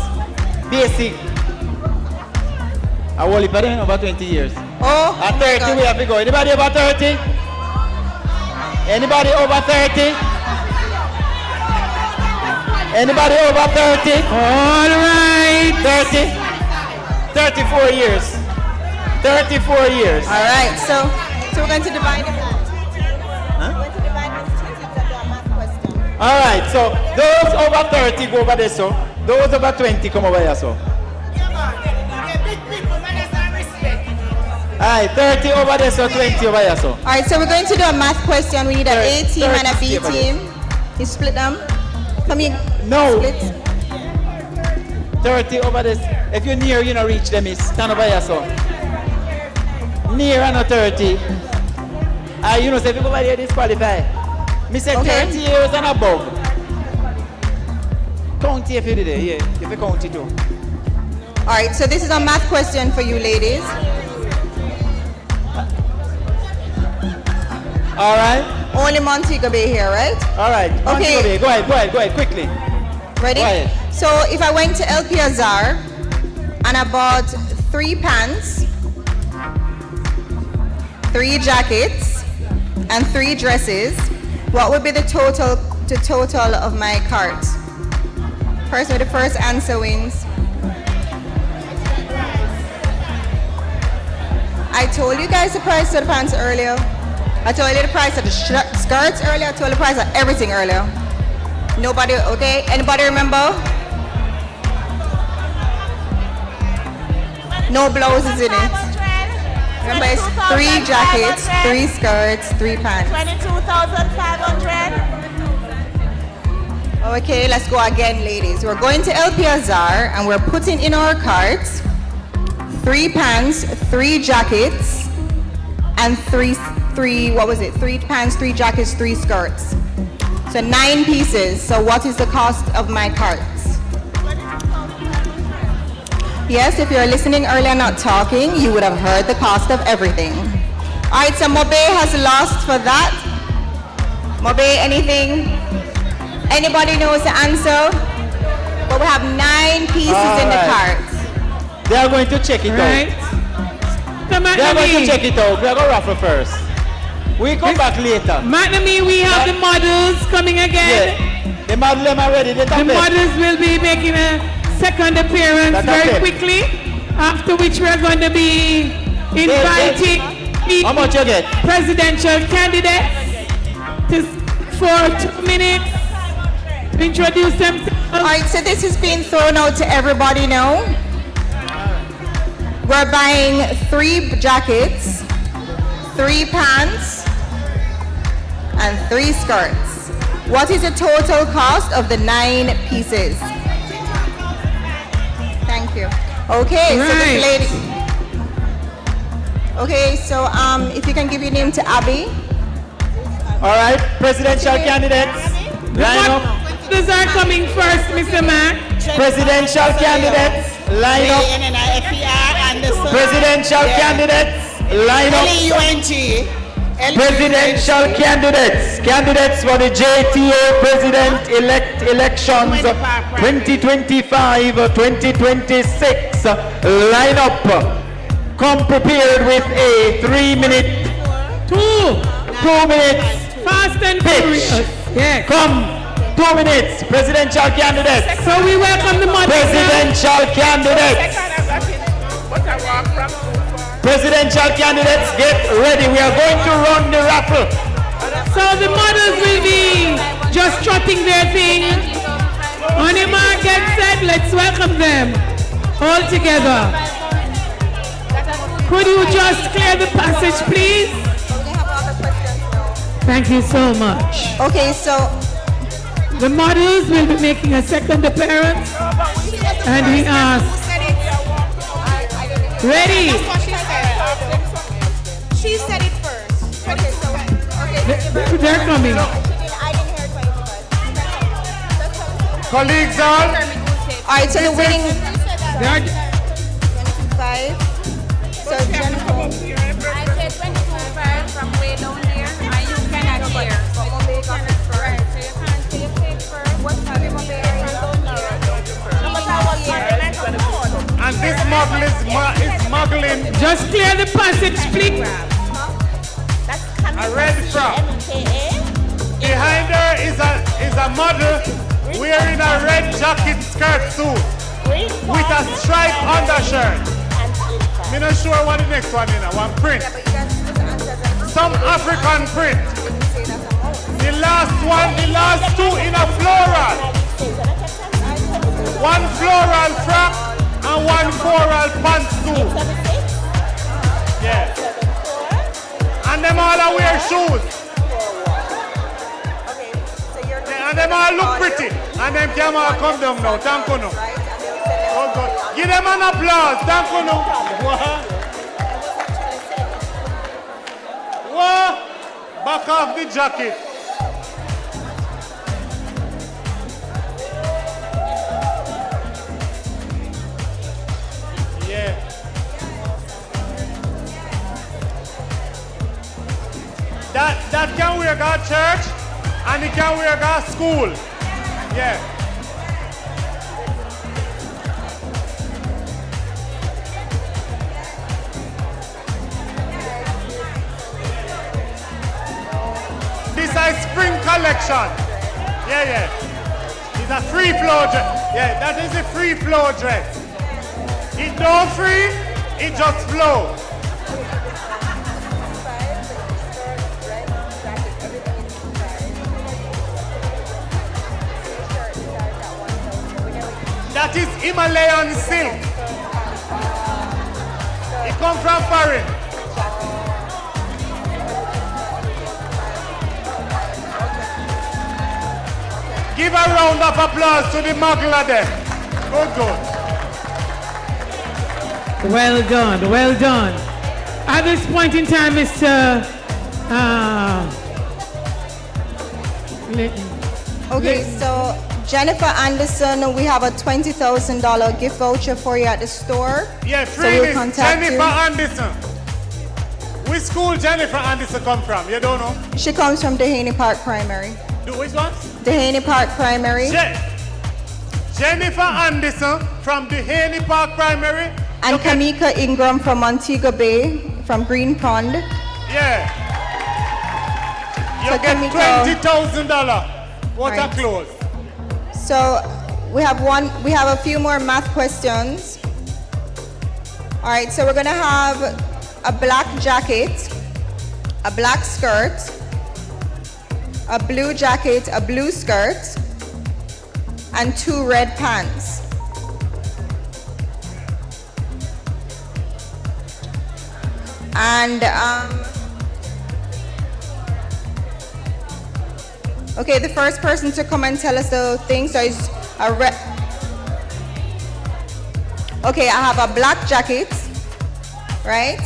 basic. I will live in over 20 years. Oh, at 30 we have to go. Anybody over 30? Anybody over 30? Anybody over 30? All right. 30? 34 years. 34 years. All right, so we're going to divide them. All right, so those over 30 go over there, so. Those over 20 come over here, so. All right, 30 over there, so 20 over here, so. All right, so we're going to do a math question. We need an A team and a B team. You split them. Come here. No. Split. 30 over this. If you're near, you know, reach them, is stand over here, so. Near and a 30. You know, say if you go over here, disqualify. Me say 30 years and above. Count if you did it, yeah. If you count it too. All right, so this is a math question for you ladies. All right. Only Montego Bay here, right? All right. Montego Bay. Go ahead, quickly. Ready? Go ahead. So if I went to El Piazar and I bought 3 pants, 3 jackets, and 3 dresses, what would be the total of my cart? Person with the first answer wins. I told you guys the price of the pants earlier. I told you the price of the skirts earlier. I told you the price of everything earlier. Nobody, okay? Anybody remember? No blouses in it. Remember, it's 3 jackets, 3 skirts, 3 pants. 22,500. Okay, let's go again, ladies. We're going to El Piazar and we're putting in our carts 3 pants, 3 jackets, and 3 pants, 3 jackets, 3 skirts. So 9 pieces. So what is the cost of my carts? Yes, if you're listening earlier, not talking, you would have heard the cost of everything. All right, so Mobe has lost for that. Mobe, anything? Anybody knows the answer? But we have 9 pieces in the cart. They are going to check it out. They are going to check it out. We are going to raffle first. We come back later. McNamee, we have the models coming again. Yeah. The model them already. The models will be making a second appearance very quickly. After which we're going to be inviting how much you get? Presidential candidates for 2 minutes to introduce themselves. All right, so this is being thrown out to everybody now. We're buying 3 jackets, 3 pants, and 3 skirts. What is the total cost of the 9 pieces? Thank you. Okay, so this lady. Okay, so if you can give your name to Abby. All right, presidential candidates, line up. These are coming first, Mr. Mac. Presidential candidates, line up. Presidential candidates, line up. Presidential candidates, candidates for the JTA President-elect elections 2025-2026, line up. Come prepared with a 3-minute, 2 minutes, fast and pitch. Yes. Come, 2 minutes, presidential candidates. So we welcome the models. Presidential candidates. Presidential candidates, get ready. We are going to run the raffle. So the models will be just trotting their thing. On the mark, get set. Let's welcome them all together. Could you just clear the passage, please? Thank you so much. Okay, so the models will be making a second appearance, and we ask, ready? She said it first. They're coming. Colleagues all. All right, so the winning 25. So Jennifer. I said 22 from way down there, and you cannot hear. So you can't take first. What's happening from And this model is smuggling. Just clear the passage, please. A red frock. Behind her is a model wearing a red jacket skirt suit with a striped undershirt. I'm not sure what the next one is. One print. Some African print. The last 2 in a floral. One floral frock and one floral pantsuit. Yeah. And them all are wear shoes. Yeah, and them all look pretty. And them can all come down now. Thank you. Oh God. Give them an applause. Thank you. What? Back off the jacket. Yeah. That can wear go church and it can wear go school. Yeah. This is spring collection. Yeah. It's a free flow dress. Yeah, that is a free flow dress. It don't free, it just flow. That is Himalayan silk. It comes from foreign. Give a round of applause to the muggler there. Good. Well done. At this point in time, Mr. Okay, so Jennifer Anderson, we have a $20,000 gift voucher for you at the store. Yeah, so we'll contact Jennifer Anderson. Which school Jennifer Anderson come from? You don't know? She comes from Dehaney Park Primary. Which one? Dehaney Park Primary. Jennifer Anderson from Dehaney Park Primary. And Kamika Ingram from Montego Bay, from Green Pond. Yeah. You get $20,000. What are close? So we have a few more math questions. All right, so we're gonna have a black jacket, a black skirt, a blue jacket, a blue skirt, and 2 red pants. And okay, the first person to come and tell us the thing, so it's a red. Okay, I have a black jacket, right?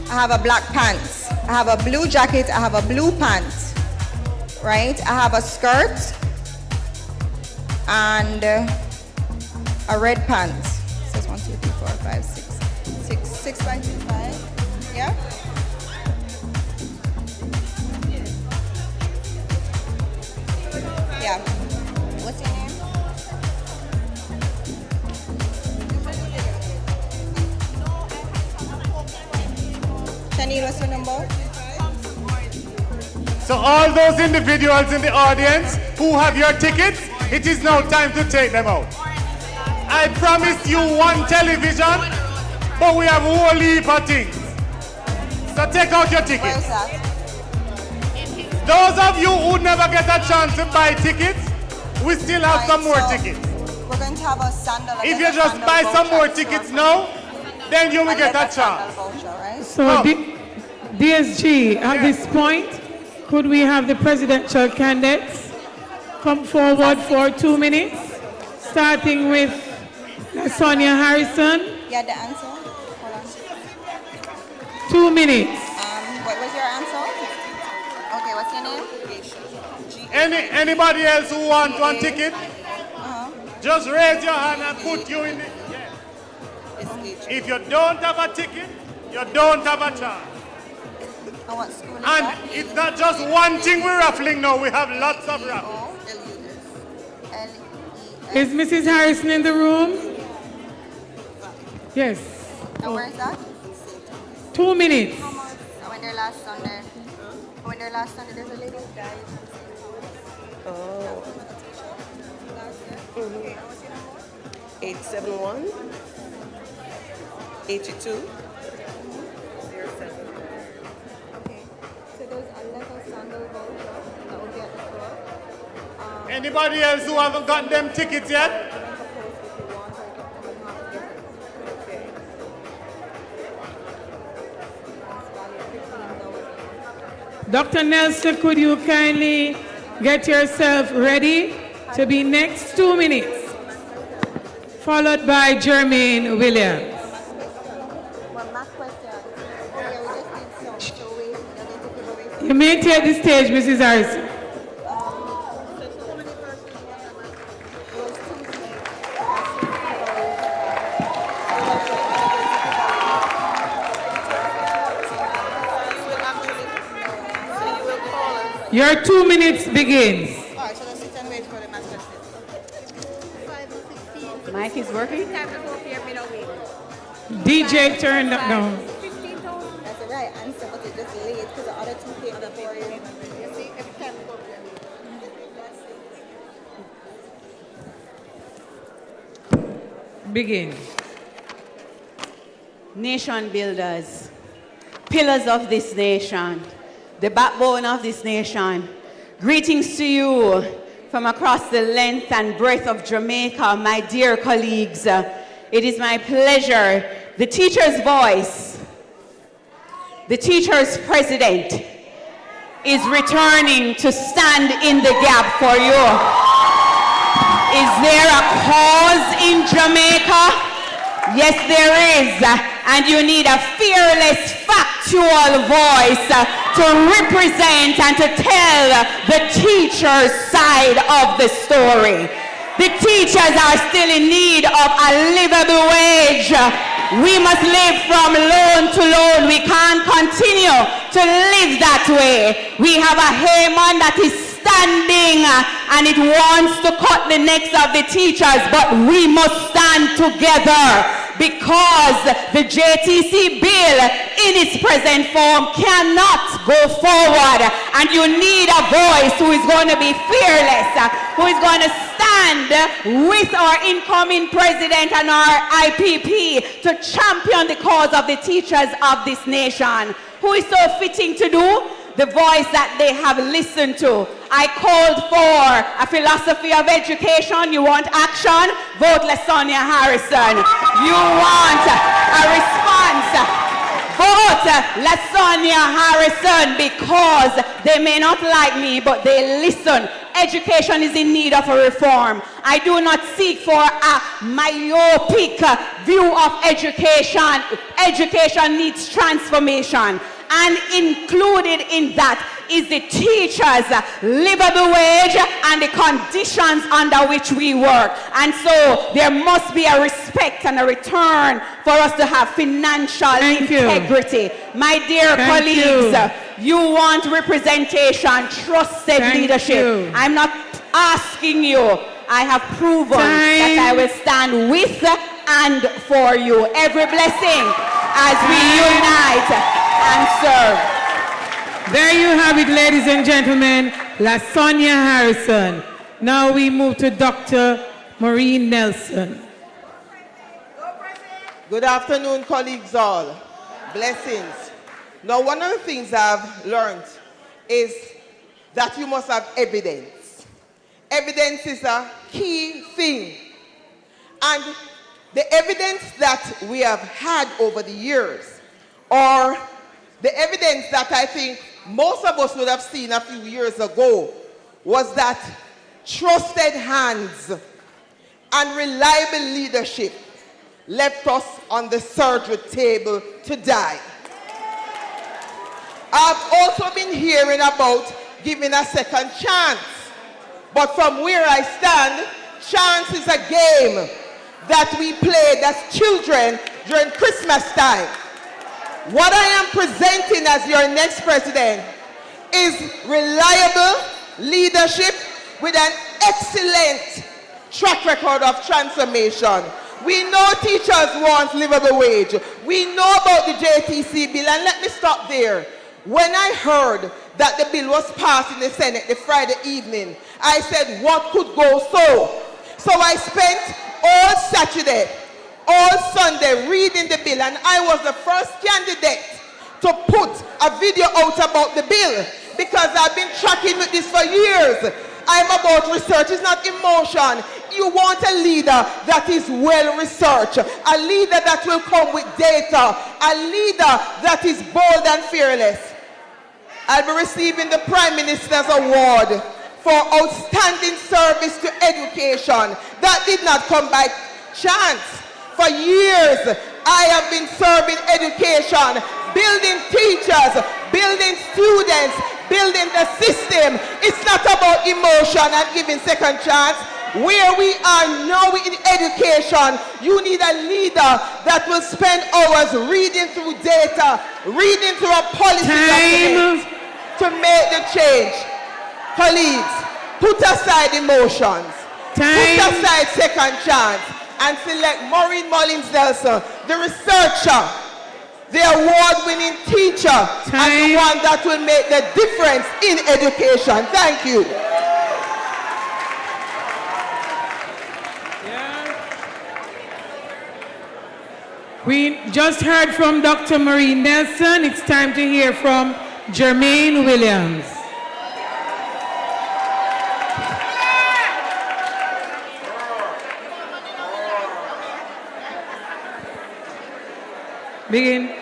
I have a black pants. I have a blue jacket, I have a blue pants, right? I have a skirt and a red pants. It says 1, 2, 3, 4, 5, 6 by 2, 5. Yeah? Yeah. What's your name? Shani, what's your number? So all those individuals in the audience who have your tickets, it is now time to take them out. I promised you 1 television, but we have a whole heap of things. So take out your tickets. Where's that? Those of you who never get a chance to buy tickets, we still have some more tickets. We're going to have a sandal. If you just buy some more tickets now, then you will get a chance. So, DSG, at this point, could we have the presidential candidates come forward for 2 minutes, starting with Sonia Harrison? Yeah, the answer. Hold on. 2 minutes. What was your answer? Okay, what's your name? Anybody else who wants 1 ticket? Just raise your hand and put you in the... Yeah. If you don't have a ticket, you don't have a chance. And what school is And that? it's not just one thing we're raffling now, we have lots of raffles. Is Mrs. Harrison in the room? Yes. And where is that? 2 minutes. I went there last Sunday. There's a lady who died. Oh. 871 82 07. Okay. So there's a leather sandal voucher that will be at the store. Anybody else who haven't gotten them tickets yet? Dr. Nelson, could you kindly get yourself ready to be next? 2 minutes. Followed by Jermaine Williams. You may take the stage, Mrs. Harrison. Your 2 minutes begins. Mic is working? DJ turned up now. That's the right answer, but it just late because the other 2 came before you. Begin. Nation builders, pillars of this nation, the backbone of this nation. Greetings to you from across the length and breadth of Jamaica, my dear colleagues. It is my pleasure, the teacher's voice, the teacher's president is returning to stand in the gap for you. Is there a cause in Jamaica? Yes, there is. And you need a fearless, factual voice to represent and to tell the teacher's side of the story. The teachers are still in need of a livable wage. We must live from loan to loan. We can't continue to live that way. We have a Haman that is standing and it wants to cut the necks of the teachers, but we must stand together. because the JTC bill in its present form cannot go forward. And you need a voice who is going to be fearless, who is going to stand with our incoming president and our IPP to champion the cause of the teachers of this nation. Who is so fitting to do? The voice that they have listened to. I called for a philosophy of education. You want action? Vote LaSonia Harrison. You want a response? Vote LaSonia Harrison, because they may not like me, but they listen. Education is in need of a reform. I do not seek for a myopic view of education. Education needs transformation. And included in that is the teachers' livable wage and the conditions under which we work. And so there must be a respect and a return for us to have financial integrity. My dear colleagues, you want representation, trusted leadership. I'm not asking you. I have proven that I will stand with and for you. Every blessing as we unite and serve. There you have it, ladies and gentlemen, LaSonia Harrison. Now we move to Dr. Maureen Nelson. Good afternoon, colleagues all. Blessings. Now, one of the things I've learned is that you must have evidence. Evidence is a key thing. And the evidence that we have had over the years, or the evidence that I think most of us would have seen a few years ago, was that trusted hands and reliable leadership left us on the surgery table to die. I've also been hearing about giving a second chance. But from where I stand, chance is a game that we played as children during Christmas time. What I am presenting as your next president is reliable leadership with an excellent track record of transformation. We know teachers want livable wage. We know about the JTC bill, and let me stop there. When I heard that the bill was passed in the Senate the Friday evening, I said, what could go so? So I spent all Saturday, all Sunday reading the bill, and I was the first candidate to put a video out about the bill because I've been tracking with this for years. I'm about research, it's not emotion. You want a leader that is well researched, a leader that will come with data, a leader that is bold and fearless. I'll be receiving the Prime Minister's Award for outstanding service to education. That did not come by chance. For years, I have been serving education, building teachers, building students, building the system. It's not about emotion and giving second chance. Where we are now in education, you need a leader that will spend hours reading through data, reading through a policy document to make the change. Colleagues, put aside emotions, put aside second chance, and select Maureen Mullins Nelson, the researcher, the award-winning teacher, and the one that will make the difference in education. Thank you. We just heard from Dr. Maureen Nelson. It's time to hear from Jermaine Williams. Begin.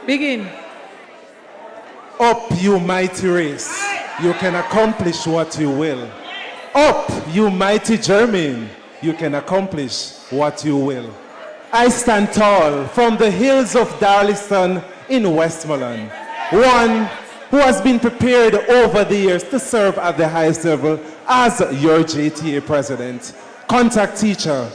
Begin. Up, you mighty race. You can accomplish what you will. Up, you mighty Jermaine. You can accomplish what you will. I stand tall from the hills of Darlington in Westmoreland. One who has been prepared over the years to serve at the highest level as your JTA president, contact teacher,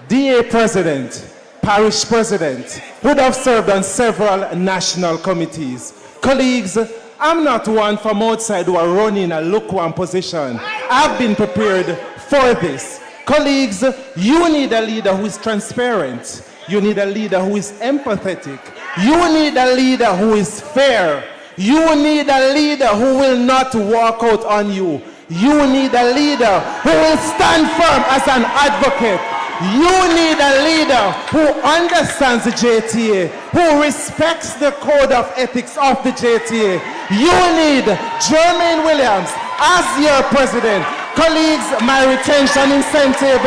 DA president, parish president, would have served on several national committees. Colleagues, I'm not one from outside who are running a lukewarm position. I've been prepared for this. Colleagues, you need a leader who is transparent. You need a leader who is empathetic. You need a leader who is fair. You need a leader who will not walk out on you. You need a leader who will stand firm as an advocate. You need a leader who understands the JTA, who respects the code of ethics of the JTA. You need Jermaine Williams as your president. Colleagues, my retention incentive,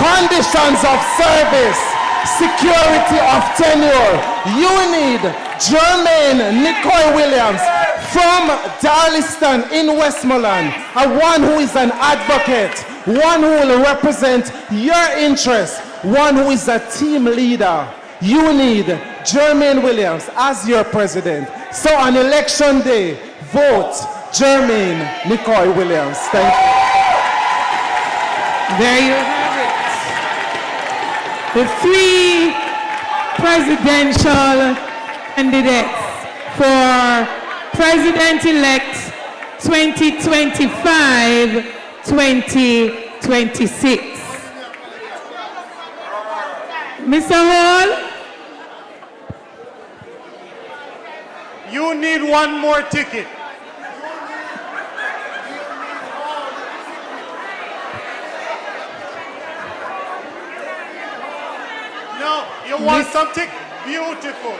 conditions of service, security of tenure. You need Jermaine Nicole Williams from Darliston in Westmoreland, one who is an advocate, one who will represent your interests, one who is a team leader. You need Jermaine Williams as your president. So on election day, vote Jermaine Nicole Williams. Thank you. There you have it. The three presidential candidates for President-elect 2025-2026. Mr. Hall? You need one more ticket. No, you want something beautiful.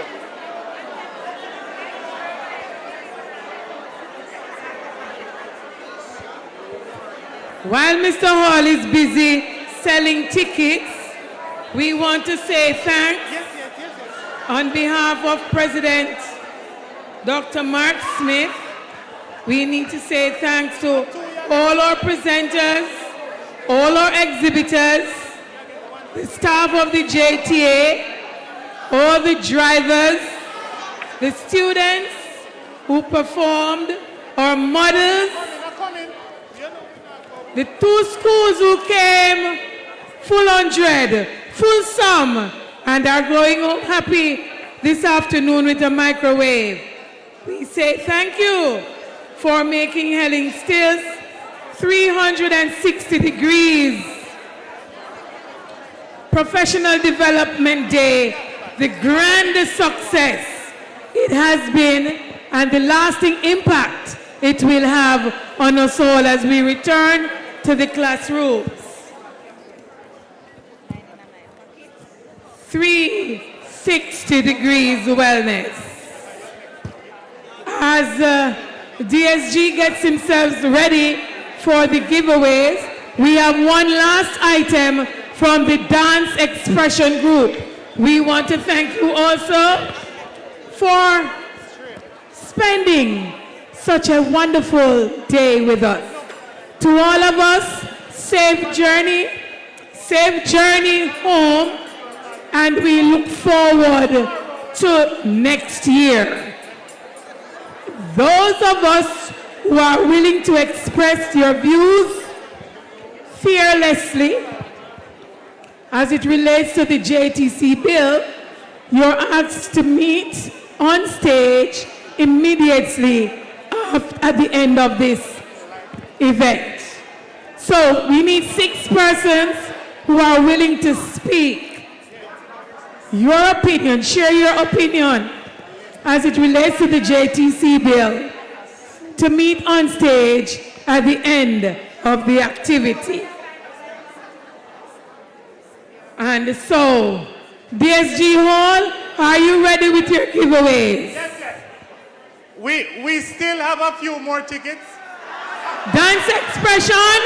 While Mr. Hall is busy selling tickets, we want to say thanks on behalf of President Dr. Mark Smith. We need to say thanks to all our presenters, all our exhibitors, the staff of the JTA, all the drivers, the students who performed, our models, the two schools who came full 100, full sum, and are going home happy this afternoon with a microwave. We say thank you for making Helen Stills 360 degrees. Professional Development Day, the grandest success it has been and the lasting impact it will have on us all as we return to the classrooms. 360 degrees wellness. As DSG gets themselves ready for the giveaways, we have one last item from the Dance Expression Group. We want to thank you also for spending such a wonderful day with us. To all of us, safe journey home, and we look forward to next year. Those of us who are willing to express your views fearlessly as it relates to the JTC bill, you're asked to meet on stage immediately at the end of this event. So we need 6 persons who are willing to speak your opinion, share your opinion as it relates to the JTC bill, to meet on stage at the end of the activity. And so, DSG Hall, are you ready with your giveaways? Yes. We still have a few more tickets. Dance Expression,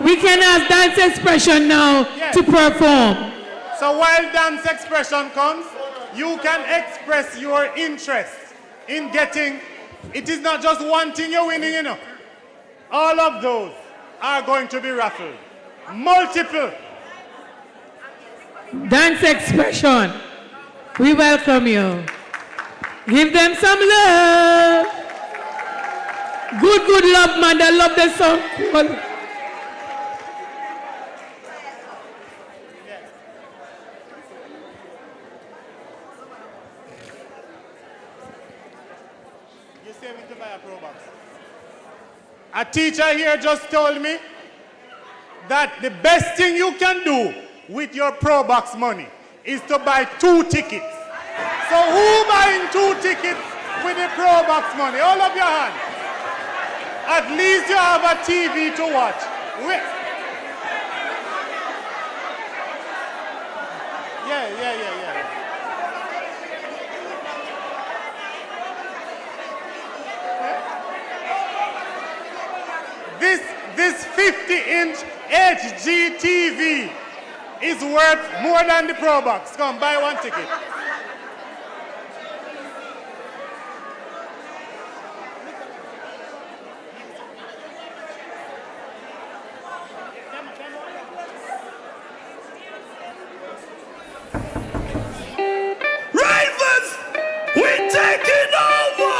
we can ask Dance Expression now to perform. So while Dance Expression comes, you can express your interest in getting, it is not just one thing you're winning, you know. All of those are going to be raffled. Multiple. Dance Expression, we welcome you. Give them some love. Good love, man. I love the song. You saving to buy a Pro Box? A teacher here just told me that the best thing you can do with your Pro Box money is to buy 2 tickets. So who buying 2 tickets with the Pro Box money? Hold up your hand. At least you have a TV to watch. Yeah. This 50-inch HG TV is worth more than the Pro Box. Come, buy 1 ticket. Ravens, we taking over!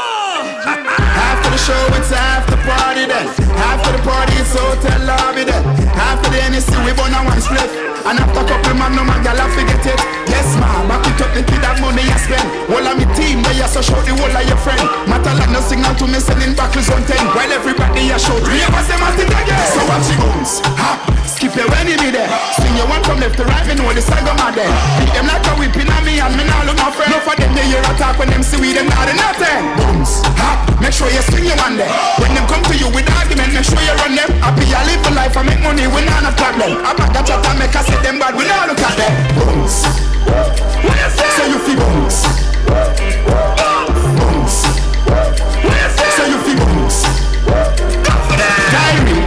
After the show, it's after party then. After the party, it's hotel lobby then. After the NSC, we burn a 1 split. And after couple man, no man, y'all forget it. Yes, ma, back it up, the kid that money you spend. All of me team, they are so shout the whole of your friend. Matter like no signal to me, selling backwards on 10. While everybody you shout, 3 of us, them at it again. So watch it bounce, hop, skip your when you be there. Swing your one from left to right, me know the side go mad there. Beat them like a whipping on me, and me now look no friend. No for them, they hear attack when them see we, them not in nothing. Bounce, hop, make sure you swing your one there. When them come to you with argument, make sure you run them. Happy I live for life, I make money, we not a problem. I back a chat and make us say them bad, we not look at them. Bounce, what you say? So you feel bounce. Bounce, what you say? So you feel bounce. Diary,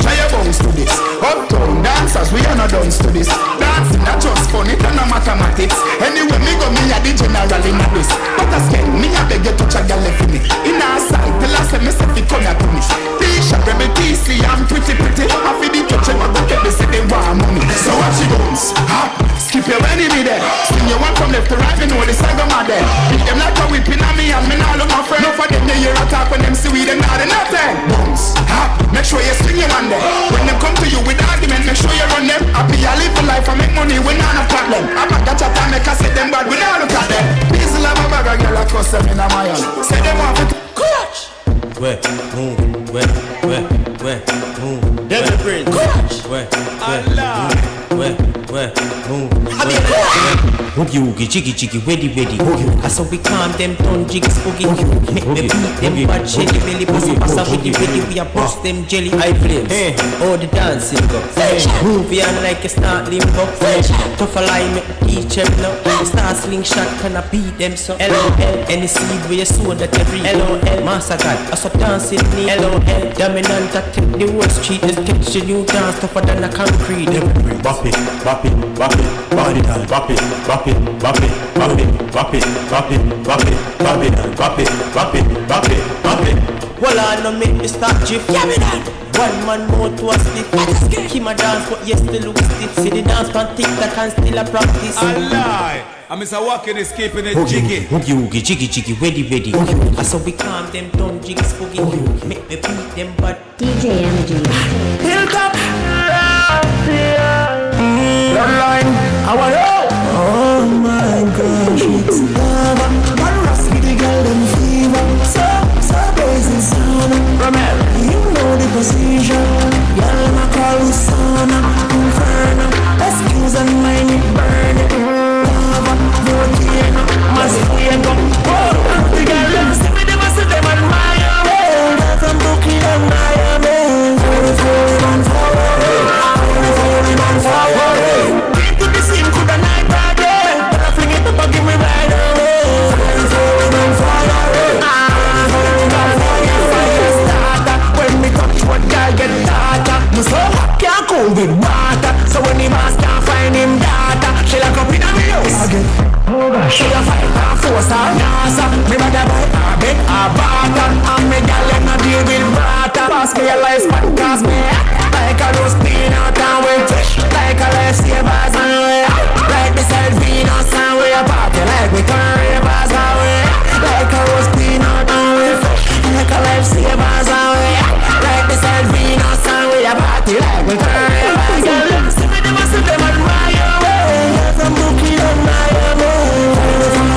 try your bounce to this. Uptown dancers, we are not done to this. Dancing not just fun, it's not mathematics. Anyway, me go, me a the general in this. But I scan, me a beg you to check your left in it. In our side, tell us me say fi come here to me. T-shirt, rebel TC, I'm pretty. I feel the touch and I go get me say they want money. So watch it bounce, hop, skip your enemy there. Swing your one from left to right, me know the side go mad there. Beat them like a whipping on me and me now look my friend. No for them they hear attack when them see we them not in nothing. Bounce, hop, make sure you swing your one there. When them come to you with argument, make sure you run them. Happy I live for life, I make money, we not a problem. I back a chat and make us say them bad, we not look at them. Peace love a bag of girl a cuss them in a mile. Say them want it, coach. Where, move, where, move. Devil Prince, coach. Where, Allah. move. Oogie, oogie, jiggy, jiggy, ready. I saw we calm them down, jiggy, spooky. Make me beat them bad jelly belly, pussy, pass up with the ready. We are bust them jelly, high flames. All the dancing go. Move on like a start limbo. Tough a lie, make me teach them now. Start slingshot, can I beat them so? LOL, any seed where you sow that every LOL. Master God, I saw dancing me. LOL, dominant, I take the whole street. Just catch the new dance, tougher than a concrete. Bop it, body down, bop it, Well, I know make me start drift. Yeah, me done. One man more to a split. Keep my dance, but yes, still look stiff. See the dance pan TikTok and still a practice. I lie. I'm Mr. Walking, escaping it, jiggy. Oogie, jiggy, ready. I saw we calm them down, jiggy, spooky. Make me beat them, but DJ Energy. Hilltop. Bloodline. I want oh my gosh, it's lava. One rust with the girl them fever. So blazing sound. Romero, you know the position. Girl, my call is sauna. Inferno. Excuse and mind it burn it. Lava, volcano. Massive flame go. Whoa, the girl them see me, they must see them admire. Hey, that I'm looking at Miami. Very on fire. Very on fire. Keep to the scene, could a night party. But I fling it up and give me right away. Very on fire. Very on fire. Fire starter. When me touch what girl get data. Me so hot can't cool with water. So when the boss can't find him data, she lock up in a me house. She a fight and force her NASA. Me rather buy a bed or barter. And me gal let me deal with barter. Pass me a life spot cause me like a roast peanut and we fish. Like a lifesavers and we like the Venus and we a party like we turn rivers and we like a roast peanut and we fish. Like a lifesavers and we like the Venus and we a party like we turn rivers and we see me them and see them admire way. From Brooklyn and Miami. From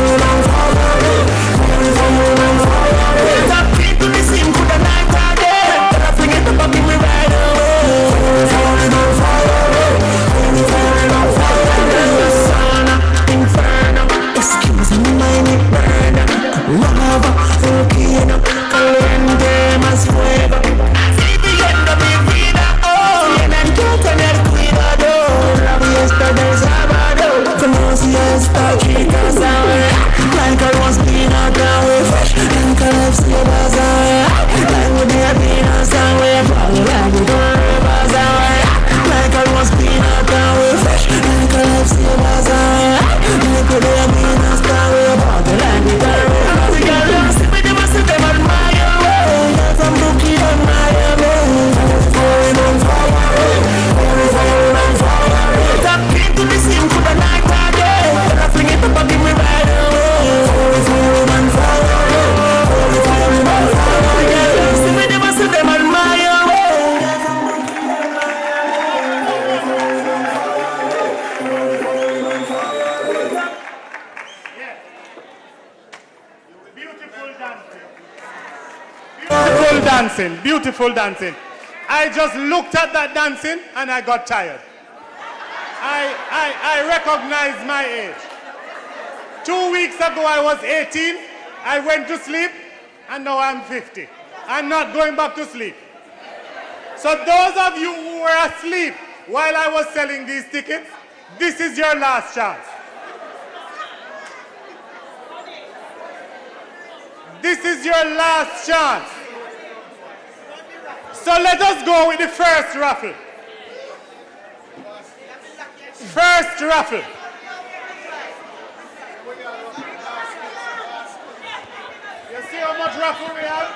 peanut and we fresh like a lifesavers and we hot. Like we be a peanuts and we fall like we go rivers and we hot. Like a roast peanut and we fresh like a lifesavers and we hot. Like we be a peanuts and we fall like we go rivers. We got lost in the must of them admire way. Got some bookie admire me. Going on fire, going on fire. Top into the scene for the night and day. I fling it up and give me right away. Going on fire, going on fire. We got lost in the must of them admire way. Beautiful dancing, beautiful dancing. I just looked at that dancing and I got tired. I recognize my age. 2 weeks ago I was 18, I went to sleep, and now I'm 50. I'm not going back to sleep. So those of you who were asleep while I was selling these tickets, this is your last chance. This is your last chance. So let us go with the first raffle. First raffle. You see how much raffle we have?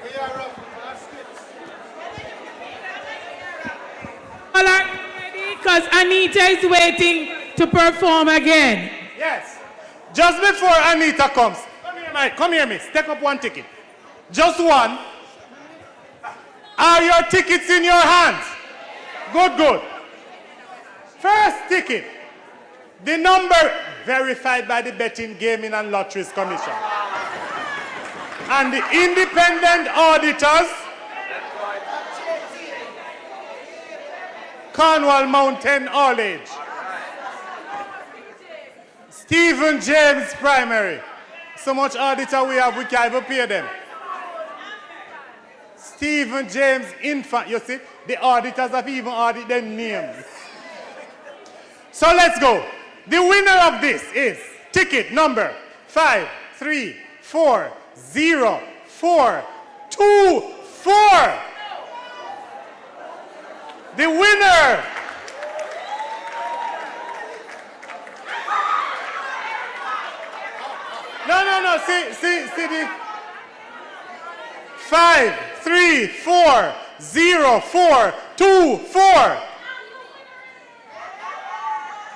We are raffle baskets. All right, ready? Because Anita is waiting to perform again. Yes. Just before Anita comes, come here, miss. Take up one ticket. Just one. Are your tickets in your hands? Good, good. First ticket. The number verified by the Betting, Gaming and Lotteries Commission. And the independent auditors, Cornwall Mountain All Age. Stephen James Primary. So much auditor we have, we can't even pay them. Stephen James Infant. You see, the auditors have even audited them names. So let's go. The winner of this is ticket number 534024. The winner. No, see the 534024.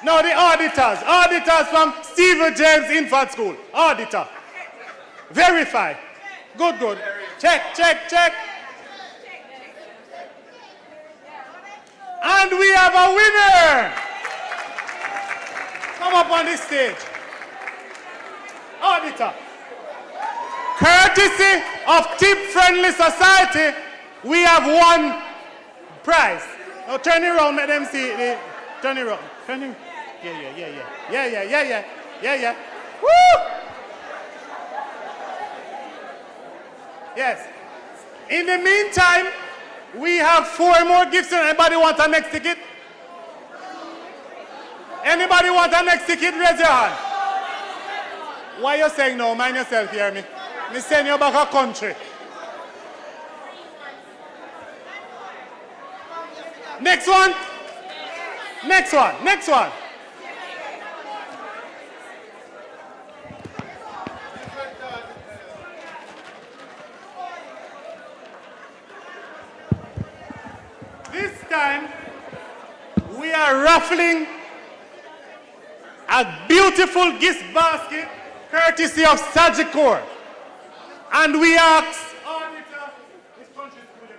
No, the auditors from Stephen James Infant School. Auditor. Verify. Good, good. Check. And we have a winner. Come up on this stage. Auditor. Courtesy of Tip Friendly Society, we have one prize. Now turn it around, let them see it. Turn it around. Yeah. Woo! Yes. In the meantime, we have 4 more gifts. Anybody want a next ticket? Anybody want a next ticket? Raise your hand. Why you saying no? Mind yourself, hear me. Me send you back a country. Next one. This time, we are raffling a beautiful gift basket courtesy of Sagicor. And we ask auditor, which country is good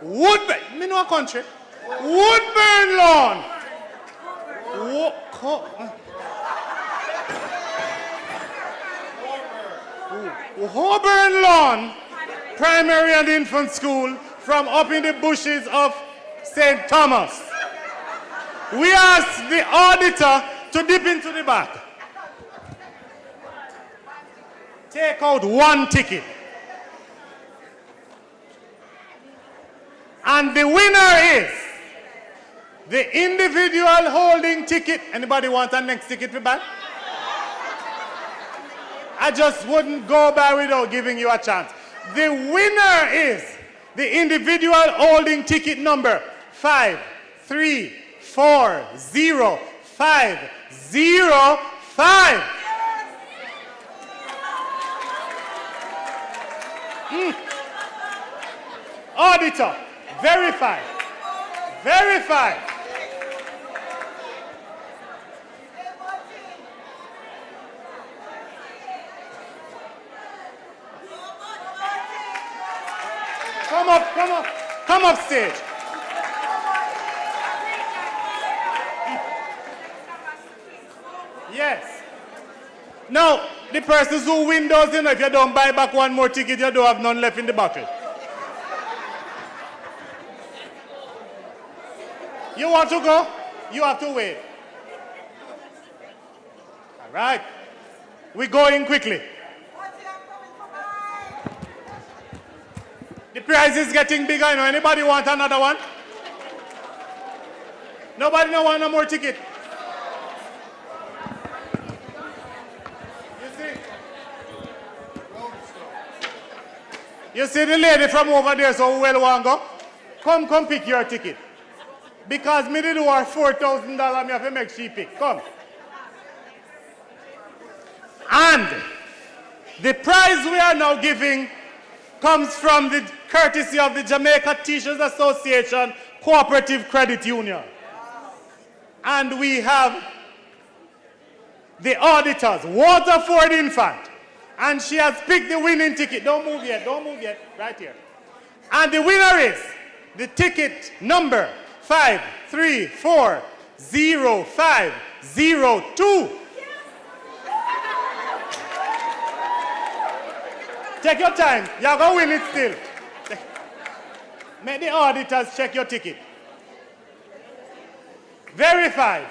Woodburn, me know a country. Woodburn Lawn. Woodburn Lawn Primary and Infant School from up in the bushes of St. Thomas. We ask the auditor to dip into the back. Take out one ticket. And the winner is the individual holding ticket. Anybody want a next ticket for buy? I just wouldn't go by without giving you a chance. The winner is the individual holding ticket number 5340-505. Auditor, verify. Verify. Come up stage. Yes. Now, the persons who win those, you know, if you don't buy back one more ticket, you don't have none left in the bucket. You want to go? You have to wait. All right. We're going quickly. The prize is getting bigger. You know, anybody want another one? Nobody no want no more ticket. You see the lady from over there, so well want go? Come pick your ticket. Because me did worth $4,000, me have to make she pick. Come. And the prize we are now giving comes from the courtesy of the Jamaica Teachers Association Cooperative Credit Union. And we have the auditors, Waterford Infant. And she has picked the winning ticket. Don't move yet, right here. And the winner is the ticket number 5340502. Take your time. You're going to win it still. Make the auditors check your ticket. Verified.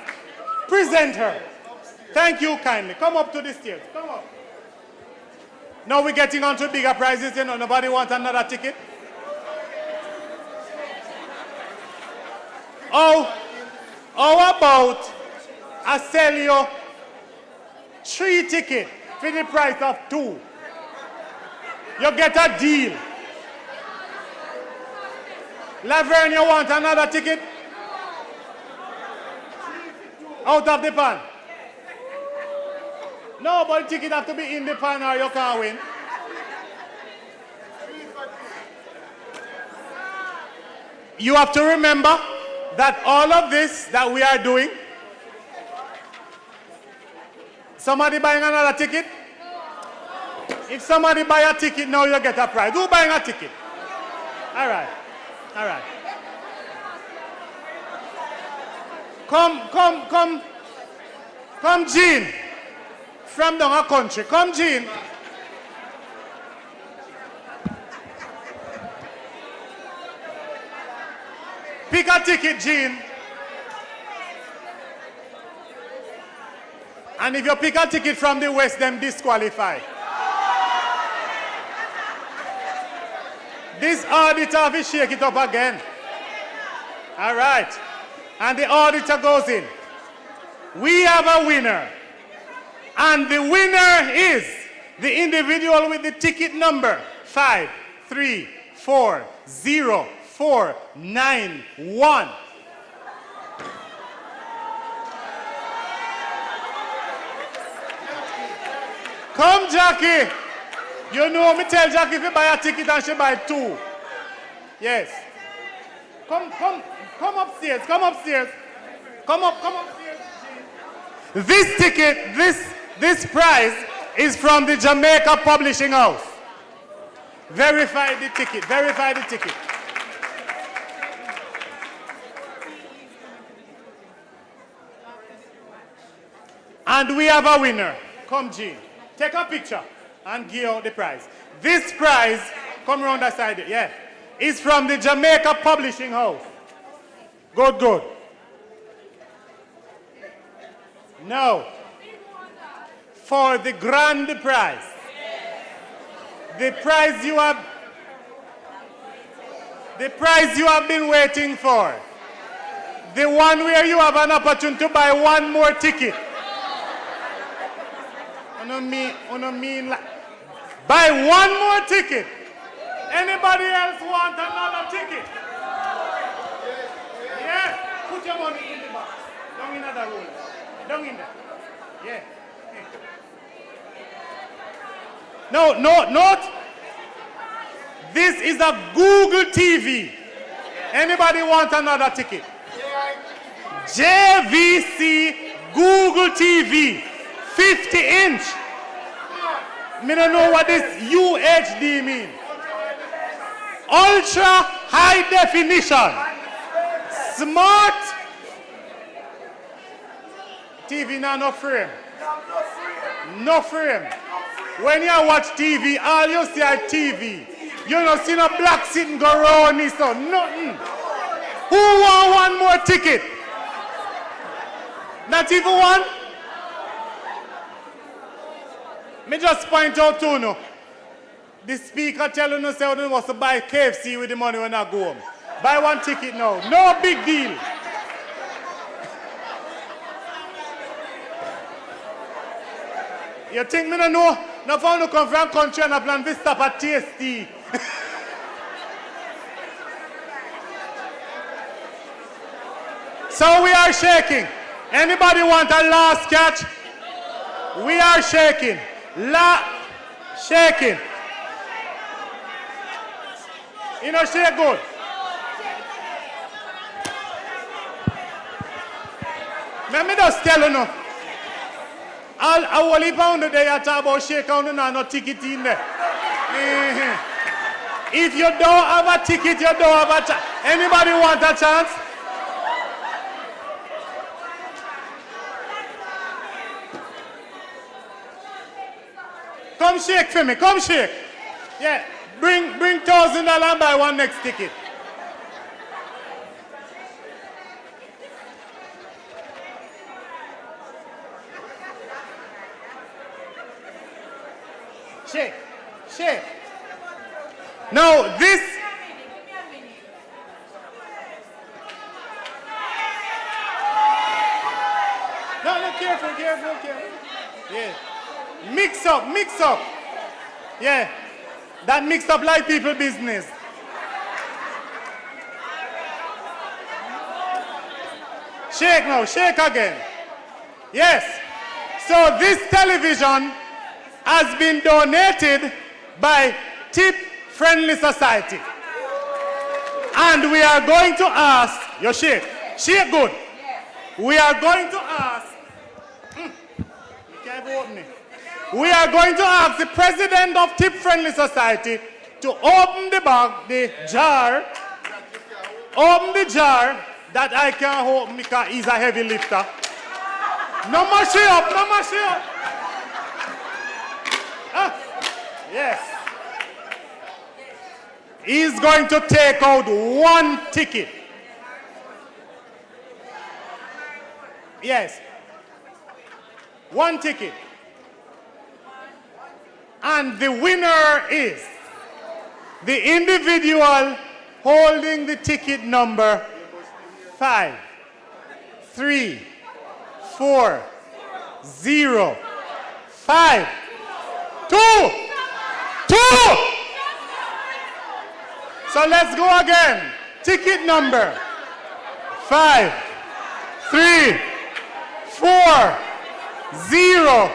Present her. Thank you kindly. Come up to the stairs. Come up. Now we're getting on to bigger prizes. You know, nobody wants another ticket. How about I sell you 3 tickets for the price of 2? You get a deal. Laverne, you want another ticket? Out of the pan. No, but the ticket have to be in the pan or you can't win. You have to remember that all of this that we are doing, somebody buying another ticket? If somebody buy a ticket now, you get a prize. Who buying a ticket? All right. All right. Come, Jean. From down a country. Come, Jean. Pick a ticket, Jean. And if you pick a ticket from the West, then disqualify. This auditor will shake it up again. All right. And the auditor goes in. We have a winner. And the winner is the individual with the ticket number 5340491. Come, Jackie. You know me tell Jackie if you buy a ticket and she buy 2. Yes. Come upstairs. Come upstairs. Come upstairs. This ticket, this prize is from the Jamaica Publishing House. Verify the ticket. Verify the ticket. And we have a winner. Come, Jean. Take a picture and give out the prize. This prize, come around that side, yeah, is from the Jamaica Publishing House. Good. Now, for the grand prize, the prize you have, The prize you have been waiting for. The one where you have an opportunity to buy one more ticket. Buy one more ticket. Anybody else want another ticket? Yes. Put your money in the box. Down in that roll. Down in there. Yeah. No, note. This is a Google TV. Anybody want another ticket? JVC Google TV. 50-inch. Me don't know what this UHD means. Ultra high definition. Smart TV now no frame. No frame. When you watch TV, all you see is TV. You don't see no black sitting go around this so nothing. Who want one more ticket? Not even one? Me just point out to you. The speaker telling us how they must buy KFC with the money when I go home. Buy one ticket now. No big deal. You think me no know? No found to come from country and I plan to stop at TST. So we are shaking. Anybody want a last catch? We are shaking. Shaking. You know, shake good. Let me just tell you now. I will pound the day I talk about shake on no ticket in there. If you don't have a ticket, you don't have a chance. Anybody want a chance? Come shake for me, come shake. Yeah, bring $1,000 and buy one next ticket. Shake, shake. Now this. No, careful. Yeah. Mix up. Yeah. That mixed up like people business. Shake now, shake again. Yes. So this television has been donated by Tip Friendly Society. And we are going to ask, you shake good. We are going to ask, you can't open it. We are going to ask the president of Tip Friendly Society to open the bag, the jar, open the jar that I can't open because he's a heavy lifter. No more shit up. Yes. He's going to take out one ticket. Yes. One ticket. And the winner is the individual holding the ticket number 5, 3, 4, 0, 5, 2. So let's go again. Ticket number 5, 3, 4, 0,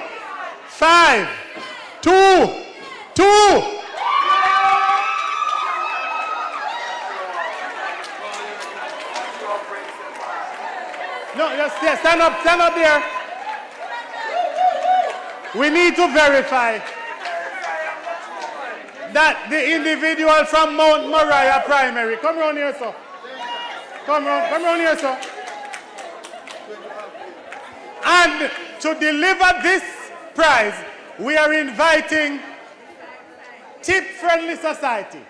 5, 2. No, yes, stand up there. We need to verify that the individual from Mount Moriah Primary. Come around here, sir. Come around here, sir. And to deliver this prize, we are inviting Tip Friendly Society.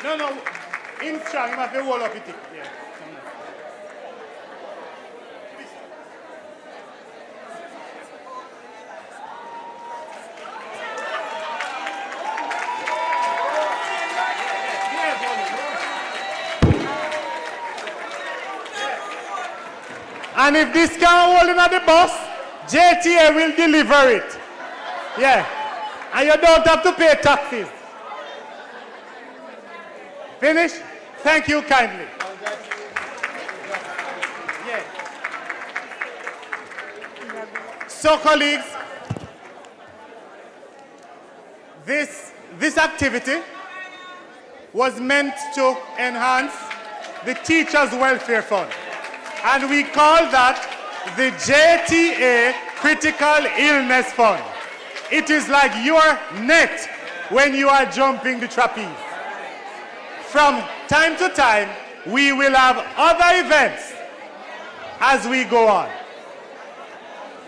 No, in strong, you have to roll up it. Yeah. And if this can't hold in at the bus, JTA will deliver it. Yeah. And you don't have to pay taxes. Finish? Thank you kindly. Yeah. So colleagues, this activity was meant to enhance the Teachers' Welfare Fund. And we call that the JTA Critical Illness Fund. It is like your net when you are jumping the trapeze. From time to time, we will have other events as we go on.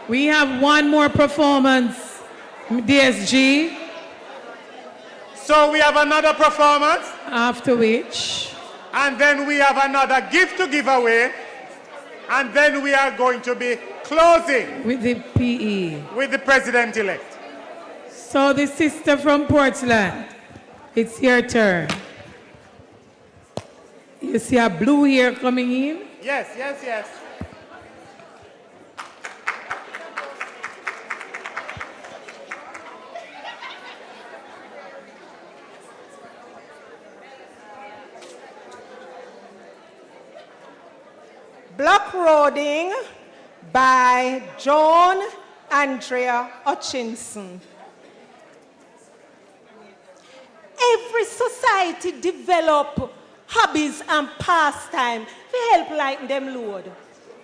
We have one more performance, DSG. So we have another performance. After which? And then we have another gift to give away. And then we are going to be closing. With the PE. With the president-elect. So the sister from Portland, it's your turn. You see a blue hair coming in? Yes, yes, yes. Block Roading by John Andrea Hutchinson. Every society develop hobbies and pastime to help lighten them load.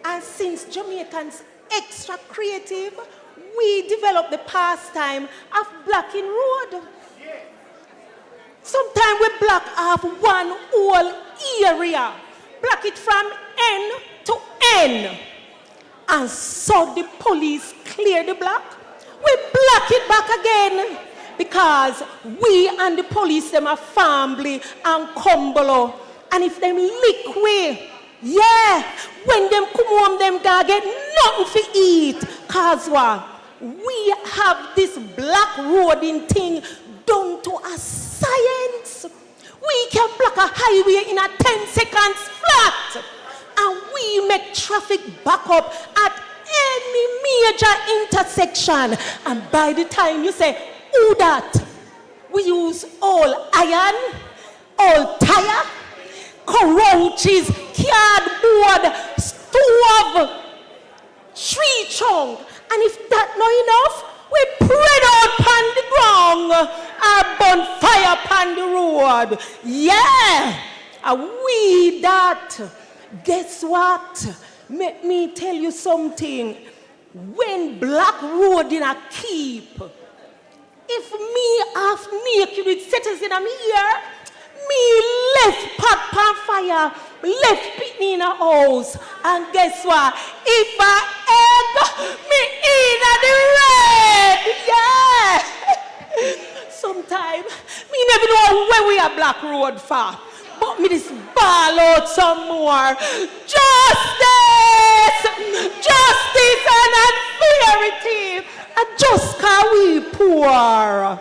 And since Jamaicans extra creative, we develop the pastime of blocking road. Sometimes we block off one whole area, block it from end to end. And so the police clear the block, we block it back again. Because we and the police, them are family and Cumbolo. And if them lick we, yeah, when them come home, them gonna get nothing to eat. Cause what? We have this black roading thing done to a science. We can block a highway in a 10 seconds flat. And we make traffic back up at any major intersection. And by the time you say, who that? We use all iron, all tire, couches, cardboard, stove, tree trunk. And if that not enough, we spread out upon the ground, our bonfire upon the road. Yeah, and we that. Guess what? Let me tell you something. When black road in a keep, if me half naked with setters in a ear, me left pot pan fire, left pitney in a house. And guess what? If I egg, me in the red. Yeah. Sometimes, me never know where we are black road for. But me this ball out some more. Justice! Justice and unfairity. And just cause we poor.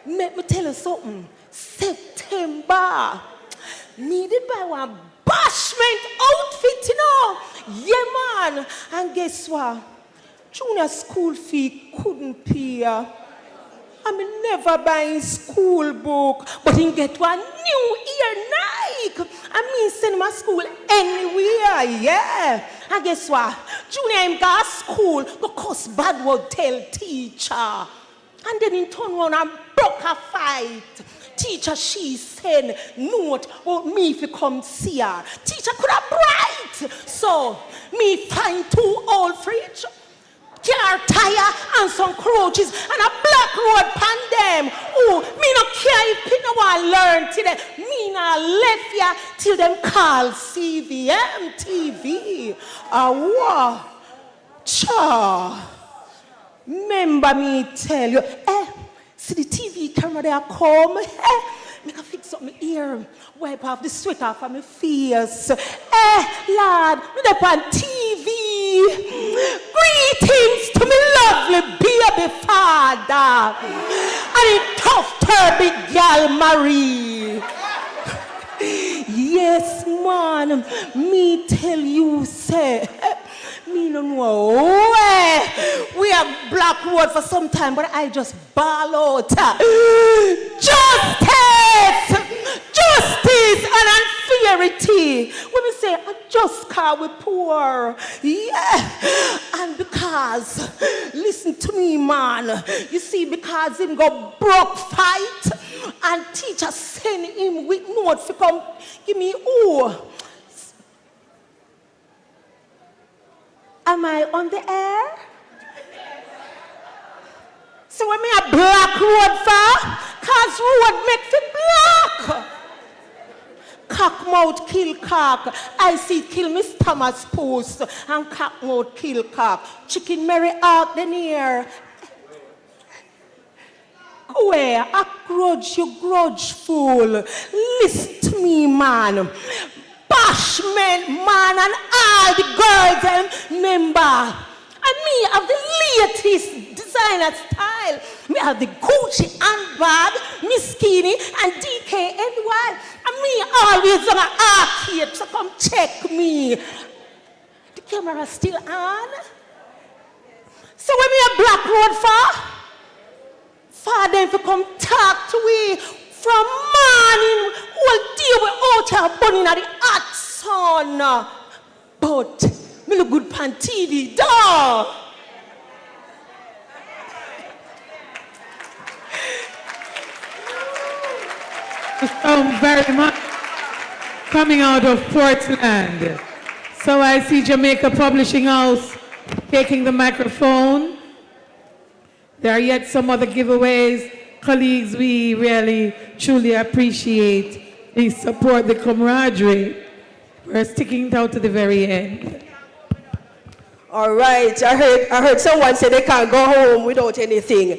Let me tell you something. September needed by one bashment outfit, you know. Yeah, man. And guess what? Junior school fee couldn't pay. I'm never buying school book, but he get one new ear Nike. I mean, send my school anywhere, yeah. And guess what? Junior him got school because bad word tell teacher. And then he turn around and broke a fight. Teacher, she send note about me if you come see her. Teacher could have bright. So, me find 2 old fridge, car tire and some crouches and a black road pan them. Oh, me no care if people want to learn today. Me not left ya till them call CVM TV. What? Cha. Remember me tell you, see the TV camera there come, make a fix up my ear, wipe off the sweat off of my face. Lord, me up on TV. Greetings to me lovely baby father. And a tough turby gal Marie. Yes, man, me tell you, say, Me no know. We have Black Road for some time, but I just ball out. Justice! Justice and unfairity. When we say a just car we poor. Yeah. And because, listen to me, man. You see, because him go broke fight and teacher send him with notes to come give me Am I on the air? So when me a black road for, cause road make it black. Cockmouth kill cock. I see kill Miss Thomas Post and cockmouth kill cock. Chicken Mary Ark the near. Where a grudge, you grudgeful. Listen to me, man. Bashment, man, and all the girls and member. And me have the latest designer style. Me have the Gucci handbag, Miss Skinny, and DKNY. And me always on an arcade, so come check me. The camera still on. So when me a Black Road for them to come talk to me from morning, whole day we out here burning at the hot sun. But me look good on TV, dog. Very much coming out of Portland. So I see Jamaica Publishing House taking the microphone. There are yet some other giveaways. Colleagues, we really, truly appreciate the support, the camaraderie. We're sticking it out to the very end. All right, I heard someone say they can't go home without anything.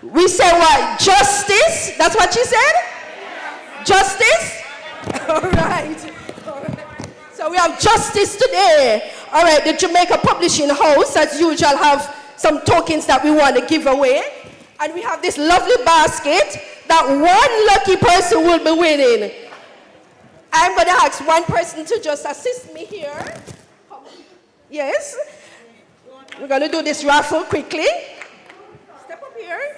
We say what? Justice? That's what she said? Justice? All right. So we have justice today. All right, the Jamaica Publishing House, as usual, have some tokens that we want to give away. And we have this lovely basket that one lucky person will be winning. I'm going to ask one person to just assist me here. Yes. We're going to do this raffle quickly. Step up here.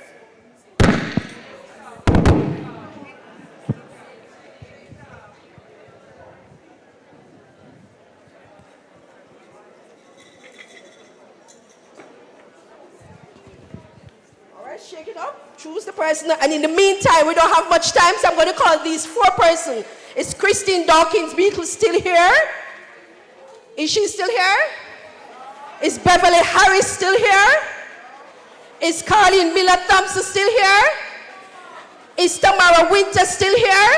Shake it up, choose the person, and in the meantime, we don't have much time, so I'm going to call these 4 persons. Is Christine Dawkins Beatle still here? Is she still here? Is Beverly Harris still here? Is Carlene Miller Thompson still here? Is Tamara Winter still here?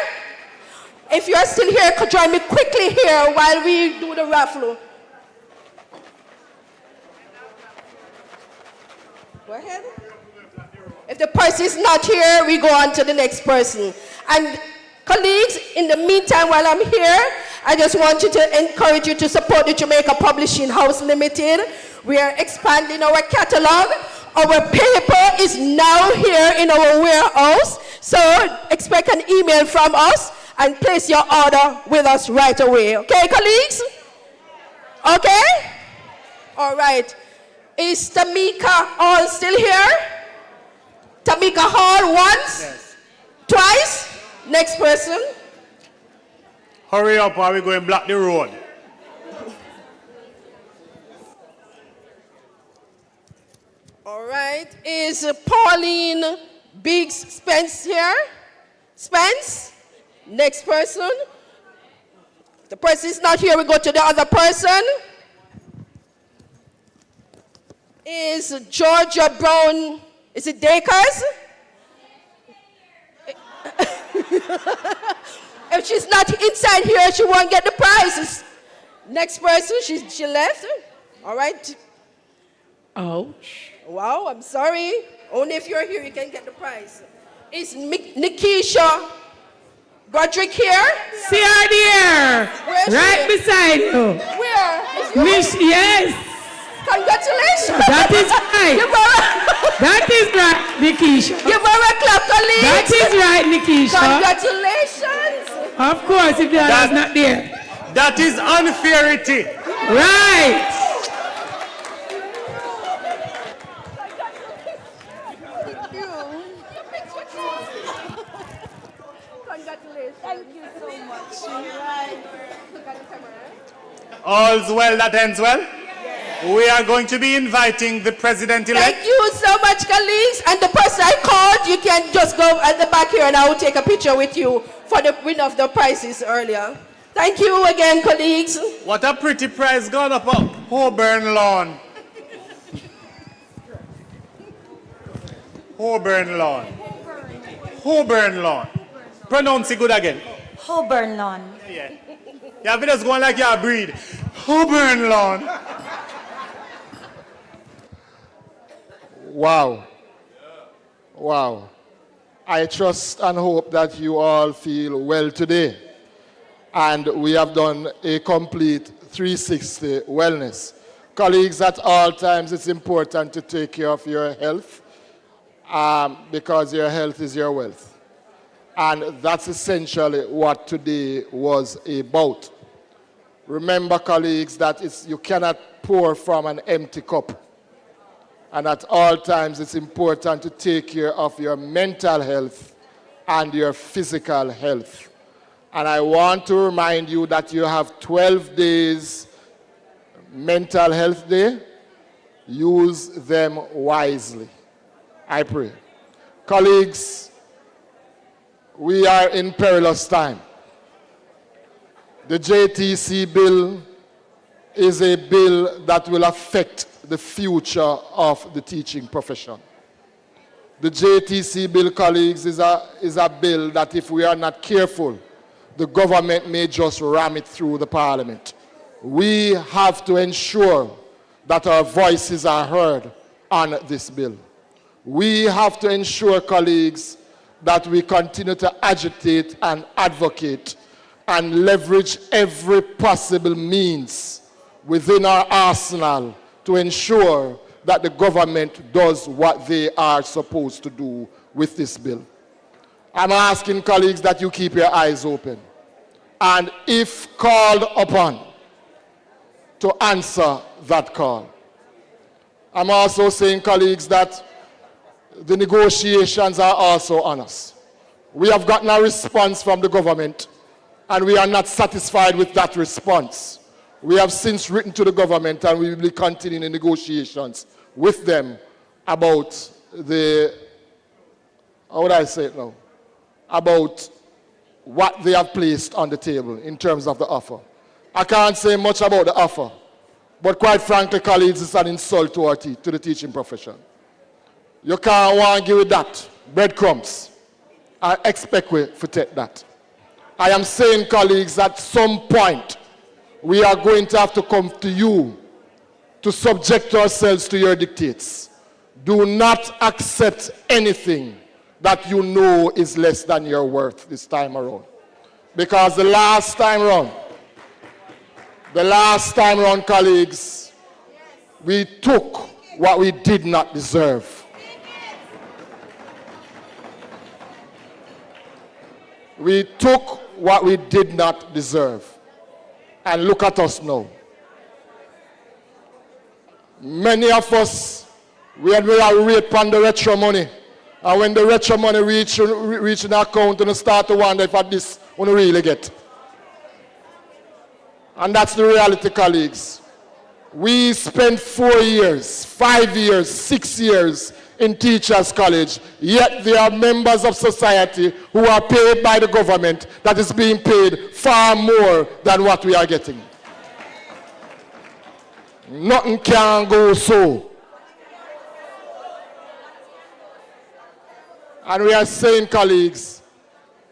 If you're still here, could join me quickly here while we do the raffle. Go ahead. If the person is not here, we go on to the next person. And colleagues, in the meantime, while I'm here, I just want you to encourage you to support the Jamaica Publishing House Limited. We are expanding our catalog. Our paper is now here in our warehouse. So expect an email from us and place your order with us right away. Okay, colleagues? Okay? All right. Is Tamika Hall still here? Tamika Hall once? Yes. Twice? Next person. Hurry up or we're going to block the road. All right. Is Pauline Biggs Spence here? Spence? Next person. If the person is not here, we go to the other person. Is Georgia Brown, is it Dakers? If she's not inside here, she won't get the prizes. Next person, she left. All right. Ouch. Wow, I'm sorry. Only if you're here, you can get the prize. Is Nikisha Broderick here? See her there. Right beside you. Where? Miss, yes. Congratulations. That is right. That is right, Nikisha. Give her a clap, colleagues. That is right, Nikisha. Congratulations. Of course, if the other is not there. That is unfairity. Right. Thank you. Congratulations. Thank you so much. All's well that ends well. We are going to be inviting the president-elect. Thank you so much, colleagues. And the person I called, you can just go at the back here and I will take a picture with you for the win of the prizes earlier. Thank you again, colleagues. What a pretty prize gone up Holborn Lawn. Holborn Lawn. Holborn Lawn. Pronounce it good again. Holborn Lawn. Yeah. Yeah, videos going like your breed. Holborn Lawn. Wow. Wow. I trust and hope that you all feel well today. And we have done a complete 360 wellness. Colleagues, at all times it's important to take care of your health because your health is your wealth. And that's essentially what today was about. Remember, colleagues, that you cannot pour from an empty cup. And at all times, it's important to take care of your mental health and your physical health. And I want to remind you that you have 12 days mental health day. Use them wisely. I pray. Colleagues, we are in perilous time. The JTC bill is a bill that will affect the future of the teaching profession. The JTC bill, colleagues, is a bill that if we are not careful, the government may just ram it through the parliament. We have to ensure that our voices are heard on this bill. We have to ensure, colleagues, that we continue to agitate and advocate and leverage every possible means within our arsenal to ensure that the government does what they are supposed to do with this bill. I'm asking, colleagues, that you keep your eyes open. And if called upon, to answer that call. I'm also saying, colleagues, that the negotiations are also on us. We have gotten a response from the government, and we are not satisfied with that response. We have since written to the government, and we will be continuing the negotiations with them about how would I say it now? About what they have placed on the table in terms of the offer. I can't say much about the offer, but quite frankly, colleagues, it's an insult to the teaching profession. You can't want to give it that, breadcrumbs. I expect we to take that. I am saying, colleagues, at some point, we are going to have to come to you to subject ourselves to your dictates. Do not accept anything that you know is less than your worth this time around. Because the last time around, colleagues, we took what we did not deserve. We took what we did not deserve. And look at us now. Many of us, we are wait on the retro money. And when the retro money reach an account, and start to wonder if at this we really get. And that's the reality, colleagues. We spent 4 years, 5 years, 6 years in Teachers College, yet there are members of society who are paid by the government that is being paid far more than what we are getting. Nothing can go so. And we are saying, colleagues,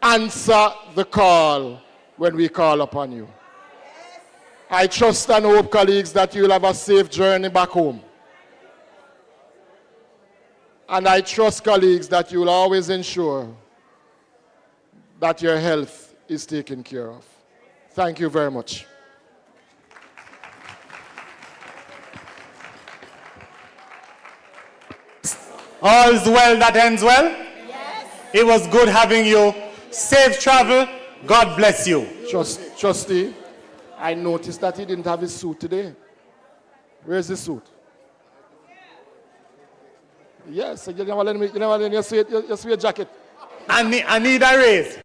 answer the call when we call upon you. I trust and hope, colleagues, that you will have a safe journey back home. And I trust, colleagues, that you will always ensure that your health is taken care of. Thank you very much. All's well that ends well? Yes. It was good having you. Safe travel. God bless you. Trustee, I noticed that he didn't have his suit today. Where's his suit? Yes, you never let me sweet jacket. I need a raise.